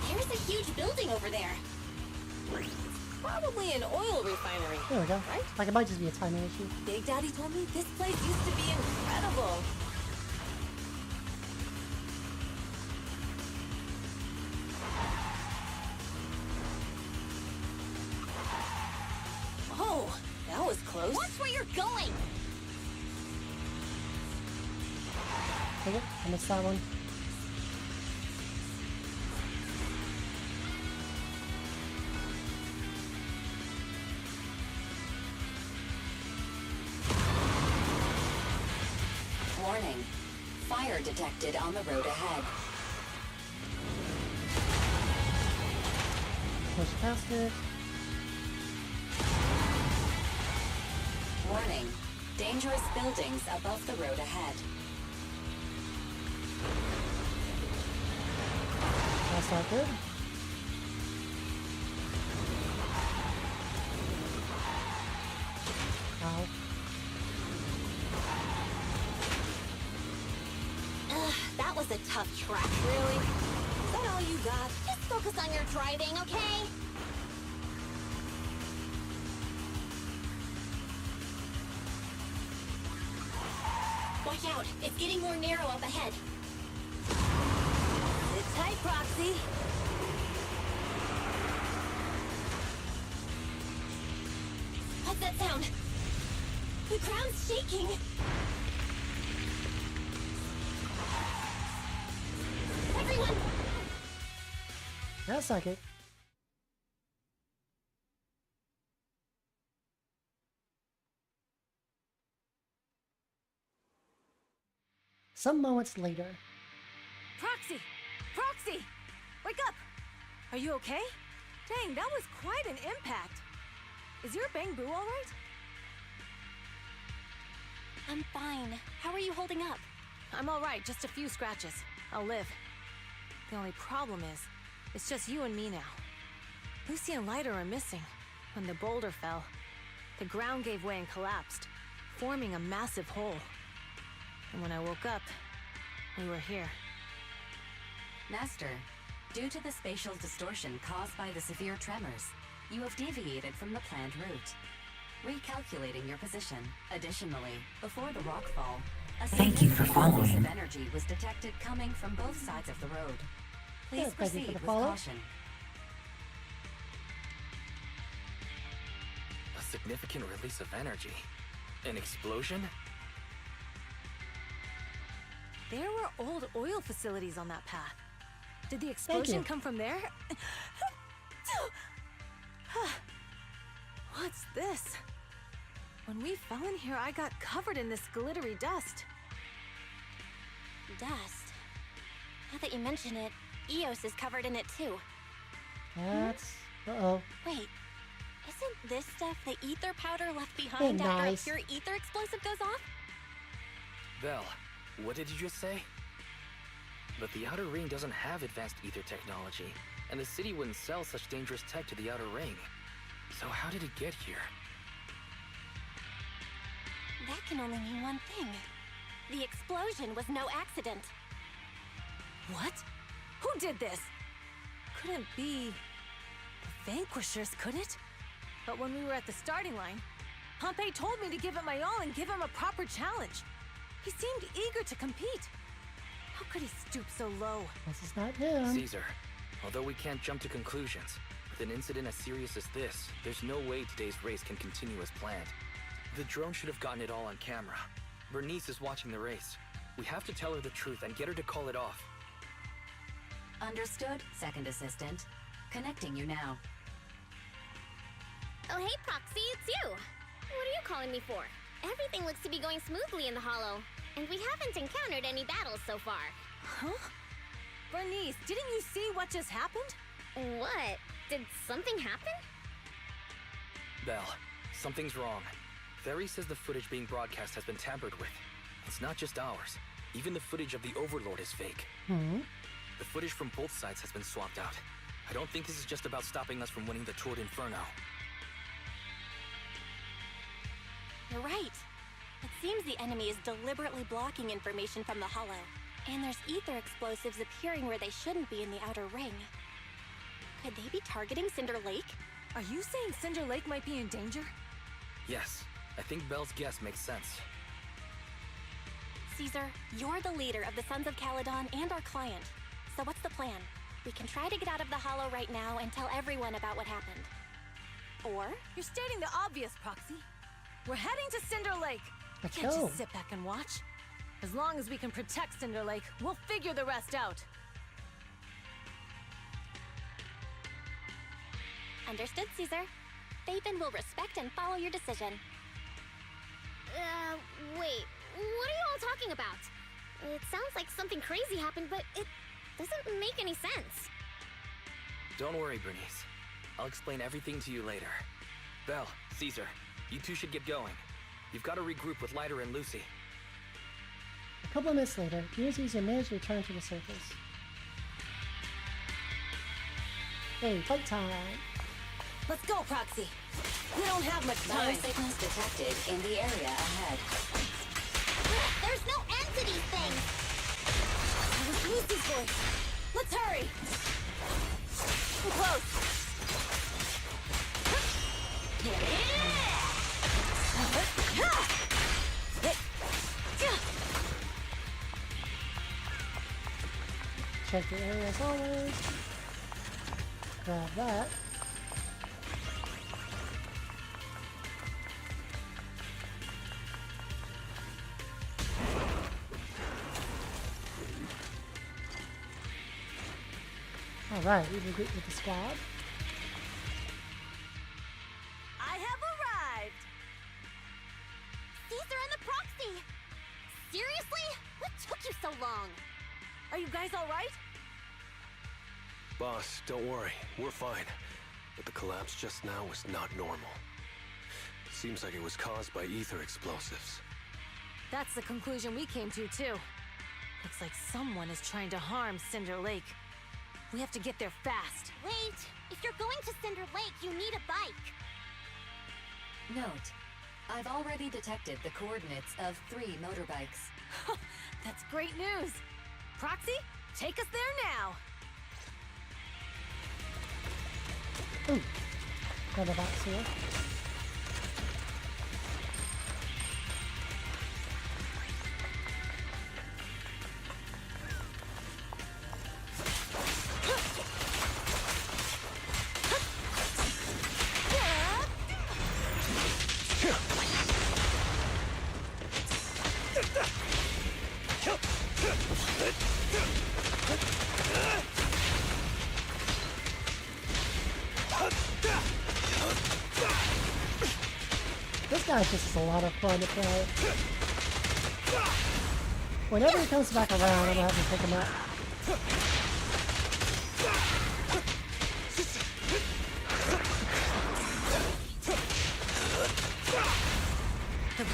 There's a huge building over there. Probably an oil refinery. There we go. Right? Like it might just be a timing issue. Big Daddy told me this place used to be incredible. Oh, that was close. Watch where you're going! Take it. I missed that one. Warning. Fire detected on the road ahead. Push past it. Warning. Dangerous buildings above the road ahead. That's not good. Ow. That was a tough track. Really? Is that all you got? Just focus on your driving, okay? Watch out! It's getting more narrow up ahead. Sit tight, Proxy. What's that sound? The ground's shaking. Everyone! That's not good. Some moments later. Proxy! Proxy! Wake up! Are you okay? Dang, that was quite an impact. Is your bang-boo all right? I'm fine. How are you holding up? I'm all right, just a few scratches. I'll live. The only problem is, it's just you and me now. Lucy and Lighter are missing. When the boulder fell, the ground gave way and collapsed, forming a massive hole. And when I woke up, we were here. Master, due to the spatial distortion caused by the severe tremors, you have deviated from the planned route. Recalculating your position. Additionally, before the rockfall, a significant release of energy was detected coming from both sides of the road. Please proceed with caution. A significant release of energy? An explosion? There were old oil facilities on that path. Did the explosion come from there? What's this? When we fell in here, I got covered in this glittery dust. Dust? Now that you mention it, Eos is covered in it too. That's... Uh-oh. Wait, this stuff the ether powder left behind Oh, after a nice. pure ether explosive goes off? Belle, what did you just say? But the Outer Ring doesn't have advanced ether technology, and the city wouldn't sell such dangerous tech to the Outer Ring. So how did it get here? That can only mean one thing. The explosion was no accident. What? Who did this? Couldn't be the Vanquishers, could it? But when we were at the starting line, Pompey told me to give it my all and give him a proper challenge. He seemed eager to compete. How could he stoop so low? This is not him. Caesar, although we can't jump to conclusions, with an incident as serious as this, there's no way today's race can continue as planned. The drone should have gotten it all on camera. Bernice is watching the race. We have to tell her the truth and get her to call it off. Understood, second assistant. Connecting you now. Oh, hey, Proxy, it's you. What are you calling me for? Everything looks to be going smoothly in the Hollow, and we haven't encountered any battles so far. Huh? Bernice, didn't you see what just happened? What? Did something happen? Belle, something's wrong. Ferry says the footage being broadcast has been tampered with. It's not just ours. Even the footage of the Overlord is fake. Hmm? The footage from both sides has been swapped out. I don't think this is just about stopping us from winning the Tour d'Inferno. You're right. It seems the enemy is deliberately blocking information from the Hollow. And there's ether explosives appearing where they shouldn't be in the Outer Ring. Could they be targeting Cinder Lake? Are you saying Cinder Lake might be in danger? Yes, I think Belle's guess makes sense. Caesar, you're the leader of the Sons of Caledon and our client. So what's the plan? We can try to get out of the Hollow right now and tell everyone about what happened. Or You're stating the obvious, Proxy. We're heading to Cinder Lake. Let's Can't go. just sit back and watch. As long as we can protect Cinder Lake, we'll figure the rest out. Understood, Caesar. Phaethon will respect and follow your decision. Wait. What are you all talking about? It sounds like something crazy happened, but it doesn't make any sense. Don't worry, Bernice. I'll explain everything to you later. Belle, Caesar, you two should get going. You've got to regroup with Lighter and Lucy. A couple of minutes later, Lucy's image returned to the surface. Hey, fight time! Let's go, Proxy. We don't have much time. Biosignals detected in the area ahead. There's no end to these things! That was Lucy's voice. Let's hurry! We're close. Check the area as always. Grab that. Alright, we will get with the squad. I have arrived. Caesar and the Proxy! Seriously? What took you so long? Are you guys all right? Boss, don't worry. We're fine. But the collapse just now was not normal. Seems like it was caused by ether explosives. That's the conclusion we came to, too. Looks like someone is trying to harm Cinder Lake. We have to get there fast. Wait! If you're going to Cinder Lake, you need a bike! Note, I've already detected the coordinates of 3 motorbikes. That's great news. Proxy, take us there now. Ooh, another box here. This guy's just a lot of fun to play. Whenever he comes back around, I'm gonna have to pick him up.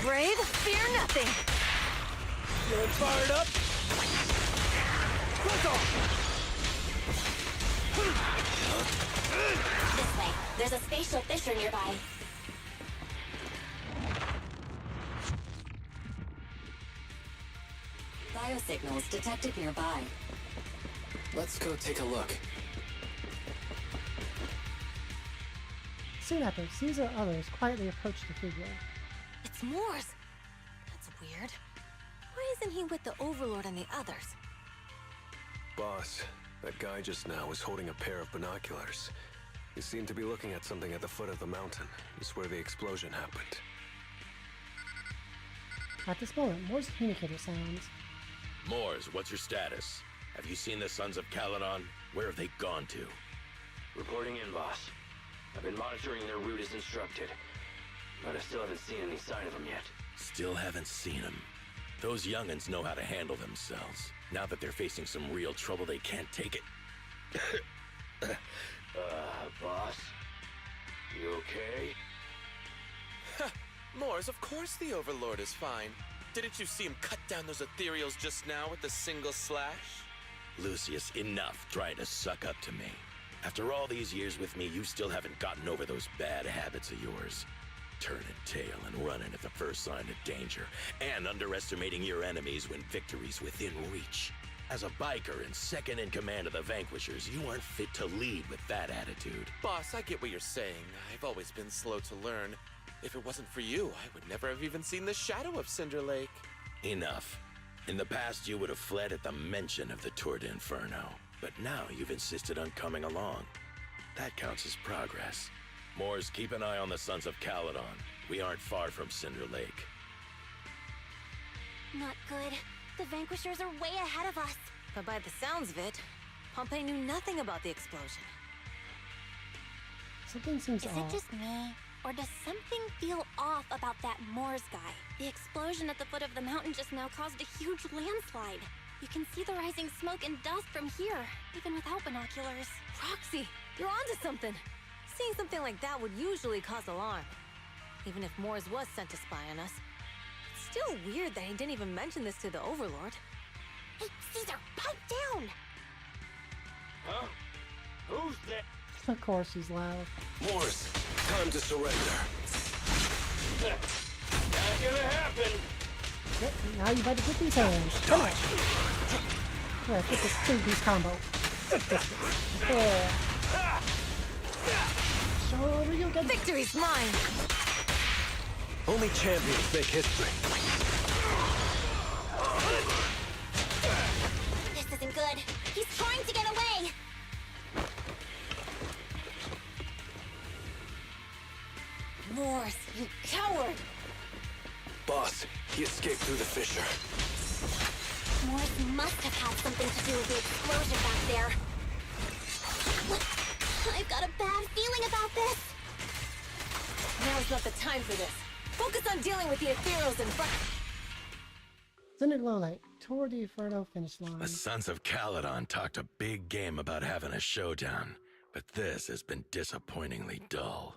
brave, fear nothing. Feeling fired up? Let's go! This way. There's a spatial fissure nearby. Biosignals detected nearby. Let's go take a look. Soon after, Caesar and others quietly approach the figure. It's Moors. That's weird. Why isn't he with the Overlord and the others? Boss, that guy just now was holding a pair of binoculars. He seemed to be looking at something at the foot of the mountain. It's where the explosion happened. At this moment, Moore's communicator sounds. Moors, what's your status? Have you seen the Sons of Caledon? Where have they gone to? Reporting in, boss. I've been monitoring their route as instructed, but I still haven't seen any sign of them yet. Still haven't seen them. Those young'uns know how to handle themselves. Now that they're facing some real trouble, they can't take it. Boss? You okay? Moors, of course the Overlord is fine. Didn't you see him cut down those ethereals just now with a single slash? Lucius, enough trying to suck up to me. After all these years with me, you still haven't gotten over those bad habits of yours. Turning tail and running at the first sign of danger, and underestimating your enemies when victory's within reach. As a biker and second in command of the Vanquishers, you aren't fit to lead with that attitude. Boss, I get what you're saying. I've always been slow to learn. If it wasn't for you, I would never have even seen the shadow of Cinder Lake. Enough. In the past, you would have fled at the mention of the Tour d'Inferno. But now you've insisted on coming along. That counts as progress. Moors, keep an eye on the Sons of Caledon. We aren't far from Cinder Lake. Not good. The Vanquishers are way ahead of us. But by the sounds of it, Pompey knew nothing about the explosion. Something seems Is off. it just me? Or does something feel off about that Moors guy? The explosion at the foot of the mountain just now caused a huge landslide. You can see the rising smoke and dust from here, even without binoculars. Roxy, you're onto something. Seeing something like that would usually cause alarm. Even if Moors was sent to spy on us. It's still weird that he didn't even mention this to the Overlord. Hey, Caesar, pipe down! Huh? Who's that? Of course he's loud. Moors, time to surrender. Not gonna happen! Yep, now you better get these hands. Come on! Yeah, get this 2-piece combo. Yeah. So you get victory's mine! Only champions make history. This isn't good. He's trying to get away! Moors, you coward! Boss, he escaped through the fissure. Moors must have had something to do with the explosion back there. I've got a bad feeling about this. Now's not the time for this. Focus on dealing with the ethereals in front. Cinder Lake, Tour d'Inferno finish line. The Sons of Caledon talked a big game about having a showdown, but this has been disappointingly dull.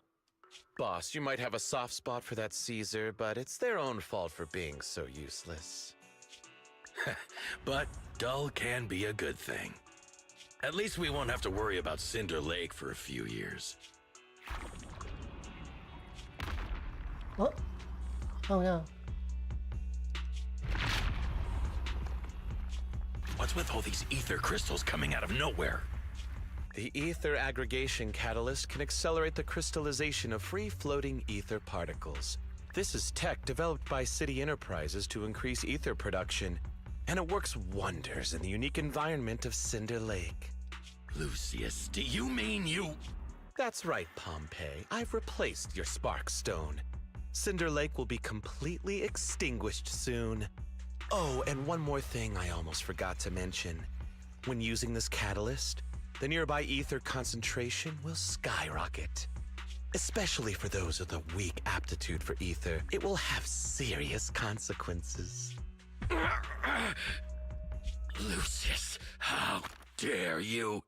Boss, you might have a soft spot for that Caesar, but it's their own fault for being so useless. But dull can be a good thing. At least we won't have to worry about Cinder Lake for a few years. Oh. Oh no. What's with all these ether crystals coming out of nowhere? The ether aggregation catalyst can accelerate the crystallization of free-floating ether particles. This is tech developed by City Enterprises to increase ether production, and it works wonders in the unique environment of Cinder Lake. Lucius, do you mean you... That's right, Pompey. I've replaced your spark stone. Cinder Lake will be completely extinguished soon. Oh, and one more thing I almost forgot to mention. When using this catalyst, the nearby ether concentration will skyrocket. Especially for those with a weak aptitude for ether, it will have serious consequences. Lucius, how dare you?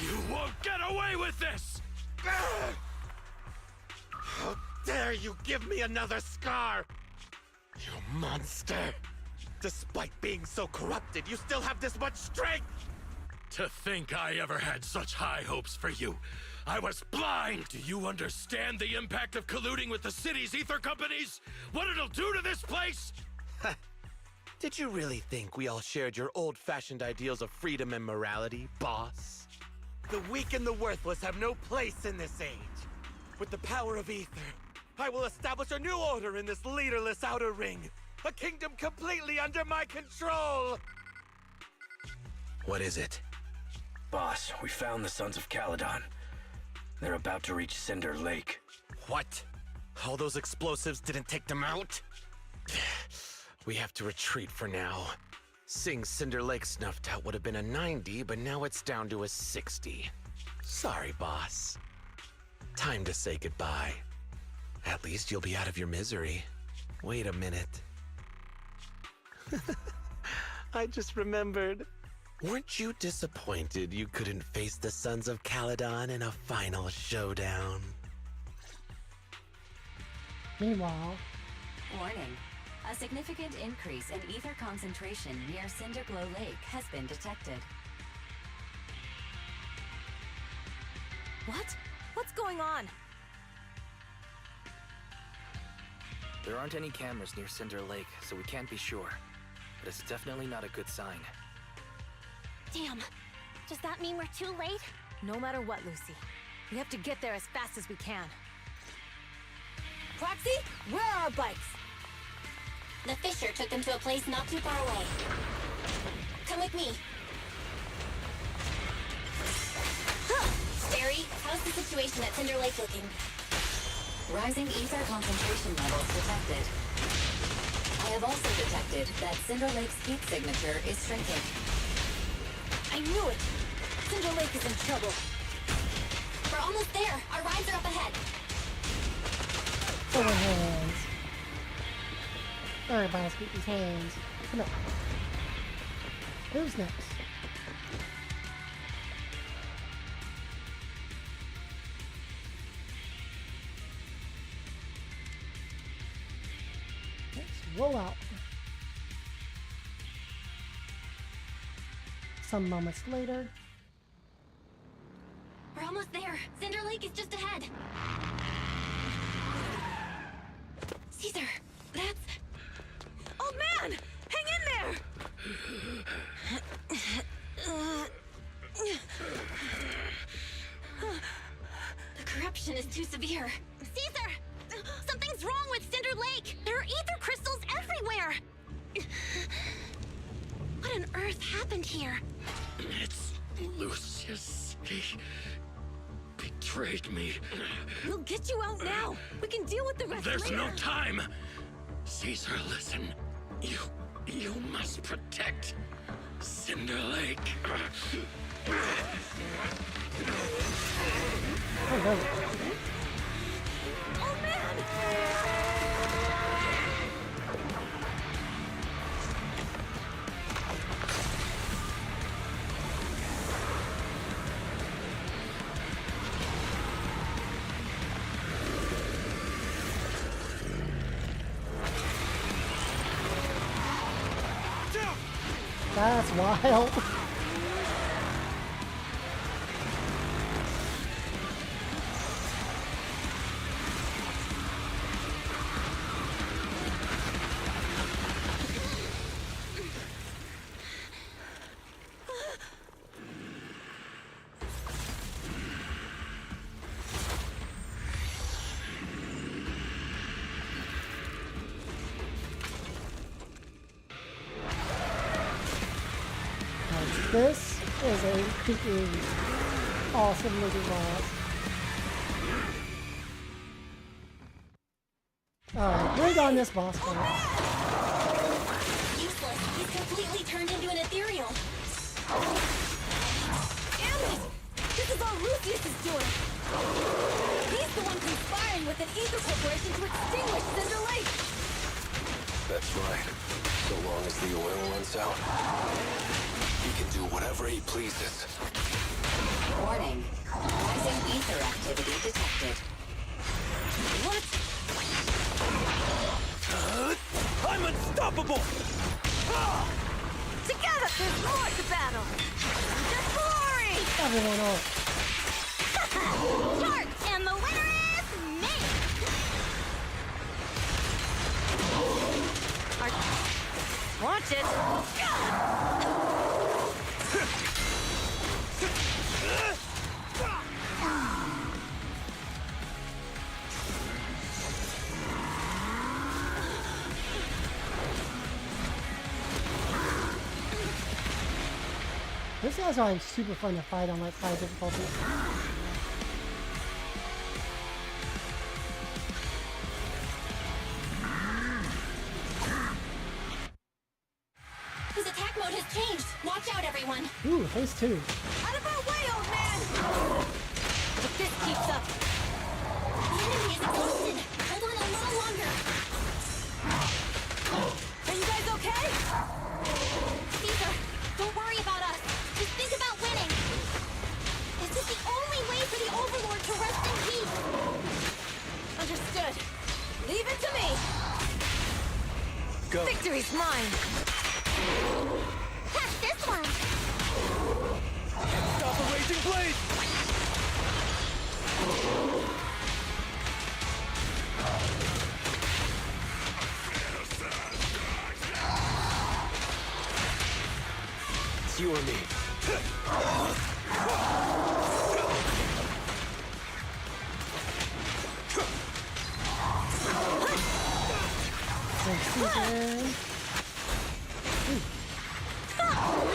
You won't get away with this! How dare you give me another scar? You monster! Despite being so corrupted, you still have this much strength! To think I ever had such high hopes for you. I was blind! Do you understand the impact of colluding with the city's ether companies? What it'll do to this place? Did you really think we all shared your old-fashioned ideals of freedom and morality, boss? The weak and the worthless have no place in this age. With the power of ether, I will establish a new order in this leaderless outer ring. A kingdom completely under my control! What is it? Boss, we found the Sons of Caledon. They're about to reach Cinder Lake. What? All those explosives didn't take them out? We have to retreat for now. Seeing Cinder Lake snuffed out would have been a 90, but now it's down to a 60. Sorry, boss. Time to say goodbye. At least you'll be out of your misery. Wait a minute. I just remembered. Weren't you disappointed you couldn't face the Sons of Caledon in a final showdown? Meanwhile... Warning. A significant increase in ether concentration near Cinderglow Lake has been detected. What? What's going on? There aren't any cameras near Cinder Lake, so we can't be sure. But it's definitely not a good sign. Damn. Does that mean we're too late? No matter what, Lucy. We have to get there as fast as we can. Proxy, where are our bikes? The Fisher took them to a place not too far away. Come with me. Barry, how's the situation at Cinder Lake looking? Rising ether concentration levels detected. I have also detected that Cinder Lake's heat signature is shrinking. I knew it! Cinder Lake is in trouble. We're almost there. Our rides are up ahead. Put our hands. Everybody's get these hands. Come on. Who's next? Let's roll out. Some moments later. We're almost there. Cinder Lake is just ahead. Caesar, that's... Oh man! Hang in there! The corruption is too severe. Caesar! Something's wrong with Cinder Lake! There are ether crystals everywhere! What on earth happened here? It's Lucius. He betrayed me. We'll get you out now. We can deal with the rest There's later. no time. Caesar, listen. You must protect Cinder Lake. Oh, no. Oh man! That's wild. This is a freaking awesome looking boss. Alright, bring on this boss fight. Useless. He's completely turned into an ethereal. Damn it! This is all Lucius is doing! He's the one conspiring with an ether corporation to extinguish Cinder Lake! That's right. So long as the oil runs out, he can do whatever he pleases. Warning. Rising ether activity detected. What? unstoppable! Together, there's more to battle! Just glory! Everyone else. Shark, and the winner is me! Watch it! This guy's always super fun to fight on like high difficulty. His attack mode has changed. Watch out, everyone. Ooh, phase 2. Out of our way, old man! If this keeps up... The enemy is exhausted. Hold on a little longer. Are you guys okay? Caesar, don't worry about us. Just think about winning. This is the only way for the Overlord to rest in peace. Understood. Leave it to me! Go. Victory's mine! Catch this one! Stop the raging blade! It's you or me.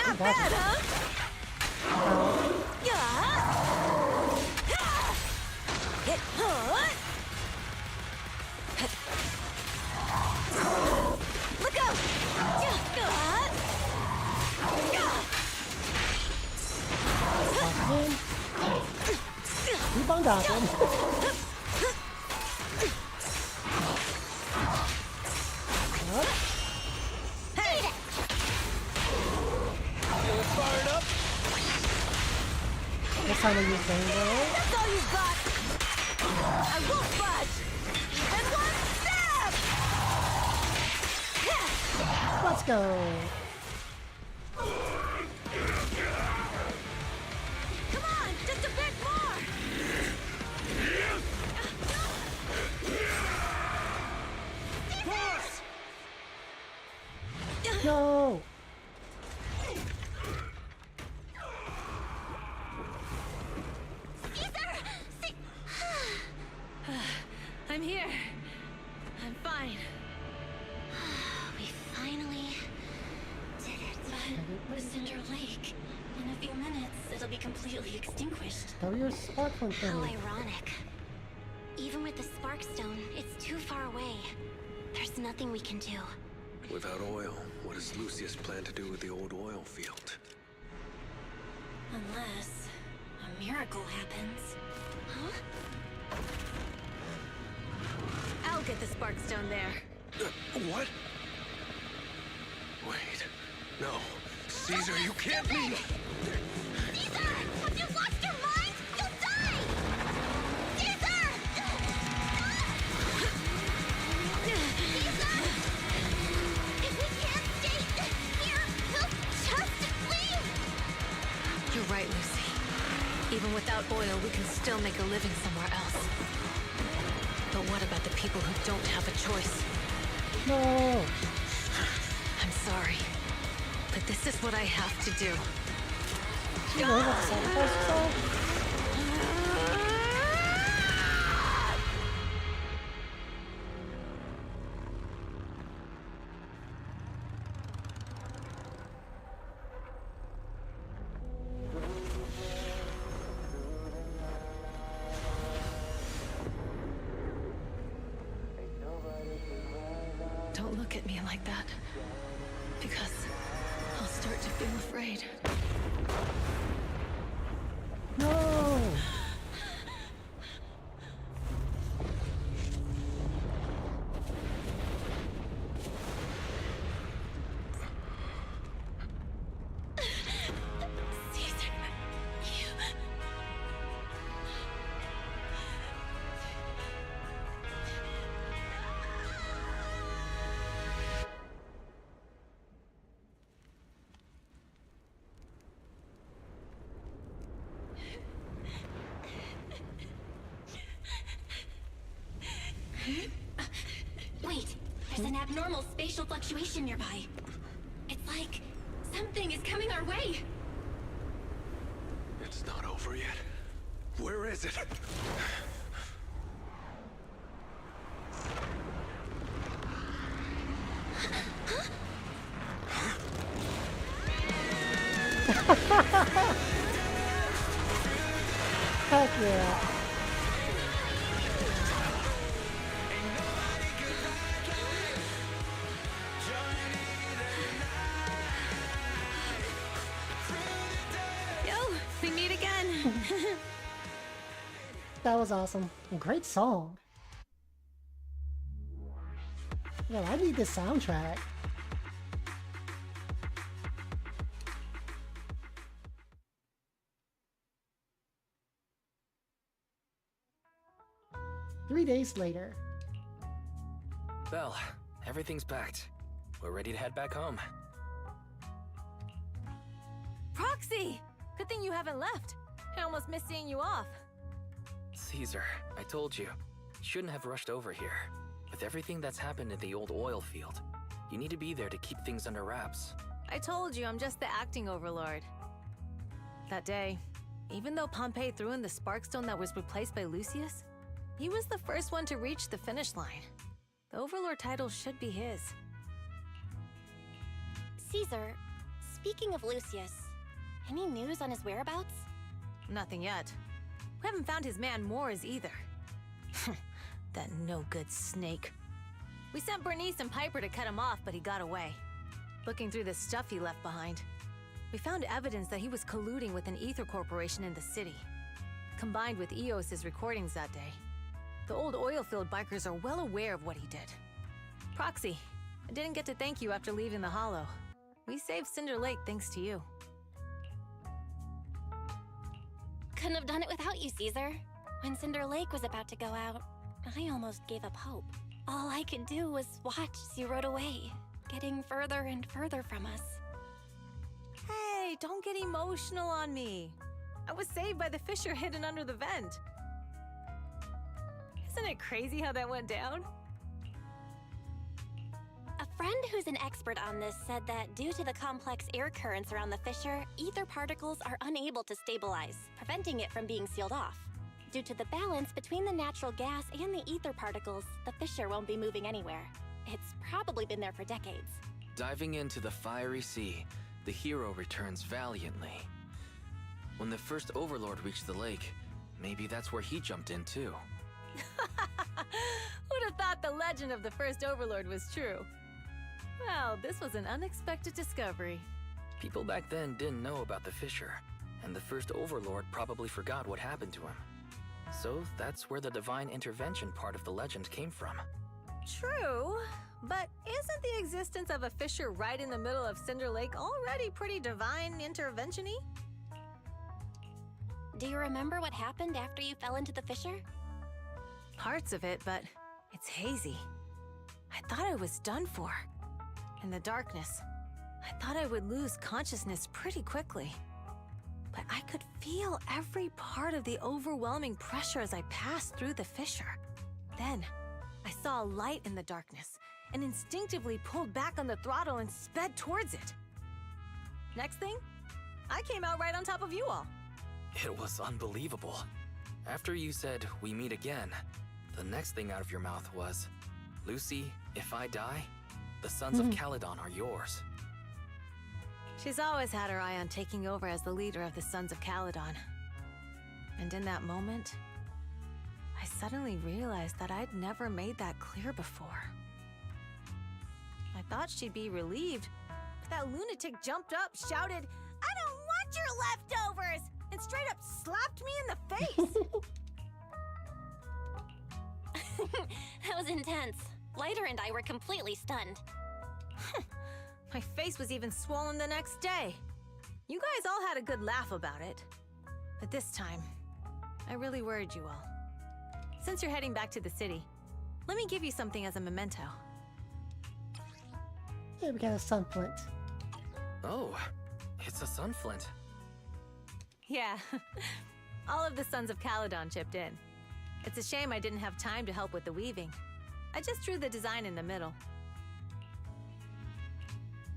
Not bad, huh? Hit hard. Look out! Keep on dodging. This time I use Rainbow. That's all you've got! I won't budge! Even one step! Let's go. Come on, just a bit more! No. I'm here. I'm fine. We finally did it. But the Cinder Lake, in a few minutes, it'll be completely extinguished. That was your sparkling thing. How ironic. Even with the Sparkstone, it's too far away. There's nothing we can do. Without oil, what does Lucius plan to do with the old oil field? Unless a miracle happens. Huh? I'll get the Sparkstone there. What? Wait. No. Caesar, you can't leave! Caesar! Have you lost your mind? You'll die! Caesar! Caesar! If we can't stay here, we'll just leave! You're right, Lucy. Even without oil, we can still make a living somewhere else. But what about the people who don't have a choice? No. I'm sorry, but this is what I have to do. You really have to sacrifice yourself? Don't look at me like that, because I'll start to feel afraid. No. Caesar, you... Wait, there's an abnormal spatial fluctuation nearby. It's like something is coming our way. It's not over yet. Where is it? Heck yeah. Yo, we meet again. That was awesome. Great song. Yo, I need this soundtrack. Three days later. Well, everything's packed. We're ready to head back home. Proxy! Good thing you haven't left. I almost missed seeing you off. Caesar, I told you, you shouldn't have rushed over here. With everything that's happened in the old oil field, you need to be there to keep things under wraps. I told you I'm just the acting overlord. That day, even though Pompey threw in the Sparkstone that was replaced by Lucius, he was the first one to reach the finish line. The overlord title should be his. Caesar, speaking of Lucius, any news on his whereabouts? Nothing yet. We haven't found his man Moors either. That no-good snake. We sent Bernice and Piper to cut him off, but he got away. Looking through the stuff he left behind, we found evidence that he was colluding with an ether corporation in the city. Combined with Eos's recordings that day, the old oil field bikers are well aware of what he did. Proxy, I didn't get to thank you after leaving the Hollow. We saved Cinder Lake thanks to you. Couldn't have done it without you, Caesar. When Cinder Lake was about to go out, I almost gave up hope. All I could do was watch as you rode away, getting further and further from us. Hey, don't get emotional on me. I was saved by the fissure hidden under the vent. Isn't it crazy how that went down? A friend who's an expert on this said that due to the complex air currents around the fissure, ether particles are unable to stabilize, preventing it from being sealed off. Due to the balance between the natural gas and the ether particles, the fissure won't be moving anywhere. It's probably been there for decades. Diving into the fiery sea, the hero returns valiantly. When the first overlord reached the lake, maybe that's where he jumped in too. Who'd have thought the legend of the first overlord was true? Well, this was an unexpected discovery. People back then didn't know about the fissure, and the first overlord probably forgot what happened to him. So that's where the divine intervention part of the legend came from. True, but isn't the existence of a fissure right in the middle of Cinder Lake already pretty divine intervention-y? Do you remember what happened after you fell into the fissure? Parts of it, but it's hazy. I thought I was done for. In the darkness, I thought I would lose consciousness pretty quickly. But I could feel every part of the overwhelming pressure as I passed through the fissure. Then, I saw a light in the darkness and instinctively pulled back on the throttle and sped towards it. Next thing, I came out right on top of you all. It was unbelievable. After you said, "We meet again," the next thing out of your mouth was, "Lucy, if I die, the Sons of Caledon are yours." She's always had her eye on taking over as the leader of the Sons of Caledon. And in that moment, I suddenly realized that I'd never made that clear before. I thought she'd be relieved, but that lunatic jumped up, shouted, "I don't want your leftovers!" and straight up slapped me in the face. That was intense. Lighter and I were completely stunned. My face was even swollen the next day. You guys all had a good laugh about it. But this time, I really worried you all. Since you're heading back to the city, let me give you something as a memento. Here we got a sunflint. Oh, it's a sunflint. Yeah, all of the Sons of Caledon chipped in. It's a shame I didn't have time to help with the weaving, I just drew the design in the middle.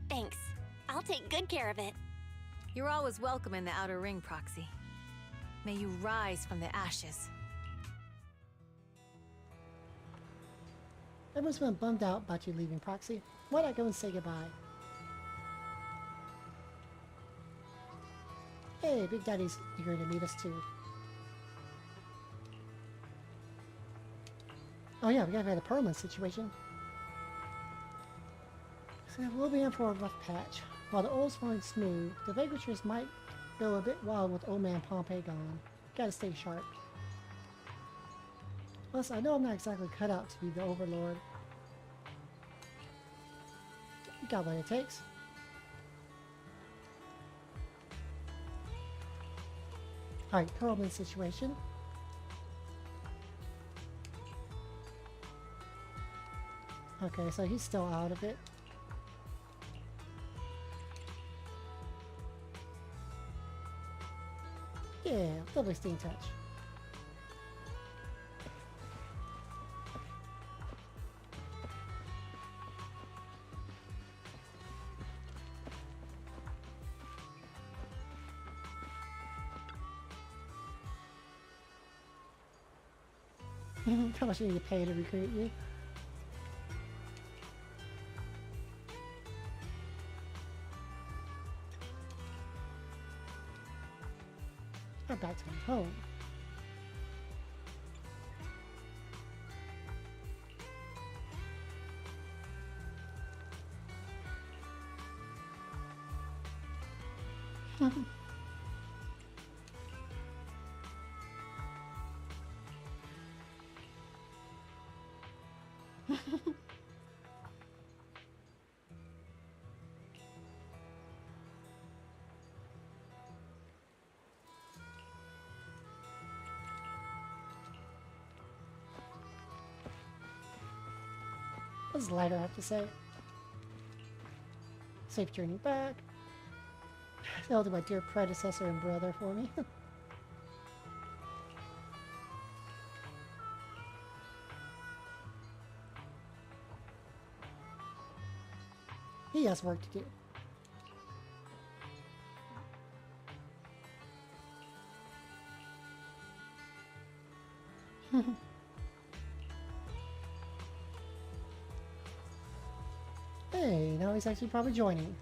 Thanks. I'll take good care of it. You're always welcome in the outer ring, Proxy. May you rise from the ashes. Everyone's been bummed out about you leaving, Proxy. Why not go and say goodbye? Hey, Big Daddy's eager to meet us too. Oh yeah, we gotta have the Perlman situation. So we'll be in for a rough patch. While the old's flowing smooth, the vagratures might go a bit wild with old man Pompey gone. Gotta stay sharp. Plus, I know I'm not exactly cut out to be the Overlord. You got what it takes. Alright, Perlman situation. Okay, so he's still out of it. Yeah, they'll stay in touch. How much you need to pay to recruit you? I'm back to my home. What does the lighter have to say? Safe journey back. They'll do my dear predecessor and brother for me. He has work to do. Hey, now he's actually probably joining.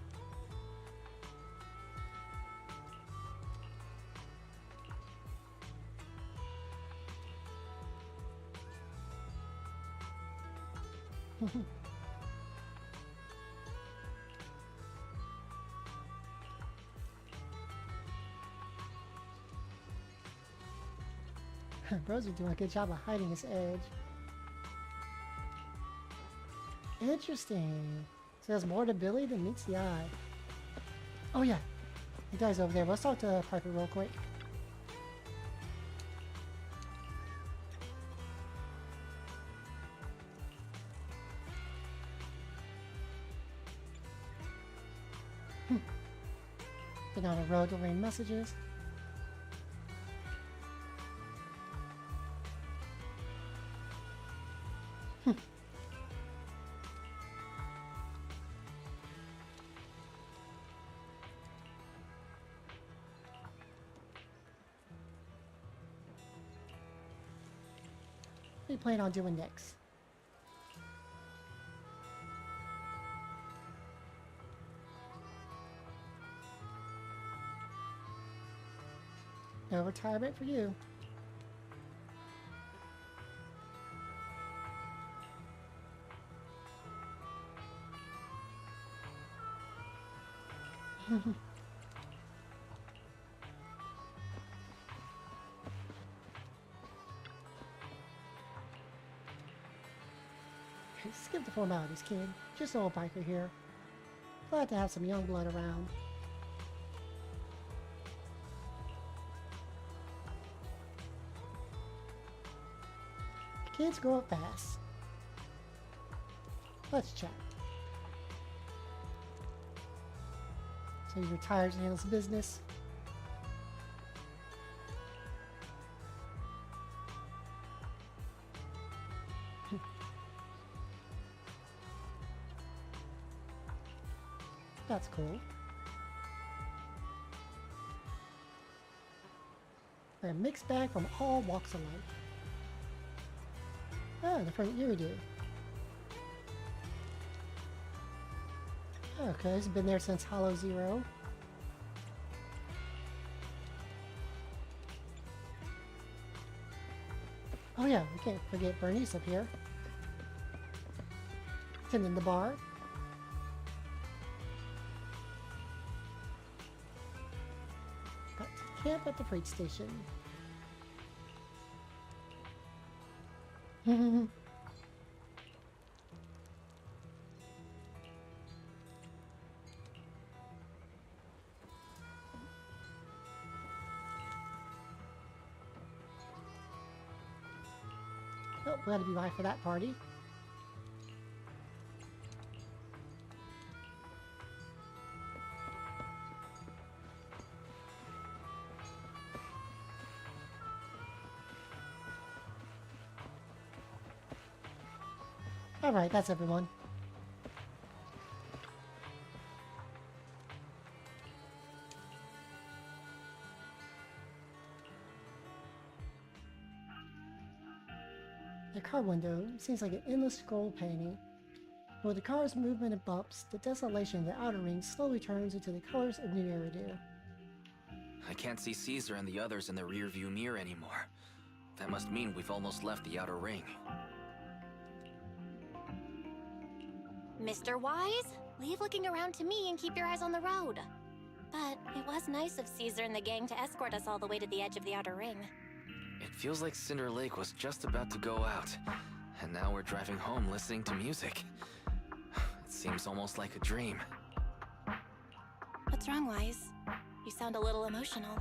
Bro's doing a good job of hiding his edge. Interesting. So there's more to Billy than meets the eye. Oh yeah, the guy's over there. Let's talk to Piper real quick. Been on the road delivering messages. What do you plan on doing next? No retirement for you. Skip the formalities, kid. Just old biker here. Glad to have some young blood around. Kids grow up fast. Let's chat. So he's retired and handles business. That's cool. A mixed bag from all walks of life. Ah, the front Iridu. Okay, it's been there since Hollow Zero. Oh yeah, we can't forget Bernice up here. Tending the bar. Got to camp at the freight station. Oh, we gotta be by for that party. Alright, that's everyone. The car window seems like an endless scroll painting. With the car's movement and bumps, the desolation of the outer ring slowly turns into the colors of New Eridu. I can't see Caesar and the others in the rearview mirror anymore. That must mean we've almost left the outer ring. Mr. Wise, leave looking around to me and keep your eyes on the road. But it was nice of Caesar and the gang to escort us all the way to the edge of the outer ring. It feels like Cinder Lake was just about to go out, and now we're driving home listening to music. It seems almost like a dream. What's wrong, Wise? You sound a little emotional.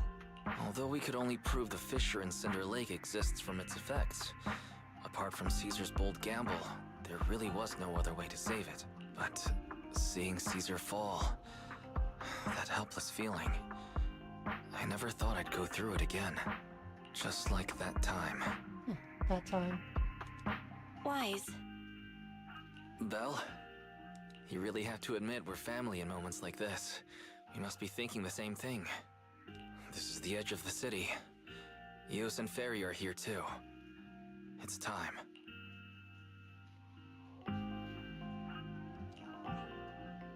Although we could only prove the fissure in Cinder Lake exists from its effects, apart from Caesar's bold gamble, there really was no other way to save it. But seeing Caesar fall, that helpless feeling, I never thought I'd go through it again. Just like that time. That time. Wise. Belle, you really have to admit we're family in moments like this. We must be thinking the same thing. This is the edge of the city. Eos and Ferry are here too. It's time.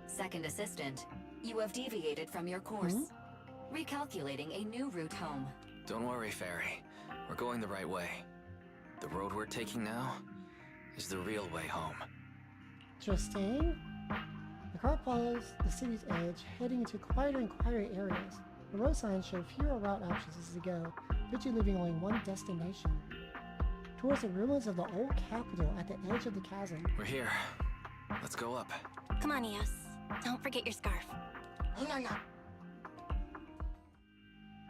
Second assistant, you have deviated from your course. Recalculating a new route home. Don't worry, Ferry. We're going the right way. The road we're taking now is the real way home. Interesting. The car follows the city's edge, heading into quieter and quieter areas. The road signs show fewer route options as they go, eventually leaving only one destination. Towards the ruins of the old capital at the edge of the chasm. We're here. Let's go up. Come on, Eos. Don't forget your scarf. No.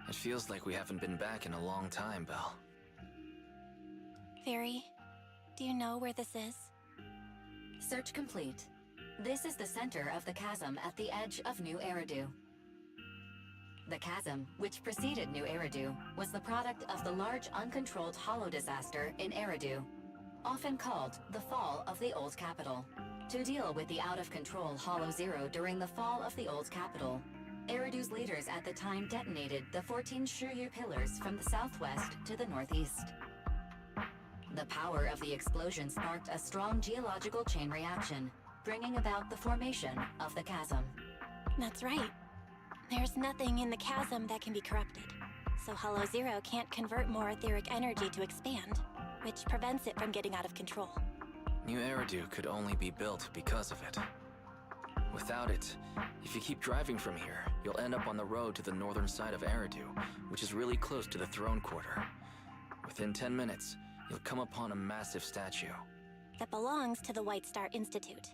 It feels like we haven't been back in a long time, Belle. Fairy, do you know where this is? Search complete. This is the center of the chasm at the edge of New Eridu. The chasm, which preceded New Eridu, was the product of the large uncontrolled hollow disaster in Eridu, often called the Fall of the Old Capital. To deal with the out-of-control Hollow Zero during the fall of the Old Capital, Eridu's leaders at the time detonated the 14 Shiryu pillars from the southwest to the northeast. The power of the explosion sparked a strong geological chain reaction, bringing about the formation of the chasm. That's right. There's nothing in the chasm that can be corrupted, so Hollow Zero can't convert more etheric energy to expand, which prevents it from getting out of control. New Eridu could only be built because of it. Without it, if you keep driving from here, you'll end up on the road to the northern side of Eridu, which is really close to the throne quarter. Within 10 minutes, you'll come upon a massive statue. That belongs to the White Star Institute.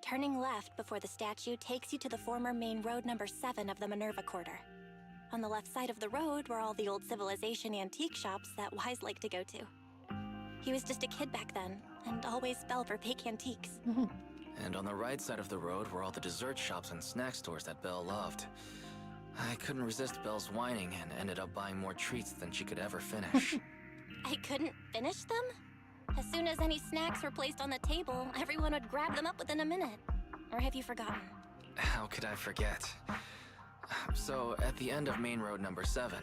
Turning left before the statue takes you to the former main road number 7 of the Minerva Quarter. On the left side of the road were all the old civilization antique shops that Wise liked to go to. He was just a kid back then, and always fell for fake antiques. And on the right side of the road were all the dessert shops and snack stores that Belle loved. I couldn't resist Belle's whining and ended up buying more treats than she could ever finish. I couldn't finish them? As soon as any snacks were placed on the table, everyone would grab them up within a minute. Or have you forgotten? How could I forget? So, at the end of main road number 7,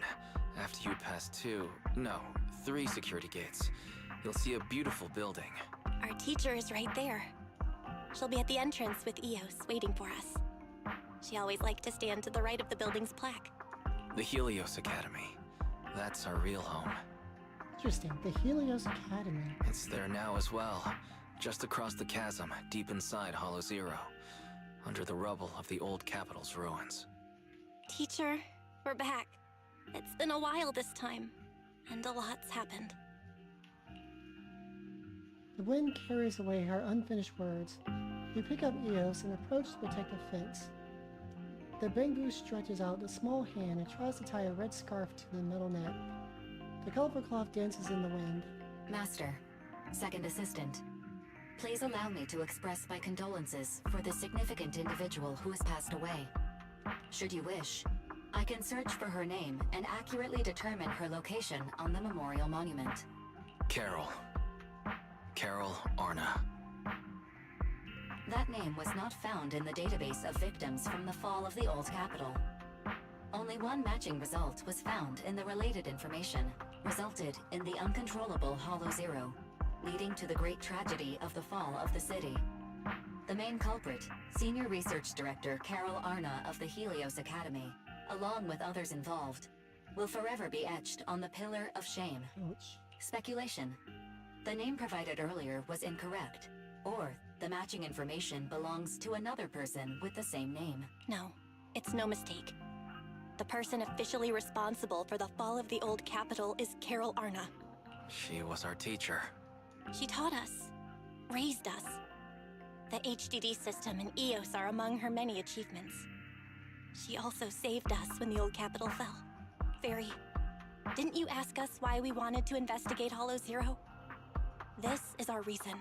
after you pass 3 security gates, you'll see a beautiful building. Our teacher is right there. She'll be at the entrance with Eos, waiting for us. She always liked to stand to the right of the building's plaque. The Helios Academy. That's our real home. Interesting. The Helios Academy. It's there now as well. Just across the chasm, deep inside Hollow Zero. Under the rubble of the old capital's ruins. Teacher, we're back. It's been a while this time, and a lot's happened. The wind carries away her unfinished words. We pick up Eos and approach the protective fence. The bamboo stretches out a small hand and tries to tie a red scarf to the metal neck. The colorful cloth dances in the wind. Master, second assistant, please allow me to express my condolences for the significant individual who has passed away. Should you wish, I can search for her name and accurately determine her location on the memorial monument. Carol Arna. That name was not found in the database of victims from the fall of the old capital. Only one matching result was found in the related information, resulted in the uncontrollable Hollow Zero, leading to the great tragedy of the fall of the city. The main culprit, Senior Research Director Carol Arna of the Helios Academy, along with others involved, will forever be etched on the Pillar of Shame. Ouch. Speculation. The name provided earlier was incorrect, or the matching information belongs to another person with the same name. No, it's no mistake. The person officially responsible for the fall of the old capital is Carol Arna. She was our teacher. She taught us, raised us. The HDD system and Eos are among her many achievements. She also saved us when the old capital fell. Very. Didn't you ask us why we wanted to investigate Hollow Zero? This is our reason.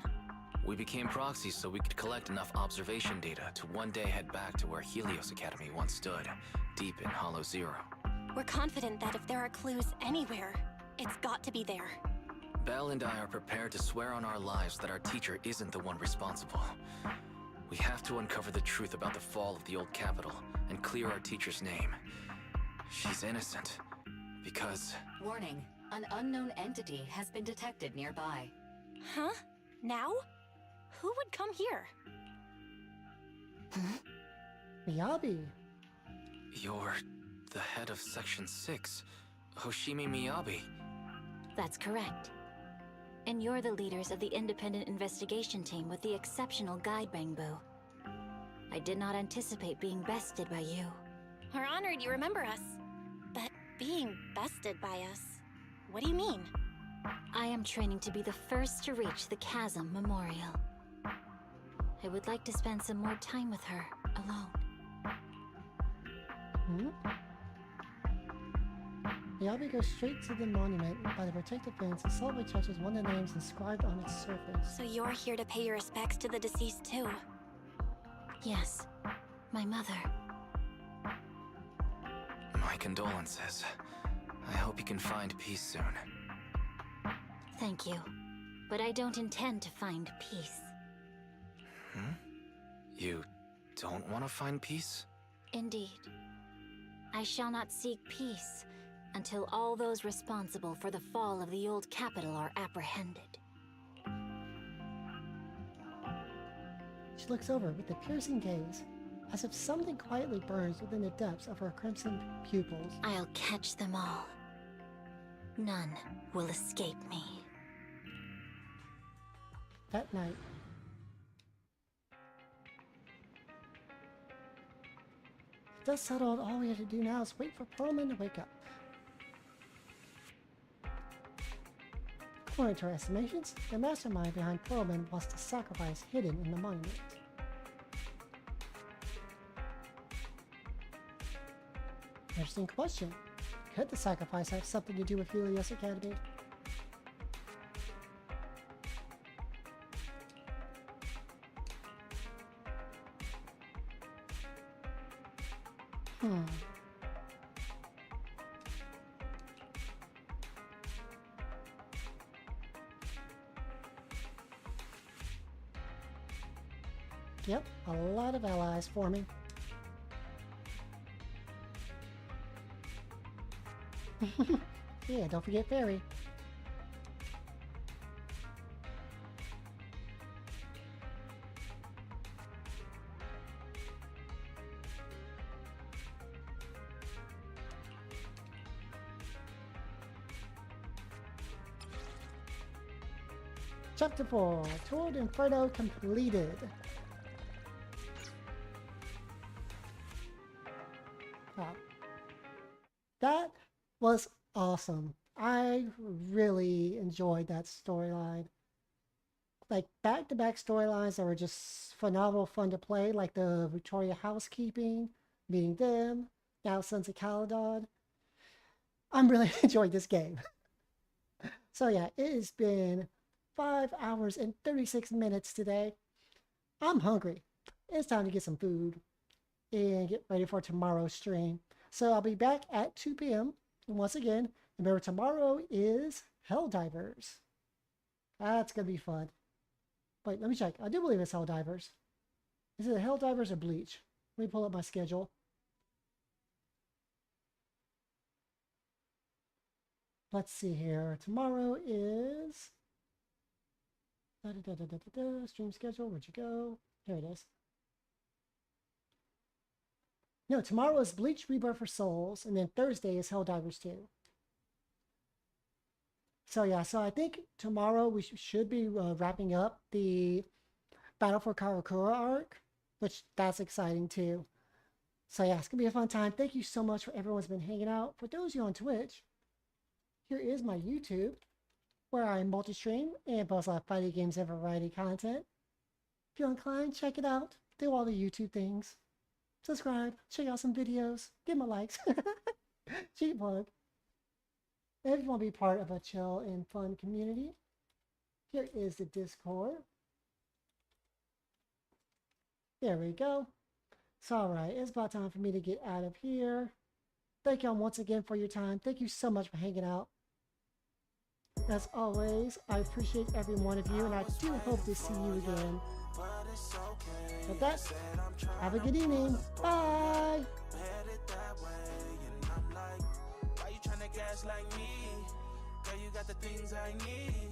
We became proxies so we could collect enough observation data to one day head back to where Helios Academy once stood, deep in Hollow Zero. We're confident that if there are clues anywhere, it's got to be there. Belle and I are prepared to swear on our lives that our teacher isn't the one responsible. We have to uncover the truth about the fall of the old capital and clear our teacher's name. She's innocent, because... Warning, an unknown entity has been detected nearby. Huh? Now? Who would come here? Miyabi. You're the head of Section 6, Hoshimi Miyabi. That's correct. And you're the leaders of the independent investigation team with the exceptional guide Bangbu. I did not anticipate being bested by you. We're honored you remember us. But being bested by us, what do you mean? I am training to be the first to reach the Chasm Memorial. I would like to spend some more time with her, alone. Miyabi goes straight to the monument by the protective fence and solemnly touches one of the names inscribed on its surface. So you're here to pay your respects to the deceased too? Yes, my mother. My condolences. I hope you can find peace soon. Thank you, but I don't intend to find peace. You don't want to find peace? Indeed. I shall not seek peace until all those responsible for the fall of the old capital are apprehended. She looks over with a piercing gaze, as if something quietly burns within the depths of her crimson pupils. I'll catch them all. None will escape me. That night, dust settled. All we have to do now is wait for Perlman to wake up. According to our estimations, the mastermind behind Perlman wants the sacrifice hidden in the monument. Interesting question. Could the sacrifice have something to do with Helios Academy? Yep, a lot of allies forming. Yeah, don't forget Fairy. Chapter 4, Toward Inferno completed. Wow. That was awesome. I really enjoyed that storyline. Like back-to-back storylines that were just phenomenal fun to play, like the Victoria housekeeping, meeting them, now Sons of Caledon. I'm really enjoying this game. So yeah, it has been 5 hours and 36 minutes today. I'm hungry. It's time to get some food and get ready for tomorrow's stream. So I'll be back at 2 p.m. Once again, remember tomorrow is Helldivers. That's going to be fun. Wait, let me check. I do believe it's Helldivers. Is it Helldivers or Bleach? Let me pull up my schedule. Let's see here. Tomorrow is... Stream schedule, where'd you go? Here it is. No, tomorrow is Bleach Rebirth for Souls, and then Thursday is Helldivers 2. So yeah, so I think tomorrow we should be wrapping up the Battle for Karakura arc, which that's exciting too. So yeah, it's gonna be a fun time. Thank you so much for everyone's been hanging out. For those of you on Twitch, here is my YouTube, where I multi-stream and post a lot of fighting games and variety content. If you're inclined, check it out. Do all the YouTube things. Subscribe, check out some videos, give me likes. Cheap plug. If you want to be part of a chill and fun community, here is the Discord. There we go. So alright, it's about time for me to get out of here. Thank y'all once again for your time. Thank you so much for hanging out. As always, I appreciate every one of you, and I do hope to see you again. With that, have a good evening. Bye! Why you tryna gas like me? Girl, you got the things I need.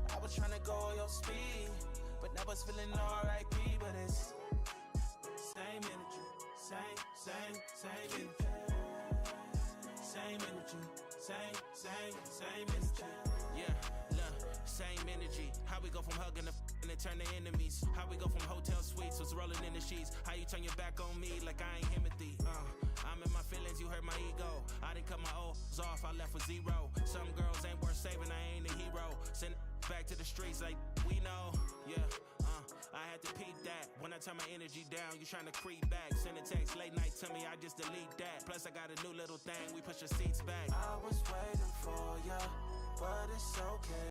I was tryna go on your speed, but now it's feeling R.I.P. But it's same energy, same energy, same energy, same energy. Yeah, look, same energy. How we go from hugging to and turn to enemies? How we go from hotel suites was rolling in the sheets? How you turn your back on me like I ain't empathy? I'm in my feelings, you hurt my ego. I didn't cut my O's off, I left with zero. Some girls ain't worth saving, I ain't a hero. Send back to the streets like we know. Yeah, I had to peep that. When I turn my energy down, you trying to creep back. Send a text late night to me, I just delete that. Plus I got a new little thing, we push your seats back. I was waiting for ya, but it's okay.